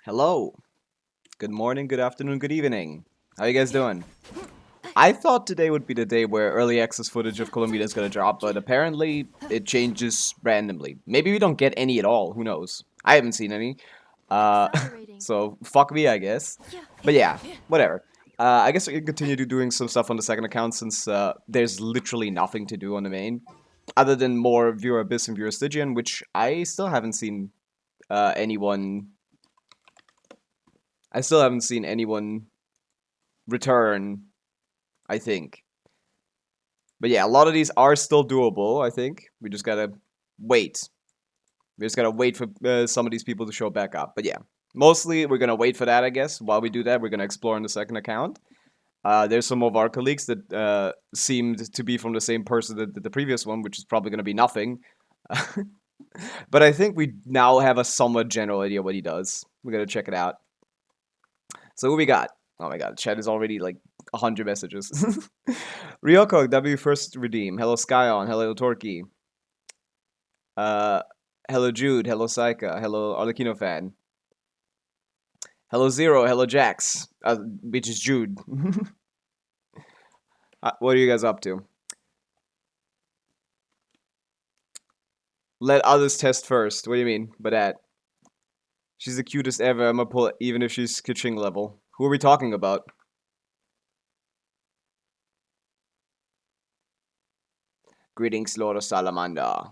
Hello. Good morning, good afternoon, good evening. How you guys doing? I thought today would be the day where early access footage of Columbia is gonna drop, but apparently it changes randomly. Maybe we don't get any at all. Who knows? I haven't seen any. Uh, so fuck me, I guess. But yeah, whatever. I guess we can continue to doing some stuff on the second account since there's literally nothing to do on the main, other than more viewer Abyss and viewer Stygian, which I still haven't seen anyone. I still haven't seen anyone return, I think. But yeah, a lot of these are still doable, I think. We just gotta wait. We just gotta wait for some of these people to show back up. But yeah, mostly we're gonna wait for that, I guess. While we do that, we're gonna explore in the second account. There's some more Varka leaks that seemed to be from the same person that did the previous one, which is probably gonna be nothing. But I think we now have a somewhat general idea what he does. We're gonna check it out. So who we got? Oh my god, chat is already like 100 messages. Ryoko, W first redeem. Hello Skyon, hello Torky. Hello Jude, hello Saika, hello Arlecchino fan. Hello Zero, hello Jax, which is Jude. What are you guys up to? Let others test first. What do you mean by that? She's the cutest ever. I'm gonna pull it, even if she's Kaching level. Who are we talking about? Greetings, Lord of Salamander.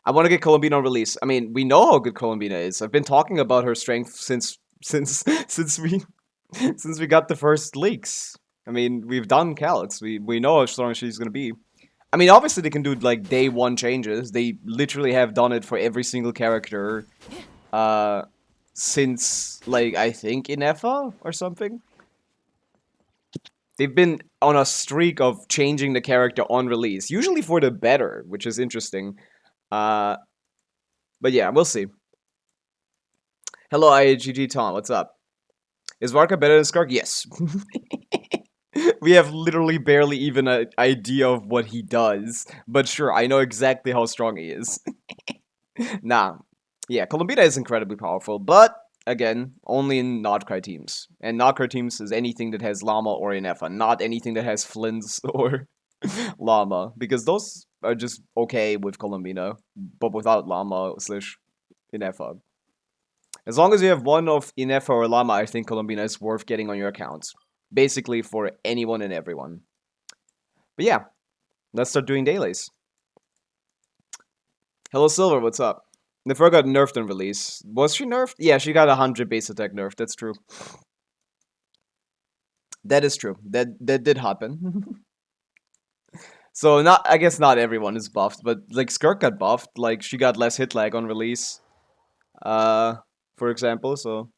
I want to get Colombina on release. I mean, we know how good Colombina is. I've been talking about her strength since since we got the first leaks. I mean, we've done calcs. We know how strong she's gonna be. I mean, obviously they can do like day one changes. They literally have done it for every single character, since like I think Inefa or something. They've been on a streak of changing the character on release, usually for the better, which is interesting. But yeah, we'll see. Hello, IAGG Tom. What's up? Is Varka better than Skark? Yes. We have literally barely even an idea of what he does, but sure, I know exactly how strong he is. Nah. Yeah, Colombina is incredibly powerful, but again, only in Nodcry teams. And Nodcry teams is anything that has Llama or Inefa, not anything that has Flints or Llama, because those are just okay with Colombina, but without Llama slash Inefa. As long as you have one of Inefa or Llama, I think Colombina is worth getting on your account. Basically for anyone and everyone. But yeah, let's start doing dailies. Hello Silver, what's up? Nefer got nerfed in release. Was she nerfed? Yeah, she got 100 base attack nerfed, that's true. That is true. That did happen. So I guess not everyone is buffed, but like Skirk got buffed, like she got less hit lag on release. For example, so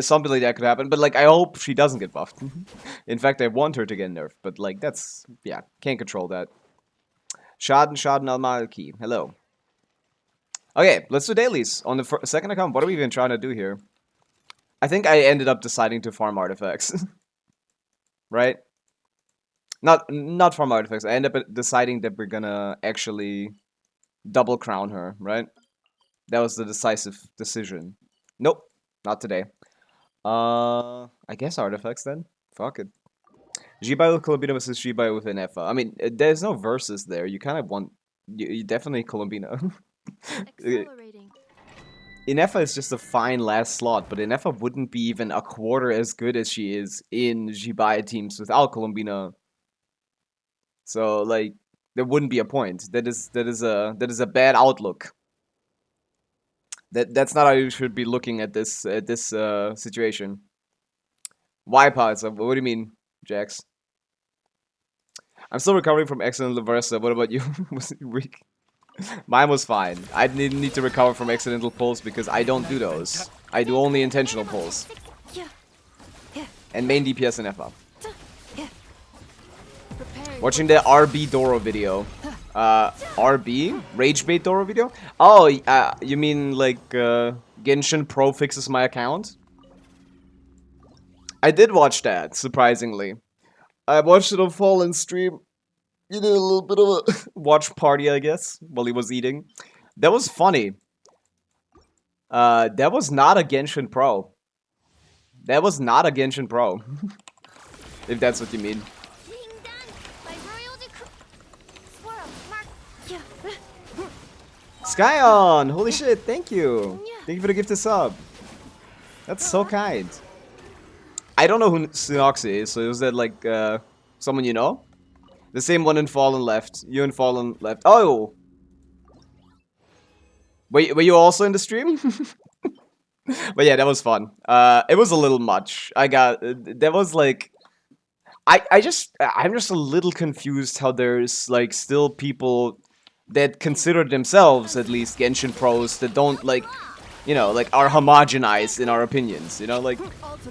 something like that could happen, but like I hope she doesn't get buffed. In fact, I want her to get nerfed, but like that's yeah, can't control that. Schaden al Malki. Hello. Okay, let's do dailies on the second account. What are we even trying to do here? I think I ended up deciding to farm artifacts, right? Not farm artifacts. I ended up deciding that we're gonna actually double crown her, right? That was the decisive decision. Nope, not today. I guess artifacts then. Fuck it. Jibai with Colombina versus Jibai with Inefa. I mean, there's no versus there. You kind of want... You definitely Colombina. Inefa is just a fine last slot, but Inefa wouldn't be even a quarter as good as she is in Jibai teams without Colombina. So, like, there wouldn't be a point. That is a bad outlook. That's not how you should be looking at this situation. Why pods? What do you mean, Jax? I'm still recovering from accidental Versa. What about you? Was it weak? Mine was fine. I didn't need to recover from accidental pulls because I don't do those. I do only intentional pulls. And main DPS and FA. Watching the RB Doro video. RB? Rage Bait Doro video? Oh, you mean like Genshin Pro fixes my account? I did watch that, surprisingly. I watched it on Fallen stream. You did a little bit of a watch party, I guess, while he was eating. That was funny. That was not a Genshin Pro. That was not a Genshin Pro. If that's what you mean. Skyon! Holy shit, thank you! Thank you for the gift of sub. That's so kind. I don't know who Synoxy is, so is that like, someone you know? The same one in Fallen left. You and Fallen left. Oh! Were you also in the stream? But yeah, that was fun. It was a little much. That was like... I'm just a little confused how there's like still people that consider themselves at least Genshin pros that don't like, you know, like are homogenized in our opinions, you know, like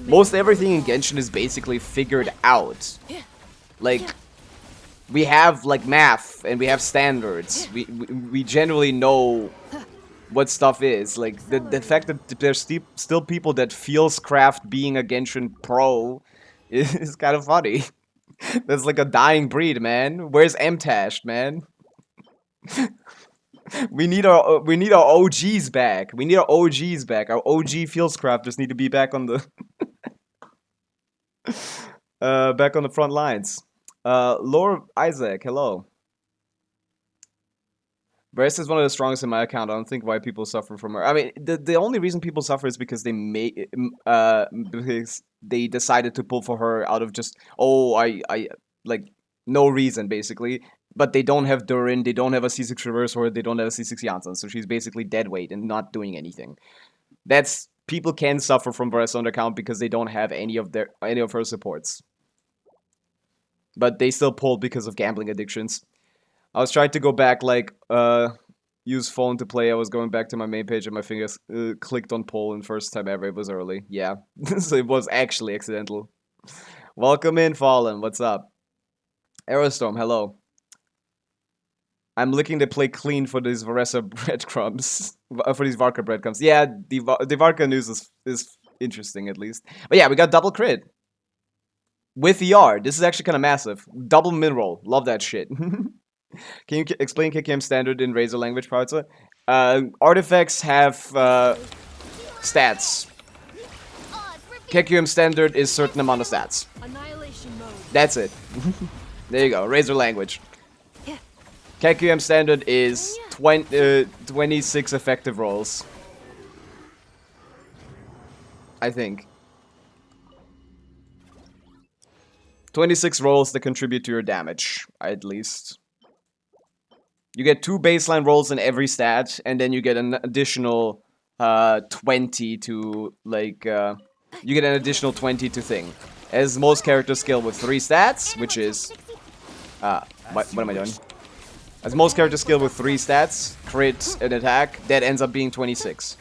most everything in Genshin is basically figured out. Like we have like math and we have standards. We generally know what stuff is. Like the fact that there's still people that feels craft being a Genshin pro is kind of funny. That's like a dying breed, man. Where's Mtash, man? we need our OGs back. We need our OGs back. Our OG Fields crafters need to be back on the back on the front lines. Lord Isaac, hello. Bryce is one of the strongest in my account. I don't think why people suffer from her. I mean, the only reason people suffer is because because they decided to pull for her out of just I like no reason basically. But they don't have Durin, they don't have a C6 reverse, or they don't have a C6 Janssen, so she's basically dead weight and not doing anything. That's people can suffer from Bryce on their account because they don't have any of her supports. But they still pulled because of gambling addictions. I was trying to go back, like, use phone to play. I was going back to my main page and my fingers clicked on pull, and first time ever, it was early. Yeah, so it was actually accidental. Welcome in, Fallen. What's up? Aerostorm, hello. I'm looking to play clean for these Varesa breadcrumbs. For these Varka breadcrumbs. Yeah, the Varka news is interesting, at least. But yeah, we got double crit. With ER. This is actually kind of massive. Double min roll. Love that shit. Can you explain KKM standard in Razor language, Pavica? Artifacts have stats. KQM standard is certain amount of stats. That's it. There you go, Razor language. KQM standard is 26 effective rolls. I think. 26 rolls that contribute to your damage, at least. You get 2 baseline rolls in every stat, and then you get an additional 20 to, like, you get an additional 20 to thing. As most characters scale with 3 stats, which is... what am I doing? As most characters scale with 3 stats, crit, and attack, that ends up being 26.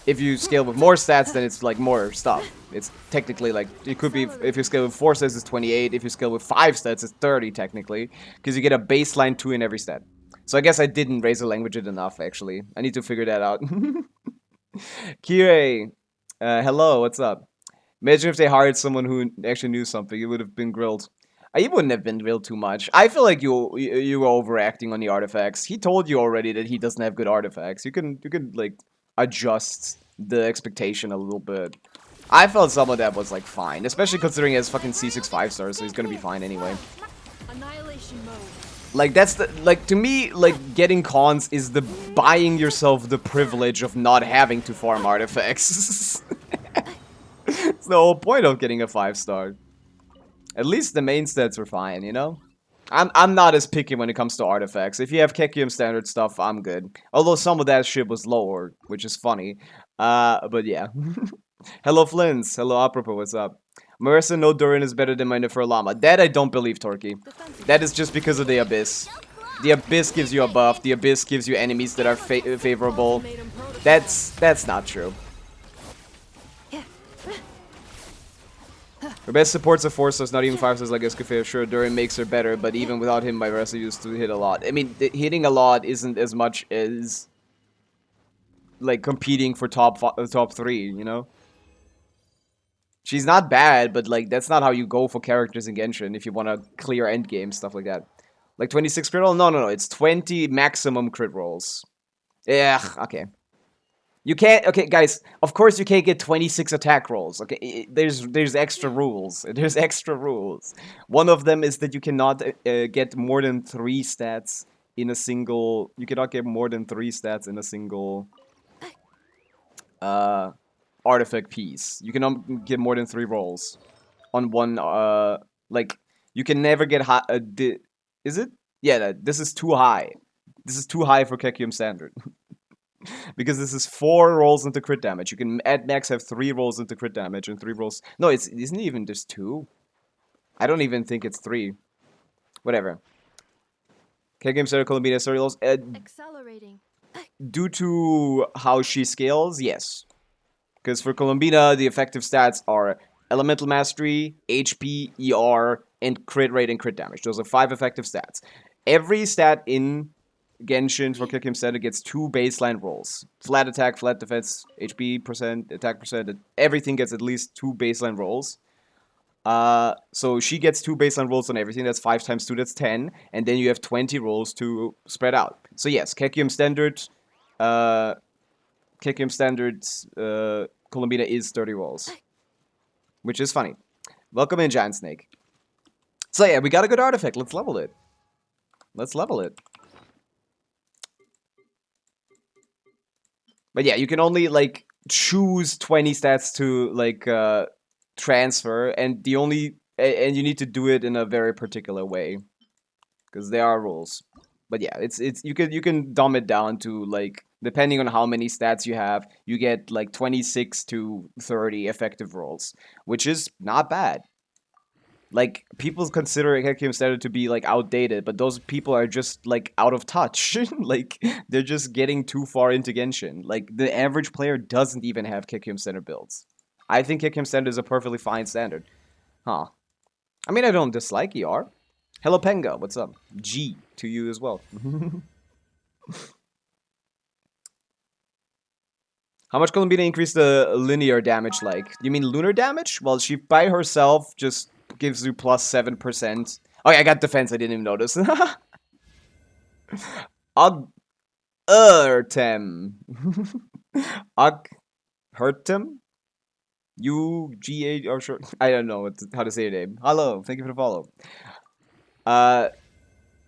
If you scale with more stats, then it's, like, more stuff. It's technically, like, it could be, if you scale with 4 stats, it's 28. If you scale with 5 stats, it's 30, technically. Because you get a baseline 2 in every stat. So I guess I didn't raise the language it enough, actually. I need to figure that out. Kirei, hello, what's up? Imagine if they hired someone who actually knew something, it would have been grilled. I wouldn't have been grilled too much. I feel like you were overacting on the artifacts. He told you already that he doesn't have good artifacts. You can like adjust the expectation a little bit. I felt some of that was like fine, especially considering he has fucking C6 5-stars, so he's gonna be fine anyway. Annihilation mode. Like that's the to me, like getting cons is the buying yourself the privilege of not having to farm artifacts. It's the whole point of getting a 5-star. At least the main stats were fine, you know? I'm not as picky when it comes to artifacts. If you have Kekium standard stuff, I'm good. Although some of that shit was lower, which is funny. But yeah. Hello Flins. Hello Apropos, what's up? Marissa no Durin is better than my Nefer Llama. That I don't believe, Torky. That is just because of the Abyss. The Abyss gives you a buff. The Abyss gives you enemies that are favorable. That's not true. Her best support's a 4-star, not even 5-stars like Escafé. Sure, Durin makes her better, but even without him, my Marissa used to hit a lot. I mean, hitting a lot isn't as much as like competing for top 3, you know? She's not bad, but like that's not how you go for characters in Genshin if you want to clear endgame, stuff like that. Like 26 crit roll? No, it's 20 maximum crit rolls. Yeah, okay. You can't. Okay, guys. Of course, you can't get 26 attack rolls. Okay, there's extra rules. There's extra rules. One of them is that you cannot get more than 3 stats in a single. You cannot get more than 3 stats in a single uh, artifact piece. You cannot get more than 3 rolls on one. Like you can never get high. Is it? Yeah, this is too high. This is too high for Kekium standard. Because this is 4 rolls into crit damage. You can at max have 3 rolls into crit damage and 3 rolls. No, isn't it even just 2? I don't even think it's 3. Whatever. K-Game Sarah Columbina story rolls. Accelerating. Due to how she scales, yes. Because for Columbina, the effective stats are Elemental Mastery, HP, ER, and crit rate and crit damage. Those are 5 effective stats. Every stat in Genshin for Kekium standard gets 2 baseline rolls. Flat attack, flat defense, HP percent, attack percent, everything gets at least 2 baseline rolls. So she gets 2 baseline rolls on everything. That's 5 times 2, that's 10. And then you have 20 rolls to spread out. So yes, Kekium standard, Columbina is 30 rolls. Which is funny. Welcome in, Giant Snake. So yeah, we got a good artifact. Let's level it. Let's level it. But yeah, you can only, like, choose 20 stats to, like, transfer, and the only... And you need to do it in a very particular way. Because there are rules. But yeah, it's you can dumb it down to, like, depending on how many stats you have, you get, like, 26 to 30 effective rolls. Which is not bad. Like, people consider Hekium standard to be, like, outdated, but those people are just, like, out of touch. Like, they're just getting too far into Genshin. Like, the average player doesn't even have Hekium standard builds. I think Hekium standard is a perfectly fine standard. Huh. I mean, I don't dislike ER. Hello, Penga, what's up? G to you as well. How much Columbina increased the linear damage like? Do you mean lunar damage? Well, she by herself just gives you plus 7%. Oh yeah, I got defense, I didn't even notice. Urtem. Hurtem? UGA or short. I don't know how to say your name. Hello, thank you for the follow.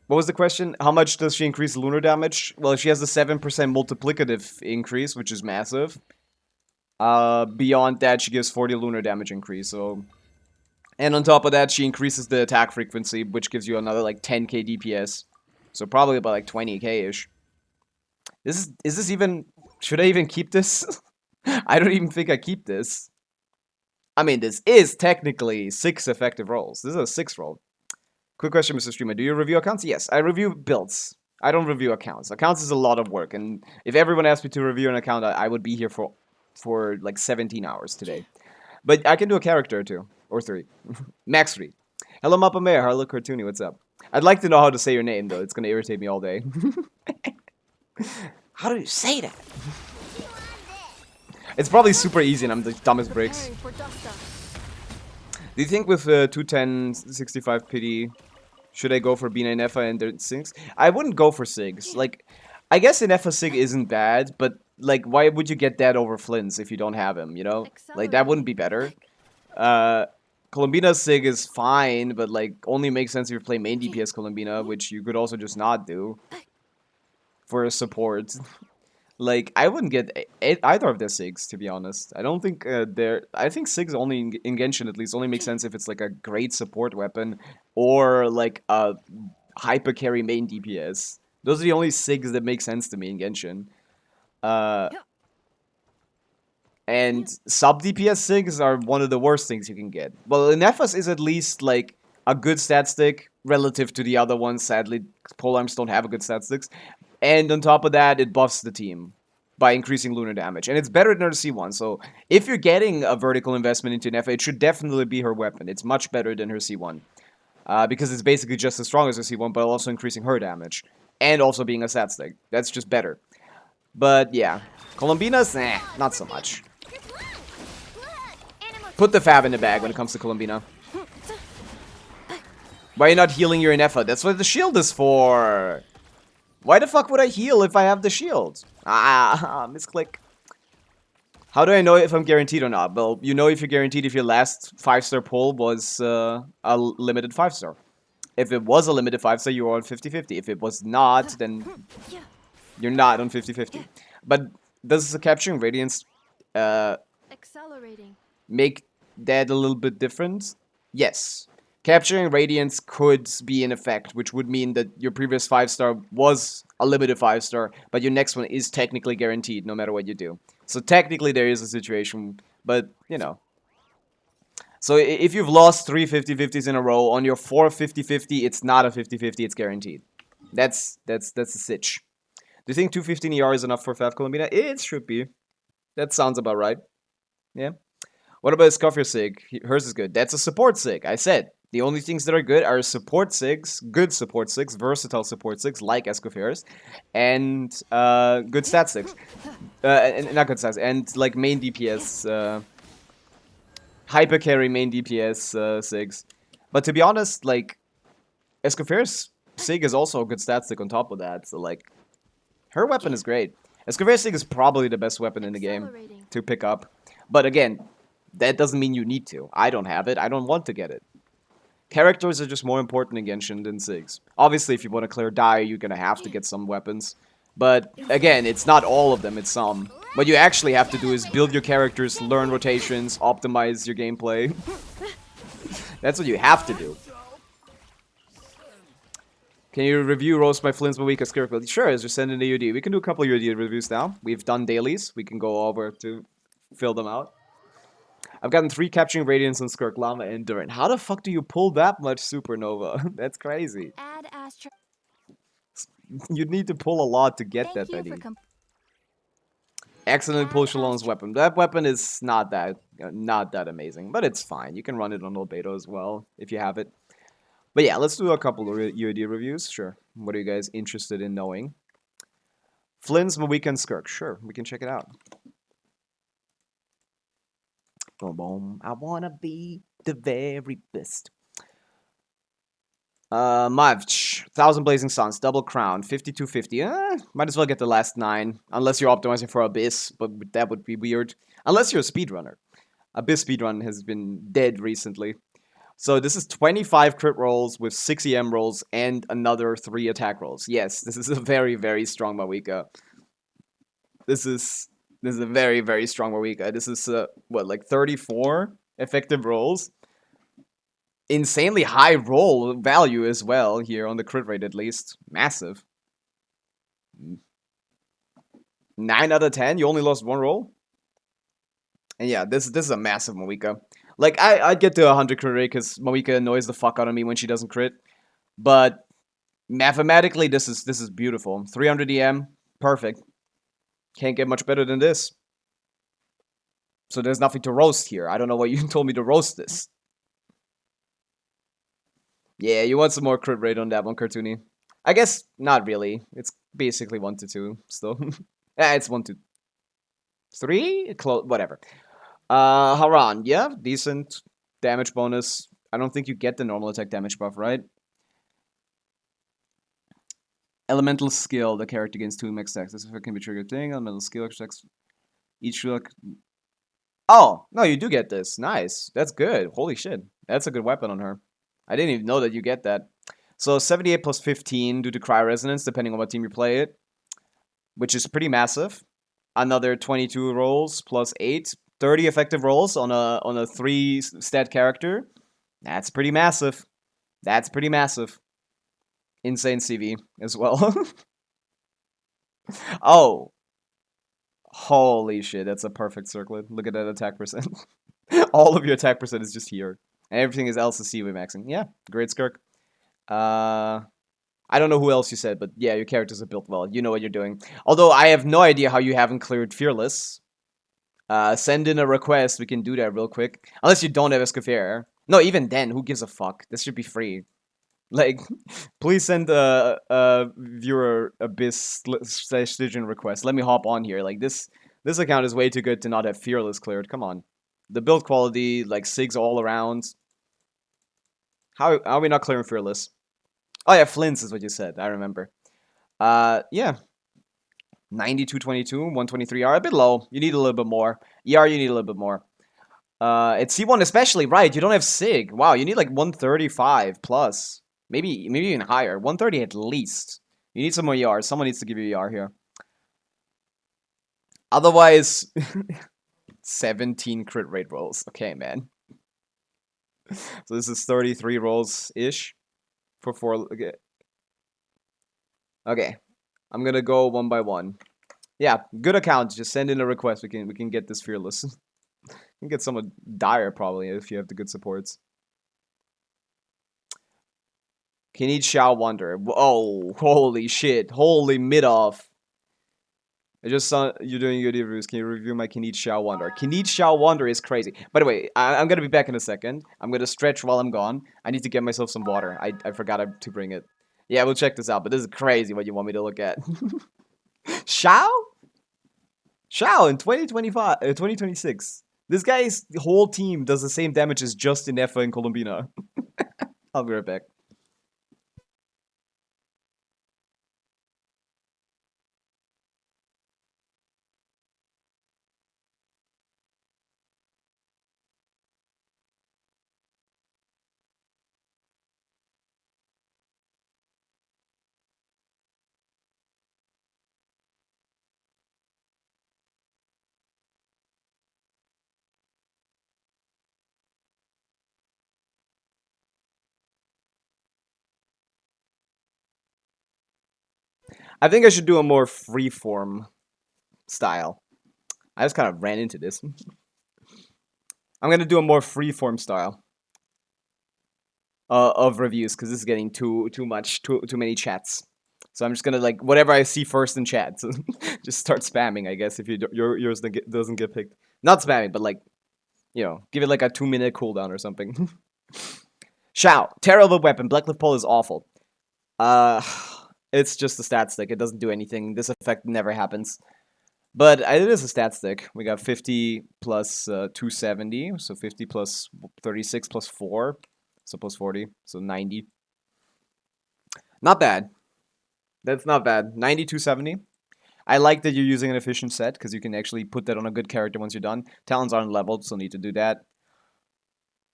What was the question? How much does she increase lunar damage? Well, she has a 7% multiplicative increase, which is massive. Beyond that, she gives 40 lunar damage increase, so... And on top of that, she increases the attack frequency, which gives you another, like, 10k DPS. So probably about, like, 20k-ish. Is this even... Should I even keep this? I don't even think I keep this. I mean, this is technically 6 effective rolls. This is a 6 roll. Quick question, Mr. Streamer. Do you review accounts? Yes, I review builds. I don't review accounts. Accounts is a lot of work, and if everyone asked me to review an account, I would be here for like 17 hours today. But I can do a character or 2. Or 3. Max 3. Hello, Mappa Mayor. Hello, Cartoony. What's up? I'd like to know how to say your name, though. It's going to irritate me all day. How do you say that? It's probably super easy, and I'm the dumbest bricks. Do you think with 210, 65 pity, should I go for B9 Nefa and their Sigs? I wouldn't go for Sigs. Like, I guess an Nefa Sig isn't bad, but, like, why would you get that over Flynn's if you don't have him, you know? Like, that wouldn't be better. Columbina's Sig is fine, but, like, only makes sense if you play main DPS Columbina, which you could also just not do for a support. Like, I wouldn't get either of their Sigs, to be honest. I don't think I think Sigs only, in Genshin at least, only makes sense if it's, like, a great support weapon or, like, a hyper carry main DPS. Those are the only Sigs that make sense to me in Genshin. And sub-DPS Sigs are one of the worst things you can get. Well, Nefas is at least, like, a good stat stick relative to the other ones. Sadly, polearms don't have a good stat sticks. And on top of that, it buffs the team by increasing lunar damage. And it's better than her C1, so if you're getting a vertical investment into Nefa, it should definitely be her weapon. It's much better than her C1. Because it's basically just as strong as her C1, but also increasing her damage. And also being a stat stick. That's just better. But yeah, Columbina's, not so much. Put the fab in the bag when it comes to Columbina. Why are you not healing your Nefa? That's what the shield is for! Why the fuck would I heal if I have the shield? Misclick. How do I know if I'm guaranteed or not? Well, you know if you're guaranteed if your last 5-star pull was a limited 5-star. If it was a limited 5-star, you were on 50-50. If it was not, then you're not on 50-50. But does the capturing radiance uh, Accelerating. make that a little bit different? Yes. Capturing radiance could be in effect, which would mean that your previous 5-star was a limited 5-star, but your next one is technically guaranteed no matter what you do. So technically there is a situation, but you know. So if you've lost 3 50-50s in a row, on your 4 50-50, it's not a 50-50, it's guaranteed. That's the sitch. Do you think 215 ER is enough for Fav Columbina? It should be. That sounds about right. Yeah. What about Scuffia Sig? Hers is good. That's a support Sig. I said. The only things that are good are support Sigs, good support Sigs, versatile support Sigs like Escoffier's, and good stat Sigs. And not good stats, and like main DPS, hyper carry main DPS Sigs. But to be honest, like, Escoffier's Sig is also a good stat Sig on top of that, so like, her weapon is great. Escoffier's Sig is probably the best weapon in the game to pick up. But again, that doesn't mean you need to. I don't have it. I don't want to get it. Characters are just more important in Genshin than Sigs. Obviously, if you want to clear Dai, you're gonna have to get some weapons. But again, it's not all of them, it's some. What you actually have to do is build your characters, learn rotations, optimize your gameplay. That's what you have to do. Can you review Roast by Flynn's Pavica Skirkle? Sure, as you're sending the UD. We can do a couple of UD reviews now. We've done dailies. We can go over to fill them out. I've gotten 3 capturing Radiance on Skirk, Llama, and Durin. How the fuck do you pull that much Supernova? That's crazy. Add Astra. You'd need to pull a lot to get that many. Excellent pull Shalom's weapon. That weapon is not that amazing, but it's fine. You can run it on Albedo as well if you have it. But yeah, let's do a couple of UID reviews. Sure. What are you guys interested in knowing? Flynn's Weekend Skirk. Sure, we can check it out. Boom, boom. I wanna be the very best. Mavch, 1,000 Blazing Suns, Double Crown, 5250. Might as well get the last 9, unless you're optimizing for Abyss, but that would be weird. Unless you're a speedrunner. Abyss speedrun has been dead recently. So this is 25 crit rolls with 6 EM rolls and another 3 attack rolls. Yes, this is a very, very strong Mawika. This is a very, very strong Mawika. This is, what, like 34 effective rolls? Insanely high roll value as well here on the crit rate at least. Massive. 9 out of 10? You only lost 1 roll? And yeah, this is a massive Mawika. Like, I'd get to 100 crit rate because Mawika annoys the fuck out of me when she doesn't crit. But mathematically, this is beautiful. 300 EM, perfect. Can't get much better than this. So there's nothing to roast here. I don't know why you told me to roast this. Yeah, you want some more crit rate on that one, Cartoony. I guess not really. It's basically 1 to 2 still. Yeah, it's 1 to 3? Whatever. Haran, yeah, decent damage bonus. I don't think you get the normal attack damage buff, right? Elemental skill, the character gains 2 max attacks. This effect can be triggered thing. Elemental skill attacks each look. Oh, no, you do get this. Nice. That's good. Holy shit. That's a good weapon on her. I didn't even know that you get that. So 78 plus 15 due to Cry Resonance, depending on what team you play it, which is pretty massive. Another 22 rolls plus 8. 30 effective rolls on a 3 stat character. That's pretty massive. That's pretty massive. Insane CV as well. Oh. Holy shit, that's a perfect circlet. Look at that attack percent. All of your attack percent is just here. And everything is else is CV maxing. Yeah, great Skirk. I don't know who else you said, but yeah, your characters are built well. You know what you're doing. Although I have no idea how you haven't cleared Fearless. Send in a request. We can do that real quick. Unless you don't have Escoffier. No, even then, who gives a fuck? This should be free. Like, please send a viewer Abyss / Stygian request. Let me hop on here. Like, this account is way too good to not have Fearless cleared. Come on. The build quality, like, SIGs all around. How are we not clearing Fearless? Oh yeah, Flynn's is what you said. I remember. Yeah. 92, 22, 123 R, a bit low. You need a little bit more. ER, you need a little bit more. It's C1 especially, right? You don't have SIG. Wow, you need like 135 plus. Maybe even higher. 130 at least. You need some more ER. Someone needs to give you ER here. Otherwise, 17 crit rate rolls. Okay, man. So this is 33 rolls-ish for 4. Okay. Okay. I'm gonna go one by one. Yeah, good account. Just send in a request. We can get this fearless. You can get someone dire probably if you have the good supports. Can eat Shao Wonder. Oh, holy shit. Holy mid-off. I just saw you doing UID Reviews. Can you review my Can eat Shao Wonder? Can eat Shao Wonder is crazy. By the way, I'm gonna be back in a second. I'm gonna stretch while I'm gone. I need to get myself some water. I forgot to bring it. Yeah, we'll check this out, but this is crazy what you want me to look at. Shao? Shao in 2025, 2026. This guy's whole team does the same damage as Justin Effa and Colombina. I'll be right back. I think I should do a more freeform style. I just kind of ran into this. I'm gonna do a more freeform style of reviews because this is getting too many chats. So I'm just gonna like whatever I see first in chat, just start spamming. I guess if yours doesn't get picked, not spamming, but like give it like a 2-minute cooldown or something. Shao, terrible weapon. Blacklift Pole is awful. It's just a stat stick. It doesn't do anything. This effect never happens. But it is a stat stick. We got 50 plus 270, so 50 plus 36 plus 4, so plus 40, so 90. Not bad. That's not bad. 90, 270. I like that you're using an efficient set, because you can actually put that on a good character once you're done. Talents aren't leveled, so need to do that.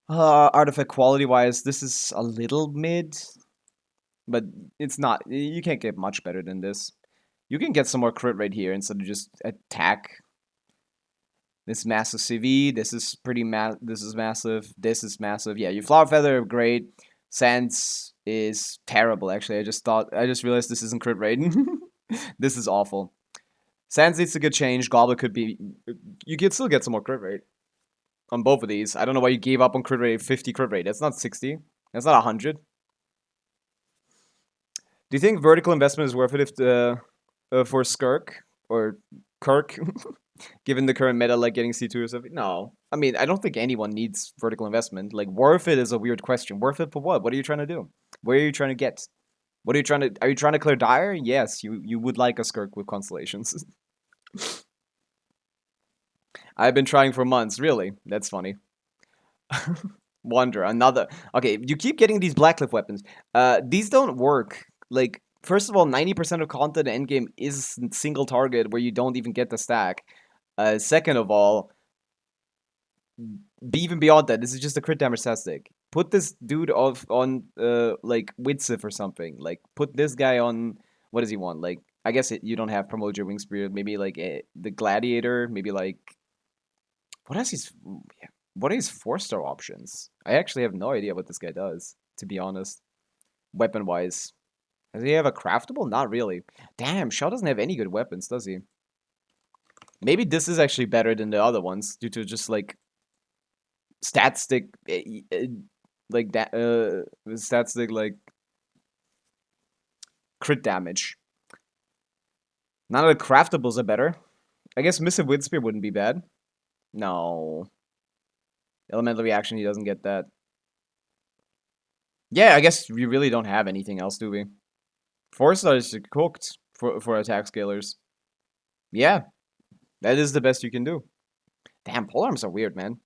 Artifact quality-wise, this is a little mid, but it's not. You can't get much better than this. You can get some more crit rate here instead of just attack. This massive CV. This is pretty This is massive. This is massive. Yeah, your flower feather great. Sands is terrible. Actually, I just realized this isn't crit rate. This is awful. Sands needs to get changed. Goblet could be. You could still get some more crit rate on both of these. I don't know why you gave up on crit rate. 50 crit rate. That's not 60. That's not 100. Do you think vertical investment is worth it if for Skirk or Kirk, given the current meta, like getting C2 or something? No. I mean, I don't think anyone needs vertical investment. Like, worth it is a weird question. Worth it for what? What are you trying to do? Where are you trying to get? What are you trying to? Are you trying to clear Dire? Yes, you would like a Skirk with constellations. I've been trying for months. Really, that's funny. Wonder another. Okay, you keep getting these Blackcliff weapons. These don't work. Like, first of all, 90% of content in endgame is single target where you don't even get the stack. Second of all, even beyond that, this is just a crit damage statistic. Put this dude on like Widsif or something. Like, put this guy on. What does he want? Like, I guess you don't have promote your wing spirit. Maybe like the gladiator. Maybe like what else? What are his 4-star options? I actually have no idea what this guy does. To be honest, weapon wise. Does he have a craftable? Not really. Damn, Shaw doesn't have any good weapons, does he? Maybe this is actually better than the other ones due to just like stat stick, like that, stat stick like crit damage. None of the craftables are better. I guess Missive Windspear wouldn't be bad. No. Elemental reaction, he doesn't get that. Yeah, I guess we really don't have anything else, do we? 4-stars are cooked for attack scalers. Yeah, that is the best you can do. Damn, polearms are weird, man.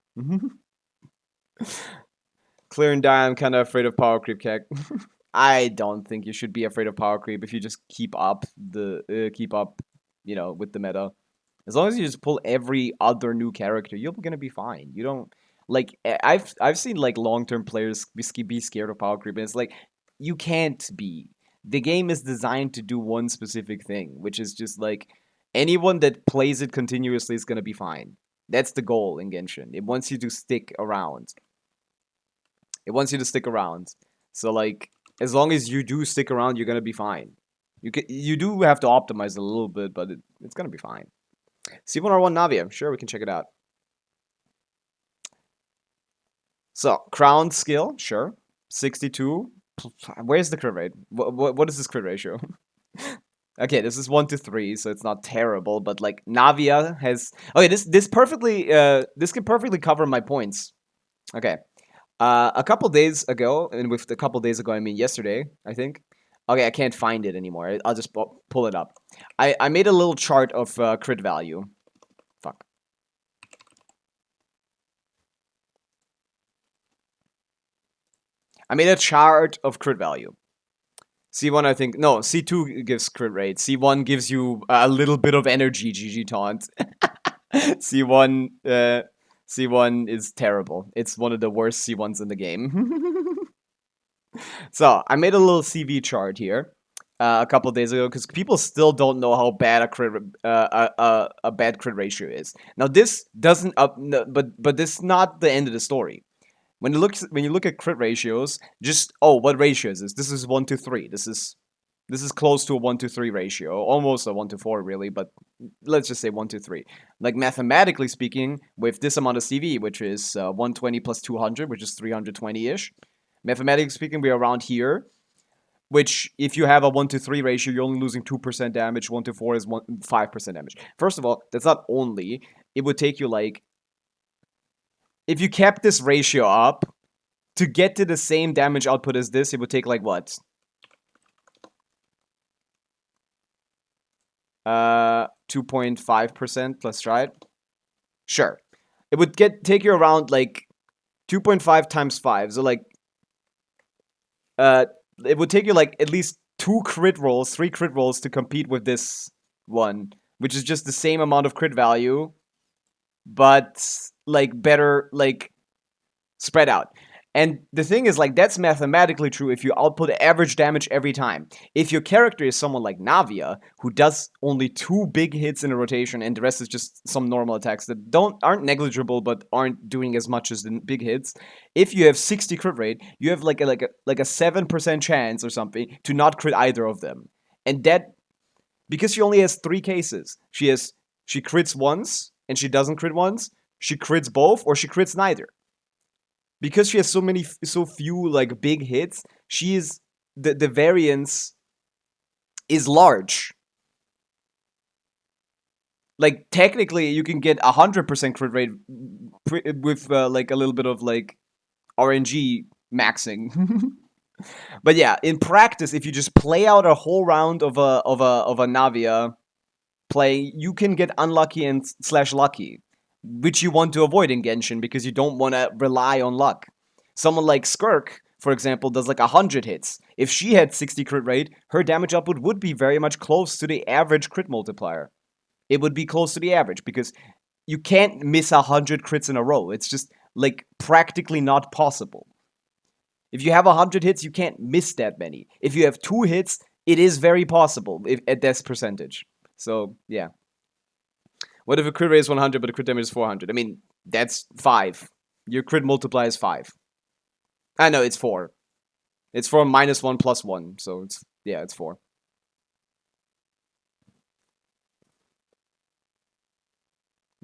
Clear and die, I'm kind of afraid of power creep, Keck. I don't think you should be afraid of power creep if you just keep up with the meta. As long as you just pull every other new character, you're gonna be fine. You don't like I've seen like long-term players be scared of power creep, and it's like you can't be. The game is designed to do one specific thing, which is just like anyone that plays it continuously is gonna be fine. That's the goal in Genshin. It wants you to stick around. It wants you to stick around. So like as long as you do stick around, you're gonna be fine. You do have to optimize a little bit, but it's gonna be fine. C1R1 Navia, sure, we can check it out. So, crown skill, sure. 62. Where's the crit rate? What is this crit ratio? Okay, this is 1 to 3, so it's not terrible, but like Navia has. Okay, this can perfectly cover my points. Okay. A couple days ago, and with a couple days ago I mean yesterday, I think. Okay, I can't find it anymore. I'll just pull it up. I made a little chart of crit value. Fuck. I made a chart of crit value. C1, I think. No, C2 gives crit rate. C1 gives you a little bit of energy, GG taunt. C1, C1 is terrible. It's one of the worst C1s in the game. So, I made a little CV chart here a couple days ago because people still don't know how bad a bad crit ratio is. Now, this doesn't but this is not the end of the story. When you look at crit ratios, just what ratio is this? This is 1 to 3. This is close to a 1 to 3 ratio, almost a 1 to 4 really, but let's just say 1 to 3. Like mathematically speaking, with this amount of CV, which is 120 plus 200, which is 320-ish, mathematically speaking, we're around here. Which, if you have a 1 to 3 ratio, you're only losing 2% damage. 1 to 4 is 5% damage. First of all, that's not only. It would take you like, if you kept this ratio up, to get to the same damage output as this, it would take like what? 2.5% plus, right? Sure. It would take you around like 2.5 times 5. So like it would take you like at least 3 crit rolls to compete with this one, which is just the same amount of crit value, but like better like spread out. And the thing is, like, that's mathematically true if you output average damage every time. If your character is someone like Navia, who does only 2 big hits in a rotation and the rest is just some normal attacks that aren't negligible but aren't doing as much as the big hits, if you have 60 crit rate, you have like a 7% chance or something to not crit either of them. And that, because she only has 3 cases. She crits once and she doesn't crit once, she crits both, or she crits neither. Because she has so few like big hits, she is the variance is large. Like technically, you can get 100% crit rate with like a little bit of like RNG maxing. But yeah, in practice, if you just play out a whole round of a Navia play, you can get unlucky and slash lucky, which you want to avoid in Genshin because you don't want to rely on luck. Someone like Skirk, for example, does like 100 hits. If she had 60 crit rate, her damage output would be very much close to the average crit multiplier. It would be close to the average because you can't miss 100 crits in a row. It's just like practically not possible. If you have 100 hits, you can't miss that many. If you have 2 hits, it is very possible at this percentage. So, yeah. What if a crit rate is 100 but a crit damage is 400? I mean, that's 5. Your crit multiplier is 5. I know, it's 4. It's 4 minus 1 plus 1. So, it's 4.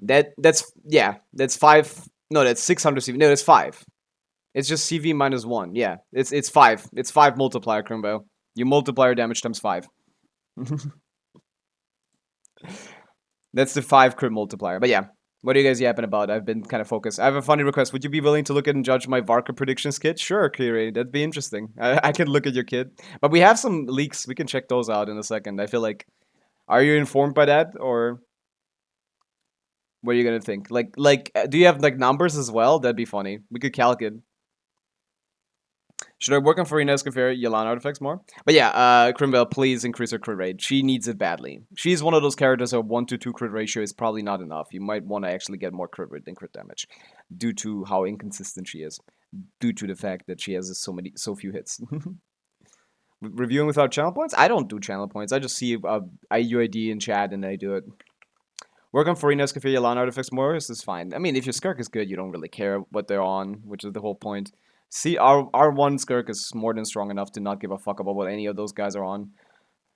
That's 5. No, that's 600 CV. No, that's 5. It's just CV minus 1. Yeah, it's 5. It's 5 multiplier, Crimbo. You multiply your damage times 5. That's the 5 crit multiplier. But yeah, what are you guys yapping about? I've been kind of focused. I have a funny request. Would you be willing to look at and judge my Varka predictions kit? Sure, Kiri. That'd be interesting. I can look at your kit. But we have some leaks. We can check those out in a second. I feel like... Are you informed by that? Or... What are you gonna think? Do you have, like, numbers as well? That'd be funny. We could calculate. Should I work on Farina Escaferi Yelan artifacts more? But yeah, Crimwell, please increase her crit rate. She needs it badly. She's one of those characters where 1 to 2 crit ratio is probably not enough. You might want to actually get more crit rate than crit damage, due to how inconsistent she is, due to the fact that she has so few hits. Reviewing without channel points? I don't do channel points. I just see UID in chat and I do it. Work on Farina Escaferi Yelan artifacts more. This is fine. I mean, if your Skirk is good, you don't really care what they're on, which is the whole point. See, our one Skirk is more than strong enough to not give a fuck about what any of those guys are on.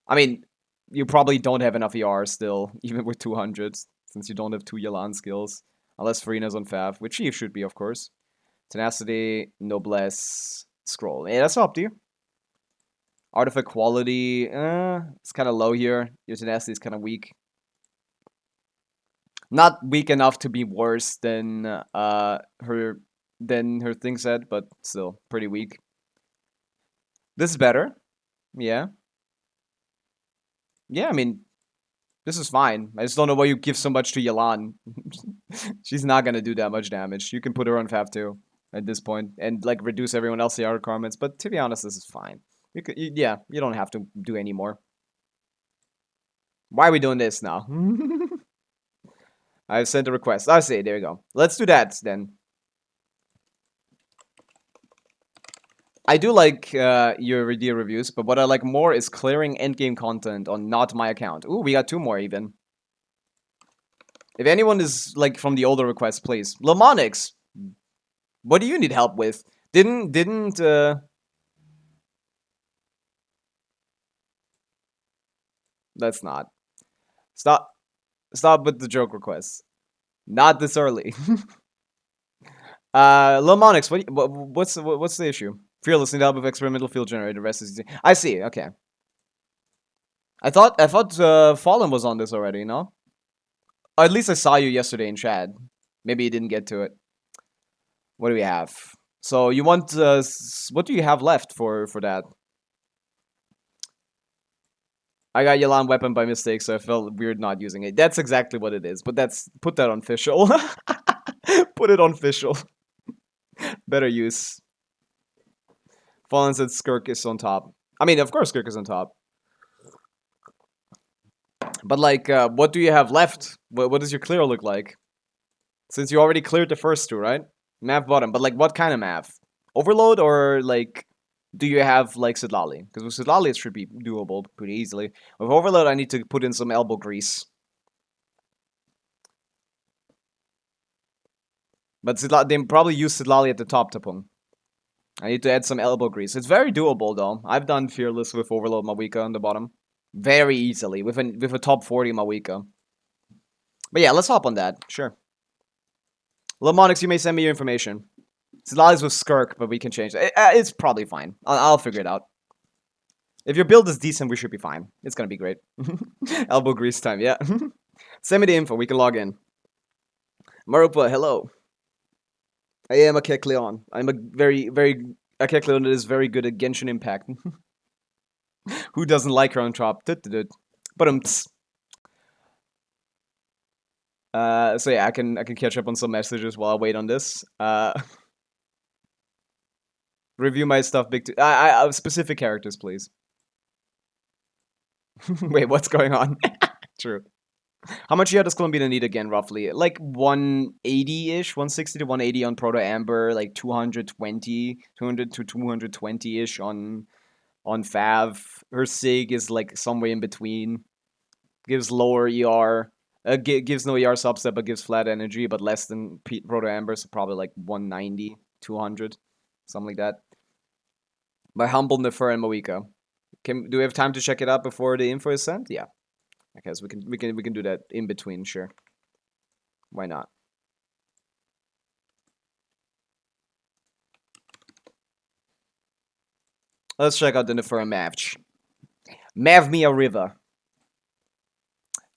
I mean, you probably don't have enough ER still, even with 200, since you don't have 2 Yelan skills. Unless Farina's on Fav, which she should be, of course. Tenacity, Noblesse, Scroll. Yeah, that's up to you. Artifact quality, it's kind of low here. Your Tenacity is kind of weak. Not weak enough to be worse than her thing said, but still pretty weak. This is better. Yeah. Yeah, I mean, this is fine. I just don't know why you give so much to Yelan. She's not gonna do that much damage. You can put her on Fav too at this point and like reduce everyone else's ER requirements. But to be honest, this is fine. Yeah, you don't have to do any more. Why are we doing this now? I've sent a request. I see. There you go. Let's do that then. I do like your UID reviews, but what I like more is clearing endgame content on not my account. Ooh, we got 2 more even. If anyone is like from the older requests, please. Lamonix, what do you need help with? Didn't Let's not. Stop with the joke requests. Not this early. Lamonix, what's the issue? Fearless need help with experimental field generator. The rest is easy. I see. Okay. I thought Fallen was on this already. No. Or at least I saw you yesterday in chat. Maybe you didn't get to it. What do we have? So you want what do you have left for that? I got Yelan weapon by mistake, so I felt weird not using it. That's exactly what it is. But put that on official. Put it on official. Better use. Fallen said Skirk is on top. I mean, of course Skirk is on top. But like, what do you have left? What does your clear look like? Since you already cleared the first 2, right? Mav bottom, but like, what kind of mav? Overload or like, do you have like Sidlali? Because with Sidlali it should be doable pretty easily. With Overload, I need to put in some elbow grease. But they probably use Sidlali at the top, Tapung. I need to add some elbow grease. It's very doable though. I've done Fearless with Overload Mawika on the bottom. Very easily, with a top 40 Mawika. But yeah, let's hop on that. Sure. Lamonix, you may send me your information. Sidlali's with Skirk, but we can change it. It's probably fine. I'll figure it out. If your build is decent, we should be fine. It's gonna be great. Elbow grease time, yeah. Send me the info, we can log in. Marupa, hello. I am a Kekleon. I'm a Kekleon that is very good at Genshin Impact. Who doesn't like her on top? But so yeah, I can catch up on some messages while I wait on this. Review my stuff big specific characters, please. Wait, what's going on? True. How much does Columbia need again, roughly? Like 180-ish, 160 to 180 on Proto Amber, like 200 to 220-ish on Fav. Her Sig is like somewhere in between. Gives lower ER. Gives no ER subset, but gives flat energy, but less than Proto Amber, so probably like 190, 200, something like that. By Humble, Nefer, and Moika. Do we have time to check it out before the info is sent? Yeah. Okay, so we can do that in between, sure. Why not? Let's check out the Nefer match. Mav me a river.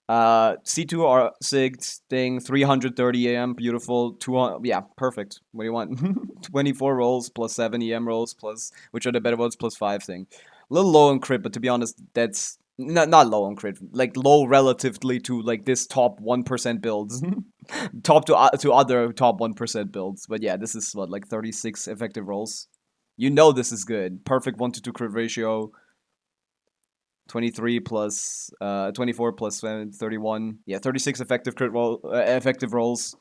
C2 or Sig thing, 330 AM, beautiful. 200, yeah, perfect. What do you want? 24 rolls plus 7 EM rolls plus, which are the better ones, plus 5 thing. A little low on crit, but to be honest, that's not low on crit. Like low relatively to like this top 1% builds, top to other top 1% builds. But yeah, this is what like 36 effective rolls. You know this is good. Perfect 1 to 2 crit ratio. 23 plus 24 plus 31. Yeah, 36 effective effective rolls.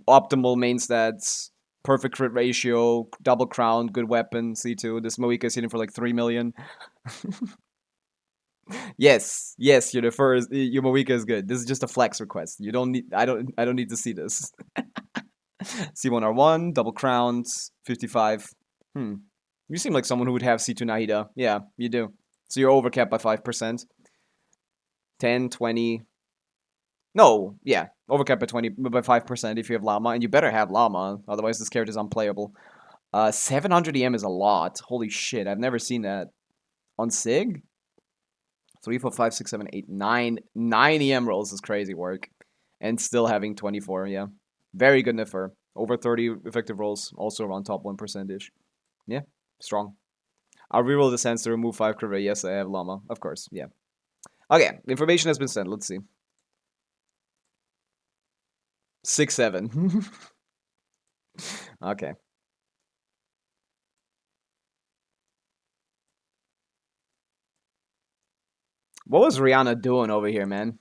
Optimal main stats. Perfect crit ratio. Double crown. Good weapon. C2. This Moika is hitting for like 3 million. Yes, you're the first. Your Moika is good. This is just a flex request. You don't need. I don't need to see this. C1R1, double crowns, 55. You seem like someone who would have C2 Nahida. Yeah, you do. So you're overcapped by 5%. 10, 20. No, yeah, overcapped by 5% if you have Llama, and you better have Llama, otherwise this character is unplayable. 700 EM is a lot. Holy shit, I've never seen that. On Sig? 3, 4, 5, 6, 7, 8, 9. 9 EM rolls is crazy work. And still having 24, yeah. Very good Niffer. Over 30 effective rolls, also around top 1%-ish. Yeah, strong. I'll reroll the sense to remove 5 crit rate. Yes, I have Llama. Of course, yeah. Okay, information has been sent. Let's see. 6, 7. Okay. What was Rihanna doing over here, man?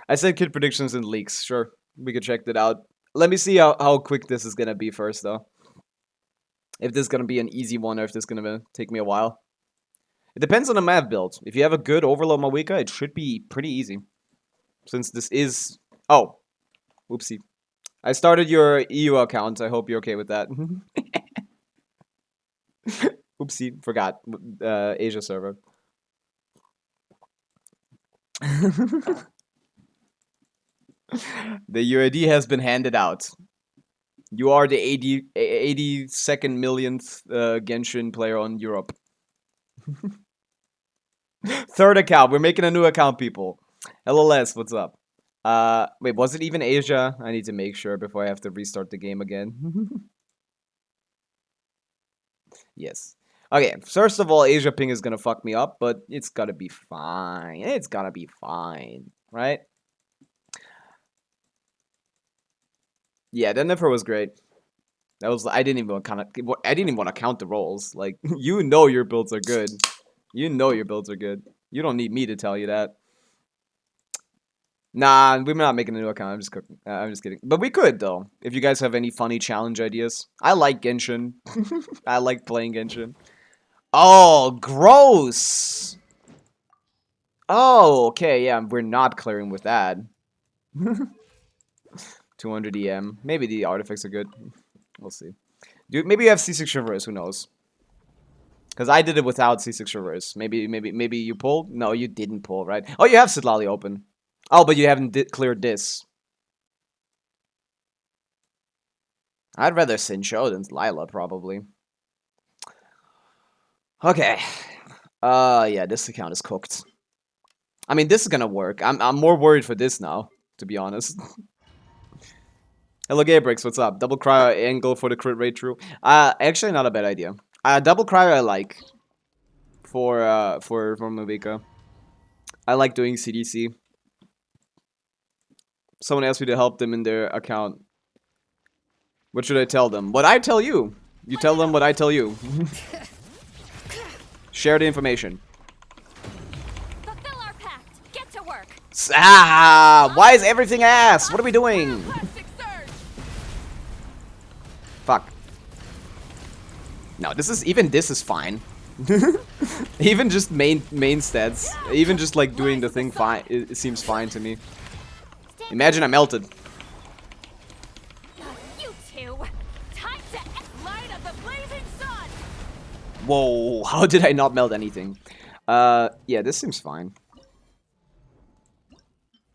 I said kid predictions and leaks. Sure, we could check that out. Let me see how quick this is gonna be first, though. If this is gonna be an easy one or if this is gonna take me a while. It depends on the map build. If you have a good Overload Mawika, it should be pretty easy. Since this is... Oh. Oopsie. I started your EU account. I hope you're okay with that. Oopsie. Forgot. Asia server. The UID has been handed out. You are the 82nd millionth Genshin player on Europe. Third account. We're making a new account, people. LLS, what's up? Wait, was it even Asia? I need to make sure before I have to restart the game again. Yes. Okay, first of all, Asia ping is gonna fuck me up, but it's gotta be fine. It's gotta be fine, right? Yeah, that never was great. That was I didn't even want to count the rolls. Like you know your builds are good. You know your builds are good. You don't need me to tell you that. Nah, we're not making a new account. I'm just kidding. But we could though. If you guys have any funny challenge ideas. I like Genshin. I like playing Genshin. Oh, gross. Oh, okay, yeah, we're not clearing with that. 200 EM. Maybe the artifacts are good. We'll see. Dude, maybe you have C6 Reverse, who knows? Because I did it without C6 Reverse. Maybe you pulled? No, you didn't pull, right? Oh, you have Sitlali open. Oh, but you haven't cleared this. I'd rather Sincho than Lila, probably. Okay. Yeah, this account is cooked. I mean, this is gonna work. I'm more worried for this now, to be honest. Hello, Gabrix, what's up? Double cryo angle for the crit rate true. Actually, not a bad idea. Double cryo I like for Mavica. I like doing CDC. Someone asked me to help them in their account. What should I tell them? What I tell you. You tell them what I tell you. Share the information. Fulfill our pact. Get to work. Why is everything ass? What are we doing? Fuck. No, this is fine. Even just main stats, even just like doing the thing fine, it seems fine to me. Imagine I melted. You two. Time to light up the blazing sun. Whoa, how did I not melt anything? Yeah, this seems fine.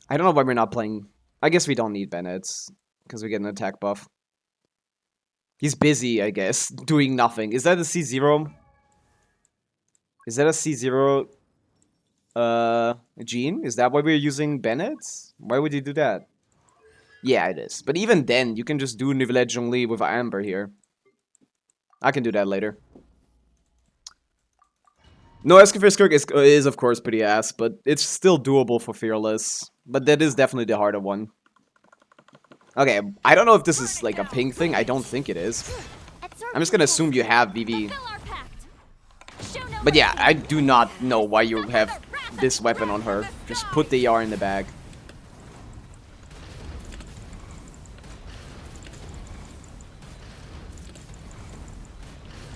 I don't know why we're not playing. I guess we don't need Bennett's because we get an attack buff. He's busy, I guess, doing nothing. Is that a C0? Is that a C0 Gene? Is that why we're using Bennett? Why would you do that? Yeah, it is. But even then, you can just do Nivelette Zhongli with Amber here. I can do that later. No, Eskifirskirk is of course pretty ass, but it's still doable for Fearless. But that is definitely the harder one. Okay, I don't know if this is like a ping thing. I don't think it is. I'm just gonna assume you have VV. But yeah, I do not know why you have this weapon on her. Just put the AR in the bag.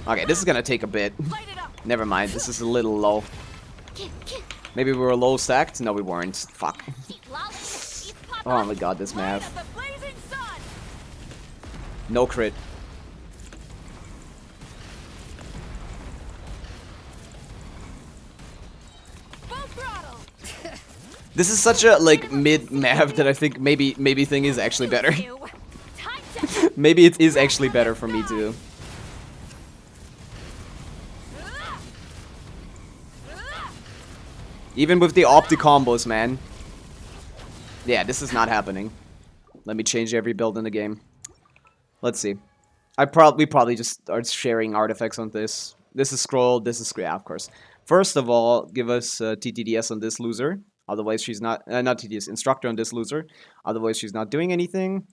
Okay, this is gonna take a bit. Never mind, this is a little low. Maybe we were low stacked? No, we weren't. Fuck. Oh my god, this map. No crit. This is such a like mid map that I think maybe thing is actually better. Maybe it is actually better for me too. Even with the opti combos, man. Yeah, this is not happening. Let me change every build in the game. Let's see. We probably just are sharing artifacts on this. This is scroll, this is yeah, of course. First of all, give us TTDS on this loser. Otherwise, she's not TTDS, instructor on this loser. Otherwise, she's not doing anything.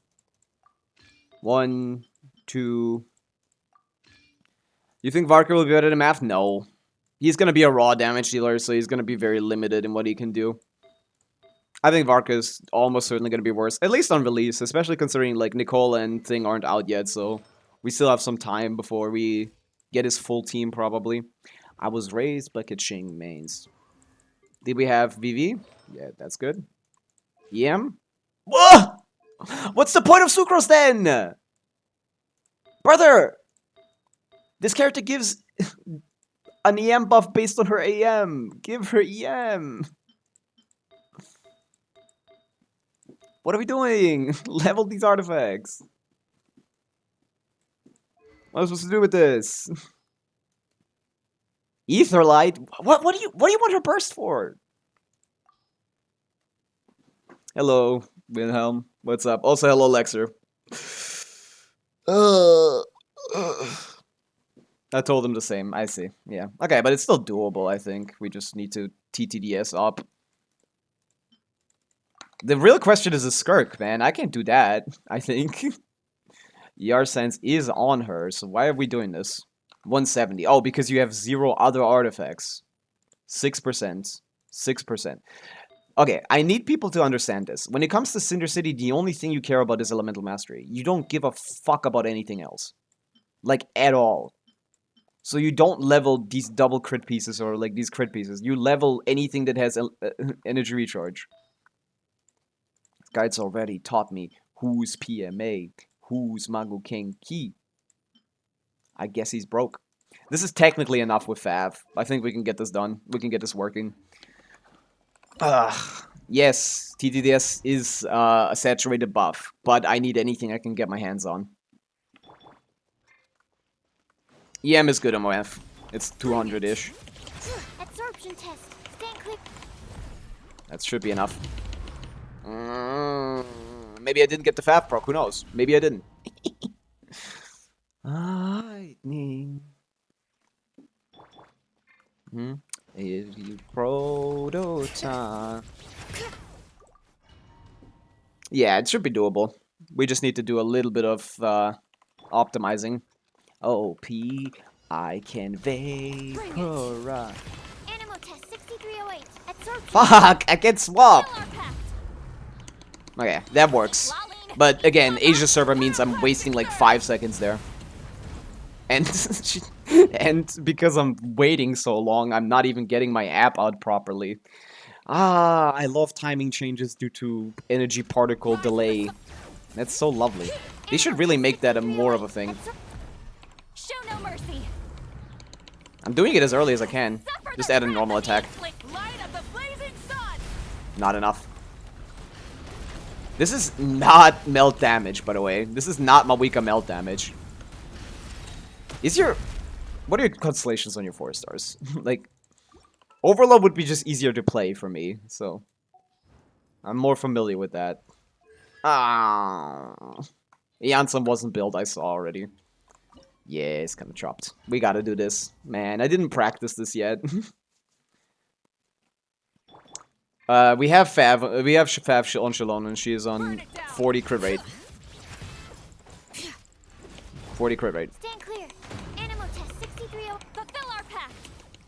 1, 2. You think Varka will be better than math? No. He's gonna be a raw damage dealer, so he's gonna be very limited in what he can do. I think Varka is almost certainly gonna be worse, at least on release, especially considering like Nicole and Thing aren't out yet, so we still have some time before we get his full team probably. I was raised by Kaching mains. Did we have VV? Yeah, that's good. EM? Whoa! What's the point of Sucrose then? Brother! This character gives an EM buff based on her AM. Give her EM. What are we doing? Level these artifacts. What am I supposed to do with this? Etherlight? What do you want her burst for? Hello, Wilhelm. What's up? Also, hello, Lexer. I told him the same. I see. Yeah. Okay, but it's still doable, I think. We just need to TTDS up. The real question is a Skirk, man. I can't do that, I think. ER Sense is on her, so why are we doing this? 170. Oh, because you have 0 other artifacts. 6%. 6%. Okay, I need people to understand this. When it comes to Cinder City, the only thing you care about is Elemental Mastery. You don't give a fuck about anything else. Like, at all. So you don't level these double crit pieces or, like, these crit pieces. You level anything that has energy recharge. This guide's already taught me who's PMA, who's Mango King Key. I guess he's broke. This is technically enough with Fav. I think we can get this done. We can get this working. Yes, TTDS is a saturated buff, but I need anything I can get my hands on. EM is good on MF. It's 200-ish. Absorption test. Stand clear. That should be enough. Maybe I didn't get the Fav proc. Who knows? Maybe I didn't. Lightning. If you prototype. Yeah, it should be doable. We just need to do a little bit of optimizing. OP, I can vaporize. Animal test 6308. Absorption. Fuck, I can swap. Okay, that works. But again, Asia server means I'm wasting like 5 seconds there. And and because I'm waiting so long, I'm not even getting my app out properly. I love timing changes due to energy particle delay. That's so lovely. They should really make that more of a thing. Show no mercy. I'm doing it as early as I can. Just add a normal attack. Not enough. This is not melt damage, by the way. This is not Mawika melt damage. What are your constellations on your 4 stars? Like, Overload would be just easier to play for me, so I'm more familiar with that. Jansson wasn't built, I saw already. Yeah, it's kind of chopped. We gotta do this. Man, I didn't practice this yet. We have Fav on Shalon, and she is on 40 crit rate. 40 crit rate. Stand clear. Animal test 630. Fulfill our pact.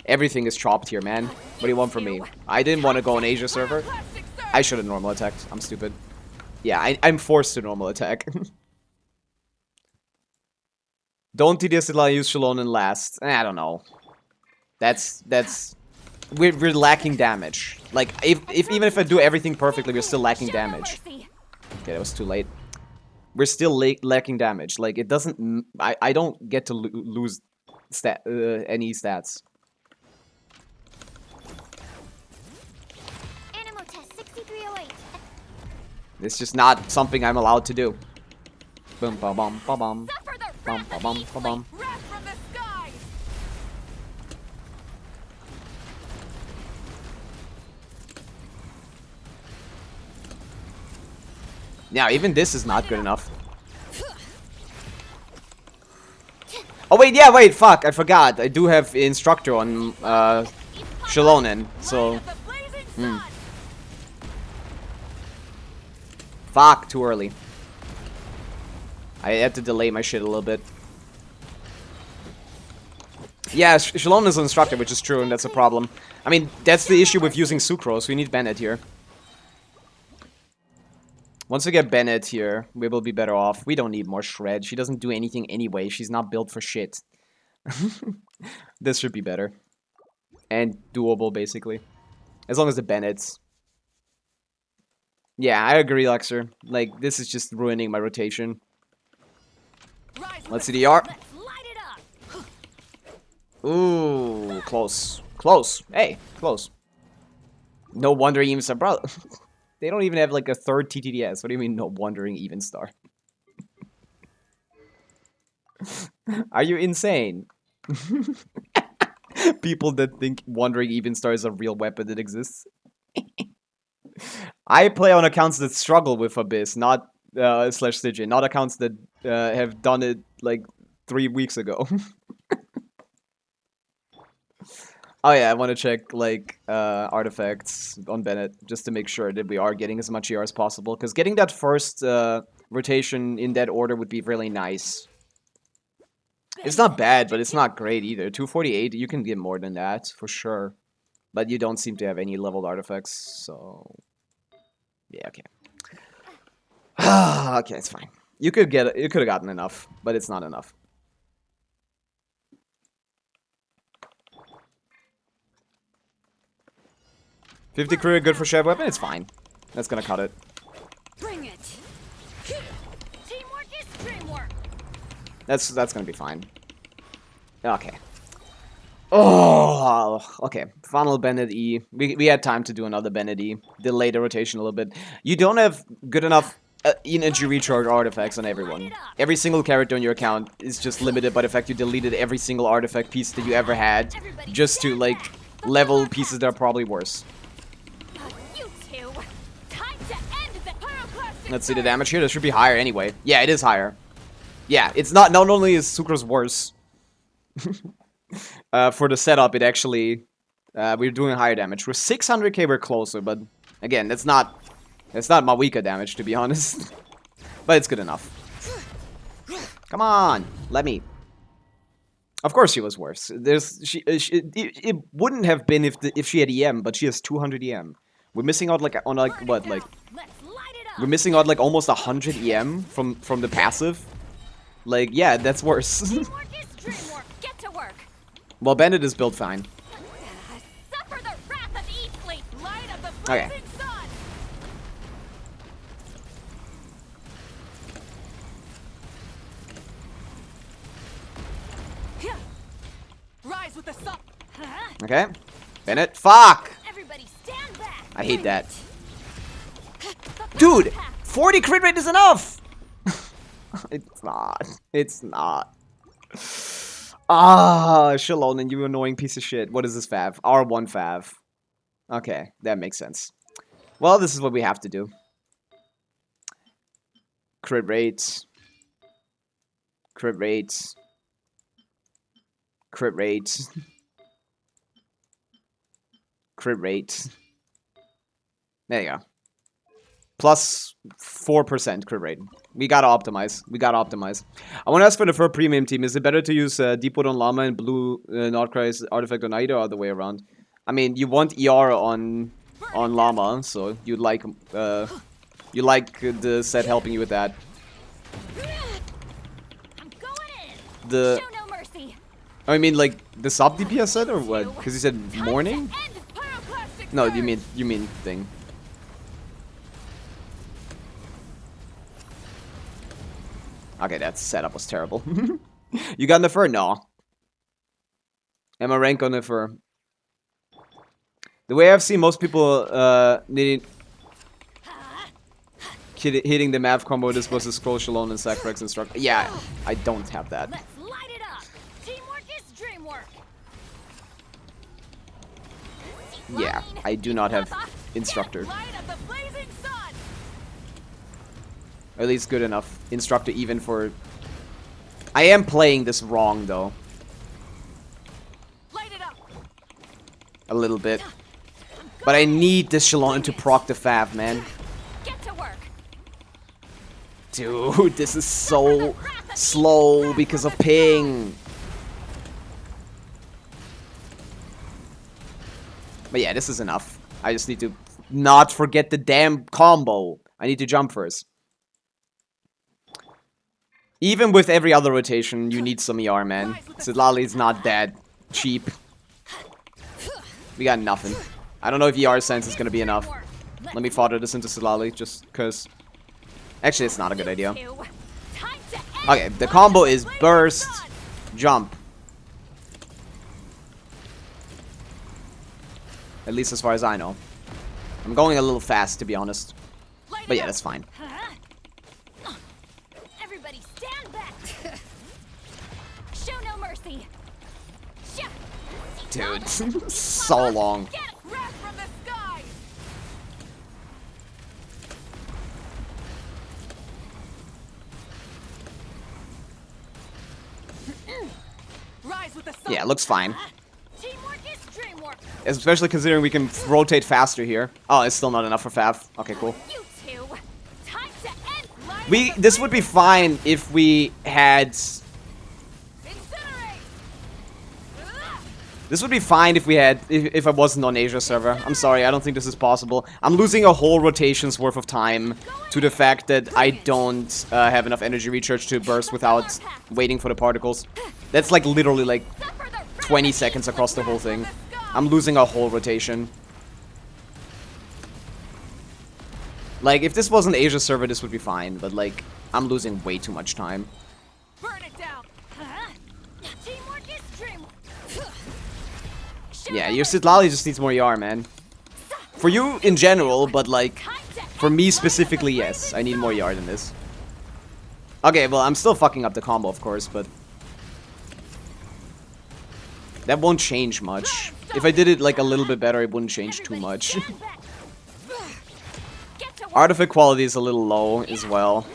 Everything is chopped here, man. What do you want from me? I didn't want to go on Asia server. I should have normal attacked. I'm stupid. Yeah, I'm forced to normal attack. Don't TDS use Shalom and last. I don't know. We're lacking damage. Like even if I do everything perfectly, we're still lacking damage. Okay, that was too late. We're still lacking damage. Like it doesn't. I don't get to lose any stats. Animal test 6308. It's just not something I'm allowed to do. Boom, ba bum, ba bum, Suffer the bum, ba bum, ba bum. wrath from the skies. Yeah, even this is not good enough. Oh wait, yeah, wait, fuck, I forgot. I do have instructor on Shalonen, so fuck, too early. I had to delay my shit a little bit. Yeah, Shalom is an instructor, which is true, and that's a problem. I mean, that's the issue with using Sucrose. We need Bennett here. Once we get Bennett here, we will be better off. We don't need more Shred. She doesn't do anything anyway. She's not built for shit. This should be better. And doable, basically. As long as the Bennett's. Yeah, I agree, Luxer. Like, this is just ruining my rotation. Let's see the R. Ooh, close. Close. Hey, close. No wonder even star, bro. They don't even have like a third TTDS. What do you mean, no wondering even star? Are you insane? People that think wandering even star is a real weapon that exists. I play on accounts that struggle with Abyss, not slash Stygian, not accounts that have done it like 3 weeks ago. Oh yeah, I want to check like artifacts on Bennett just to make sure that we are getting as much ER as possible. Because getting that first rotation in that order would be really nice. It's not bad, but it's not great either. 248, you can get more than that for sure, but you don't seem to have any leveled artifacts, so yeah, okay. Okay, it's fine. You could have gotten enough, but it's not enough. $50 career good for Chef Weapon? It's fine. That's gonna cut it. Bring it. Teamwork is dreamwork. That's gonna be fine. Okay. Oh, okay. Final Bennett E. We had time to do another Bennett E. Delay the rotation a little bit. You don't have good enough energy recharge artifacts on everyone. Every single character on your account is just limited by the fact you deleted every single artifact piece that you ever had just to, like, level pieces that are probably worse. Let's see the damage here. This should be higher anyway. Yeah, it is higher. Yeah, it's not only is Sucrose worse. For the setup, it actually we're doing higher damage. We're 600k, we're closer, but again, that's not Mawika damage, to be honest. But it's good enough. Come on, let me. Of course, she was worse. It wouldn't have been if she had EM, but she has 200 EM. We're missing out like on like what like. We're missing out like almost 100 EM from the passive. Like, yeah, that's worse. Get to work. Well, Bandit is built fine. Suffer the wrath of Eastleaf, light of the Okay. blazing sun. Rise with the sun. Okay. Bennett. Fuck! Everybody stand back. I hate that. Dude! 40 crit rate is enough! It's not. It's not. Ah, Shalom, you annoying piece of shit. What is this fav? R1 fav. Okay, that makes sense. Well, this is what we have to do. Crit rates. Crit rates. Crit rates. Crit rates. There you go. plus 4% crit rate. We gotta optimize. We gotta optimize. I want to ask for the fur premium team. Is it better to use Deepwood on Llama and Blue Nordkreis artifact on Ida or the way around? I mean, you want ER on Llama, so you like the set helping you with that. I'm going in. The Show no mercy. I mean, like the sub DPS set or what? Because you said morning. End pyroclastic No, surge. you mean thing. Okay, that setup was terrible. You got Nefer? No. Am I rank on Nefer? The way I've seen most people hitting the math combo, this was a scroll Shalom and Sacrifice Instructor. Yeah, I don't have that. Let's light it up. Teamwork is dreamwork. Yeah, I do not have Instructor. Light of the blazing sun. At least good enough. Instructor even for... I am playing this wrong, though. Light it up. A little bit. But I need this Shalom to proc the Fav, man. Get to work. Dude, this is so slow because of ping. But yeah, this is enough. I just need to not forget the damn combo. I need to jump first. Even with every other rotation, you need some ER, man. Sidlali is not that cheap. We got nothing. I don't know if ER sense is gonna be enough. Let me fodder this into Sidlali, just because... Actually, it's not a good idea. Okay, the combo is burst, jump. At least as far as I know. I'm going a little fast, to be honest. But yeah, that's fine. Everybody stand back. Show no mercy. Dude, so long. Get wrath from the sky. Rise with the sun. Yeah, it looks fine. Teamwork is dreamwork. Especially considering we can rotate faster here. Oh, it's still not enough for Fav. Okay, cool. You two. Time to end. This would be fine if we had... Incinerate. This would be fine if we had... If I wasn't on Asia server. I'm sorry, I don't think this is possible. I'm losing a whole rotation's worth of time to the fact that I don't have enough energy recharge to burst without waiting for the particles. That's like literally like 20 seconds across the whole thing. I'm losing a whole rotation. Like, if this was an Asia server, this would be fine, but like, I'm losing way too much time. Burn it down. Teamwork is dreamwork. Yeah, your Sidlali just needs more ER, man. For you in general, but like, for me specifically, yes, I need more ER than this. Okay, well, I'm still fucking up the combo, of course, but... that won't change much. If I did it like a little bit better, it wouldn't change too much. Artifact quality is a little low as well.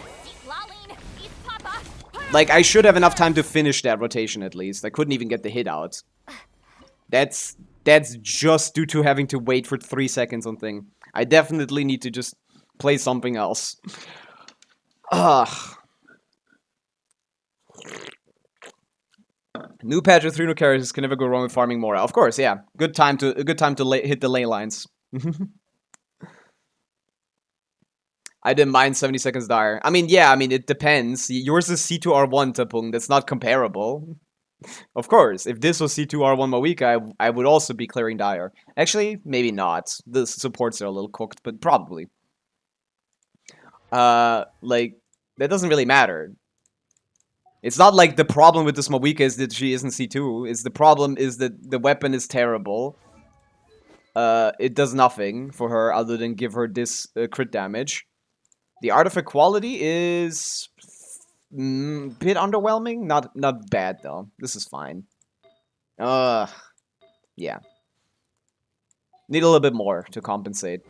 Like, I should have enough time to finish that rotation at least. I couldn't even get the hit out. That's just due to having to wait for 3 seconds on thing. I definitely need to just play something else. Ugh. New patch with 3 new characters can never go wrong with farming Mora. Of course, yeah. Good time to hit the ley lines. I didn't mind 70 seconds dire. I mean, yeah, I mean, it depends. Yours is C2R1 Tapung. That's not comparable. Of course, if this was C2R1 Mawika, I would also be clearing dire. Actually, maybe not. The supports are a little cooked, but probably. Like, that doesn't really matter. It's not like the problem with this Mawika is that she isn't C2. It's the problem is that the weapon is terrible. It does nothing for her other than give her this crit damage. The artifact quality is bit underwhelming. Not bad though. This is fine. Yeah. Need a little bit more to compensate.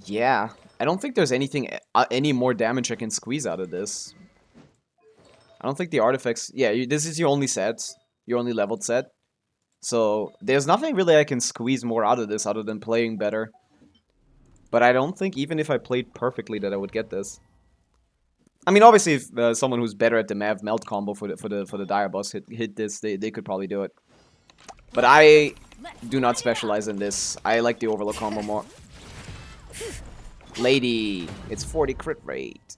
Yeah, I don't think there's anything any more damage I can squeeze out of this. I don't think the artifacts... Yeah, this is your only set. Your only leveled set. So, there's nothing really I can squeeze more out of this other than playing better. But I don't think even if I played perfectly that I would get this. I mean, obviously, if someone who's better at the Mav melt combo for the dire boss hit this, they could probably do it. But I do not specialize in this. I like the overload combo more. Lady, it's 40 crit rate.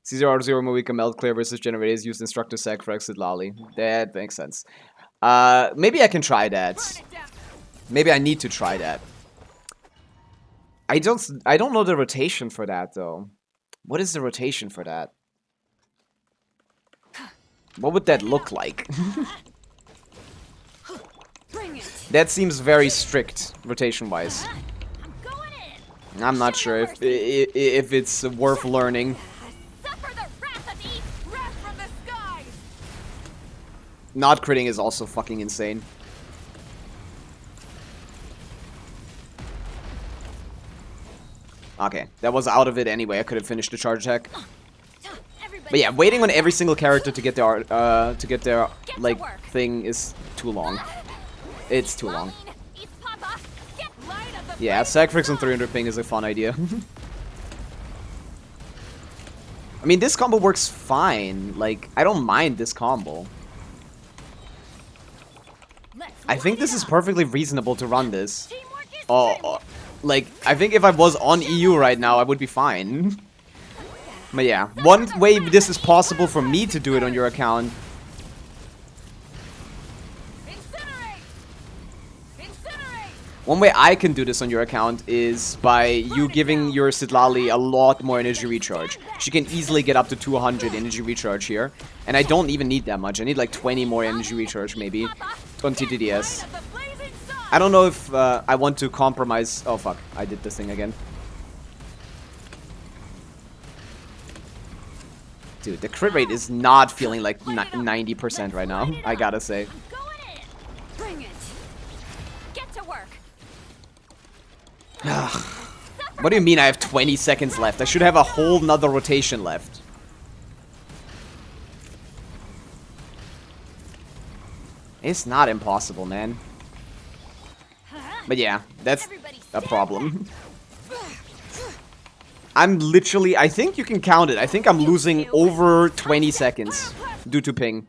C0 Moika melt clear versus generators used instructor sec for exit lolly. That makes sense. Maybe I can try that. Maybe I need to try that. I don't know the rotation for that though. What is the rotation for that? What would that look like? That seems very strict rotation-wise. I'm not sure if it's worth learning. Not critting is also fucking insane. Okay, that was out of it anyway. I could have finished the charge attack. But yeah, waiting on every single character to get their like thing is too long. It's too long. Yeah, Sacrifice on 300 ping is a fun idea. I mean, this combo works fine. Like, I don't mind this combo. I think this is perfectly reasonable to run this. Oh, like, I think if I was on EU right now, I would be fine. But yeah, one way this is possible for me to do it on your account. One way I can do this on your account is by you giving your Sitlali a lot more energy recharge. She can easily get up to 200 energy recharge here. And I don't even need that much. I need like 20 more energy recharge maybe on TTDS. I don't know if I want to compromise... Oh fuck, I did this thing again. Dude, the crit rate is not feeling like 90% right now, I gotta say. What do you mean I have 20 seconds left? I should have a whole nother rotation left. It's not impossible, man. But yeah, that's a problem. I'm literally... I think you can count it. I think I'm losing over 20 seconds due to ping.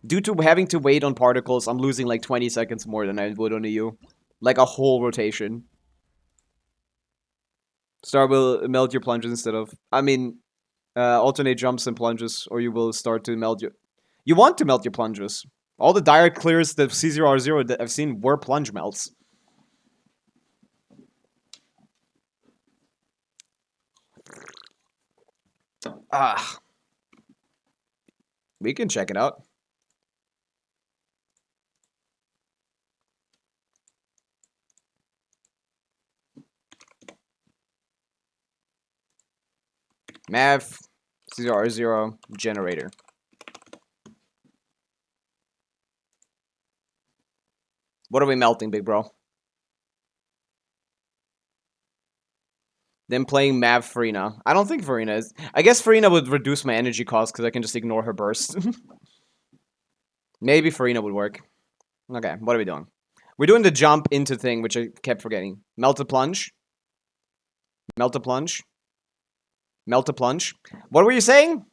Due to having to wait on particles, I'm losing like 20 seconds more than I would on a U. Like a whole rotation. Star will melt your plunges instead of... I mean, alternate jumps and plunges, or you will start to melt your... You want to melt your plunges. All the direct clears that C0R0 that I've seen were plunge melts. We can check it out. Mav C0R0 generator. What are we melting, big bro? Then playing Mav Farina. I don't think Farina is... I guess Farina would reduce my energy cost because I can just ignore her burst. Maybe Farina would work. Okay, what are we doing? We're doing the jump into thing, which I kept forgetting. Melt a plunge. Melt a plunge. Melt a plunge. What were you saying?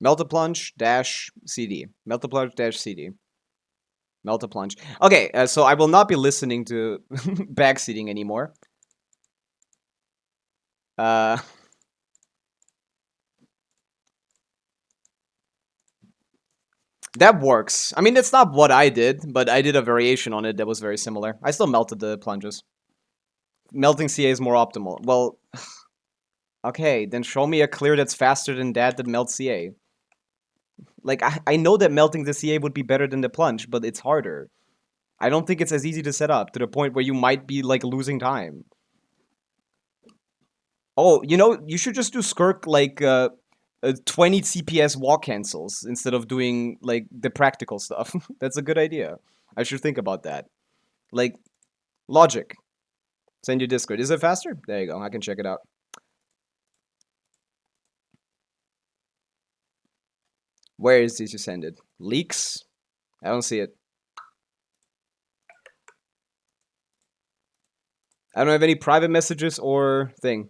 Melt a plunge dash CD. Melt a plunge dash CD. Melt a plunge. Okay, so I will not be listening to backseating anymore. That works. I mean, it's not what I did, but I did a variation on it that was very similar. I still melted the plunges. Melting CA is more optimal. Well, okay, then show me a clear that's faster than that melts CA. Like, I know that melting the CA would be better than the plunge, but it's harder. I don't think it's as easy to set up, to the point where you might be, like, losing time. Oh, you know, you should just do Skirk, like, 20 CPS walk cancels, instead of doing, like, the practical stuff. That's a good idea. I should think about that. Like, logic. Send you Discord. Is it faster? There you go. I can check it out. Where is this you send it? Leaks? I don't see it. I don't have any private messages or thing.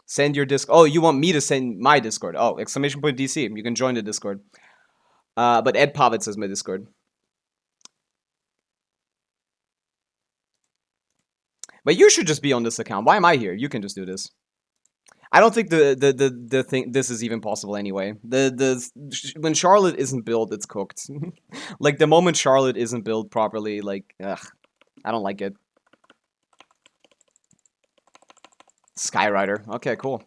Send your Discord. Oh, you want me to send my Discord? Oh, exclamation point DC. You can join the Discord. But Ed Pavitz is my Discord. But you should just be on this account. Why am I here? You can just do this. I don't think the thing this is even possible anyway. When Charlotte isn't built, it's cooked. Like the moment Charlotte isn't built properly, like ugh, I don't like it. Skyrider. Okay, cool.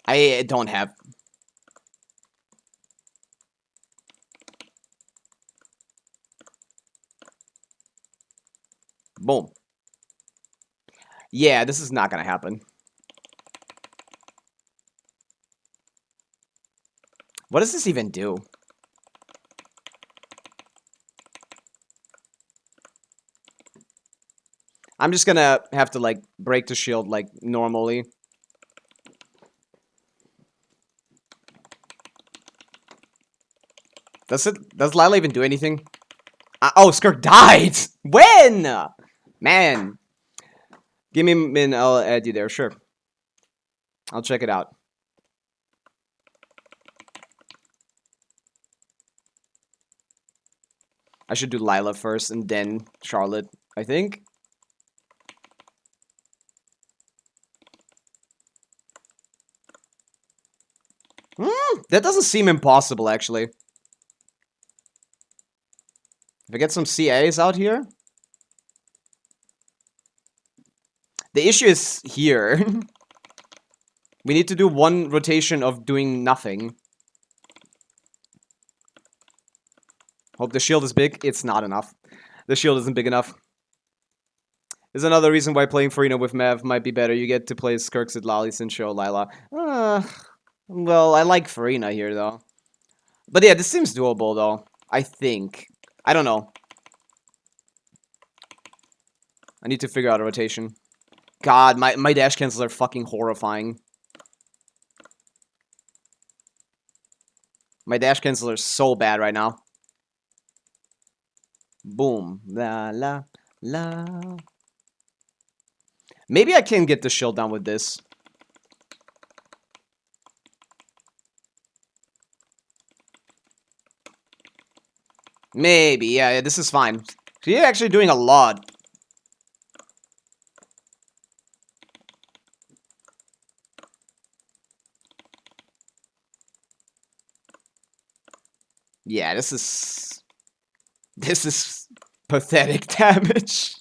I don't have. Boom. Yeah, this is not gonna happen. What does this even do? I'm just gonna have to, like, break the shield, like, normally. Does Lila even do anything? Oh, Skirk died! When? Man. Give me a minute, I'll add you there, sure. I'll check it out. I should do Lila first and then Charlotte, I think. That doesn't seem impossible, actually. If I get some CAs out here. The issue is here. We need to do one rotation of doing nothing. Hope the shield is big. It's not enough. The shield isn't big enough. There's another reason why playing Farina with Mav might be better. You get to play Skirks at Lali and show Lila. Well, I like Farina here, though. But yeah, this seems doable, though. I think. I don't know. I need to figure out a rotation. God, my dash cancels are fucking horrifying. My dash cancels are so bad right now. Boom. La, la, la. Maybe I can get the shield down with this. Maybe, yeah, this is fine. So you're actually doing a lot. Yeah, this is pathetic damage.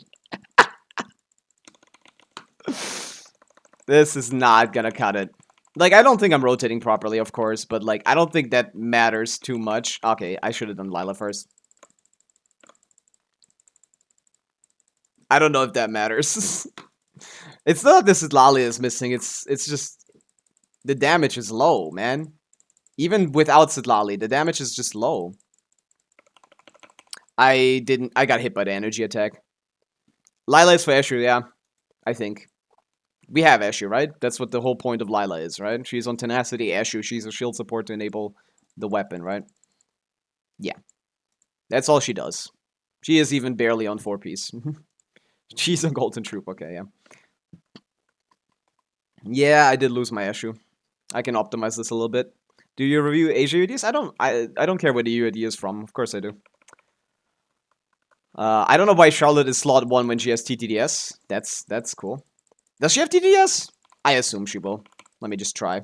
This is not gonna cut it. Like, I don't think I'm rotating properly, of course, but, like, I don't think that matters too much. Okay, I should have done Lila first. I don't know if that matters. It's not this Lali is missing, it's just... The damage is low, man. Even without Sitlali, the damage is just low. I got hit by the energy attack. Lila is for Eshu, yeah. I think. We have Eshu, right? That's what the whole point of Lila is, right? She's on Tenacity, Eshu. She's a shield support to enable the weapon, right? Yeah. That's all she does. She is even barely on 4-piece. She's a Golden Troop, okay, yeah. Yeah, I did lose my Eshu. I can optimize this a little bit. Do you review Asia UIDs? I don't care where the UID is from. Of course I do. I don't know why Charlotte is slot 1 when she has TTDS. That's cool. Does she have TTDS? I assume she will. Let me just try.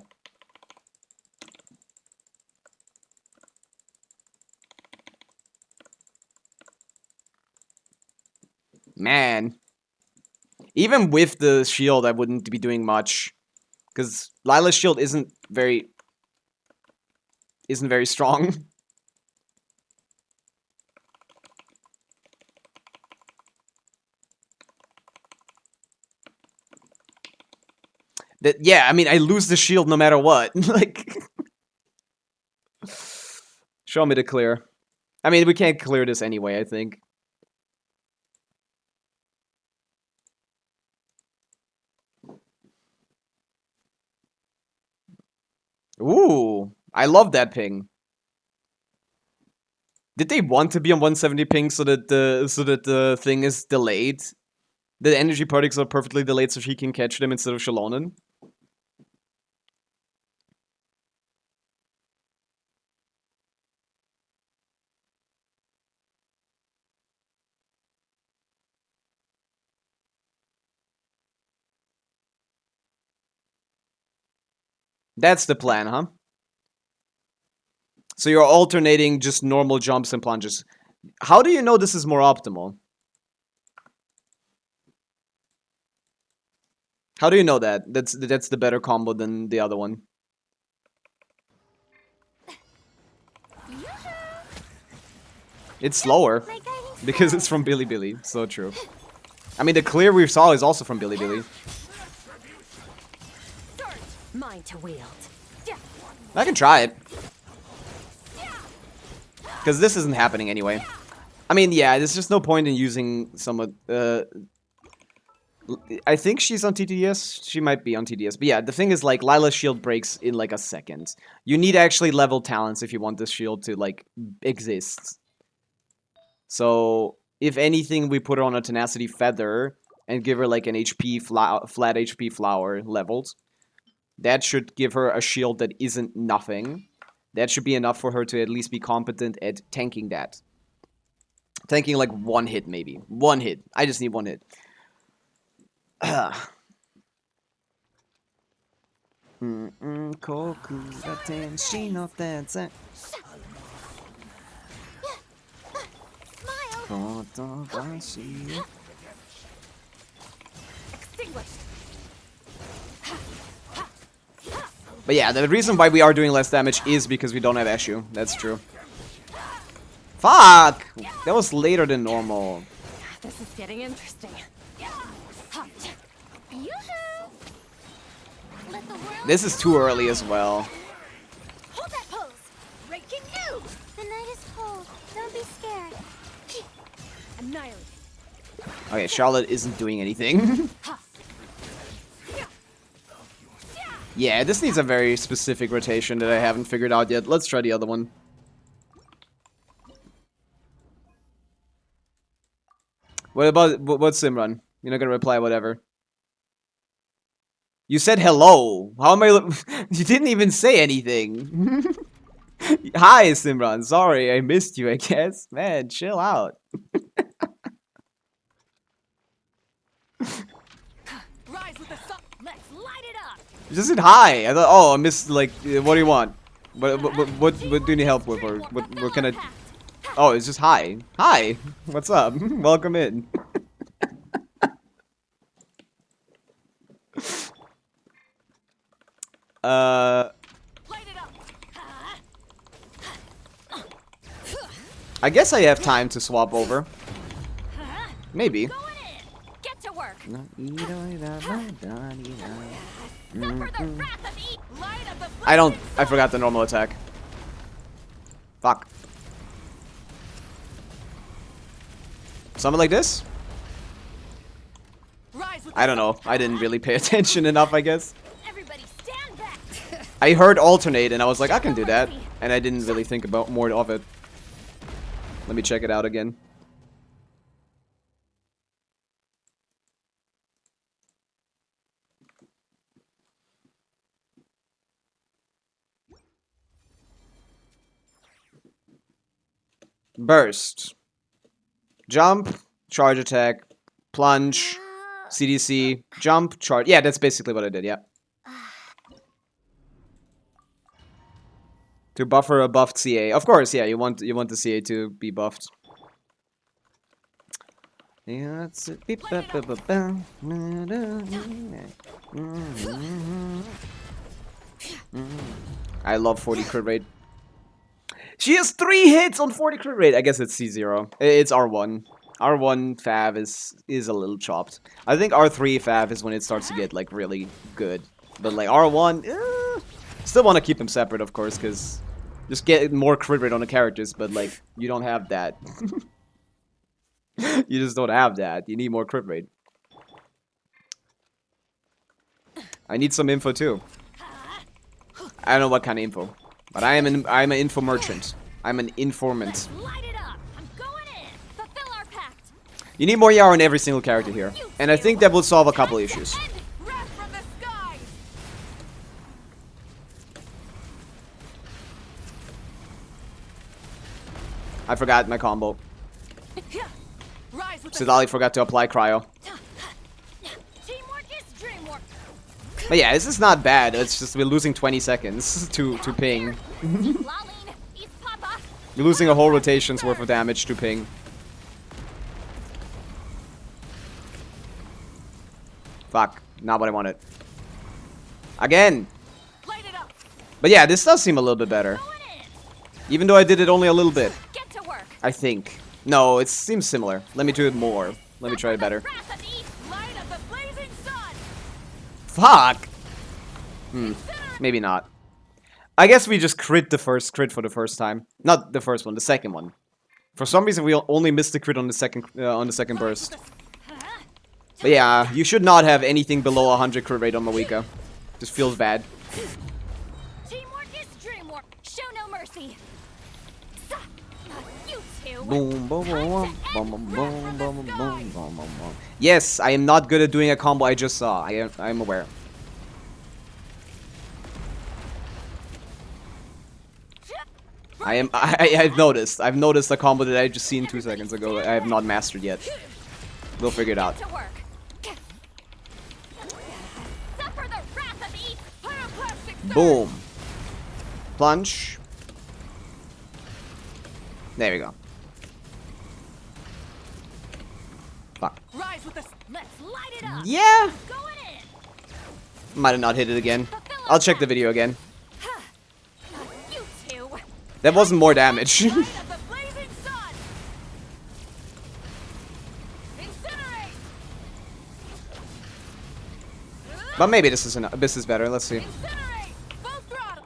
Man. Even with the shield, I wouldn't be doing much. Because Lila's shield isn't very strong. Yeah, I mean, I lose the shield no matter what. Like, show me the clear. I mean, we can't clear this anyway, I think. Ooh, I love that ping. Did they want to be on 170 ping so that the thing is delayed? The energy particles are perfectly delayed so she can catch them instead of Shalonen? That's the plan, huh? So you're alternating just normal jumps and plunges. How do you know this is more optimal? How do you know that? That's the better combo than the other one. It's slower because it's from Bilibili. So true. I mean, the clear we saw is also from Bilibili. Mine to wield. I can try it. Because this isn't happening anyway. I mean, yeah, there's just no point in using some I think she's on TTS. She might be on TTS. But yeah, the thing is, like, Lila's shield breaks in, like, a second. You need actually level talents if you want this shield to, like, exist. So, if anything, we put her on a Tenacity Feather and give her, like, an HP, flat HP flower leveled. That should give her a shield that isn't nothing. That should be enough for her to at least be competent at tanking that. Tanking, like, one hit, maybe. One hit. I just need one hit. But yeah, the reason why we are doing less damage is because we don't have Eshu. That's true. Fuck! That was later than normal. This is getting interesting. This is too early as well. Hold that pose. Breaking you. The night is cold. Don't be scared. Annihilate. Okay, Charlotte isn't doing anything. Yeah, this needs a very specific rotation that I haven't figured out yet. Let's try the other one. What about what's Simran? You're not gonna reply, whatever. You said hello. How am I? You didn't even say anything. Hi, Simran. Sorry, I missed you. I guess, man, chill out. Rise with the sun. Let's light it up. You just said hi. I thought, oh, I missed. Like, what do you want? What do you need help with? Or what can I? Oh, it's just hi. Hi. What's up? Welcome in. I guess I have time to swap over. Maybe. Get to work. I forgot the normal attack. Fuck. Something like this? I don't know. I didn't really pay attention enough, I guess. Everybody stand back. I heard alternate and I was like, I can do that. And I didn't really think about more of it. Let me check it out again. Burst. Jump, charge attack, plunge, CDC, jump, charge. Yeah, that's basically what I did, yeah. To buffer a buffed CA. Of course, yeah, you want the CA to be buffed. Yeah, that's it. I love 40 crit rate. She has 3 hits on 40 crit rate. I guess it's C0. It's R1. R1 Fav is a little chopped. I think R3 Fav is when it starts to get, like, really good. But, like, R1, still want to keep them separate, of course, because Just get more crit rate on the characters, but like, you don't have that. You just don't have that. You need more crit rate. I need some info too. I don't know what kind of info, but I'm an info merchant. I'm an informant. Light it up. I'm going in. Fulfill our pact. You need more Yara on every single character here, and I think that will solve a couple issues. End. Wrath from the skies. I forgot my combo. Rise with Sidali forgot to apply cryo. Teamwork is dreamwork. But yeah, this is not bad. It's just we're losing 20 seconds to ping. Laline. East Papa. You're losing a whole rotation's worth of damage to ping. Fuck, not what I wanted. Again! Light it up. But yeah, this does seem a little bit better. Going in. Even though I did it only a little bit. Get to work. I think. No, it seems similar. Let me do it more. Let me try it better. Wrath of East. Light of the blazing sun. Fuck! Maybe not. I guess we just crit the first crit for the first time. Not the first one, the second one. For some reason, we only missed the crit on the second burst. But yeah, you should not have anything below 100 crit rate on Pavica. Just feels bad. Teamwork is dreamwork. Show no mercy. You two. Boom, boom, boom, boom, boom, boom, boom, boom, boom, boom. Yes, I am not good at doing a combo I just saw. I'm aware. I've noticed. I've noticed a combo that I just seen 2 seconds ago that I have not mastered yet. We'll figure it out. To work. Suffer the wrath of East. Pyroclastic surge. Boom. Plunge. There we go. Fuck. Rise with us. Let's light it up. Yeah. Going in. Might have not hit it again. I'll check the video again. You two. That wasn't more damage. Light of the blazing sun. Incinerate. But maybe this is better. Let's see. Incinerate. Full throttle.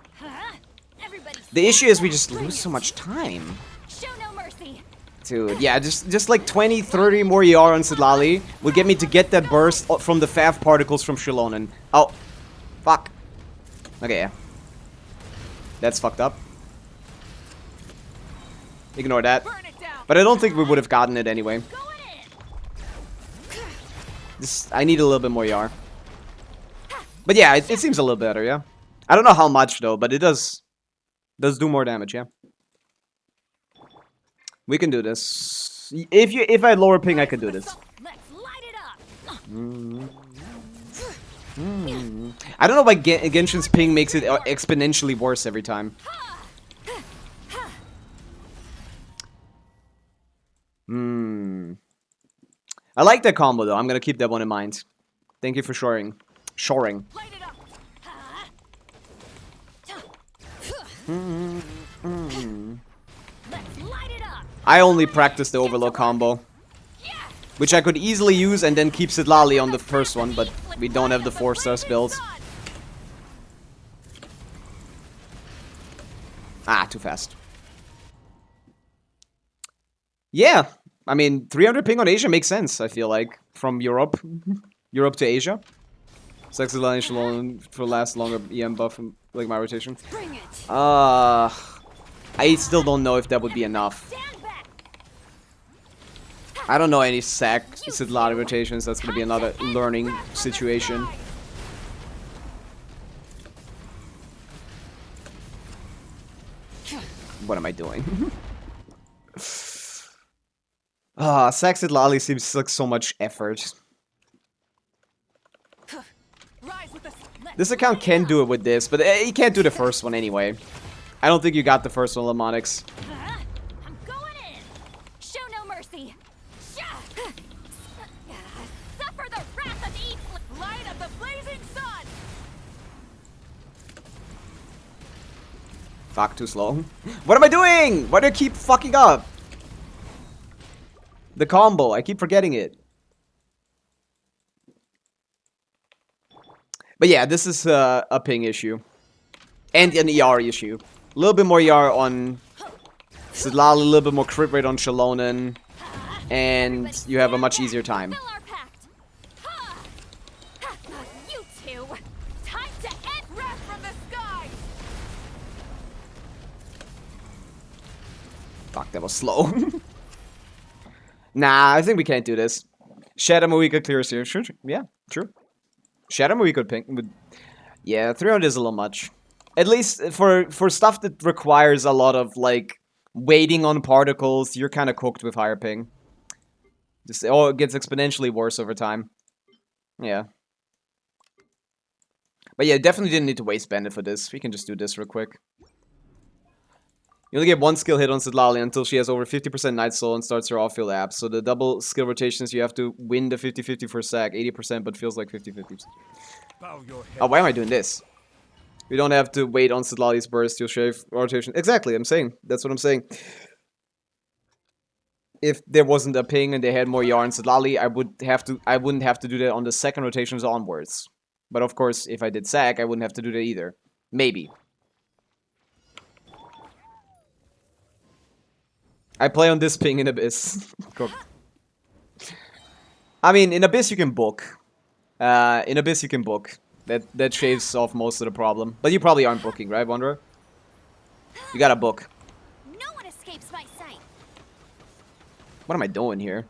Everybody. The issue is we just lose so much time. Show no mercy. Dude, yeah, just like 20, 30 more ER on Sidlali would get me to get that burst from the FAF particles from Shilonen. Oh, fuck. Okay, yeah. That's fucked up. Ignore that. Burn it down. But I don't think we would have gotten it anyway. Going in. I need a little bit more ER. But yeah, it seems a little better, yeah. I don't know how much though, but it does do more damage, yeah. We can do this. If I had lower ping, I could do this. Let's light it up. I don't know why Genshin's ping makes it exponentially worse every time. I like that combo though. I'm gonna keep that one in mind. Thank you for shoring. Light it up. Let's light it up. I only practice the overload combo, which I could easily use and then keep Sidlali on the first one, but we don't have the 4-star builds. Ah, too fast. Yeah, I mean, 300 ping on Asia makes sense, I feel like, from Europe. Europe to Asia. Sexy line for last longer EM buff and like my rotation. Bring it. I still don't know if that would be enough. Stand back. I don't know any sack Sidlali rotations. That's gonna be another learning situation. What am I doing? Sack Sidlali seems like so much effort. Rise with us. Let's This account can do it with this, but he can't do the first one anyway. I don't think you got the first one, Lamonix. I'm going in. Show no mercy. Suffer the wrath of East. Light of the blazing sun. Fuck, too slow. What am I doing? Why do I keep fucking up? The combo, I keep forgetting it. But yeah, this is a ping issue. And an ER issue. A little bit more Yar on Sidlal, a little bit more crit rate on Shalonen, and you have a much easier time. Fulfill our pact. Ha! You two, time to end wrath from the skies. Fuck, that was slow. Nah, I think we can't do this. Shadow Moika clears here. Sure, yeah, true. Shadow Moika ping would... Yeah, 300 is a little much. At least for stuff that requires a lot of, like, waiting on particles, you're kind of cooked with higher ping. Just, oh, it gets exponentially worse over time. Yeah. But yeah, definitely didn't need to waste bandit for this. We can just do this real quick. You only get one skill hit on Sidlali until she has over 50% Night Soul and starts her off-field app. So the double skill rotations, you have to win the 50-50 for sack. 80%, but feels like 50-50. Oh, why am I doing this? We don't have to wait on Sidlali's burst. You'll shave rotation. Exactly, I'm saying. That's what I'm saying. If there wasn't a ping and they had more yarn Sidlali, I wouldn't have to do that on the second rotations onwards. But of course, if I did sack, I wouldn't have to do that either. Maybe. I play on this ping in Abyss. I mean, in Abyss you can book. In Abyss you can book. That shaves off most of the problem. But you probably aren't booking, right, Wanderer? You gotta book. No one escapes my sight. What am I doing here?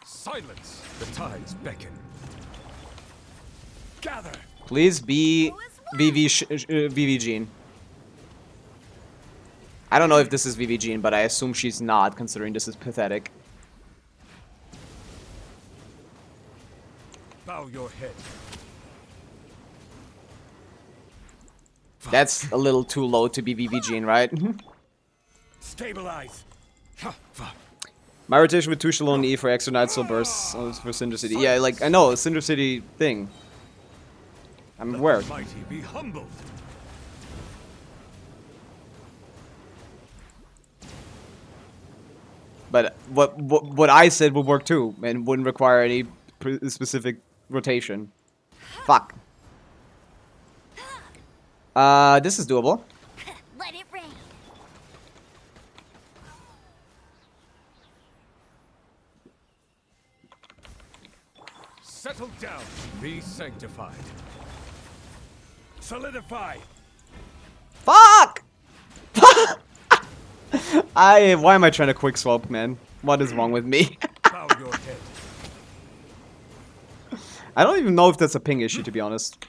Silence! The tides beckon. Gather! Please be VV Jean. I don't know if this is VV Jean, but I assume she's not, considering this is pathetic. Bow your head. That's a little too low to be VV Jean, right? Stabilize. My rotation with 2 Shalom E for extra Night Soul bursts for Cinder City. Yeah, like, I know, Cinder City thing. I'm aware. Let the mighty be humbled. But what I said would work too, and wouldn't require any specific rotation. Fuck. This is doable. Let it rain. Settle down. Be sanctified. Solidify. Fuck! Why am I trying to quick swap, man? What is wrong with me? Bow your head. I don't even know if that's a ping issue, to be honest.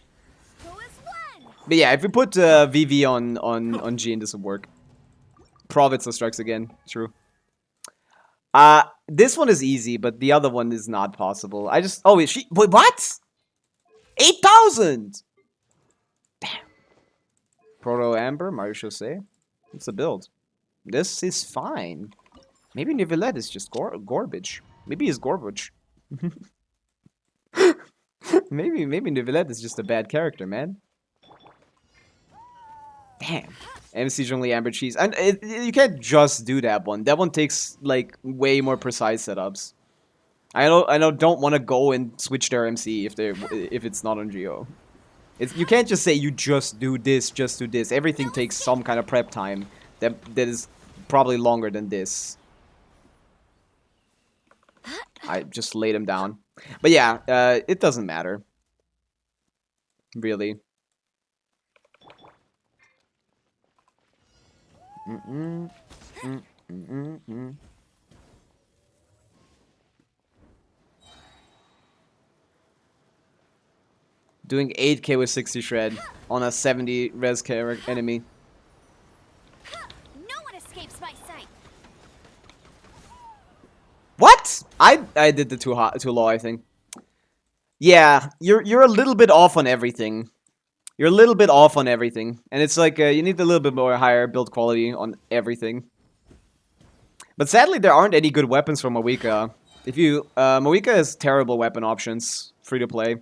Who is one? But yeah, if we put VV on Jean, this would work. Provitza strikes again. True. This one is easy, but the other one is not possible. Oh, is she? Wait, what? 8,000! Damn. Proto Amber, Mario Chaussee. It's a build. This is fine. Maybe Nivelette is just garbage. Maybe he's garbage. maybe Nivelette is just a bad character, man. Damn. MC only Amber Cheese. And you can't just do that one. That one takes, like, way more precise setups. I don't want to go and switch their MC if it's not on Geo. You can't just say you just do this. Everything takes some kind of prep time that is probably longer than this. I just laid him down. But yeah, it doesn't matter. Really. Doing 8k with 60 shred on a 70 res enemy. No one escapes my sight. What? I did the too low, I think. Yeah, you're a little bit off on everything. You're a little bit off on everything. And it's like, you need a little bit more higher build quality on everything. But sadly, there aren't any good weapons from Pavica. Pavica has terrible weapon options, free to play.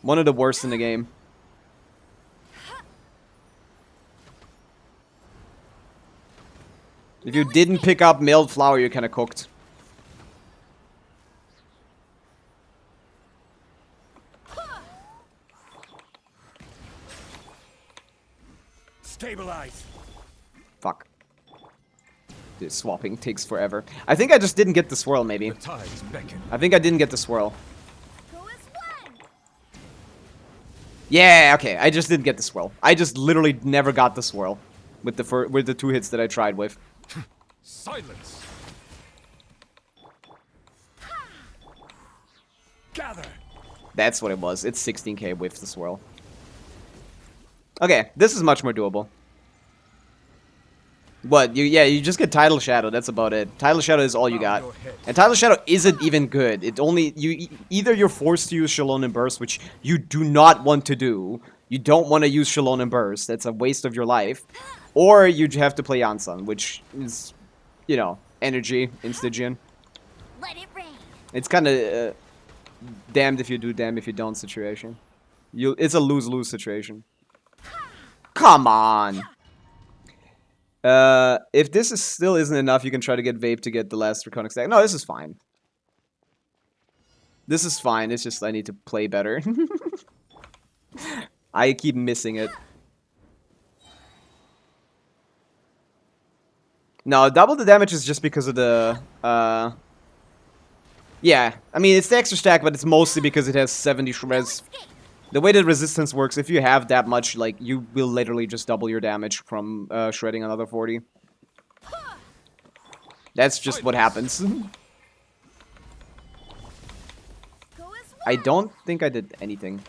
One of the worst in the game. If you didn't pick up Mailed Flower, you're kinda cooked. Stabilize. Fuck. This swapping takes forever. I think I just didn't get the swirl, maybe. The tides beckon. I think I didn't get the swirl. Go as one. Yeah, okay. I just didn't get the swirl. I just literally never got the swirl with the 2 hits that I tried with. Silence. Gather. That's what it was. It's 16k with the swirl. Okay, this is much more doable. What? You just get Tidal Shadow. That's about it. Tidal Shadow is all you got. And Tidal Shadow isn't even good. It only either you're forced to use Shalom and Burst, which you do not want to do. You don't want to use Shalom and Burst. That's a waste of your life. Or you have to play Yansan, which is, you know, energy in Stygian. Let it rain. It's kind of damned if you do, damned if you don't situation. It's a lose-lose situation. Come on. If this still isn't enough, you can try to get Vape to get the last Draconic stack. No, this is fine. This is fine. It's just I need to play better. I keep missing it. No, double the damage is just because of the, yeah, I mean, it's the extra stack, but it's mostly because it has 70 shreds. The way that resistance works, if you have that much, like, you will literally just double your damage from shredding another 40. That's just what happens. I don't think I did anything.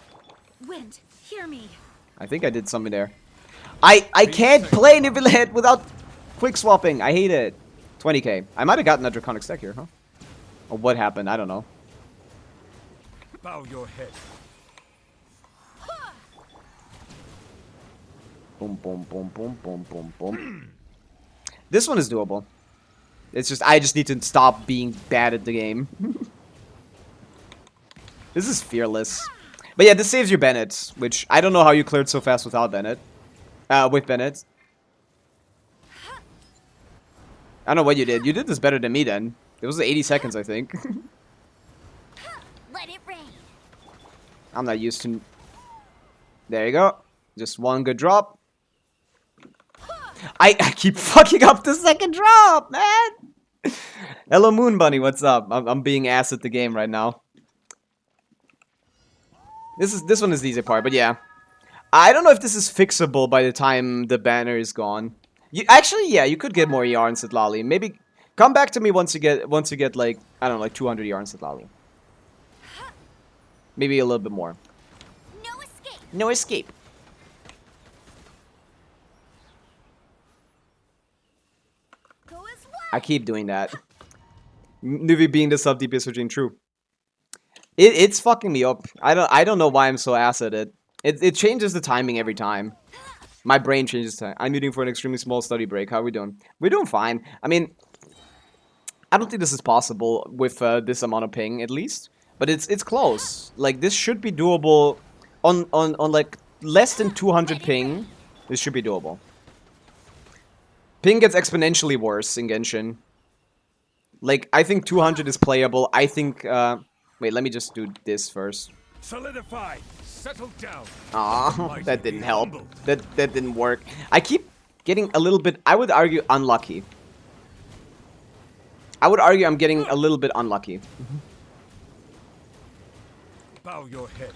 Wind, hear me. I think I did something there. I can't play Nivelhead without quick swapping. I hate it. 20k. I might have gotten a Draconic stack here, huh? Or what happened? I don't know. Bow your head. Boom, boom, boom, boom, boom, boom, boom. This one is doable. It's just, I just need to stop being bad at the game. This is fearless. But yeah, this saves your Bennett, which I don't know how you cleared so fast without Bennett. With Bennett. I don't know what you did. You did this better than me then. It was 80 seconds, I think. Let it rain. I'm not used to... There you go. Just one good drop. I keep fucking up the second drop, man! Hello, Moon Bunny, what's up? I'm being ass at the game right now. This one is the easy part, but yeah. I don't know if this is fixable by the time the banner is gone. Actually, yeah, you could get more yarns at Lali. Maybe come back to me once you get like, I don't know, like 200 yarns at Lali. Maybe a little bit more. No escape. No escape. Go as one. I keep doing that. Nuvi being the sub DPS routine, true. It's fucking me up. I don't know why I'm so ass at it. It changes the timing every time. My brain changes time. I'm muting for an extremely small study break. How are we doing? We're doing fine. I mean, I don't think this is possible with this amount of ping, at least. But it's close. Like, this should be doable on like less than 200 ping. This should be doable. Ping gets exponentially worse in Genshin. Like, I think 200 is playable. I think, wait, let me just do this first. Solidify. Settle down. Aw, that didn't help. That didn't work. I keep getting a little bit, I would argue, unlucky. I would argue I'm getting a little bit unlucky. Bow your head.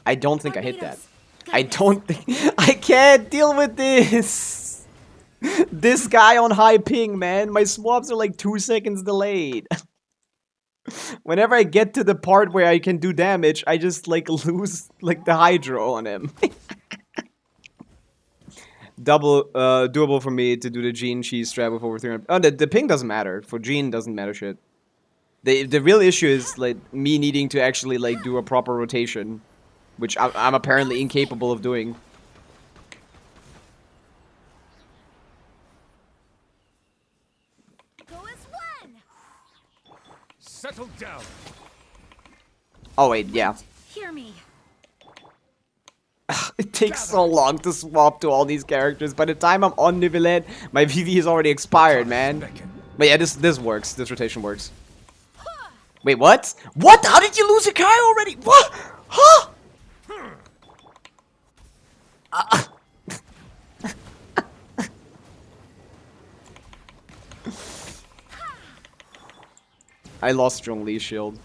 I don't think I hit that. I don't think... I can't deal with this! This guy on high ping, man. My swaps are like 2 seconds delayed. Whenever I get to the part where I can do damage, I just, like, lose, like, the Hydro on him. Doable for me to do the Gene Cheese strat with over 300... Oh, the ping doesn't matter. For Gene, doesn't matter shit. The real issue is, like, me needing to actually, like, do a proper rotation. Which I'm apparently incapable of doing. Go as one. Settle down. Oh, wait, yeah. Hear me. It takes so long to swap to all these characters. By the time I'm on Nivelhead, my VV is already expired, man. But yeah, this works. This rotation works. Wait, what? What? How did you lose a Kai already? What? Huh? I lost Zhongli's shield.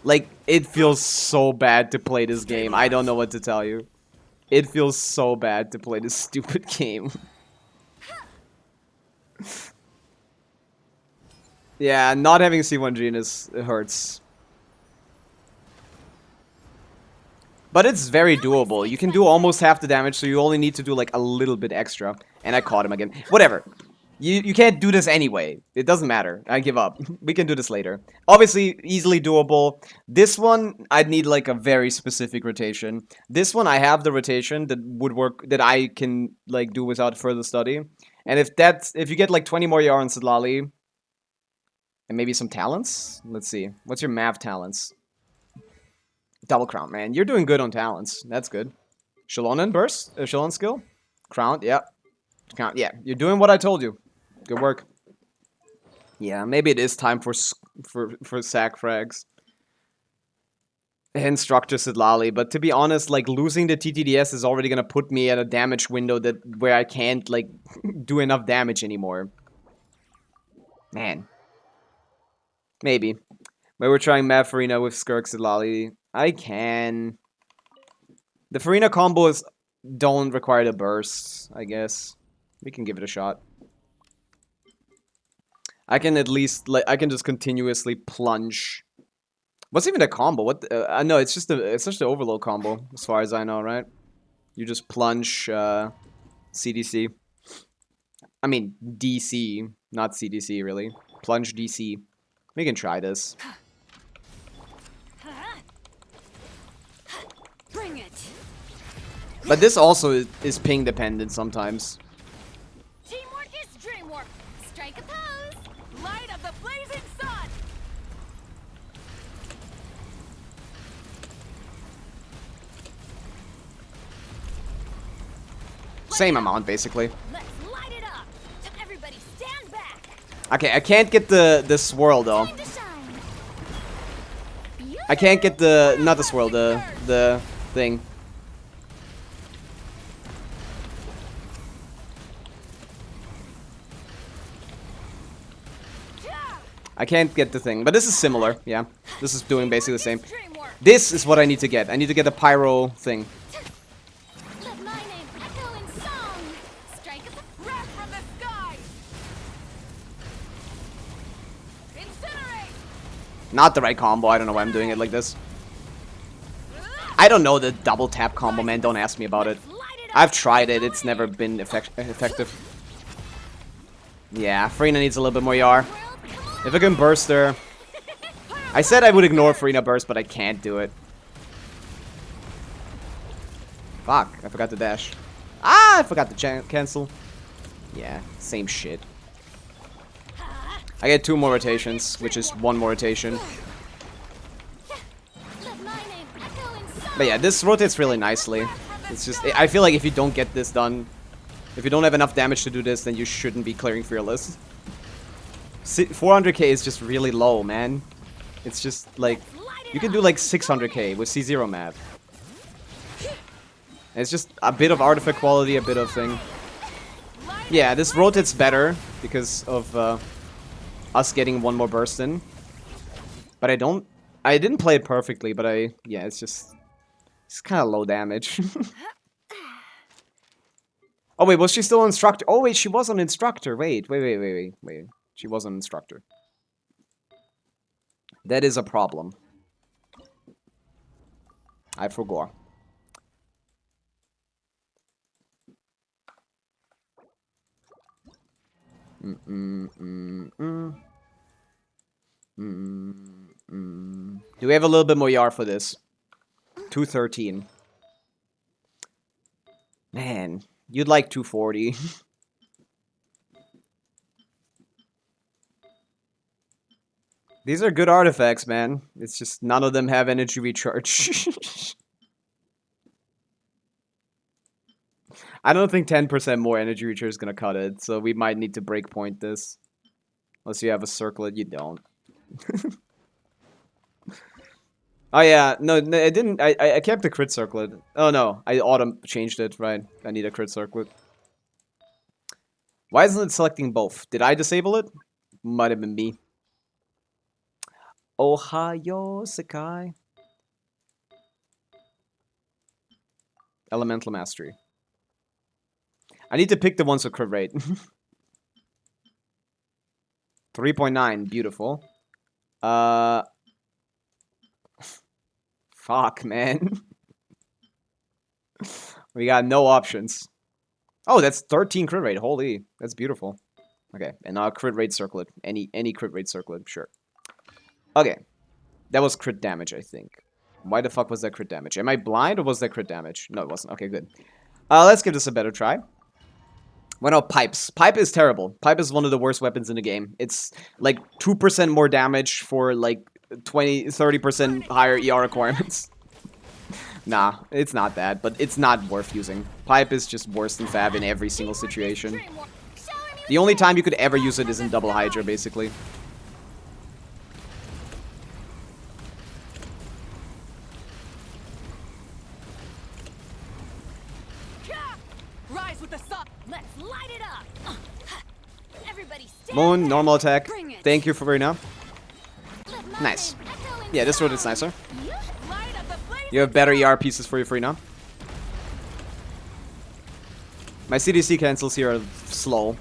Like, it feels so bad to play this game. I don't know what to tell you. It feels so bad to play this stupid game. Yeah, not having C1 Genius hurts. But it's very doable. You can do almost half the damage, so you only need to do like a little bit extra. And I caught him again. Whatever. You can't do this anyway. It doesn't matter. I give up. We can do this later. Obviously, easily doable. This one, I'd need like a very specific rotation. This one, I have the rotation that would work, that I can like do without further study. And if you get like 20 more YR on Sidlali, and maybe some talents? Let's see. What's your Mav talents? Double Crown, man. You're doing good on talents. That's good. Shallonen burst? Shallonen skill? Crown, yeah. Crown, yeah. You're doing what I told you. Good work. Yeah, maybe it is time for sack frags. Instructor Sidlali, but to be honest, like, losing the TTDS is already gonna put me at a damage window where I can't, like, do enough damage anymore. Man. Maybe. Maybe we're trying Mav Farina with Skirk Sidlali. I can. The Farina combos don't require the burst, I guess. We can give it a shot. I can at least, like, I can just continuously plunge. What's even a combo? What? No, it's just the overload combo, as far as I know, right? You just plunge CDC. I mean DC, not CDC, really. Plunge DC. We can try this. Bring it. But this also is ping dependent sometimes. Teamwork is dreamwork. Strike a pose. Light of the blazing sun. Same amount, basically. Let's light it up. Everybody stand back. Okay, I can't get the swirl, though. Time to shine. I can't get the... Not the swirl, the thing. I can't get the thing, but this is similar, yeah. This is doing basically the same. Dreamwork. This is what I need to get. I need to get the pyro thing. Let my name echo in song. Strike at the Breath from the sky. Incinerate. Not the right combo. I don't know why I'm doing it like this. I don't know the double tap combo, man. Don't ask me about it. light it up. I've tried it. It's never been effective. Yeah, Farina needs a little bit more YR. World, come on. If I can burst her... I said I would ignore Farina burst, but I can't do it. Fuck, I forgot to dash. Ah, I forgot to cancel. Yeah, same shit. I get 2 more rotations, which is 1 more rotation. Let my name echo in song. But yeah, this rotates really nicely. It's just, I feel like if you don't get this done, if you don't have enough damage to do this, then you shouldn't be clearing Fearless. 400k is just really low, man. It's just like, you can do like 600k with C0 map. And it's just a bit of artifact quality, a bit of thing. Yeah, this rotates better because of us getting 1 more burst in. But I didn't play it perfectly, but yeah, it's kind of low damage. Oh wait, was she still an instructor? Oh wait, she was an instructor. Wait. She was an instructor. That is a problem. I forgot. Do we have a little bit more YAR for this? 213. Man, you'd like 240. These are good artifacts, man. It's just none of them have energy recharge. I don't think 10% more energy recharge is gonna cut it, so we might need to breakpoint this. Unless you have a circlet, you don't. Oh yeah, no, I didn't. I kept the crit circlet. Oh no, I auto changed it. Right, I need a crit circlet. Why isn't it selecting both? Did I disable it? Might have been me. Ohio Sakai. Elemental Mastery. I need to pick the ones with crit rate. 3.9, beautiful. Fuck, man. We got no options. Oh, that's 13 crit rate. Holy, that's beautiful. Okay, and now crit rate circlet. Any crit rate circlet, sure. Okay, that was crit damage, I think. Why the fuck was that crit damage? Am I blind or was that crit damage? No, it wasn't. Okay, good. Let's give this a better try. Well, no, pipes. Pipe is terrible. Pipe is one of the worst weapons in the game. It's like 2% more damage for like 30% higher ER requirements. Nah, it's not that, but it's not worth using. Pipe is just worse than Fab in every single situation. The only time you could ever use it is in double Hydra, basically. Rise with the sun. Let's light it up. Everybody stand Moon, back. normal attack. Bring it. Thank you for right now. Let my Nice. name echo in Yeah, this sword is song. nicer. Light up the blazing You have better ER pieces for you free now. My CDC cancels here are slow.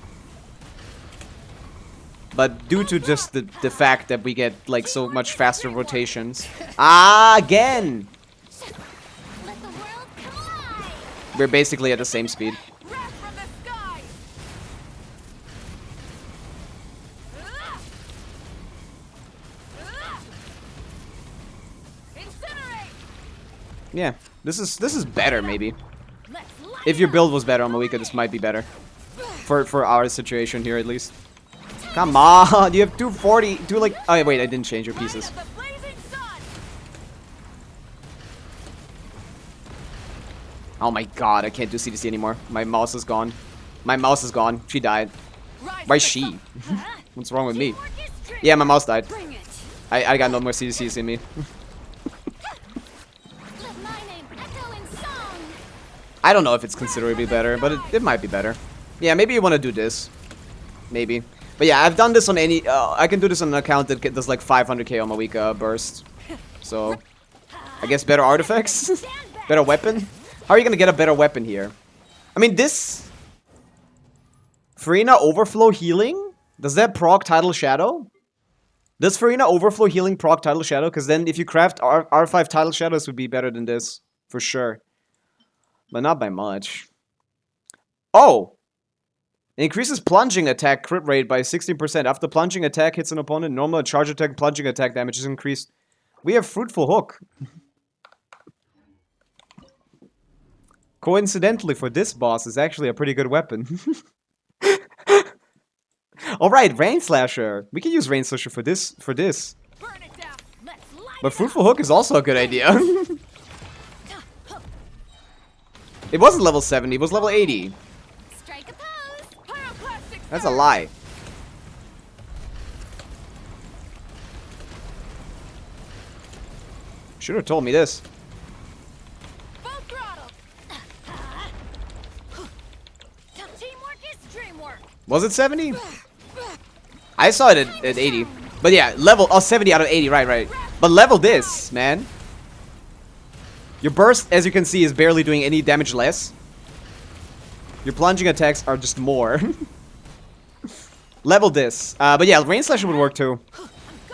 But due to just the fact that we get like so much faster rotations. Again! Let the world come alive. We're basically at the same speed. wrath from the sky. Incinerate. Yeah, this is better maybe. Let's light If your build was better on Malika, this might be better. For our situation here at least. Come on, you have 240, like, oh wait, I didn't change your pieces. up the blazing sun. Oh my god, I can't do CDC anymore. My mouse is gone. My mouse is gone. She died. Rise Why with the she? sun. What's wrong with me? Teamwork is strength. Yeah, my mouse died. Bring it. I got no more CDCs in me. Let my name echo in song. I don't know if it's considerably better, but it might be better. Yeah, maybe you want to do this. Maybe. But yeah, I've done this on any... I can do this on an account that does like 500k on Malika burst. So, I guess better artifacts? Better weapon? How are you going to get a better weapon here? I mean, this... Farina Overflow Healing? Does that proc Tidal Shadow? Does Farina Overflow Healing proc Tidal Shadow? Because then if you craft R5 Tidal Shadows would be better than this. For sure. But not by much. Oh! It increases plunging attack crit rate by 16%. After plunging attack hits an opponent, normal charge attack plunging attack damage is increased. We have Fruitful Hook. Coincidentally, for this boss, is actually a pretty good weapon. Alright, Rain Slasher. We can use Rain Slasher for this. Burn it down. Let's light But it Fruitful Hook is also a good idea. It wasn't level 70, it was level 80. Strike a pose. Pyroclastic That's a lie. Should have told me this. full throttle. Teamwork is dreamwork. Was it 70? I saw it at 80. But yeah, level... Oh, 70 out of 80. Right. But level this, man. Your burst, as you can see, is barely doing any damage less. Your plunging attacks are just more. Level this. But yeah, Rain Slasher would work too.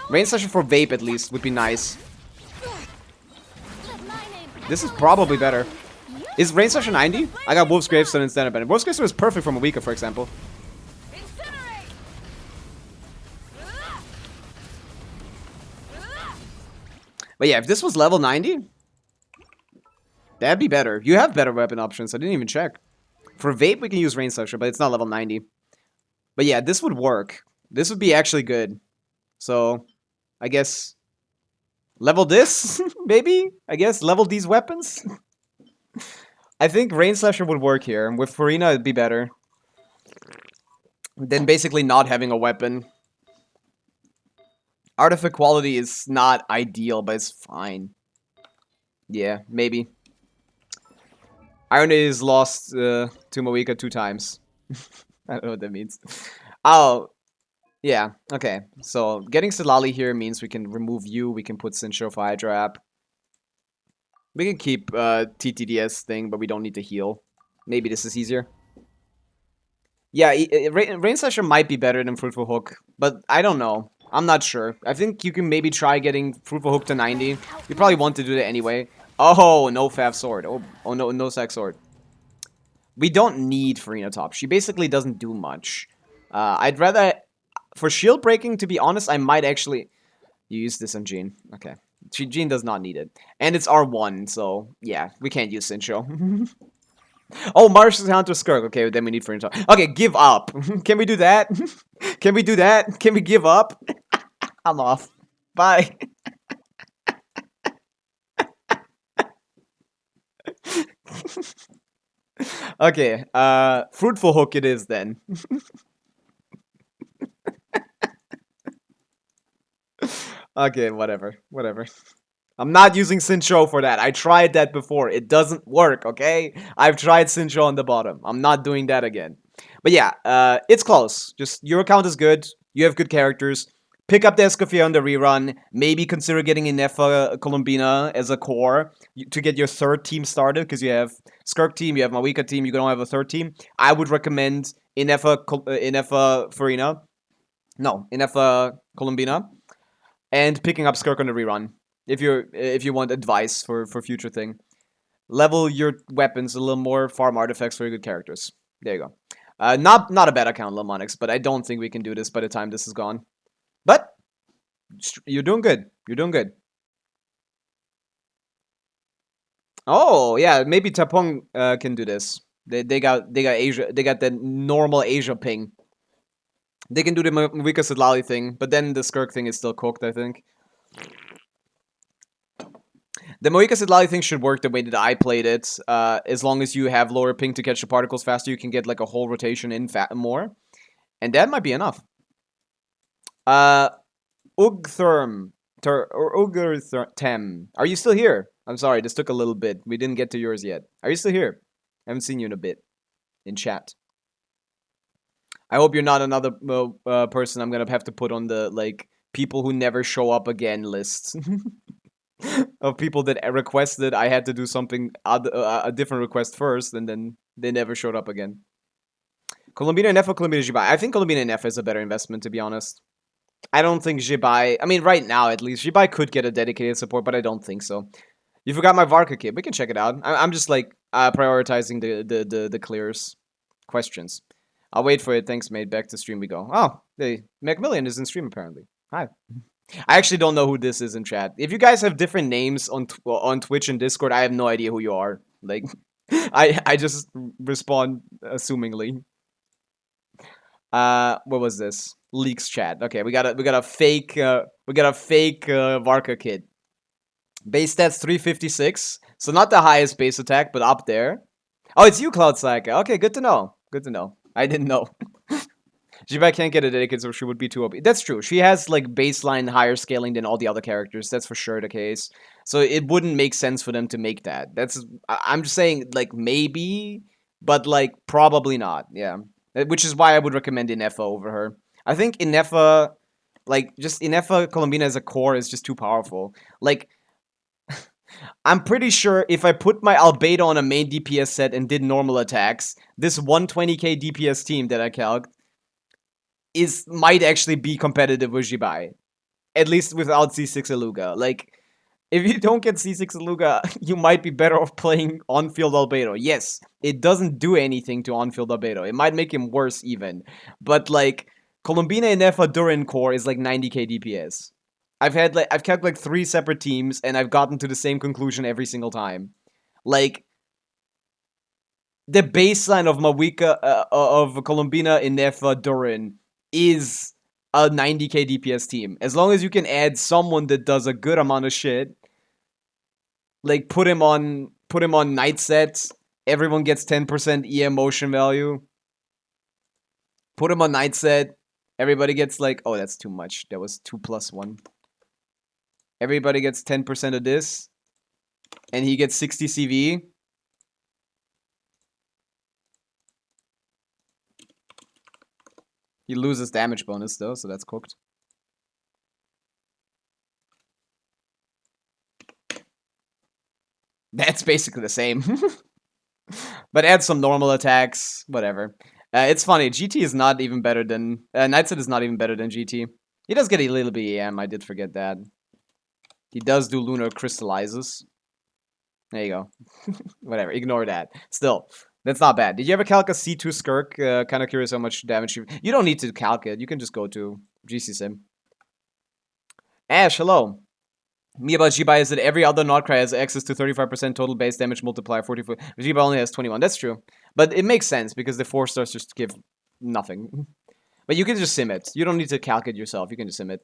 Rain Slasher for Vape, at least, would be nice. Let my name This is echo in probably song. better. Is Rain Slasher 90? I got Wolf's Gravestone instead of it. Wolf's Gravestone is perfect for Malika, for example. Incinerate. But yeah, if this was level 90, that'd be better. You have better weapon options. I didn't even check. For Vape, we can use Rain Slasher, but it's not level 90. But yeah, this would work. This would be actually good. So, I guess... Level this, maybe? I guess level these weapons? I think Rain Slasher would work here. With Farina, it'd be better. Than basically not having a weapon. Artifact quality is not ideal, but it's fine. Yeah, maybe. Irony is lost to Moika 2 times. I don't know what that means. Oh, yeah, okay. So getting Silali here means we can remove you, we can put Sincho for Hydra app. We can keep TTDS thing, but we don't need to heal. Maybe this is easier. Yeah, Rain Slasher might be better than Fruitful Hook, but I don't know. I'm not sure. I think you can maybe try getting Fruitful Hook to 90. You probably want to do that anyway. Oh, no Fav Sword. Oh no, no Sack Sword. We don't need Farina Top. She basically doesn't do much. I'd rather... For shield breaking, to be honest, I might actually... You use this on Jean. Okay. Jean does not need it. And it's R1, so... Yeah, we can't use Sincho. Oh, Mars is Hunter Skirk. Okay, then we need Farina Top. Okay, give up. Can we do that? Can we do that? Can we give up? I'm off. Bye. Okay, Fruitful Hook it is then. Okay, whatever. I'm not using Sincho for that. I tried that before. It doesn't work, okay? I've tried Sincho on the bottom. I'm not doing that again. But yeah, it's close. Just, your account is good. You have good characters. Pick up the Escoffier on the rerun. Maybe consider getting Inefa Columbina as a core to get your third team started, because you have Skirk team, you have Mawika team, you don't have a third team. I would recommend Inefa Farina. No, Inefa Columbina. And picking up Skirk on the rerun. If you want advice for future thing. Level your weapons a little more, farm artifacts for your good characters. There you go. Not a bad account, Lamonix, but I don't think we can do this by the time this is gone. But you're doing good. You're doing good. Oh yeah, maybe Tapong can do this. They got Asia. They got the normal Asia ping. They can do the Mawika Sidlali thing, but then the Skirk thing is still cooked, I think. The Mawika Sidlali thing should work the way that I played it. As long as you have lower ping to catch the particles faster, you can get like a whole rotation in more. And that might be enough. Ugtherm. Or Ugtherm. Are you still here? I'm sorry, this took a little bit. We didn't get to yours yet. Are you still here? I haven't seen you in a bit. In chat. I hope you're not another person I'm gonna have to put on the, like, people who never show up again list. Of people that requested I had to do something, a different request first, and then they never showed up again. Columbina NF or Columbina Jibai? I think Columbina NF is a better investment, to be honest. I don't think Jibai... I mean, right now, at least, Jibai could get a dedicated support, but I don't think so. You forgot my Varka kit. We can check it out. I'm just, like, prioritizing the clears questions. I'll wait for it. Thanks, mate. Back to stream we go. Oh, the Macmillian is in stream, apparently. Hi. I actually don't know who this is in chat. If you guys have different names on Twitch and Discord, I have no idea who you are. Like, I just respond assumingly. What was this? Leaks chat. Okay, we got a fake Varka kid. Base stats 356. So not the highest base attack, but up there. Oh, it's you, Cloud Psycho. Okay, good to know. Good to know. I didn't know. Jibai can't get a dedicated, so she would be too OP. That's true. She has, like, baseline higher scaling than all the other characters. That's for sure the case. So it wouldn't make sense for them to make that. I'm just saying, like, maybe, but, like, probably not. Yeah. Which is why I would recommend Inefa over her. I think Inefa, like, just Inefa Columbina as a core is just too powerful. Like, I'm pretty sure if I put my Albedo on a main DPS set and did normal attacks, this 120k DPS team that I calced might actually be competitive with Jibai. At least without C6 Aluga. Like, if you don't get C6 Aluga, you might be better off playing on-field Albedo. Yes, it doesn't do anything to on-field Albedo. It might make him worse even. But, like, Columbina and Nefa Durin core is like 90k DPS. I've kept like 3 separate teams, and I've gotten to the same conclusion every single time. Like, the baseline of Mawika, of Columbina, Inefa, Durin is a 90k DPS team. As long as you can add someone that does a good amount of shit, like put him on night sets, everyone gets 10% EM motion value. Put him on night set, everybody gets like, oh, that's too much. That was 2 + 1. Everybody gets 10% of this. and he gets 60 CV. He loses damage bonus though, so that's cooked. That's basically the same. But add some normal attacks, whatever. It's funny, GT is not even better than... Knightset is not even better than GT. He does get a little bit EM, I did forget that. He does do Lunar Crystallizes. There you go. Whatever, ignore that. Still, that's not bad. Did you ever calc a C2 Skirk? Kind of curious how much damage you... You don't need to calc it, you can just go to GC Sim. Ash, hello. Me about Jibai is that every other Nordcry has access to 35% total base damage multiplier, 44. Jibai only has 21. That's true. But it makes sense because the 4 stars just give nothing. But you can just sim it. You don't need to calc it yourself. You can just sim it.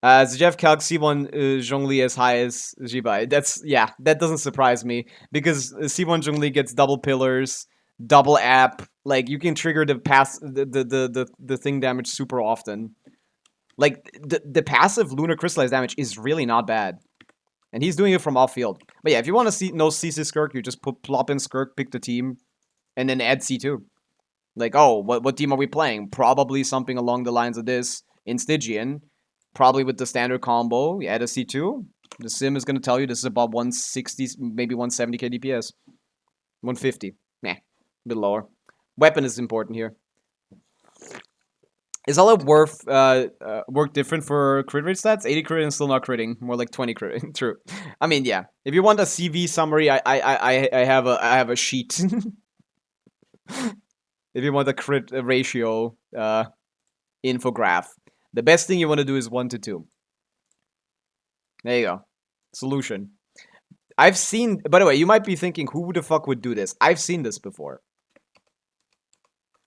Jeff calc C1 Zhongli as high as Jibai. That's, yeah, that doesn't surprise me. Because C1 Zhongli gets double pillars, double app. Like, you can trigger the thing damage super often. Like, the passive Lunar Crystallized damage is really not bad. And he's doing it from off-field. But yeah, if you want to see no CC Skirk, you just plop in Skirk, pick the team, and then add C2. Like, oh, what team are we playing? Probably something along the lines of this in Stygian. Probably with the standard combo, you add a C2. The sim is going to tell you this is about 160, maybe 170k DPS. 150. Nah, a bit lower. Weapon is important here. Is all it work different for crit rate stats? 80 crit and still not critting. More like 20 crit. True. I mean, yeah. If you want a CV summary, I have a sheet. If you want a crit ratio infograph, the best thing you want to do is 1 to 2. There you go. Solution. I've seen. By the way, you might be thinking, who the fuck would do this? I've seen this before.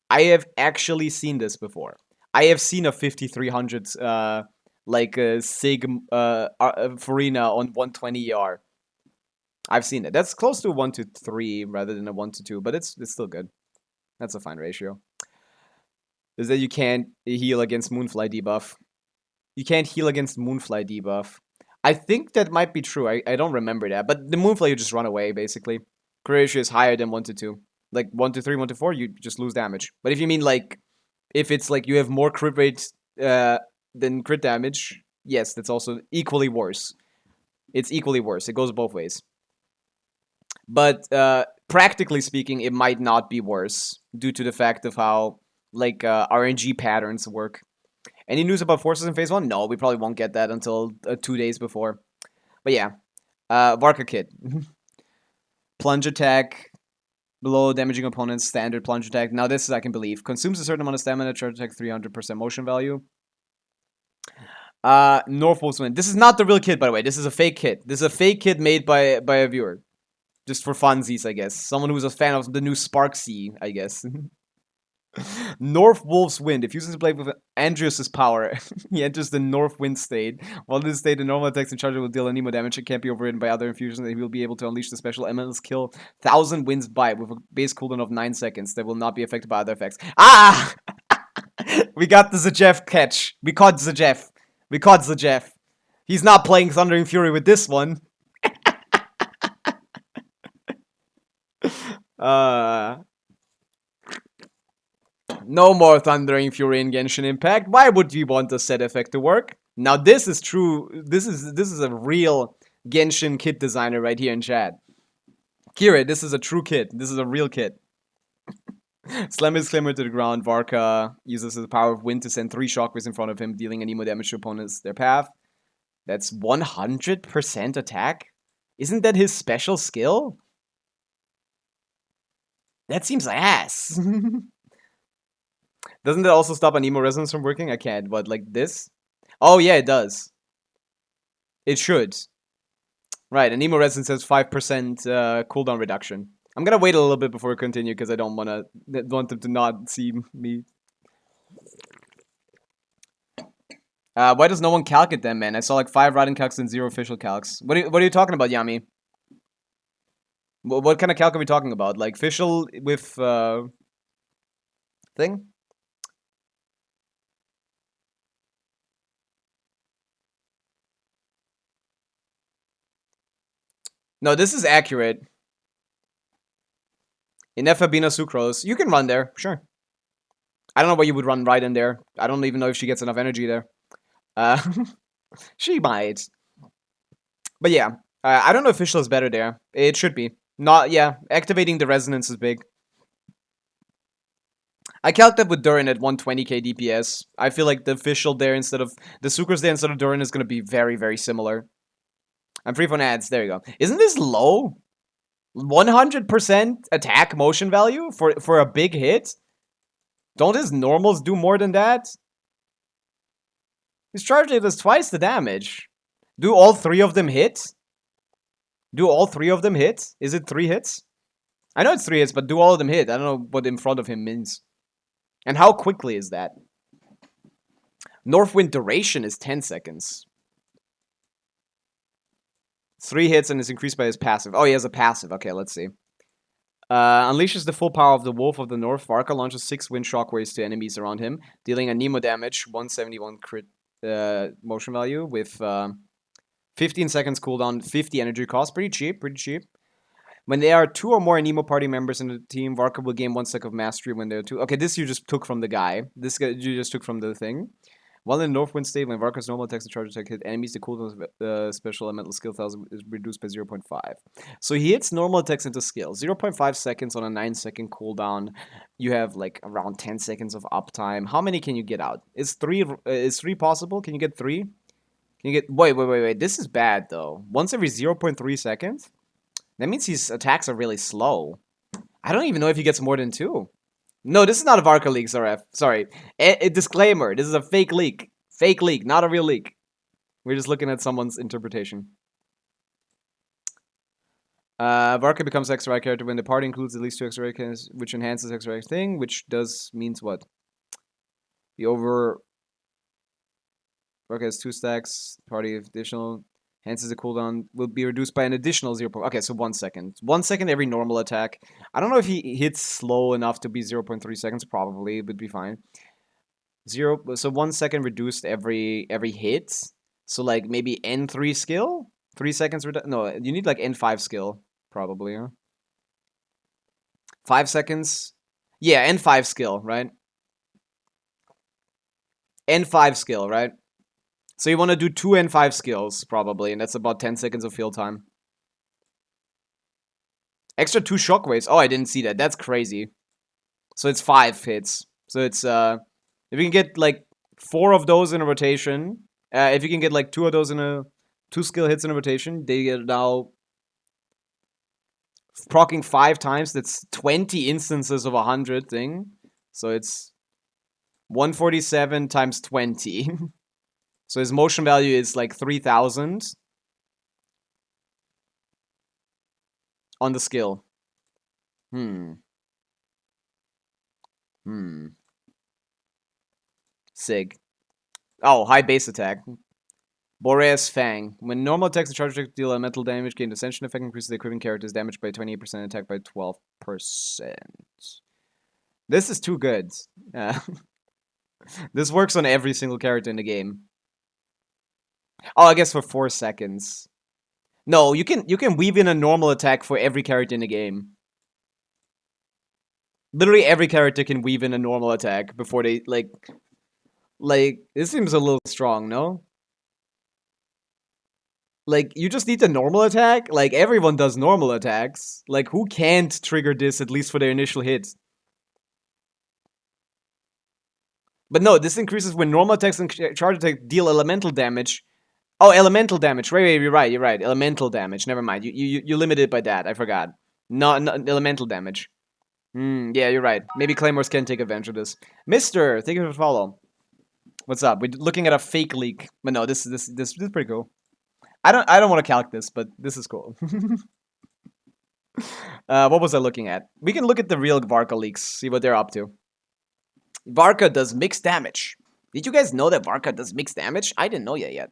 I have actually seen this before. I have seen a 5300 like a Sig Farina on 120 ER. I've seen it. That's close to 1 to 3 rather than a 1 to 2, but it's still good. That's a fine ratio. Is that you can't heal against Moonfly debuff. You can't heal against Moonfly debuff. I think that might be true. I don't remember that, but the Moonfly you just run away basically. Crit ratio is higher than 1 to 2. Like 1 to 3, 1 to 4, you just lose damage. But if you mean like, if it's like you have more crit rate than crit damage, yes, that's also equally worse. It's equally worse. It goes both ways. But practically speaking, it might not be worse due to the fact of how like RNG patterns work. Any news about forces in phase 1? No, we probably won't get that until 2 days before. But yeah, Varka kit. Plunge attack. Below damaging opponents, standard plunge attack. Now this I can believe. Consumes a certain amount of stamina, charge attack 300% motion value. Northwolf's Wind. This is not the real kit, by the way. This is a fake kit. This is a fake kit made by a viewer. Just for funsies, I guess. Someone who's a fan of the new Sparksea, I guess. North Wolf's Wind. If uses blade with Andreas' power, he enters the North Wind state. While in this state, the normal attacks and charge will deal any more damage. It can't be overridden by other infusions, and he will be able to unleash the special Eminence Kill 1000 Winds Bite with a base cooldown of 9 seconds that will not be affected by other effects. Ah! We got the Zajeff catch. We caught Zajeff. We caught Zajeff. He's not playing Thundering Fury with this one. No more Thundering Fury in Genshin Impact. Why would we want the set effect to work? Now this is true. This is a real Genshin kit designer right here in chat. Kira, this is a true kit. This is a real kit. Slam his Climber to the ground. Varka uses the power of wind to send 3 shockwaves in front of him, dealing any more damage to opponents their path. That's 100% attack? Isn't that his special skill? That seems ass. Doesn't that also stop an emo resonance from working? I can't, but like this? Oh yeah, it does. It should. Right, an emo resonance has 5% cooldown reduction. I'm gonna wait a little bit before we continue because I don't want them to not see me. Why does no one calc it then, man? I saw like 5 writing calcs and 0 official calcs. What are you talking about, Yami? What kind of calc are we talking about? Like official with thing? No, this is accurate. Ineffabina Sucrose. You can run there, sure. I don't know why you would run right in there. I don't even know if she gets enough energy there. Uh, she might. But yeah, I don't know if Fischl is better there. It should be. Not, yeah, activating the resonance is big. I calc that with Durin at 120k DPS. I feel like the Fischl there instead of... The Sucrose there instead of Durin is going to be very, very similar. I'm free from ads. There you go. Isn't this low? 100% attack motion value for a big hit? Don't his normals do more than that? His charge rate does twice the damage. Do all three of them hit? Do all three of them hit? Is it 3 hits? I know it's 3 hits, but do all of them hit? I don't know what in front of him means. And how quickly is that? Northwind duration is 10 seconds. 3 hits and is increased by his passive. Oh, he has a passive. Okay, let's see. Unleashes the full power of the Wolf of the North. Varka launches 6 wind shockwaves to enemies around him, dealing a Nemo damage, 171 crit motion value with 15 seconds cooldown, 50 energy cost. Pretty cheap, pretty cheap. When there are 2 or more Nemo party members in the team, Varka will gain 1 sec of mastery when there are 2. Okay, this you just took from the guy. This guy you just took from the thing. While in Northwind state, when Varka's normal attacks and charge attack hit enemies, the cooldown of special elemental skill is reduced by 0.5. So he hits normal attacks into skill. 0.5 seconds on a 9-second cooldown. You have like around 10 seconds of uptime. How many can you get out? Is 3 possible? Can you get 3? Can you get... Wait. This is bad though. Once every 0.3 seconds? That means his attacks are really slow. I don't even know if he gets more than 2. No, this is not a Varka leak, sorry. A disclaimer, this is a fake leak. Fake leak, not a real leak. We're just looking at someone's interpretation. Varka becomes extra character when the party includes at least 2 extra characters, which enhances extra thing, which means what? The over... Varka has 2 stacks, party additional... Enhances the cooldown will be reduced by an additional 0. Okay, so 1 second. 1 second every normal attack. I don't know if he hits slow enough to be 0.3 seconds. Probably it would be fine. So 1 second reduced every hit. So like maybe N3 skill. 3 seconds. No, you need like N5 skill probably. Huh? 5 seconds. Yeah, N5 skill, right? N5 skill, right? So you want to do 2 N5 skills, probably, and that's about 10 seconds of field time. Extra 2 shockwaves. Oh, I didn't see that. That's crazy. So it's 5 hits. So it's, if you can get, like, 4 of those in a rotation, if you can get, like, 2 of those in a... 2 skill hits in a rotation, they get now... Proccing 5 times, that's 20 instances of 100 thing. So it's... 147 times 20. So his motion value is like 3,000 on the skill. Sig. Oh, high base attack. Boreas Fang. When normal attacks and charge attacks deal a mental damage, gain ascension effect increases the equipping character's damage by 28%, attack by 12%. This is too good. This works on every single character in the game. Oh, I guess for 4 seconds. No, you can weave in a normal attack for every character in the game. Literally every character can weave in a normal attack before they, like, this seems a little strong, no? Like, you just need the normal attack? Like, everyone does normal attacks. Like, who can't trigger this, at least for their initial hits? But no, this increases when normal attacks and charge attacks deal elemental damage. Oh, elemental damage. Right, you're right. Elemental damage. Never mind. You limited it by that. I forgot. Not elemental damage. Yeah, you're right. Maybe Claymores can take advantage of this. Mister, thank you for the follow. What's up? We're looking at a fake leak. But no, this is pretty cool. I don't want to calc this, but this is cool. What was I looking at? We can look at the real Varka leaks, see what they're up to. Varka does mixed damage. Did you guys know that Varka does mixed damage? I didn't know yet.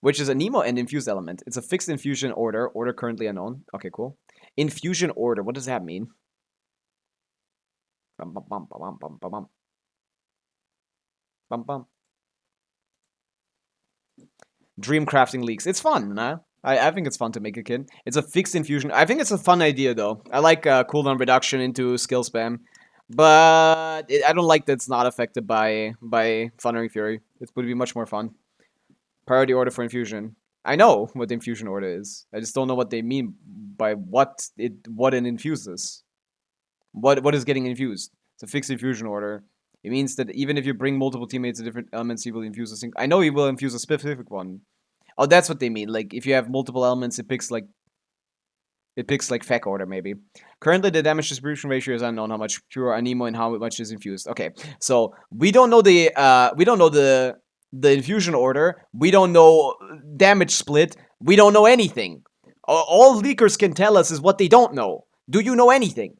Which is a Nemo and infused element. It's a fixed infusion order. Order currently unknown. Okay, cool. Infusion order. What does that mean? Bum, bum, bum, bum, bum, bum, bum. Bum, bum. Dream crafting leaks. It's fun, huh? I think it's fun to make a kit. It's a fixed infusion. I think it's a fun idea though. I like cooldown reduction into skill spam, but I don't like that it's not affected by Thundering Fury. It would be much more fun. Priority order for infusion. I know what the infusion order is. I just don't know what they mean by what it infuses. What is getting infused? It's a fixed infusion order. It means that even if you bring multiple teammates to different elements, he will infuse a single. I know he will infuse a specific one. Oh, that's what they mean. Like if you have multiple elements, it picks like FEC order maybe. Currently, the damage distribution ratio is unknown. How much pure anemo and how much is infused. Okay, so we don't know the infusion order. We don't know damage split. We don't know anything. All leakers can tell us is what they don't know. Do you know anything?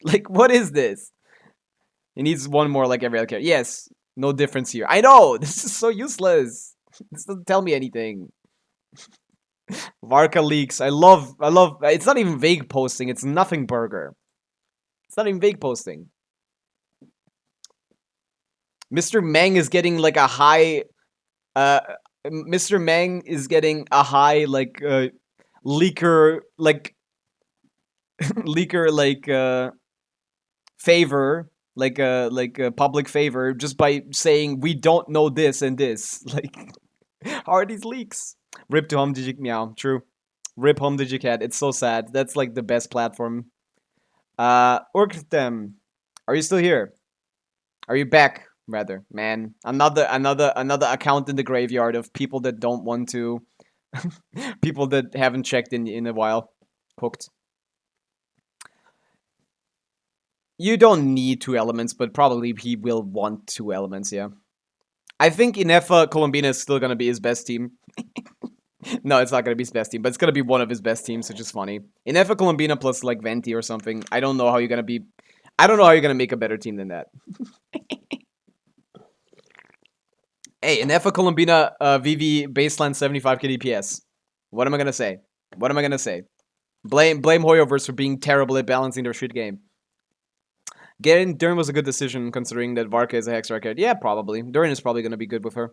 Like, what is this? It needs one more like every other character. Yes, no difference here. I know! This is so useless. This doesn't tell me anything. Varka leaks. I love, it's not even vague posting, it's nothing burger. It's not even vague posting. Mr. Meng is getting like a high, Mr. Meng is getting a high, like, leaker, like, leaker, like, favor, like a public favor, just by saying we don't know this and this. Like, how are these leaks? Rip to Home Digi Meow. True. Rip Home Digicat. It's so sad. That's like the best platform. Orktem, are you still here? Are you back? Rather, man. Another account in the graveyard of people that don't want to. People that haven't checked in a while. Cooked. You don't need 2 elements, but probably he will want 2 elements, yeah. I think Inefa Colombina is still gonna be his best team. No, it's not gonna be his best team, but it's gonna be one of his best teams, which is funny. Inefa Colombina plus like Venti or something. I don't know how you're gonna be. I don't know how you're gonna make a better team than that. Hey, Inefa Colombina VV baseline 75k DPS. What am I gonna say? What am I gonna say? Blame Hoyoverse for being terrible at balancing their shit game. Getting Durin was a good decision considering that Varka is a Hex record. Yeah, probably. Durin is probably going to be good with her.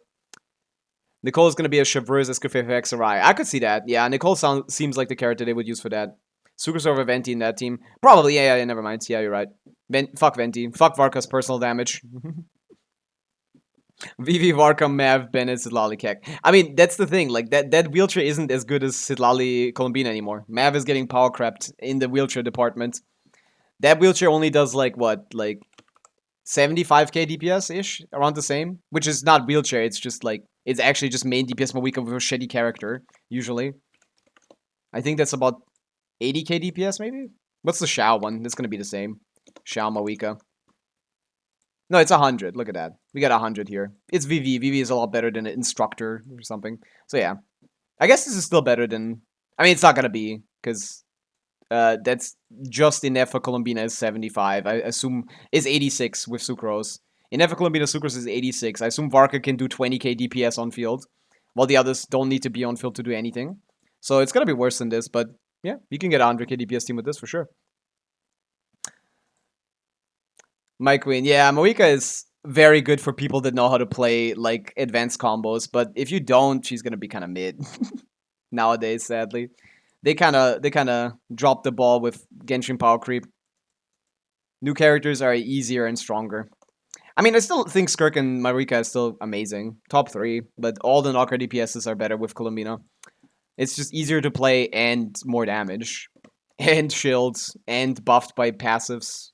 Nicole is going to be a Chevreuse Escoffier Hexarai. I could see that. Yeah, Nicole seems like the character they would use for that. Sucrus over Venti in that team. Probably, yeah, never mind. Yeah, you're right. Fuck Venti. Fuck Varka's personal damage. Vivi, Varka, Mav, Bennett, Sidlali, Kek. I mean, that's the thing. Like, that wheelchair isn't as good as Sidlali Colombina anymore. Mav is getting power crept in the wheelchair department. That wheelchair only does like what, like 75k DPS ish, around the same, which is not wheelchair. It's just like it's actually just main DPS Mawika with a shitty character usually. I think that's about 80k DPS maybe. What's the Shao one? It's gonna be the same. Shao Mawika. No, it's 100. Look at that. We got 100 here. It's VV. VV is a lot better than an instructor or something. So yeah, I guess this is still better than. I mean, it's not gonna be because. That's just Inefa Colombina is 75. I assume is 86 with Sucrose. Inefa Colombina Sucrose is 86. I assume Varka can do 20k DPS on field, while the others don't need to be on field to do anything. So it's gonna be worse than this, but yeah, you can get a 100k DPS team with this for sure. My Queen, yeah, Moika is very good for people that know how to play like advanced combos, but if you don't, she's gonna be kind of mid nowadays, sadly. They kind of dropped the ball with Genshin power creep. New characters are easier and stronger. I mean, I still think Skirk and Marika is still amazing. Top 3, but all the knocker DPSs are better with Colombina. It's just easier to play and more damage. And shields, and buffed by passives.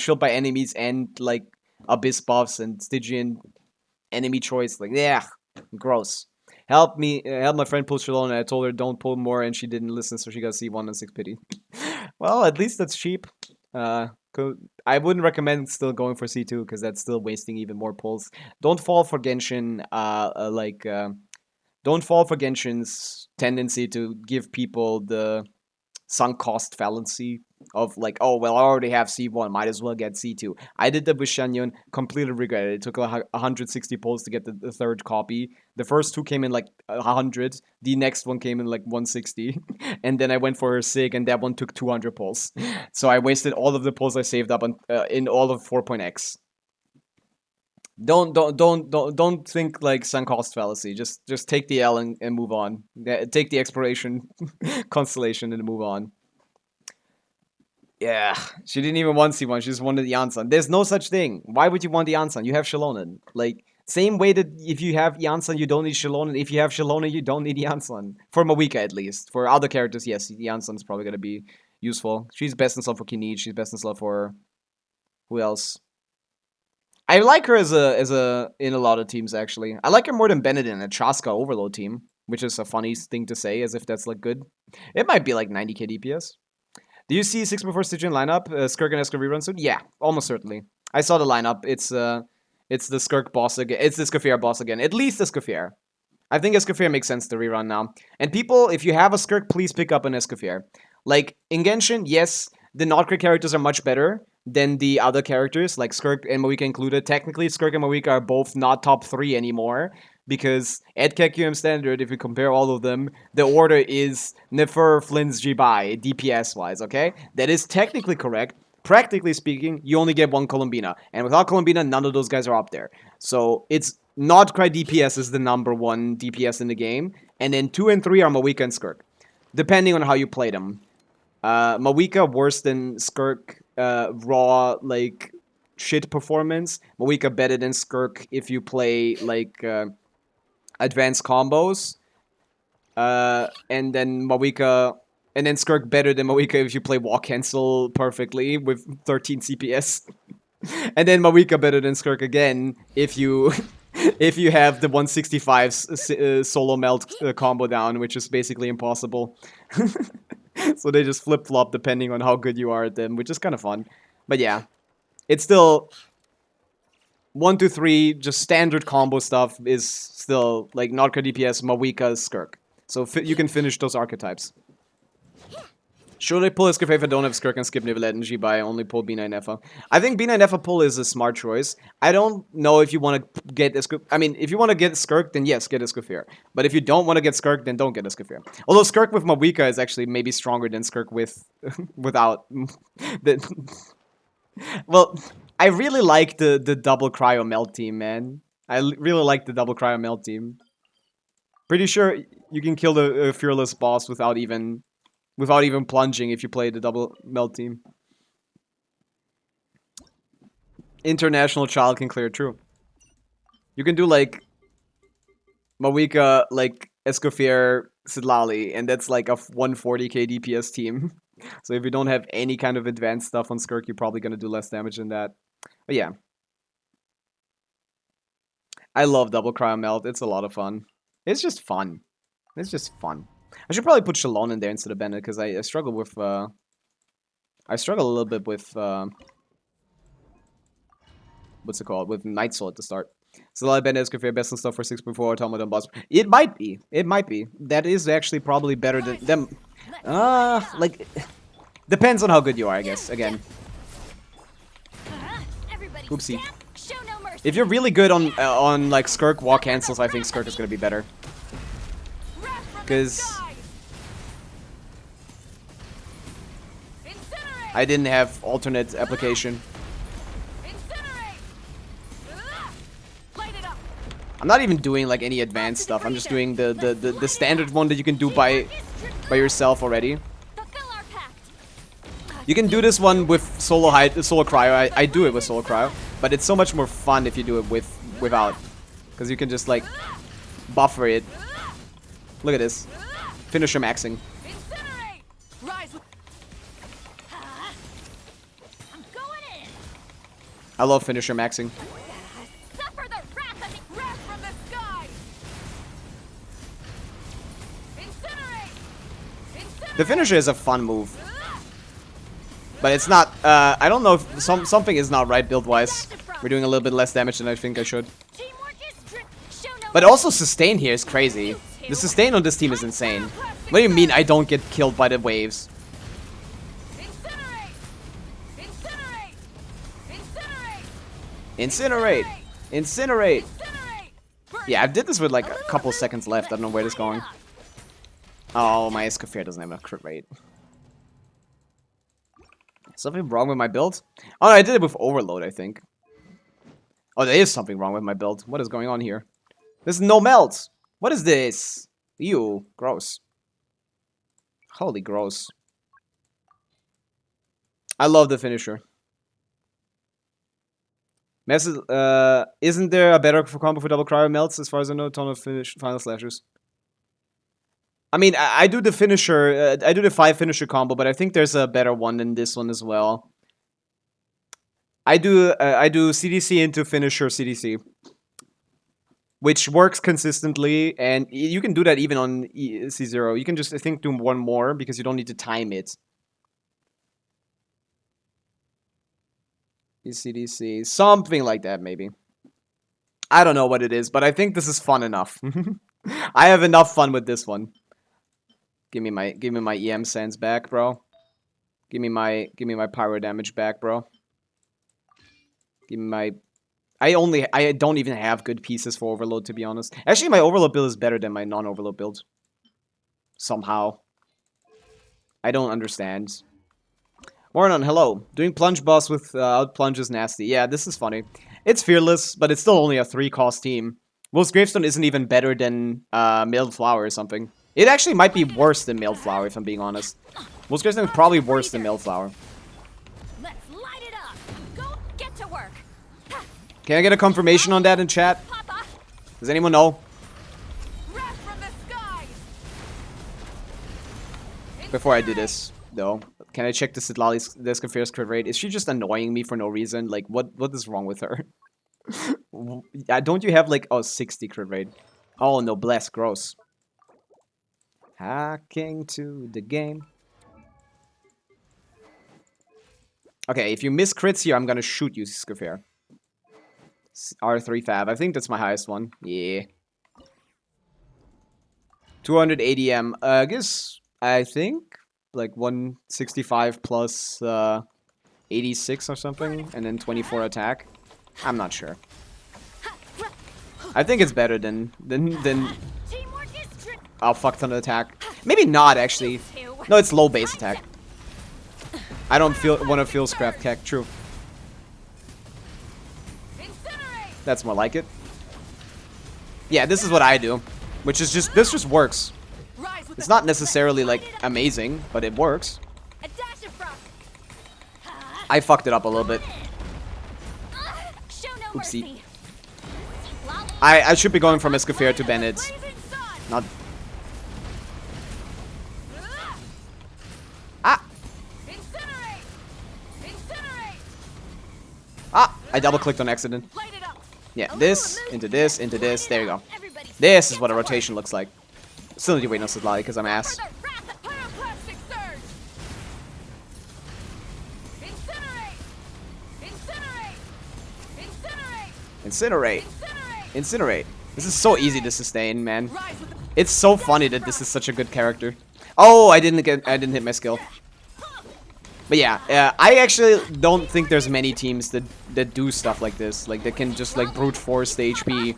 Shield by enemies, and like Abyss buffs, and Stygian enemy choice. Like, yeah, gross. Help my friend pull Shalom, and I told her don't pull more, and she didn't listen, so she got C1 and 6 pity. Well, at least that's cheap. I wouldn't recommend still going for C2, because that's still wasting even more pulls. Don't fall for Genshin, don't fall for Genshin's tendency to give people the sunk cost fallacy of like, oh, well, I already have C1, might as well get C2. I did that with Shanyon, completely regretted it. It took like 160 pulls to get the 3rd copy. The first 2 came in like 100, the next one came in like 160, and then I went for a SIG, and that one took 200 pulls. So I wasted all of the pulls I saved up in all of 4.x. Don't think like sunk cost fallacy. Just take the L and move on. Yeah, take the exploration constellation and move on. Yeah, she didn't even want C1. She just wanted the Yansan. There's no such thing. Why would you want the Yansan? You have Shalonen. Like, same way that if you have Yansan, you don't need Shalonen. If you have Shalonen, you don't need Yansan. For Mawika, at least. For other characters, yes, Yansan is probably going to be useful. She's best in slot for Kinich. She's best in slot for... Who else? I like her as a in a lot of teams, actually. I like her more than Bennett in a Chaska Overload team, which is a funny thing to say, as if that's, like, good. It might be, like, 90k DPS. Do you see 6 before Stygian lineup? Skirk and Esker rerun soon? Yeah, almost certainly. I saw the lineup. It's the Skirk boss again. It's the Escoffier boss again. At least Escoffier. I think Escoffier makes sense to rerun now. And people, if you have a Skirk, please pick up an Escoffier. Like, in Genshin, yes, the Notcrit characters are much better than the other characters, like Skirk and Mawika included. Technically, Skirk and Mawika are both not top 3 anymore, because at KQM Standard, if you compare all of them, the order is Nefer, Flynn's, Jibai, DPS-wise, okay? That is technically correct. Practically speaking, you only get one Columbina. And without Columbina, none of those guys are up there. So it's not quite DPS is the number 1 DPS in the game. And then 2 and 3 are Mawika and Skirk, depending on how you play them. Mawika worse than Skirk, raw, like, shit performance. Mawika better than Skirk if you play, like, advanced combos. And then Mawika... And then Skirk better than Mawika if you play walk cancel perfectly with 13 CPS. And then Mawika better than Skirk again if you... if you have the 165 solo melt combo down, which is basically impossible. So they just flip-flop depending on how good you are at them, which is kind of fun. But yeah, it's still 1, 2, 3, just standard combo stuff is still like Notcrit DPS, Mawika, Skirk. So you can finish those archetypes. Should I pull Escafé if I don't have Skirk and skip Nivelet and Jibai, only pull B9 Nefa? I think B9 Nefa pull is a smart choice. I don't know if you want to get Escafé. I mean, if you want to get Skirk, then yes, get Escafé. But if you don't want to get Skirk, then don't get Escafé. Although Skirk with Mawika is actually maybe stronger than Skirk with without. Well, I really like the double cryo melt team, man. I really like the double cryo melt team. Pretty sure you can kill the fearless boss without even plunging if you play the double melt team. International child can clear, true. You can do like Mawika, like Escoffier, Sidlali, and that's like a 140k DPS team. So if you don't have any kind of advanced stuff on Skirk, you're probably gonna do less damage than that. But yeah. I love double cryo melt, it's a lot of fun. It's just fun. It's just fun. I should probably put Shalon in there instead of Bennett, because I struggle with, I struggle a little bit with, what's it called? With Night Soul at the start. So like Bennett, Escoffier, best and stuff for 6.4 Automaton boss. It might be. It might be. That is actually probably better than them. Like, depends on how good you are, I guess, again. Oopsie. If you're really good on like, Skirk walk cancels, I think Skirk is gonna be better. Because I didn't have alternate application. I'm not even doing like any advanced stuff. I'm just doing the standard one that you can do by yourself already. You can do this one with solo cryo. I do it with solo cryo, but it's so much more fun if you do it without, because you can just like buffer it. Look at this. Finisher maxing. I love finisher maxing. The finisher is a fun move. But it's not, I don't know if something is not right build-wise. We're doing a little bit less damage than I think I should. But also sustain here is crazy. The sustain on this team is insane. What do you mean I don't get killed by the waves? Incinerate! Incinerate! Yeah, I did this with like a couple seconds left. I don't know where this is going. Oh, my Escoffier doesn't have a crit rate. Something wrong with my build? Oh, no, I did it with Overload, I think. Oh, there is something wrong with my build. What is going on here? There's no melt. What is this? Ew, gross. Holy gross. I love the finisher. Isn't there a better combo for double cryo melts? As far as I know, a ton of final slashers. I mean, I do the finisher. I do the 5 finisher combo, but I think there's a better one than this one as well. I do CDC into finisher CDC, which works consistently, and you can do that even on C0. You can just, I think, do one more because you don't need to time it. CDC, something like that, maybe. I don't know what it is, but I think this is fun enough. I have enough fun with this one. Give me my EM sense back, bro. Give me my pyro damage back, bro. Give me my... I don't even have good pieces for overload, to be honest. Actually, my overload build is better than my non-overload build. Somehow. I don't understand. Mornon, hello. Doing plunge boss without plunge is nasty. Yeah, this is funny. It's fearless, but it's still only a 3-cost team. Will's Gravestone isn't even better than Mailed Flower or something. It actually might be worse than Mailed Flower, if I'm being honest. Will's Gravestone is probably worse than Mailed Flower. Let's light it up. Go get to work. Can I get a confirmation on that in chat? Papa, Does anyone know? wrath from the skies. Before I do this, though, can I check the Sidlali's Descafer's crit rate? Is she just annoying me for no reason? Like, what is wrong with her? Don't you have, like, 60 crit rate? Oh, no, bless, gross. Hacking to the game. Okay, if you miss crits here, I'm gonna shoot you, Scafair. R3 Fab. I think that's my highest one. Yeah. 200 ADM. I think like 165 plus 86 or something, and then 24 attack. I'm not sure. I think it's better than Teamwork is oh fuck ton of attack. Maybe not actually. No, it's low base attack. I don't want to feel scrap tech. True. That's more like it. Yeah, this is what I do, which is this just works. It's not necessarily like amazing, but it works. I fucked it up a little bit. Oopsie. I should be going from Escafir to Bennett's. Not. Ah! Ah! I double clicked on accident. Yeah, this, into this, into this. There you go. This is what a rotation looks like. Still need to wait on Sidlali because I'm ass. Incinerate. Incinerate. This is so easy to sustain, man. It's so funny that this is such a good character. Oh, I didn't hit my skill. But yeah, I actually don't think there's many teams that do stuff like this. Like, that can just, like, brute force the HP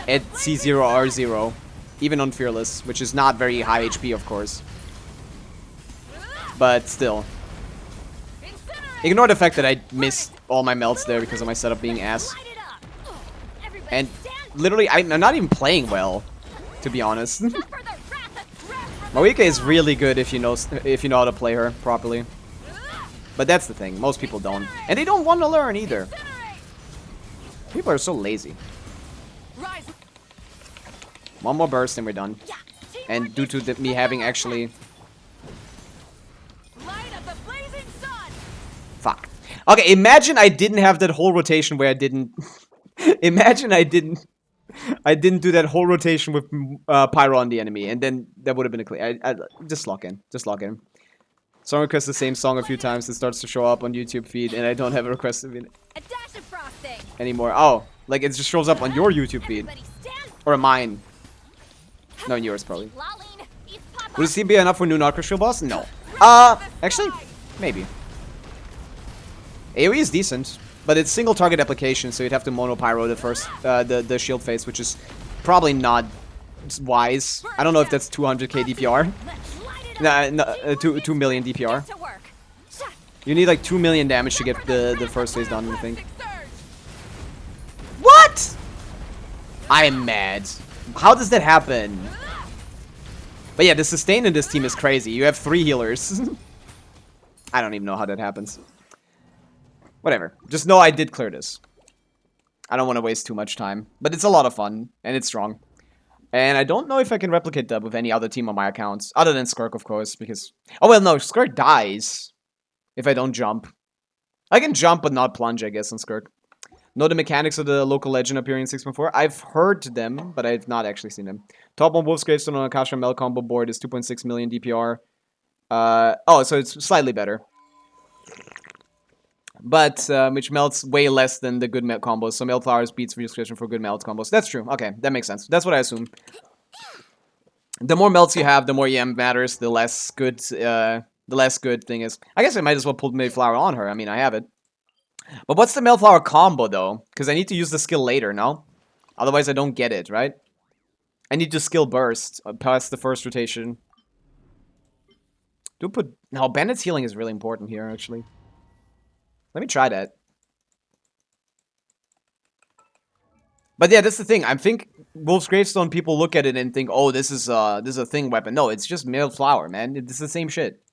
at C0, R0. Even on Fearless, which is not very high HP, of course. But still. Ignore the fact that I missed all my melts there because of my setup being ass. And literally, I'm not even playing well, to be honest. Pavica is really good if you know how to play her properly. But that's the thing, most people don't. And they don't want to learn either. People are so lazy. One more burst and we're done. And due to me having actually... Fuck. Okay, imagine I didn't have that whole rotation where I didn't... Imagine I didn't do that whole rotation with Pyro on the enemy, and then that would have been a clear. Just lock in. Just lock in. Song request the same song a few times. It starts to show up on YouTube feed, and I don't have a request of it anymore. Oh, like it just shows up on your YouTube feed. Or mine. No, yours probably. Would it be enough for new Notcrush boss? No. Actually, maybe. AoE is decent. But it's single target application, so you'd have to mono pyro the first, the shield phase, which is probably not wise. I don't know if that's 200k DPR. No, 2 million DPR. You need like 2 million damage to get the first phase done, I think. What? I'm mad. How does that happen? But yeah, the sustain in this team is crazy. You have 3 healers. I don't even know how that happens. Whatever. Just know I did clear this. I don't want to waste too much time. But it's a lot of fun. And it's strong. And I don't know if I can replicate that with any other team on my accounts. Other than Skirk, of course. Because... Oh, well, no. Skirk dies. If I don't jump. I can jump, but not plunge, I guess, on Skirk. Know the mechanics of the local legend appearing in 6.4? I've heard them, but I've not actually seen them. Top 1 Wolf's Gravestone on Akasha Mel combo board is 2.6 million DPR. Oh, so it's slightly better. But, which melts way less than the good melt combos. So Melt Flowers beats Rescription for good melt combos. That's true. Okay, that makes sense. That's what I assume. The more melts you have, the more EM matters, the less good thing is. I guess I might as well put Mayflower on her. I mean, I have it. But what's the Mayflower combo, though? Because I need to use the skill later, no? Otherwise, I don't get it, right? I need to skill burst past the first rotation. No, Bandit's healing is really important here, actually. Let me try that. But yeah, that's the thing. I think Wolf's Gravestone, people look at it and think, oh, this is a thing weapon. No, it's just Mayflower, man. It's the same shit.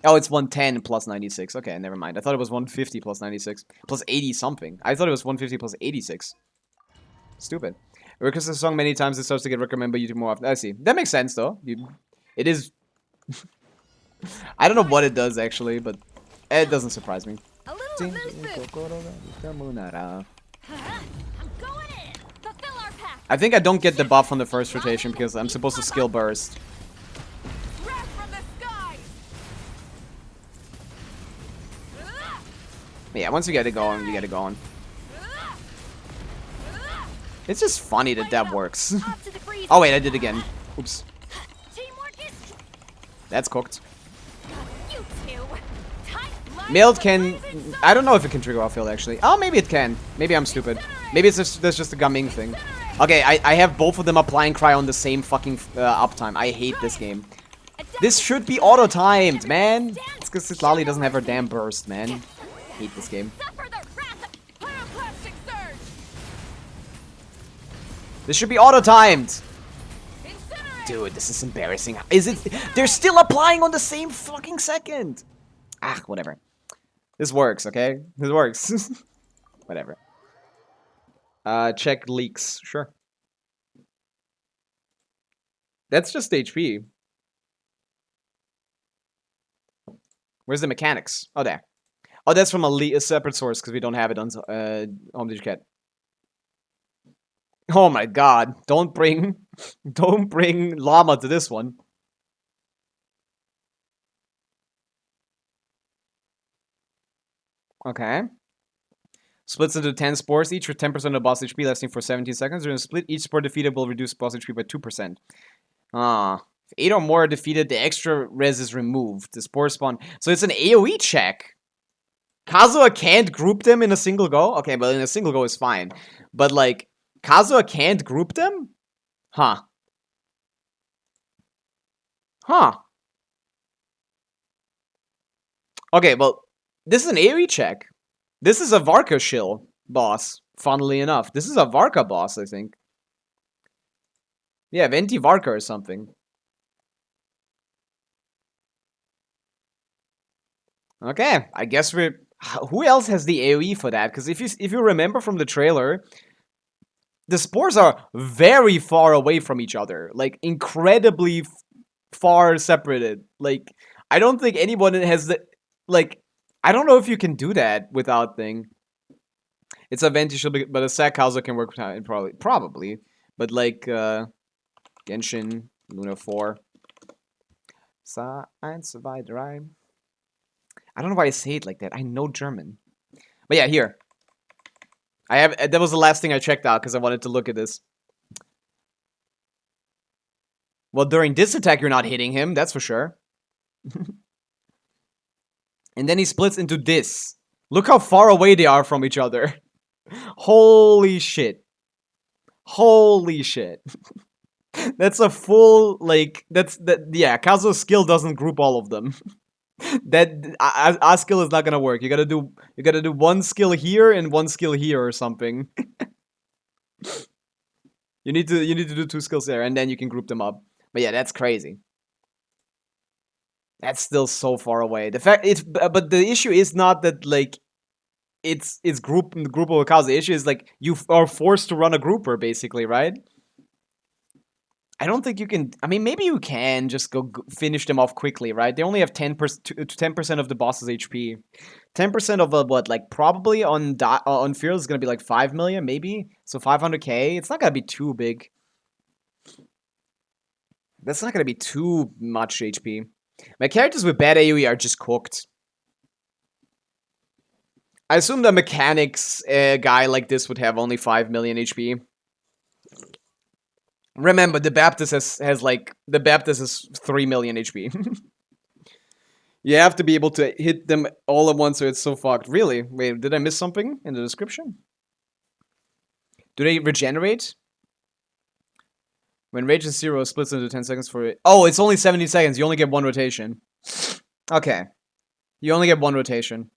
Oh, it's 110 plus 96. Okay, never mind. I thought it was 150 plus 96. Plus 80 something. I thought it was 150 plus 86. Stupid. I request the song many times. It starts to get recommended by YouTube more often. I see. That makes sense, though. It is... I don't know what it does, actually, but it doesn't surprise me. A little boost. I'm going in. Fulfill our pact. I think I don't get the buff on the first rotation because I'm supposed to skill burst. Wrath from the skies. Yeah, once you get it going, you get it going. It's just funny that that works. Off to the breeze. Oh wait, I did again. Oops. Teamwork is That's cooked. you two. Tight lines Mailed of can... blazing sun. I don't know if it can trigger off field, actually. Oh, maybe it can. Maybe I'm stupid. Maybe it's just, that's just a Gumming thing. Okay, I have both of them applying Cry on the same fucking uptime. I hate this game. This should be auto-timed, man. It's because Lali doesn't have her damn burst, man. Hate this game. Suffer the wrath of pyroclastic surge. This should be auto-timed. Incinerate. Dude, this is embarrassing. Is it? They're still applying on the same fucking second. Ah, whatever. This works, okay? This works. Whatever. Check leaks. Sure. That's just HP. Where's the mechanics? Oh, there. Oh, that's from a separate source because we don't have it on Home Digicat. Oh my god. Don't bring llama to this one. Okay. Splits into 10 spores each for 10% of boss HP lasting for 17 seconds. During a split, each spore defeated will reduce boss HP by 2%. Ah. If 8 or more are defeated, the extra res is removed. The spore spawn. So it's an AoE check. Kazuha can't group them in a single go? Okay, but in a single go is fine. But like, Kazuha can't group them? Huh. Huh. Okay, well, this is an AoE check. This is a Varka shill boss, funnily enough. This is a Varka boss, I think. Yeah, Venti Varka or something. Okay, I guess we're... Who else has the AoE for that? Because if you remember from the trailer, the spores are very far away from each other. Like, incredibly far separated. Like, I don't think anyone has the... Like, I don't know if you can do that without thing. It's a Venti shield, but a Sack Kazuha can work probably. But like, Genshin, Luna 4. Eins, zwei, drei. I don't know why I say it like that. I know German. But yeah, here. I have. That was the last thing I checked out because I wanted to look at this. Well, during this attack, you're not hitting him. That's for sure. And then he splits into this. Look how far away they are from each other. Holy shit. Holy shit. That's a full, like, yeah, Kazu's skill doesn't group all of them. Our skill is not gonna work. You gotta do one skill here and one skill here or something. You need to do 2 skills there, and then you can group them up. But yeah, that's crazy. That's still so far away. The fact it's but the issue is not that like it's groupable accounts. The issue is like you are forced to run a grouper basically, right? I don't think you can. I mean, maybe you can just go finish them off quickly, right? They only have 10% of the boss's HP. 10% of what? Like probably on Fearless is gonna be like 5 million, maybe. So 500k. It's not gonna be too big. That's not gonna be too much HP. My characters with bad AoE are just cooked. I assume the mechanics guy like this would have only 5 million HP. Remember, the Baptist has 3 million HP. You have to be able to hit them all at once, so it's so fucked. Really? Wait, did I miss something in the description? Do they regenerate? When rage is 0, splits into 10 seconds for it. Oh, it's only 70 seconds. You only get 1 rotation. Okay. You only get 1 rotation.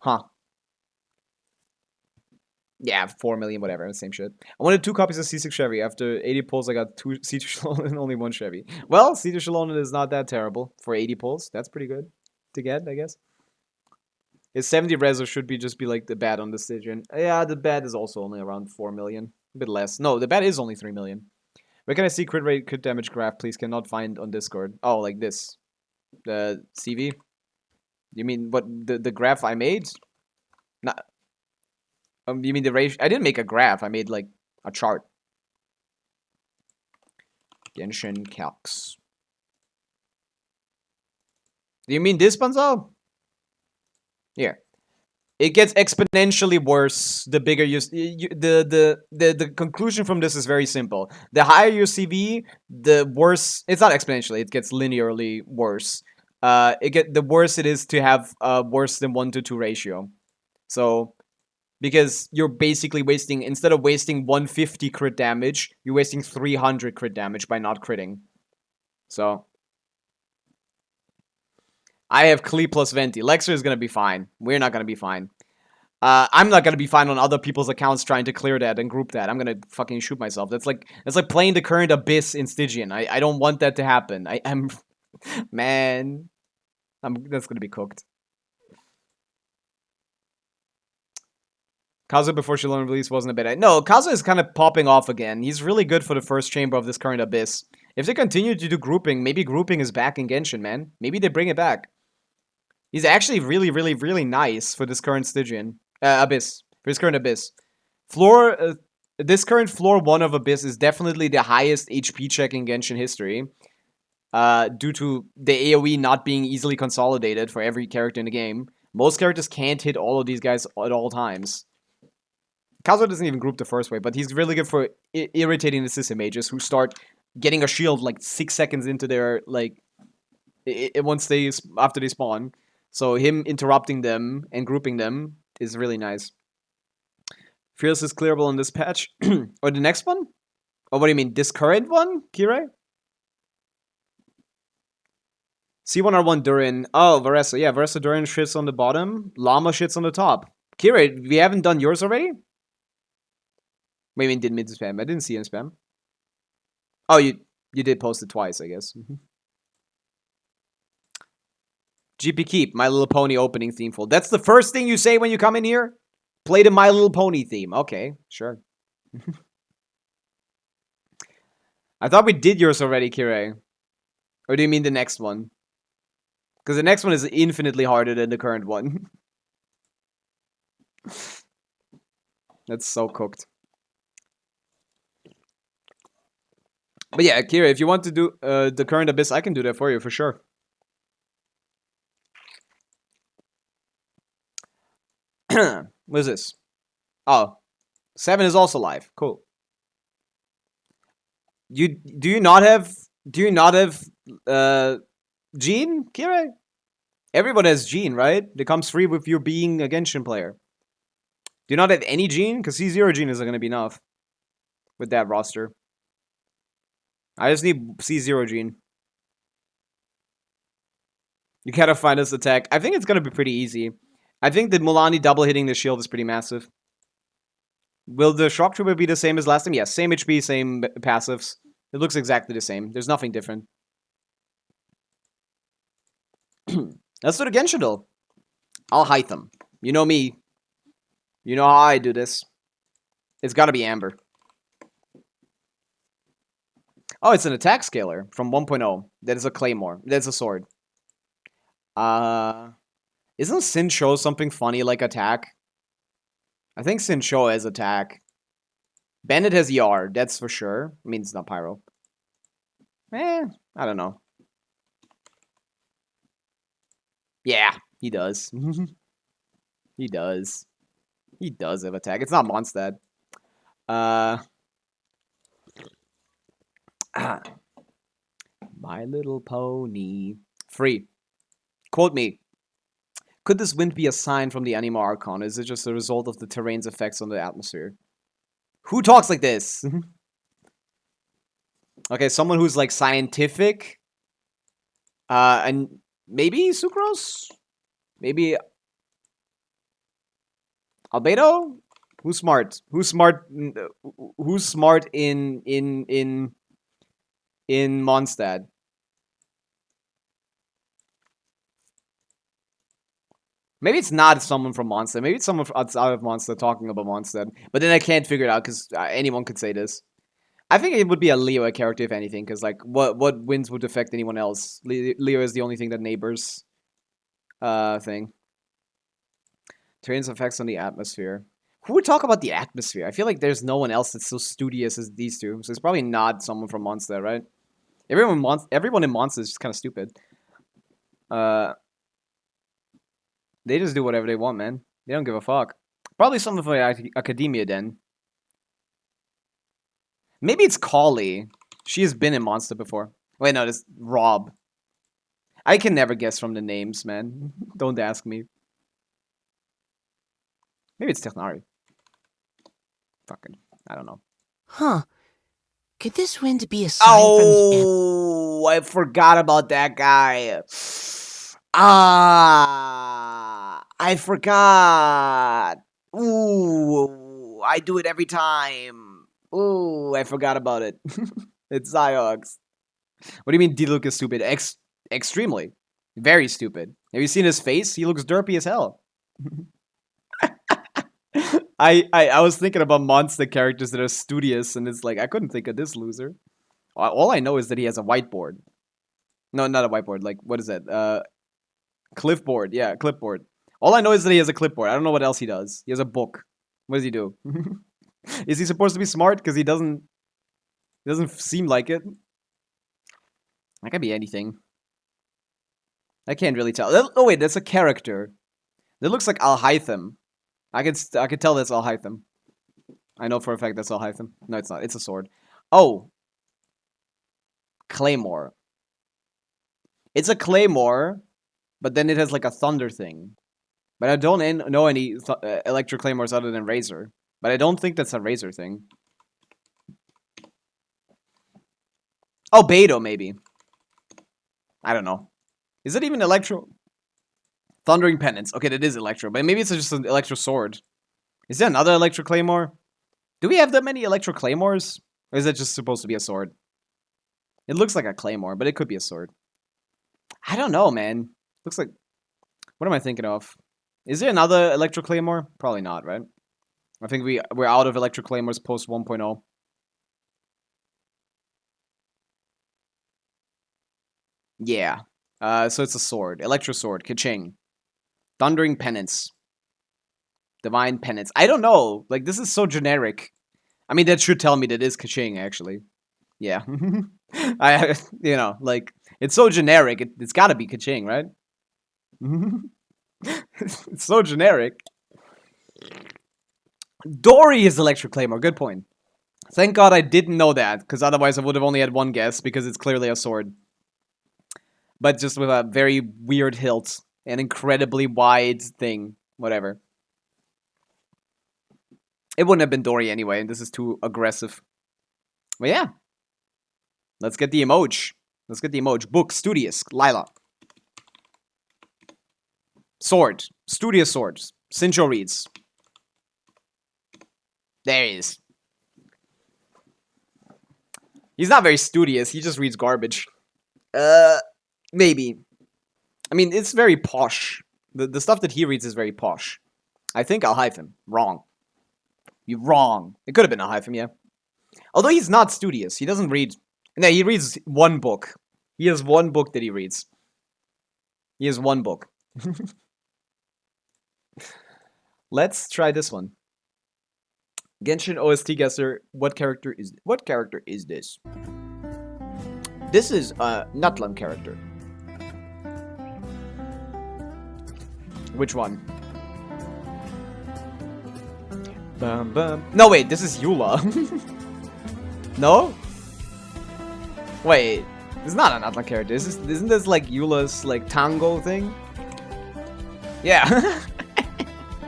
Huh. Yeah, 4 million, whatever, same shit. I wanted 2 copies of C6 Chevy. After 80 pulls, I got 2 C2 Shalom and only 1 Chevy. Well, C2 Shalom is not that terrible for 80 pulls. That's pretty good to get, I guess. His 70 reso should just be like the bat on the Stygian. Yeah, the bat is also only around 4 million. A bit less. No, the bat is only 3 million. Where can I see crit rate, crit damage graph, please? Cannot find on Discord. Oh, like this. The CV? You mean what the graph I made? Not. You mean the ratio? I didn't make a graph. I made like a chart. Genshin calcs. Do you mean this, Bunzo? Here. It gets exponentially worse the bigger the conclusion from this is very simple. The higher your CV, the worse. It's not exponentially. It gets linearly worse. The worse it is to have a worse than 1-to-2 ratio. So. Because you're basically wasting, instead of wasting 150 crit damage, you're wasting 300 crit damage by not critting. So. I have Klee plus Venti. Lexer is going to be fine. We're not going to be fine. I'm not going to be fine on other people's accounts trying to clear that and group that. I'm going to fucking shoot myself. That's like playing the current Abyss in Stygian. I don't want that to happen. I'm... Man. That's going to be cooked. Kazuha before she learned release wasn't a bad idea. No, Kazuha is kind of popping off again. He's really good for the first chamber of this current Abyss. If they continue to do grouping, maybe grouping is back in Genshin, man. Maybe they bring it back. He's actually really, really, really nice for this current Stygian. Abyss. For this current Abyss. This current floor 1 of Abyss is definitely the highest HP check in Genshin history. Due to the AoE not being easily consolidated for every character in the game. Most characters can't hit all of these guys at all times. Kazuha doesn't even group the first way, but he's really good for irritating the system mages who start getting a shield like 6 seconds into their, like, after they spawn. So him interrupting them and grouping them is really nice. Fearless is clearable on this patch. Or the next one? Or what do you mean, this current one, Kirei? C1R1 Durin. Oh, Varesa. Yeah, Varesa Durin shits on the bottom. Llama shits on the top. Kirei, we haven't done yours already? Wait, I mean, did mid spam? I didn't see him spam. Oh, you did post it twice, I guess. GP Keep, My Little Pony opening theme full. That's the first thing you say when you come in here? Play the My Little Pony theme. Okay, sure. I thought we did yours already, Kirei. Or do you mean the next one? Because the next one is infinitely harder than the current one. That's so cooked. But yeah, Kira, if you want to do the current Abyss, I can do that for you, for sure. What is this? Oh, 7 is also live. Cool. Do you not have Gene, Kira? Everyone has Gene, right? It comes free with you being a Genshin player. Do you not have any Gene? Because C0 Gene isn't going to be enough with that roster. I just need C0 Gene. You gotta find this attack. I think it's gonna be pretty easy. I think the Mulani double hitting the shield is pretty massive. Will the Shock Trooper be the same as last time? Yes, same HP, same passives. It looks exactly the same. There's nothing different. Let's do the Genshin though. I'll hide them. You know me. You know how I do this. It's gotta be Amber. Oh, it's an attack scaler from 1.0. That is a claymore. That's a sword. Isn't Sin Show something funny like attack? I think Sin Show has attack. Bandit has ER, that's for sure. I mean, it's not Pyro. I don't know. Yeah, he does. He does. He does have attack. It's not Mondstadt. My Little Pony. Free. Quote me. Could this wind be a sign from the Anima Archon? Is it just a result of the terrain's effects on the atmosphere? Who talks like this? Okay, someone who's like scientific. And maybe Sucrose? Maybe Albedo? Who's smart? Who's smart? Who's smart in Mondstadt? Maybe it's not someone from Mondstadt. Maybe it's someone outside of Mondstadt talking about Mondstadt. But then I can't figure it out because anyone could say this. I think it would be a Leo character if anything, because like what winds would affect anyone else? Leo is the only thing that neighbors. Thing. Terrain's effects on the atmosphere. Who would talk about the atmosphere? I feel like there's no one else that's so studious as these two. So it's probably not someone from Mondstadt, right? Everyone in Mondstadt is just kind of stupid. They just do whatever they want, man. They don't give a fuck. Probably someone from Academia then. Maybe it's Kali. She has been in Mondstadt before. Wait, no, it's Rob. I can never guess from the names, man. Don't ask me. Maybe it's Technari. Fucking, I don't know. Huh. Could this wind be a sign from the... Oh, I forgot about that guy. Ah, I forgot. Ooh, I do it every time. Ooh, I forgot about it. It's Zyox. What do you mean D-Look is stupid? Extremely. Very stupid. Have you seen his face? He looks derpy as hell. I was thinking about monster characters that are studious, and it's like, I couldn't think of this loser. All I know is that he has a whiteboard. No, not a whiteboard. Like, what is that? Clipboard. Yeah, clipboard. All I know is that he has a clipboard. I don't know what else he does. He has a book. What does he do? Is he supposed to be smart? Because he doesn't seem like it. That could be anything. I can't really tell. Oh wait, that's a character. That looks like Alhaitham. I could tell that's Alhaitham. I know for a fact that's Alhaitham. No, it's not. It's a sword. Oh. Claymore. It's a claymore, but then it has like a thunder thing. But I don't know any electric claymores other than Razor. But I don't think that's a Razor thing. Oh, Beto maybe. I don't know. Is it even Electro? Thundering Penance. Okay, that is Electro, but maybe it's just an Electro Sword. Is there another Electro Claymore? Do we have that many Electro Claymores? Or is it just supposed to be a sword? It looks like a Claymore, but it could be a sword. I don't know, man. Looks like... What am I thinking of? Is there another Electro Claymore? Probably not, right? I think we're out of Electro Claymores post 1.0. Yeah. So it's a sword. Electro Sword. Ka-ching. Thundering Penance. Divine Penance. I don't know. Like, this is so generic. I mean, that should tell me that it is ka-ching, actually. Yeah. You know, like, it's so generic. It's gotta be ka-ching, right? It's so generic. Dory is Electro Claymore. Good point. Thank God I didn't know that, because otherwise I would have only had one guess, because it's clearly a sword. But just with a very weird hilt. An incredibly wide thing. Whatever. It wouldn't have been Dory anyway, and this is too aggressive. But yeah. Let's get the emoji. Let's get the emoji. Book. Studious. Lila. Sword. Studious swords. Sincho reads. There he is. He's not very studious. He just reads garbage. Maybe. I mean, it's very posh. The stuff that he reads is very posh. I think I'll hive him. Wrong. You're wrong. It could have been a hive him, yeah. Although he's not studious. He doesn't read... No, he reads one book. He has one book that he reads. He has one book. Let's try this one. Genshin OST guesser. What character is this? This is a Nutlam character. Which one? Bum, bum. No, wait, this is Eula. No? Wait, it's not an Atlan character. Isn't this like Eula's like tango thing? Yeah.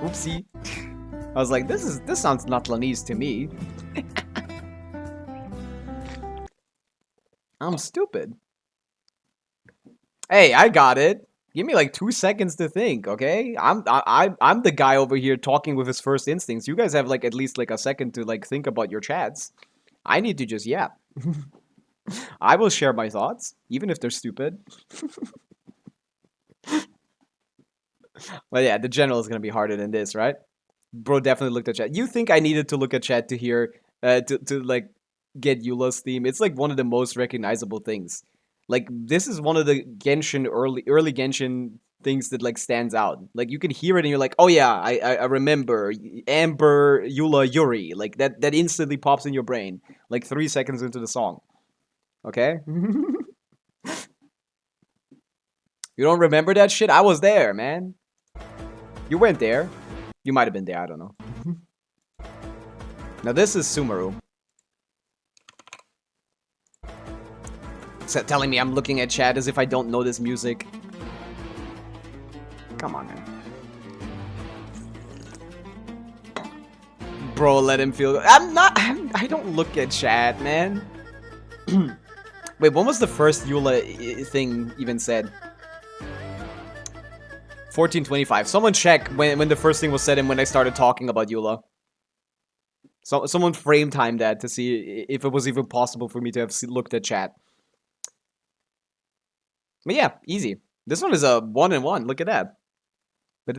Oopsie. I was like, this sounds Natlanese to me. I'm stupid. Hey, I got it. Give me like 2 seconds to think, okay? I'm the guy over here talking with his first instincts. You guys have like at least like a second to like think about your chats. I need to just yap. I will share my thoughts, even if they're stupid. But yeah, the general is gonna be harder than this, right? Bro definitely looked at chat. You think I needed to look at chat to hear to like get Eula's theme? It's like one of the most recognizable things. Like this is one of the Genshin early Genshin things that like stands out. Like you can hear it and you're like, oh yeah, I remember Amber, Eula, Yuri. Like that instantly pops in your brain. Like 3 seconds into the song. Okay? You don't remember that shit? I was there, man. You weren't there. You might have been there, I don't know. Now this is Sumeru. So telling me I'm looking at chat as if I don't know this music. Come on, man. Bro, let him feel... I don't look at chat, man. Wait, when was the first Eula thing even said? 1425. Someone check when the first thing was said and when I started talking about Eula. So someone frame time that to see if it was even possible for me to have looked at chat. But yeah, easy. This one is a 1-in-1. Look at that. The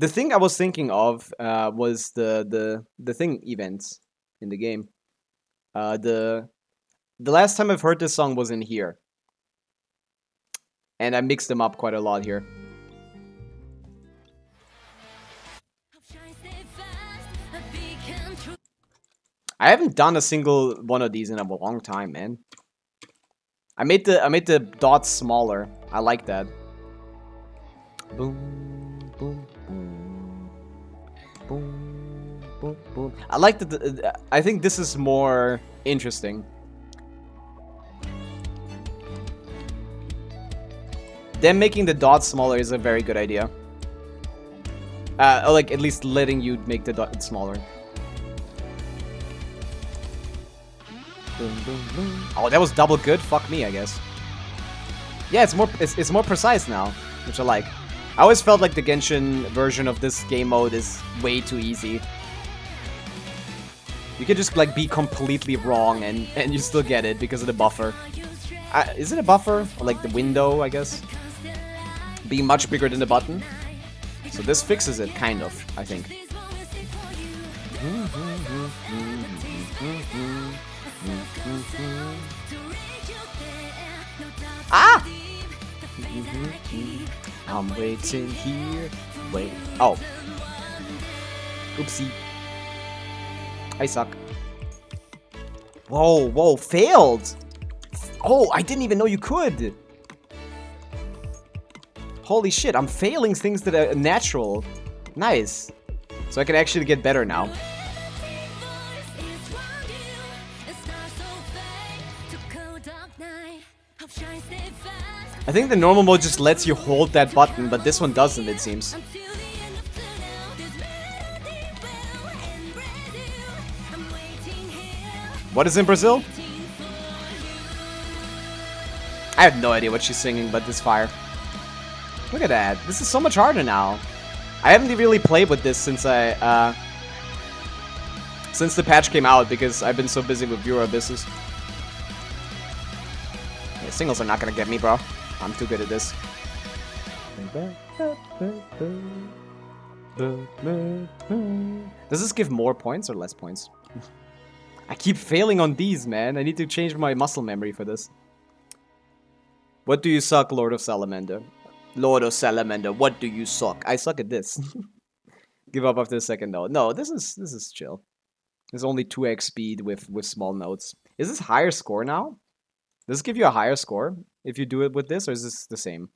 thing I was thinking of was the thing events in the game. The last time I've heard this song was in here. And I mixed them up quite a lot here. I haven't done a single one of these in a long time, man. I made the dots smaller. I like that. Boom, boom, boom, boom, boom, boom. I like that. I think this is more interesting. Them making the dots smaller is a very good idea. Or like at least letting you make the dot smaller. Boom, boom, boom. Oh, that was double good. Fuck me, I guess. Yeah, it's more precise now, which I like. I always felt like the Genshin version of this game mode is way too easy. You could just like be completely wrong and you still get it because of the buffer. Is it a buffer? Or like the window, I guess? Being much bigger than the button. So this fixes it, kind of, I think. Ah! I'm waiting here. Wait. Oh. Oopsie. I suck. Whoa, whoa, failed! Oh, I didn't even know you could! Holy shit, I'm failing things that are natural. Nice. So I can actually get better now. I think the normal mode just lets you hold that button, but this one doesn't, it seems. What is in Brazil? I have no idea what she's singing, but it's fire. Look at that. This is so much harder now. I haven't really played with this since since the patch came out because I've been so busy with Bureau Abysses. Yeah, singles are not gonna get me, bro. I'm too good at this. Does this give more points or less points? I keep failing on these, man. I need to change my muscle memory for this. What do you suck, Lord of Salamander? Lord of Salamander, what do you suck? I suck at this. Give up after a second note. No, this is chill. There's only 2x speed with small notes. Is this higher score now? Does this give you a higher score if you do it with this, or is this the same?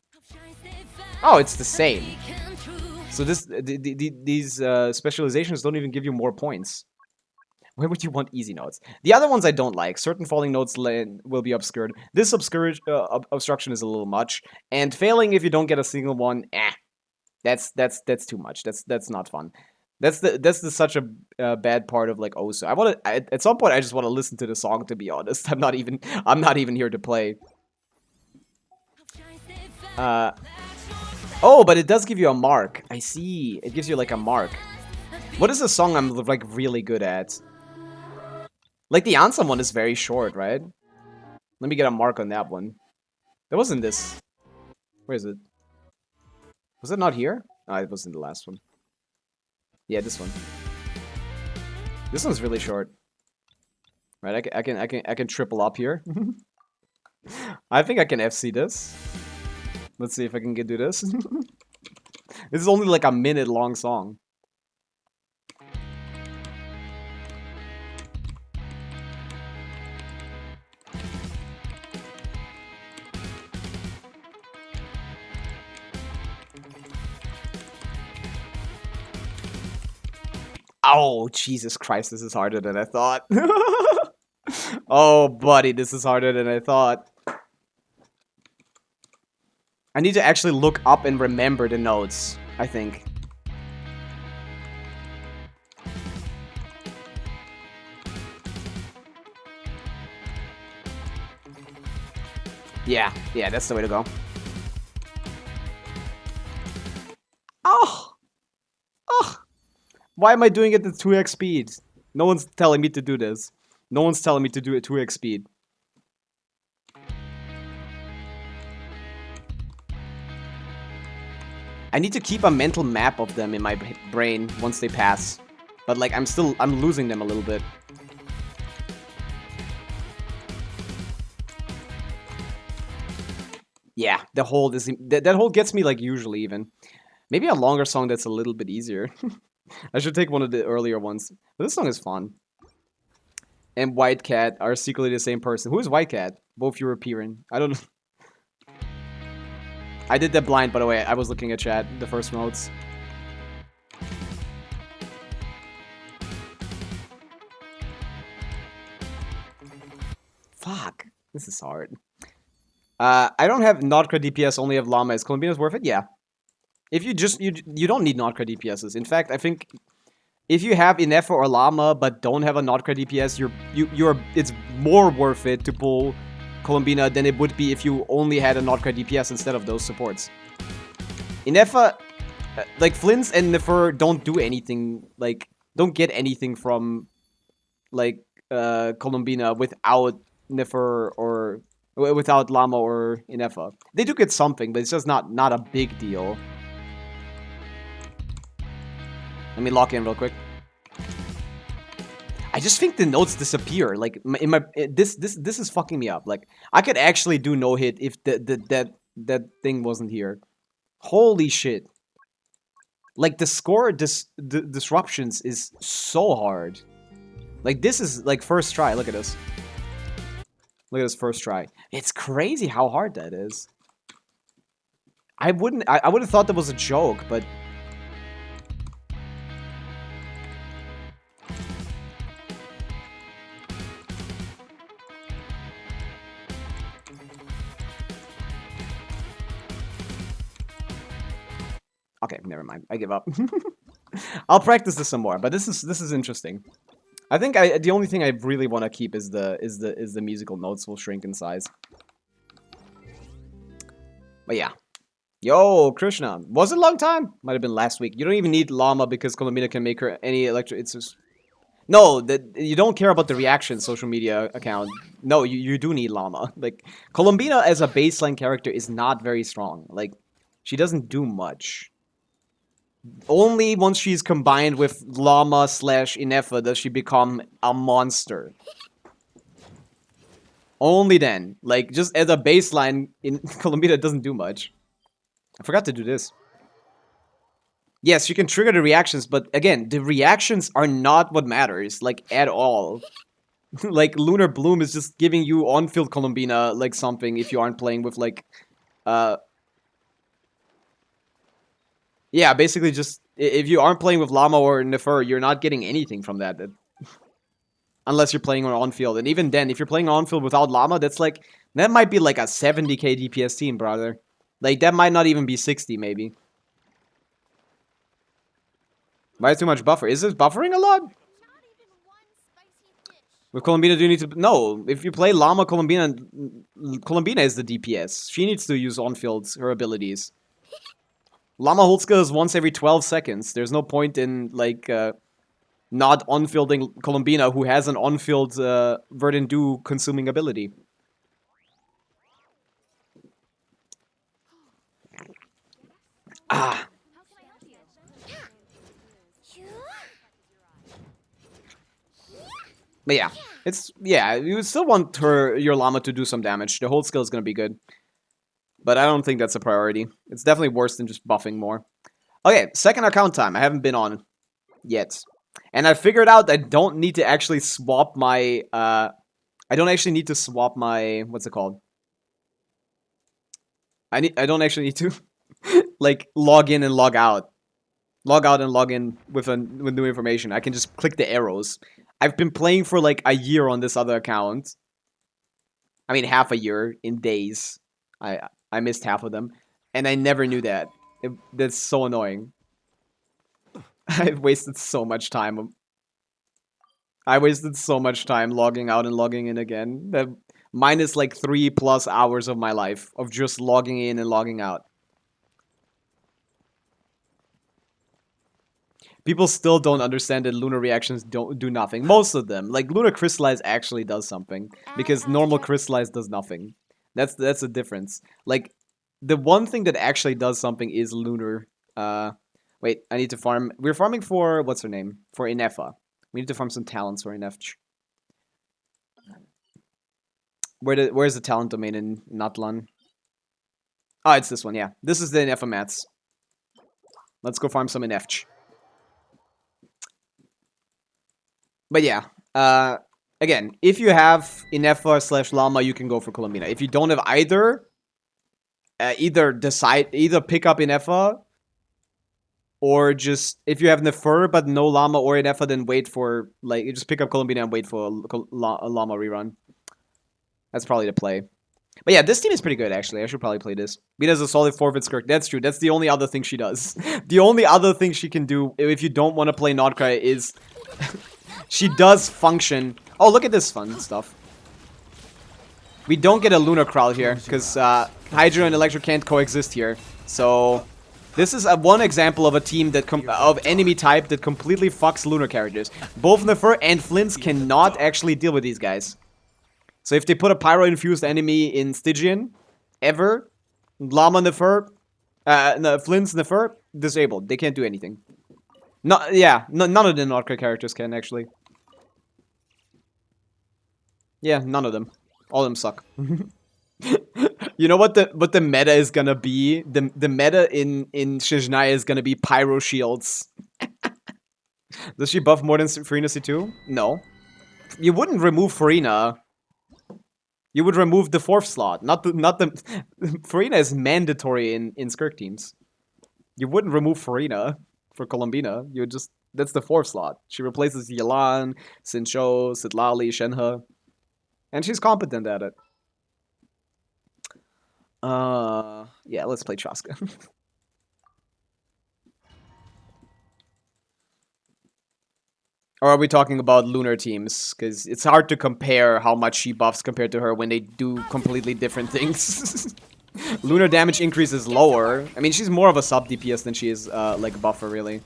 Oh, it's the same. So these specializations don't even give you more points. Where would you want easy notes? The other ones I don't like. Certain falling notes will be obscured. This obstruction is a little much, and failing if you don't get a single one, that's too much. That's not fun. That's such a bad part of like Osu. At some point I just want to listen to the song. To be honest, I'm not even here to play. Oh, but it does give you a mark. I see. It gives you like a mark. What is a song I'm like really good at? Like the Ansem one is very short, right? Let me get a mark on that one. That wasn't this. Where is it? Was it not here? Oh, it was in the last one. Yeah, this one. This one's really short. Right, I can triple up here. I think I can FC this. Let's see if I can do this. This is only like a minute long song. Oh, Jesus Christ, this is harder than I thought. Oh, buddy, this is harder than I thought. I need to actually look up and remember the notes, I think. Yeah, that's the way to go. Oh! Oh! Why am I doing it at 2x speed? No one's telling me to do this. No one's telling me to do it 2x speed. I need to keep a mental map of them in my brain once they pass. But like, I'm losing them a little bit. Yeah, the hold is that hold gets me like usually even. Maybe a longer song that's a little bit easier. I should take one of the earlier ones. But this song is fun. And White Cat are secretly the same person. Who is White Cat? Both European. I don't know. I did that blind, by the way. I was looking at chat, the first notes. Fuck. This is hard. I don't have Notcra DPS, only have Llama. Is Columbina's worth it? Yeah. If you just, you don't need Notcra DPSs. In fact, I think if you have Inefa or Llama but don't have a Notcra DPS, it's more worth it to pull Columbina than it would be if you only had a Notcra DPS instead of those supports. Inefa, like Flints and Nefer don't do anything, like, don't get anything from, like, Columbina without Nefer or without Llama or Inefa. They do get something, but it's just not a big deal. Let me lock in real quick. I just think the notes disappear. Like in my this is fucking me up. Like I could actually do no hit if that thing wasn't here. Holy shit! Like the score disruptions is so hard. Like this is like first try. Look at this. Look at this first try. It's crazy how hard that is. I would have thought that was a joke, but. Okay, never mind. I give up. I'll practice this some more, but this is interesting. I think the only thing I really want to keep is the musical notes will shrink in size. But yeah, Yo, Krishna. Was it a long time? Might have been last week. You don't even need Llama because Columbina can make her any electric. It's just. No, that you don't care about the reaction social media account. No, you do need Llama. Like, Columbina as a baseline character is not very strong. Like, she doesn't do much. Only once she's combined with Llama slash Inefa does she become a monster. Only then. Like, just as a baseline, in Columbina doesn't do much. I forgot to do this. Yes, you can trigger the reactions, but again, the reactions are not what matters, like, at all. Like, Lunar Bloom is just giving you on-field Columbina, like, something if you aren't playing with, like, yeah, basically just, if you aren't playing with Llama or Nefer, you're not getting anything from that. Unless you're playing on-field, and even then, if you're playing on-field without Llama, that's like, that might be like a 70k DPS team, brother. Like, that might not even be 60, maybe. Why is too much buffer? Is it buffering a lot? Not even one spicy dish. With Columbina, do you need to... No, if you play Llama, Columbina is the DPS. She needs to use on-field her abilities. Llama hold skill is once every 12 seconds. There's no point in, like, not on-fielding Columbina, who has an on-field Verdant Dew consuming ability. Ah. But yeah, it's, yeah, you still want your Llama to do some damage. The hold skill is going to be good. But I don't think that's a priority. It's definitely worse than just buffing more. Okay, second account time. I haven't been on yet. And I figured out I don't need to actually swap my, I don't actually need to swap my, what's it called? I don't actually need to, like, log in and log out. Log out and log in with new information. I can just click the arrows. I've been playing for like a year on this other account. I mean, half a year in days. I missed half of them, and I never knew that. That's so annoying. I've wasted so much time. I wasted so much time logging out and logging in again. That minus like 3+ hours of my life of just logging in and logging out. People still don't understand that lunar reactions don't do nothing. Most of them. Like, lunar crystallize actually does something. Because normal crystallize does nothing. That's the difference. Like, the one thing that actually does something is lunar. Wait, I need to farm. We're farming for, what's her name? For Inefa. We need to farm some talents for Inef. Where's the talent domain in Natlan? Oh, it's this one, yeah. This is the Inefa mats. Let's go farm some Inef. But yeah, again, if you have Inefa / Llama, you can go for Columbina. If you don't have either, either pick up Inefa, or just, if you have Nefer but no Llama or Inefa, then wait for, like, you just pick up Columbina and wait for a Llama rerun. That's probably the play. But yeah, this team is pretty good, actually. I should probably play this. Vita's a solid forfeit Skirk. That's true. That's the only other thing she does. The only other thing she can do, if you don't want to play Notcry, is... she does function. Oh, look at this fun stuff. We don't get a Lunar Crowd here, because Hydra and Electro can't coexist here. So, this is one example of a team that of enemy type that completely fucks Lunar characters. Both Nefer and Flints cannot actually deal with these guys. So if they put a Pyro-infused enemy in Stygian, ever, Llama Nefer, Flints Nefer, disabled. They can't do anything. None of the Notcry characters can, actually. Yeah, none of them. All of them suck. You know what the meta is gonna be? The meta in Shizhnaya is gonna be Pyro Shields. Does she buff more than Farina C2? No. You wouldn't remove Farina. You would remove the 4th slot, not the Farina is mandatory in Skirk teams. You wouldn't remove Farina for Columbina. You would just, that's the 4th slot. She replaces Yelan, Sincho, Sitlali, Shenhe. And she's competent at it. Yeah, let's play Chaska. Or are we talking about lunar teams? Because it's hard to compare how much she buffs compared to her when they do completely different things. Lunar damage increase is lower. I mean, she's more of a sub DPS than she is like a buffer, really.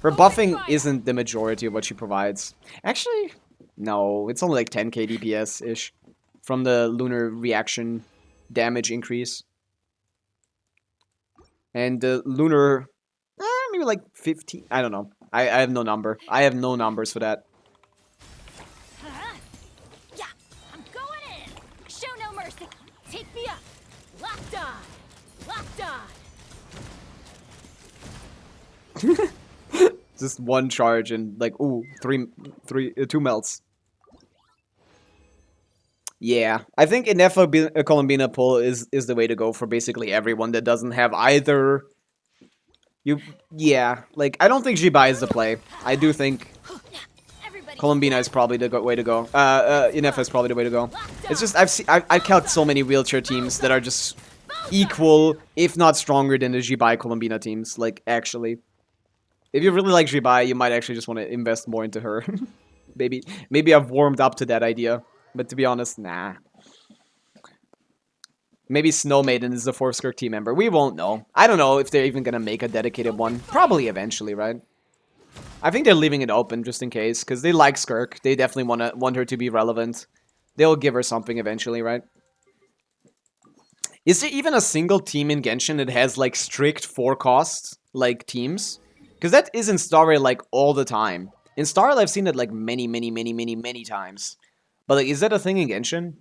Her buffing isn't the majority of what she provides. Actually, no, it's only like 10k DPS-ish from the lunar reaction damage increase. And the lunar, maybe like 15. I don't know. I have no number. I have no numbers for that. Yeah, I'm going in. Show no mercy. Take me up. Locked on. Locked on. Just one charge and like, ooh, two melts. Yeah, I think Inefa Columbina pull is the way to go for basically everyone that doesn't have either. Yeah, like I don't think Jibai is the play. I do think Columbina is probably the way to go. Inefa is probably the way to go. It's just I've calced so many wheelchair teams that are just equal, if not stronger than the Jibai Columbina teams. Like actually, if you really like Jibai, you might actually just want to invest more into her. maybe I've warmed up to that idea. But to be honest, nah. Maybe Snow Maiden is the 4th Skirk team member. We won't know. I don't know if they're even gonna make a dedicated one. Probably eventually, right? I think they're leaving it open just in case, because they like Skirk. They definitely want her to be relevant. They'll give her something eventually, right? Is there even a single team in Genshin that has like strict forecast like teams? Because that is in Star Rail like all the time. In Star Rail, I've seen it like many times. But like, is that a thing in Genshin?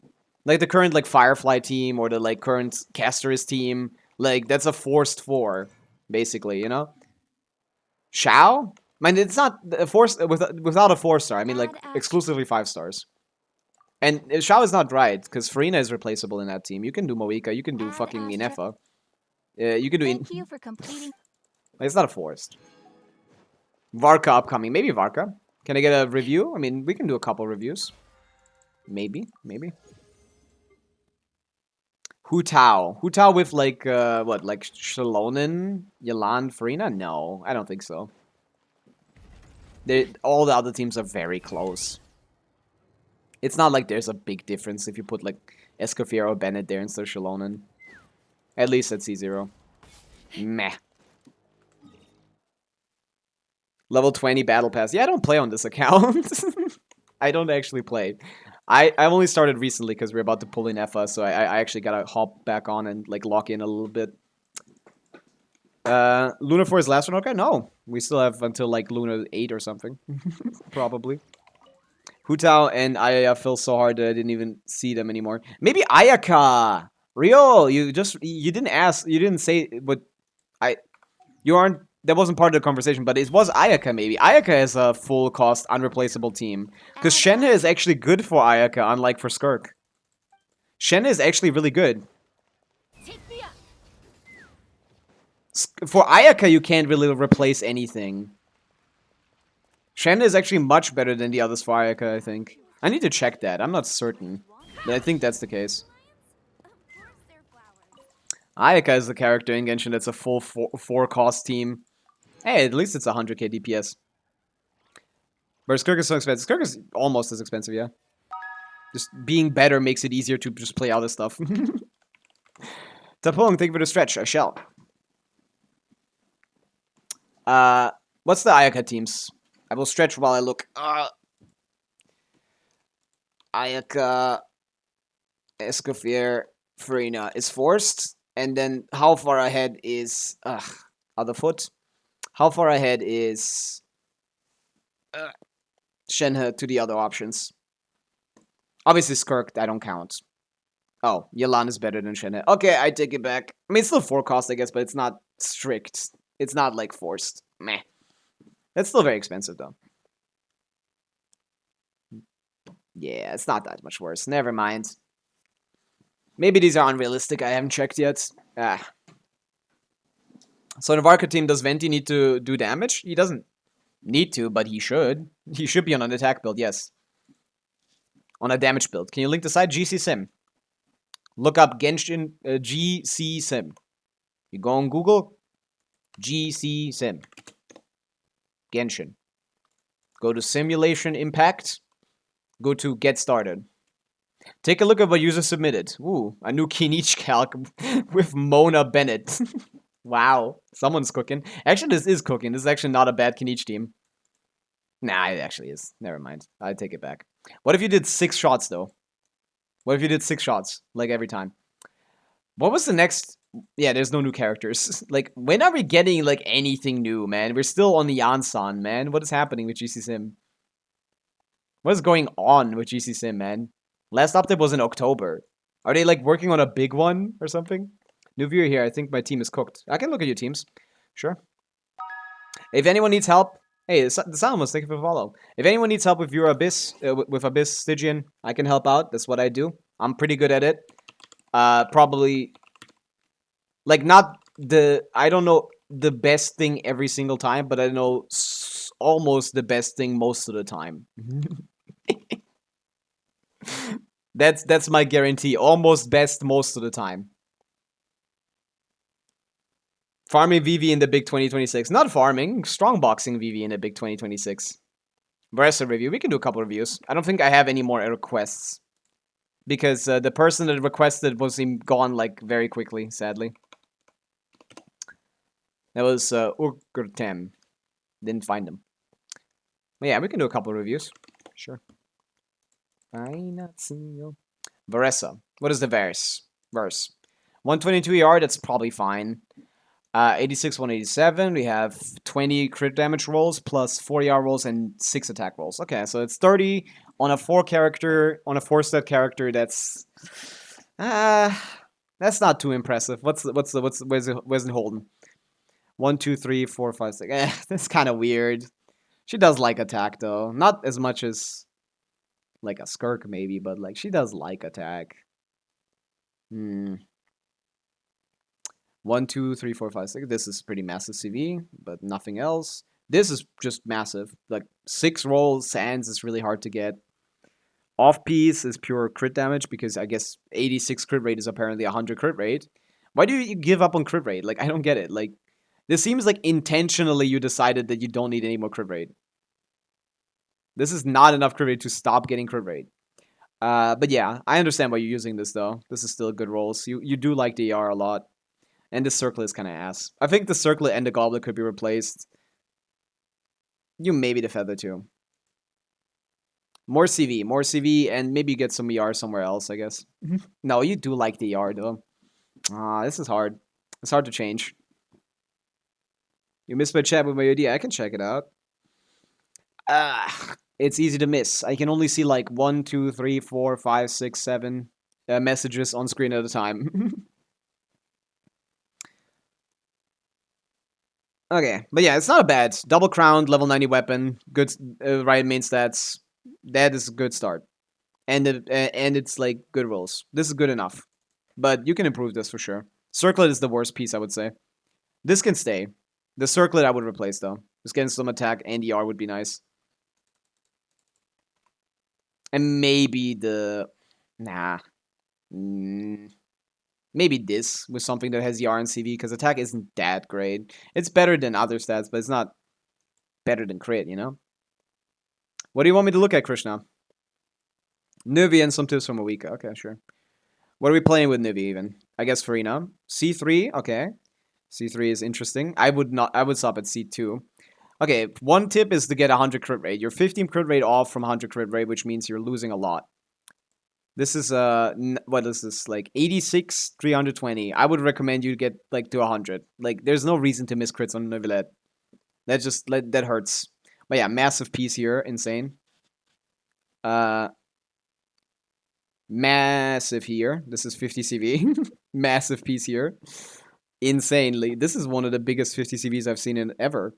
Like the current like Firefly team or the like current Caster's team, like that's a forced 4, basically, you know? Shao? I mean, it's not a force without a 4-star. I mean, like exclusively 5 stars. And Shao is not right because Farina is replaceable in that team. You can do Moika, you can do fucking Inefa. You can do. Thank you for completing. It's not a forced. Varka upcoming, maybe Varka. Can I get a review? I mean, we can do a couple reviews. Maybe. Hu Tao with like, what, like Shalonen, Yalan, Farina? No, I don't think so. All the other teams are very close. It's not like there's a big difference if you put like Escoffier or Bennett there instead of Shalonen. At least at C0. Meh. Level 20 Battle Pass. Yeah, I don't play on this account. I don't actually play. I only started recently because we're about to pull in EFA, so I actually gotta hop back on and like lock in a little bit. Luna 4 is last one? Okay, no. We still have until like Luna 8 or something. Probably. Hutao and Ayaka feel so hard that I didn't even see them anymore. Maybe Ayaka! Rio, you didn't ask, you didn't say, but you aren't, that wasn't part of the conversation, but it was Ayaka maybe. Ayaka is a full cost, unreplaceable team. Because Shenhe is actually good for Ayaka, unlike for Skirk. Shenhe is actually really good. For Ayaka, you can't really replace anything. Shenhe is actually much better than the others for Ayaka, I think. I need to check that. I'm not certain. But I think that's the case. Ayaka is the character in Genshin that's a full 4-cost team. Hey, at least it's 100k DPS. But Skirk is so expensive. Skirk is almost as expensive, yeah. Just being better makes it easier to just play other stuff. Tapong, thank you for the stretch. I shall. What's the Ayaka teams? I will stretch while I look. Ayaka, Escoffier, Farina is forced. And then how far ahead is other foot? How far ahead is Shenhe to the other options? Obviously Skirk, I don't count. Oh, Yelan is better than Shenhe. Okay, I take it back. I mean, it's still 4-cost, I guess, but it's not strict. It's not, like, forced. Meh. That's still very expensive, though. Yeah, it's not that much worse. Never mind. Maybe these are unrealistic. I haven't checked yet. So the Varka team, does Venti need to do damage? He doesn't need to, but he should. He should be on an attack build, yes. On a damage build. Can you link the site? GC Sim. Look up Genshin GC Sim. You go on Google. GC Sim. Genshin. Go to Simulation Impact. Go to Get Started. Take a look at what user submitted. Ooh, a new Kinich calc with Mona Bennett. Wow, someone's cooking. Actually, this is cooking. This is actually not a bad Kinich team. Nah, it actually is. Never mind. I take it back. What if you did 6 shots, though? What if you did 6 shots, like every time? What was the next... Yeah, there's no new characters. Like, when are we getting, like, anything new, man? We're still on the Yansan, man. What is happening with GC Sim? What is going on with GC Sim, man? Last update was in October. Are they, like, working on a big one or something? New viewer here. I think my team is cooked. I can look at your teams. Sure. If anyone needs help... Hey, the Salamos, thank you for the follow. If anyone needs help with your Abyss, with Abyss Stygian, I can help out. That's what I do. I'm pretty good at it. Probably... Like, not the... I don't know the best thing every single time, but I know almost the best thing most of the time. That's my guarantee. Almost best most of the time. Farming VV in the big 2026. Not farming. Strongboxing VV in the big 2026. Varka review. We can do a couple reviews. I don't think I have any more requests. Because the person that requested was gone, like, very quickly, sadly. That was Urgertem. Didn't find him. But yeah, we can do a couple reviews. Sure. Varesa. What is the verse? 122 ER, that's probably fine. 86, 187. We have 20 crit damage rolls plus 4 ER rolls and 6 attack rolls. Okay, so it's 30 on a 4-stat character. That's not too impressive. Where's it holding? 1, 2, 3, 4, 5, 6. That's kind of weird. She does like attack though, not as much as like a Skirk maybe, but like she does like attack. 1, 2, 3, 4, 5, 6. This is pretty massive CV, but nothing else. This is just massive. Like 6 rolls, Sands is really hard to get. Off piece is pure crit damage because I guess 86 crit rate is apparently 100 crit rate. Why do you give up on crit rate? Like I don't get it. Like this seems like intentionally you decided that you don't need any more crit rate. This is not enough crit rate to stop getting crit rate. But yeah, I understand why you're using this though. This is still good rolls. You do like the ER a lot. And the circlet is kind of ass. I think the circlet and the goblet could be replaced. You maybe the feather too. More CV, and maybe get some ER somewhere else, I guess. No, you do like the ER though. This is hard. It's hard to change. You missed my chat with my idea. I can check it out. It's easy to miss. I can only see like 1, 2, 3, 4, 5, 6, 7 messages on screen at a time. Okay, but yeah, it's not a bad. Double crowned, level 90 weapon, good right main stats. That is a good start. And it's like good rolls. This is good enough. But you can improve this for sure. Circlet is the worst piece, I would say. This can stay. The circlet I would replace though. Just getting some attack and ER would be nice. And maybe the... Nah. Maybe this with something that has ER and CV, because attack isn't that great. It's better than other stats, but it's not better than crit, you know? What do you want me to look at, Krishna? Nuvi and some tips from Pavica. Okay, sure. What are we playing with Nuvi even? I guess Farina. C3, okay. C3 is interesting. I would stop at C2. Okay, one tip is to get 100 crit rate. You're 15 crit rate off from 100 crit rate, which means you're losing a lot. This is what is this, like 86, 320. I would recommend you get like to 100. Like there's no reason to miss crits on Neuvillette. That hurts. But yeah, massive piece here, insane. Massive here. This is 50 CV. Massive piece here. Insanely. This is one of the biggest 50 CVs I've seen in ever.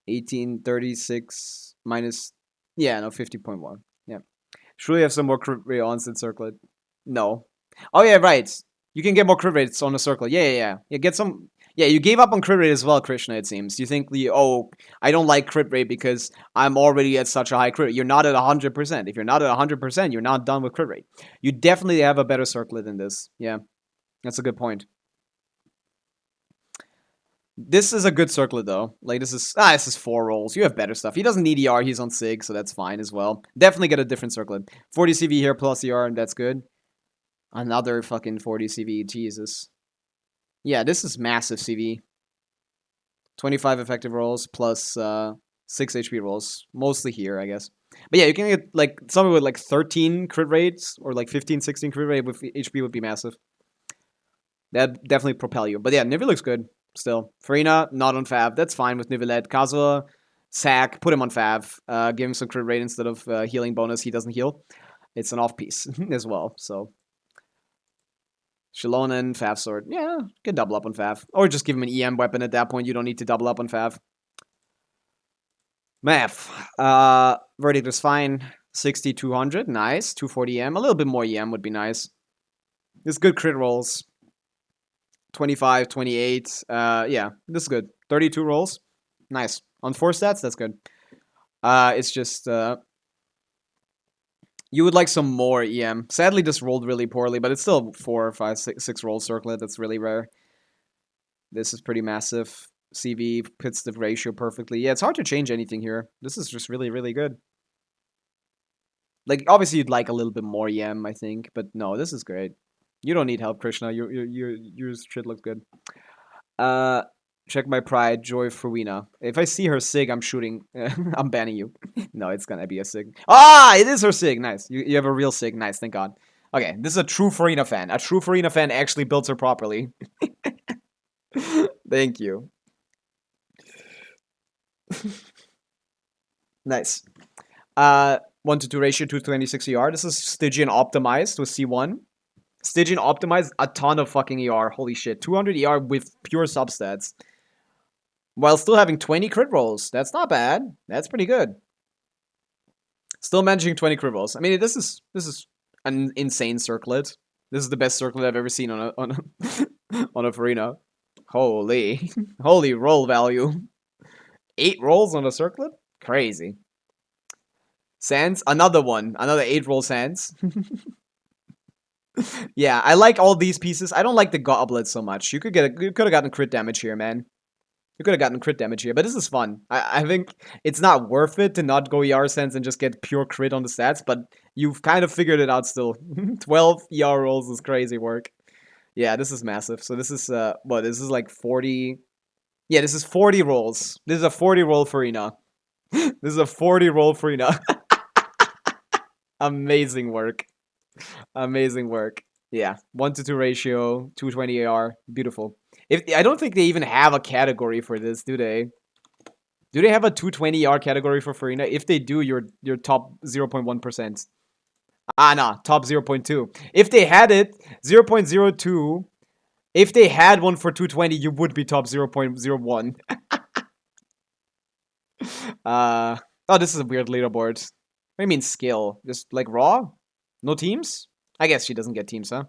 1836 minus, yeah, no, 50.1. Yeah. Should we have some more crit rate onset circlet? No. Oh yeah, right. You can get more crit rates on the circlet. Yeah. Get some. Yeah, you gave up on crit rate as well, Krishna, it seems. You think, I don't like crit rate because I'm already at such a high crit rate. You're not at 100%. If you're not at 100%, you're not done with crit rate. You definitely have a better circlet than this. Yeah, that's a good point. This is a good circlet though. Like this is 4 rolls. You have better stuff. He doesn't need ER. He's on Sig, so that's fine as well. Definitely get a different circlet. 40 CV here plus ER, and that's good. Another fucking 40 CV. Jesus. Yeah, this is massive CV. 25 effective rolls plus 6 HP rolls. Mostly here, I guess. But yeah, you can get like something with like 13 crit rates or like 15, 16 crit rate with HP would be massive. That'd definitely propel you. But yeah, Nivea looks good still. Farina, not on Fav. That's fine with Nivelette. Kazuha, Sack, put him on Fav. Give him some crit rate instead of healing bonus. He doesn't heal. It's an off piece as well, so. Shilonen, Fav Sword. Yeah, you can double up on Fav. Or just give him an EM weapon at that point. You don't need to double up on Fav. Math. Verdict is fine. 60, 200. Nice. 240 EM. A little bit more EM would be nice. It's good crit rolls. 25, 28. Yeah, this is good. 32 rolls. Nice. On 4 stats, that's good. It's just, you would like some more EM. Sadly, this rolled really poorly, but it's still 4, 5, 6 roll circlet. That's really rare. This is pretty massive. CV fits the ratio perfectly. Yeah, it's hard to change anything here. This is just really, really good. Like, obviously, you'd like a little bit more EM, I think, but no, this is great. You don't need help, Krishna. Your shit looks good. Check my pride, Joy Farina. If I see her Sig, I'm shooting. I'm banning you. No, it's gonna be a Sig. Ah, it is her Sig. Nice. You have a real Sig. Nice, thank God. Okay, this is a true Farina fan. A true Farina fan actually builds her properly. Thank you. Nice. 1-to-2 ratio, 226 ER. This is Stygian optimized with C1. Stygian optimized a ton of fucking ER. Holy shit. 200 ER with pure substats. While still having 20 crit rolls. That's not bad. That's pretty good. Still managing 20 crit rolls. I mean, this is an insane circlet. This is the best circlet I've ever seen on a Farina. Holy. Holy roll value. 8 rolls on a circlet? Crazy. Sands? Another one. Another 8 roll Sands. Yeah, I like all these pieces. I don't like the goblet so much. You could have gotten crit damage here, man. You could have gotten crit damage here, but this is fun. I think it's not worth it to not go ER Sands and just get pure crit on the stats, but you've kind of figured it out still. 12 ER rolls is crazy work. Yeah, this is massive. So this is, what, this is like 40... Yeah, this is 40 rolls. This is a 40 roll Farina. This is a 40 roll Farina. Amazing work. Amazing work. Yeah, 1-to-2 ratio, 220 AR, beautiful. I don't think they even have a category for this, do they? Do they have a 220 AR category for Farina? If they do, you're top 0.1%. Ah, nah, top 0.2. If they had it, 0.02. If they had one for 220, you would be top 0.01. Oh, this is a weird leaderboard. What do you mean skill? Just like raw? No teams? I guess she doesn't get teams, huh?